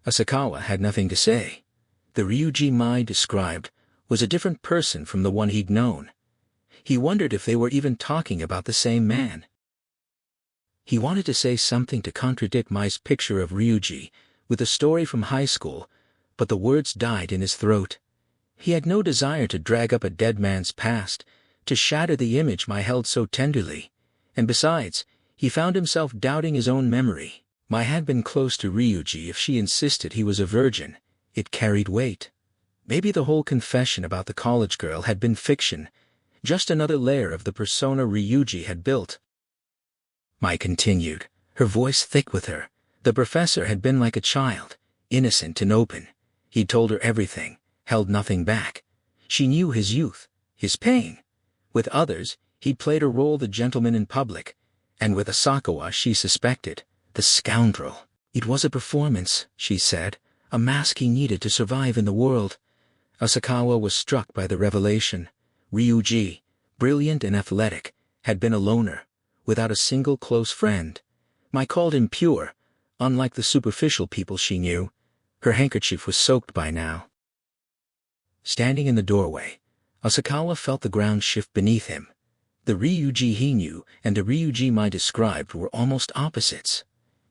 Asakawa had nothing to say. The Ryuji Mai described was a different person from the one he'd known. He wondered if they were even talking about the same man. He wanted to say something to contradict Mai's picture of Ryuji with a story from high school, but the words died in his throat. He had no desire to drag up a dead man's past, to shatter the image Mai held so tenderly, and besides, he found himself doubting his own memory. Mai had been close to Ryuji. If she insisted he was a virgin, it carried weight. Maybe the whole confession about the college girl had been fiction, just another layer of the persona Ryuji had built. Mai continued, her voice thick with her. The professor had been like a child, innocent and open. He told her everything, held nothing back. She knew his youth, his pain. With others, he played a role the gentleman in public, and with Asakawa she suspected, the scoundrel. It was a performance, she said, a mask he needed to survive in the world. Asakawa was struck by the revelation. Ryuji, brilliant and athletic, had been a loner. without a single close friend. Mai called him pure, unlike the superficial people she knew. Her handkerchief was soaked by now. Standing in the doorway, Asakawa felt the ground shift beneath him. The Ryuji he knew and the Ryuji Mai described were almost opposites.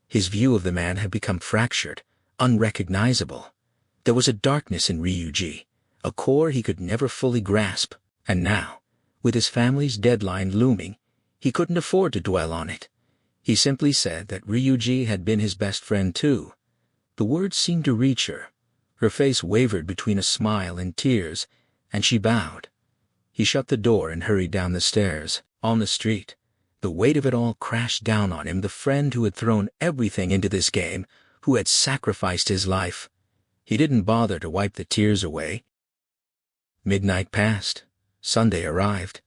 His view of the man had become fractured, unrecognizable. There was a darkness in Ryuji, a core he could never fully grasp, and now, with his family's deadline looming, he couldn't afford to dwell on it. He simply said that Ryuji had been his best friend too. The words seemed to reach her. Her face wavered between a smile and tears, and she bowed. He shut the door and hurried down the stairs. On the street, the weight of it all crashed down on him, the friend who had thrown everything into this game, who had sacrificed his life. He didn't bother to wipe the tears away. Midnight passed. Sunday arrived.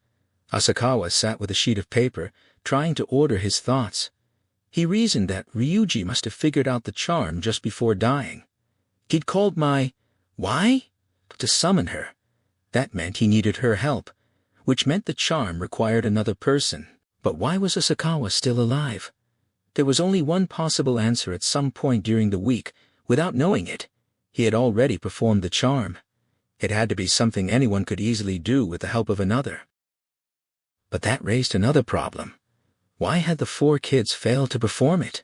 Asakawa sat with a sheet of paper, trying to order his thoughts. He reasoned that Ryuji must have figured out the charm just before dying. He'd called Mai, why? To summon her. That meant he needed her help, which meant the charm required another person. But why was Asakawa still alive? There was only one possible answer. At some point during the week, without knowing it, he had already performed the charm. It had to be something anyone could easily do with the help of another. But that raised another problem. Why had the 4 kids failed to perform it?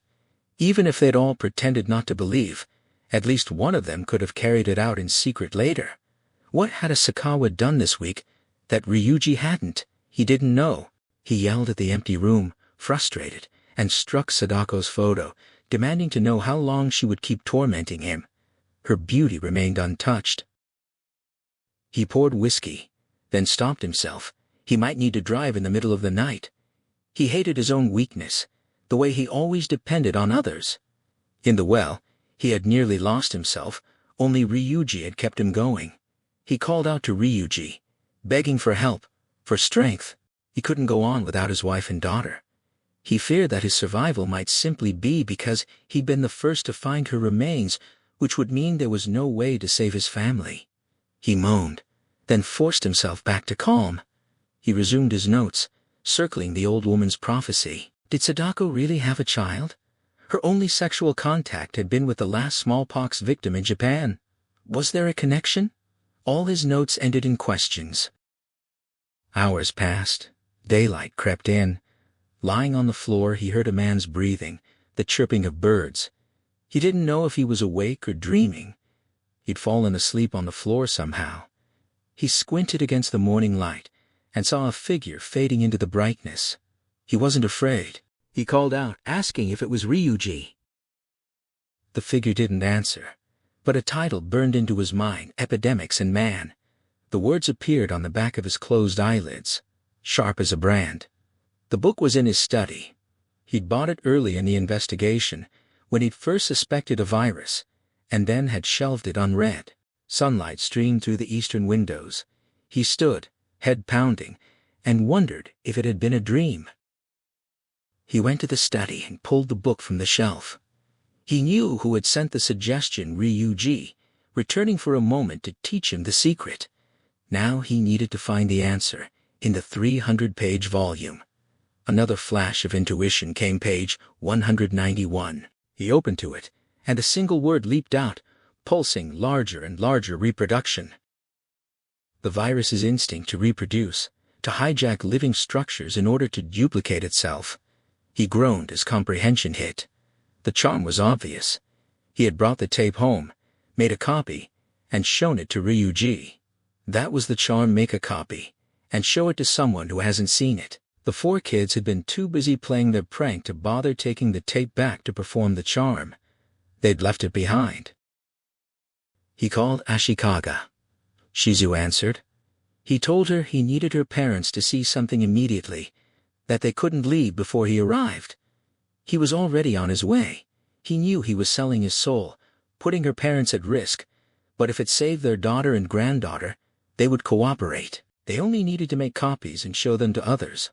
Even if they'd all pretended not to believe, at least one of them could have carried it out in secret later. What had Asakawa done this week that Ryuji hadn't? He didn't know. He yelled at the empty room, frustrated, and struck Sadako's photo, demanding to know how long she would keep tormenting him. Her beauty remained untouched. He poured whiskey, then stopped himself. He might need to drive in the middle of the night. He hated his own weakness, the way he always depended on others. In the well, he had nearly lost himself, only Ryuji had kept him going. He called out to Ryuji, begging for help, for strength. He couldn't go on without his wife and daughter. He feared that his survival might simply be because he'd been the first to find her remains, which would mean there was no way to save his family. He moaned, then forced himself back to calm. He resumed his notes, circling the old woman's prophecy. Did Sadako really have a child? Her only sexual contact had been with the last smallpox victim in Japan. Was there a connection? All his notes ended in questions. Hours passed. Daylight crept in. Lying on the floor, he heard a man's breathing, the chirping of birds. He didn't know if he was awake or dreaming. He'd fallen asleep on the floor somehow. He squinted against the morning light and saw a figure fading into the brightness. He wasn't afraid. He called out, asking if it was Ryuji. The figure didn't answer, but a title burned into his mind, Epidemics in Man. The words appeared on the back of his closed eyelids, sharp as a brand. The book was in his study. He'd bought it early in the investigation, when he'd first suspected a virus, and then had shelved it unread. Sunlight streamed through the eastern windows. He stood, head pounding, and wondered if it had been a dream. He went to the study and pulled the book from the shelf. He knew who had sent the suggestion, Ryuji, returning for a moment to teach him the secret. Now he needed to find the answer in the 300-page volume. Another flash of intuition came, page 191. He opened to it, and a single word leaped out, pulsing larger and larger: reproduction. The virus's instinct to reproduce, to hijack living structures in order to duplicate itself. He groaned as comprehension hit. The charm was obvious. He had brought the tape home, made a copy, and shown it to Ryuji. That was the charm: make a copy, and show it to someone who hasn't seen it. The 4 kids had been too busy playing their prank to bother taking the tape back to perform the charm. They'd left it behind. He called Ashikaga. Shizu answered. He told her he needed her parents to see something immediately, that they couldn't leave before he arrived. He was already on his way. He knew he was selling his soul, putting her parents at risk, but if it saved their daughter and granddaughter, they would cooperate. They only needed to make copies and show them to others.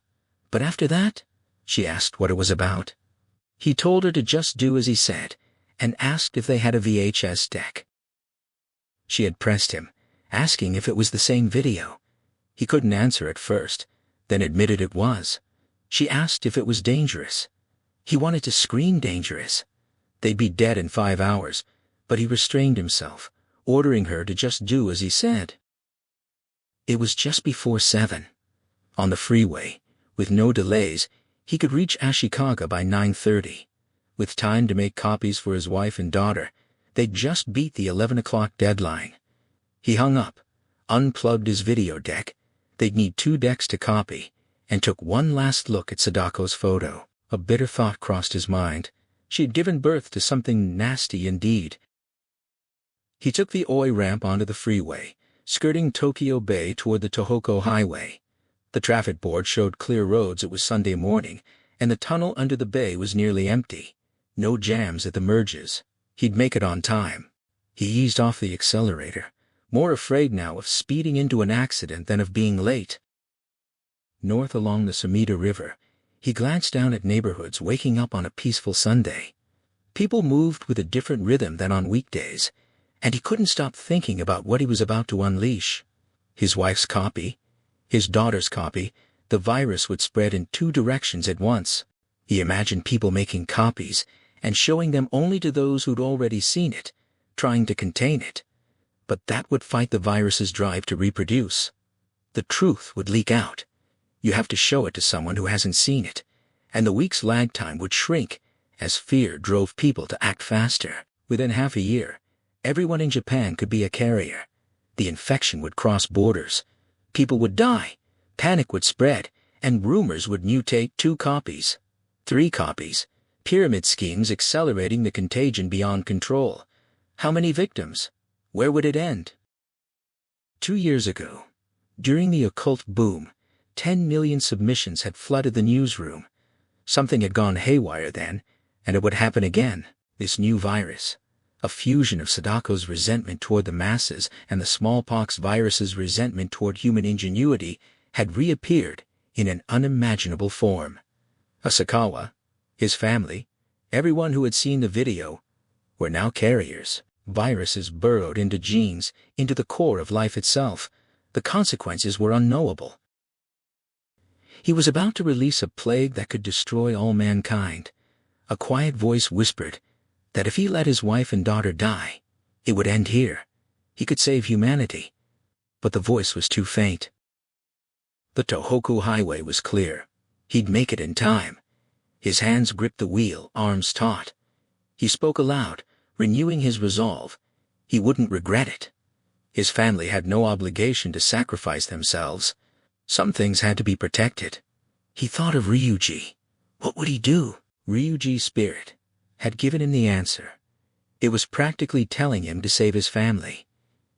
But after that, she asked what it was about. He told her to just do as he said, and asked if they had a VHS deck. She had pressed him, asking if it was the same video. He couldn't answer at first, then admitted it was. She asked if it was dangerous. He wanted to scream dangerous. They'd be dead in 5 hours, but he restrained himself, ordering her to just do as he said. It was just before 7. On the freeway, with no delays, he could reach Ashikaga by 9:30. With time to make copies for his wife and daughter, they'd just beat the 11 o'clock deadline. He hung up, unplugged his video deck. They'd need 2 decks to copy, and took one last look at Sadako's photo. A bitter thought crossed his mind. She had given birth to something nasty indeed. He took the Oi ramp onto the freeway, skirting Tokyo Bay toward the Tohoku Highway. The traffic board showed clear roads. It was Sunday morning, and the tunnel under the bay was nearly empty. No jams at the merges. He'd make it on time. He eased off the accelerator, more afraid now of speeding into an accident than of being late. North along the Sumida River, he glanced down at neighborhoods waking up on a peaceful Sunday. People moved with a different rhythm than on weekdays, and he couldn't stop thinking about what he was about to unleash. His wife's copy, his daughter's copy. The virus would spread in 2 directions at once. He imagined people making copies and showing them only to those who'd already seen it, trying to contain it. But that would fight the virus's drive to reproduce. The truth would leak out. You have to show it to someone who hasn't seen it, and the week's lag time would shrink as fear drove people to act faster. Within half a year, everyone in Japan could be a carrier. The infection would cross borders. People would die, panic would spread, and rumors would mutate. 2 copies, 3 copies, pyramid schemes accelerating the contagion beyond control. How many victims? Where would it end? 2 years ago, during the occult boom, 10 million submissions had flooded the newsroom. Something had gone haywire then, and it would happen again. This new virus, a fusion of Sadako's resentment toward the masses and the smallpox virus's resentment toward human ingenuity, had reappeared in an unimaginable form. Asakawa, his family, everyone who had seen the video, were now carriers. Viruses burrowed into genes, into the core of life itself. The consequences were unknowable. He was about to release a plague that could destroy all mankind. A quiet voice whispered that if he let his wife and daughter die, it would end here. He could save humanity. But the voice was too faint. The Tohoku Highway was clear. He'd make it in time. His hands gripped the wheel, arms taut. He spoke aloud, renewing his resolve. He wouldn't regret it. His family had no obligation to sacrifice themselves. Some things had to be protected. He thought of Ryuji. What would he do? Ryuji's spirit had given him the answer. It was practically telling him to save his family.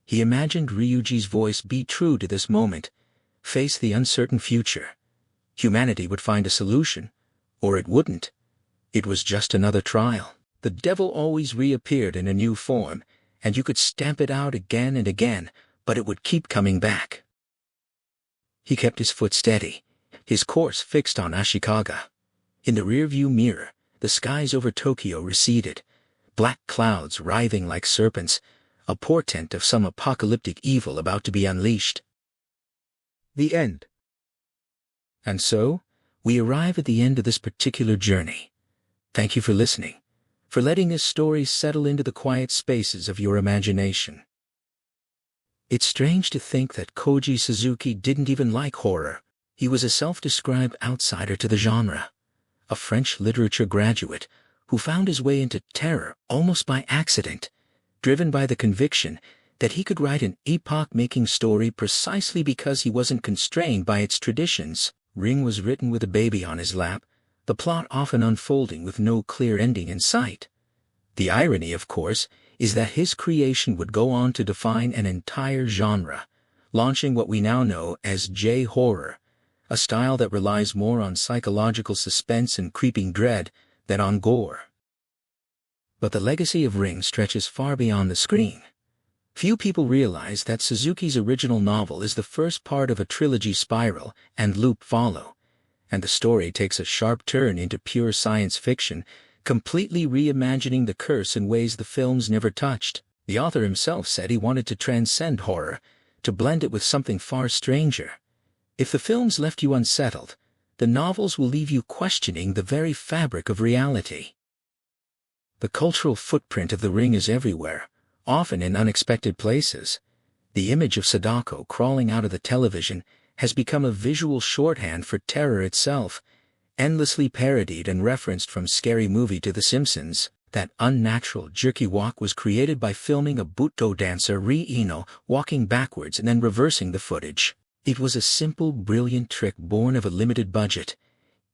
He imagined Ryuji's voice be true to this moment, face the uncertain future. Humanity would find a solution, or it wouldn't. It was just another trial. The devil always reappeared in a new form, and you could stamp it out again and again, but it would keep coming back. He kept his foot steady, his course fixed on Ashikaga. In the rearview mirror, the skies over Tokyo receded, black clouds writhing like serpents, a portent of some apocalyptic evil about to be unleashed. The end. And so, we arrive at the end of this particular journey. Thank you for listening, for letting this story settle into the quiet spaces of your imagination. It's strange to think that Koji Suzuki didn't even like horror. He was a self-described outsider to the genre, a French literature graduate who found his way into terror almost by accident, driven by the conviction that he could write an epoch-making story precisely because he wasn't constrained by its traditions. Ring was written with a baby on his lap, the plot often unfolding with no clear ending in sight. The irony, of course, is that his creation would go on to define an entire genre, launching what we now know as J-horror, a style that relies more on psychological suspense and creeping dread than on gore. But the legacy of Ring stretches far beyond the screen. Few people realize that Suzuki's original novel is the first part of a trilogy. Spiral and Loop follow, and the story takes a sharp turn into pure science fiction, completely reimagining the curse in ways the films never touched. The author himself said he wanted to transcend horror, to blend it with something far stranger. If the films left you unsettled, the novels will leave you questioning the very fabric of reality. The cultural footprint of The Ring is everywhere, often in unexpected places. The image of Sadako crawling out of the television has become a visual shorthand for terror itself, endlessly parodied and referenced from Scary Movie to The Simpsons. That unnatural jerky walk was created by filming a Buto dancer Ri-Ino walking backwards and then reversing the footage. It was a simple, brilliant trick born of a limited budget,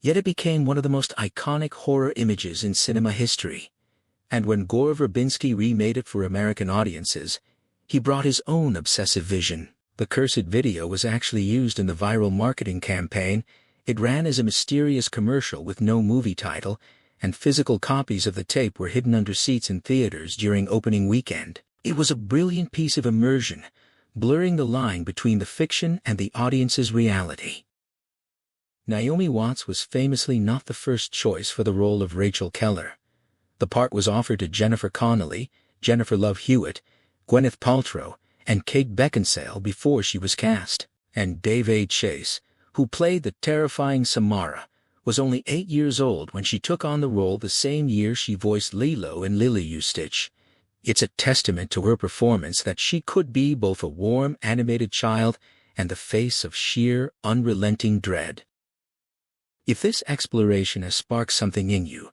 yet it became one of the most iconic horror images in cinema history. And when Gore Verbinski remade it for American audiences, he brought his own obsessive vision. The cursed video was actually used in the viral marketing campaign. It ran as a mysterious commercial with no movie title, and physical copies of the tape were hidden under seats in theaters during opening weekend. It was a brilliant piece of immersion, blurring the line between the fiction and the audience's reality. Naomi Watts was famously not the first choice for the role of Rachel Keller. The part was offered to Jennifer Connelly, Jennifer Love Hewitt, Gwyneth Paltrow, and Kate Beckinsale before she was cast. And Dave A. Chase, who played the terrifying Samara, was only 8 years old when she took on the role the same year she voiced Lilo in Lily You Stitch. It's a testament to her performance that she could be both a warm, animated child and the face of sheer, unrelenting dread. If this exploration has sparked something in you,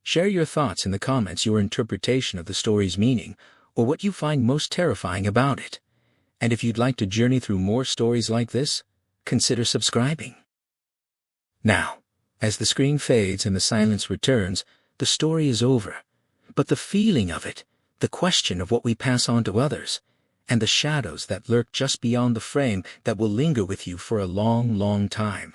share your thoughts in the comments, your interpretation of the story's meaning, or what you find most terrifying about it. And if you'd like to journey through more stories like this, consider subscribing. Now, as the screen fades and the silence returns, the story is over. But the feeling of it, the question of what we pass on to others, and the shadows that lurk just beyond the frame that will linger with you for a long, long time.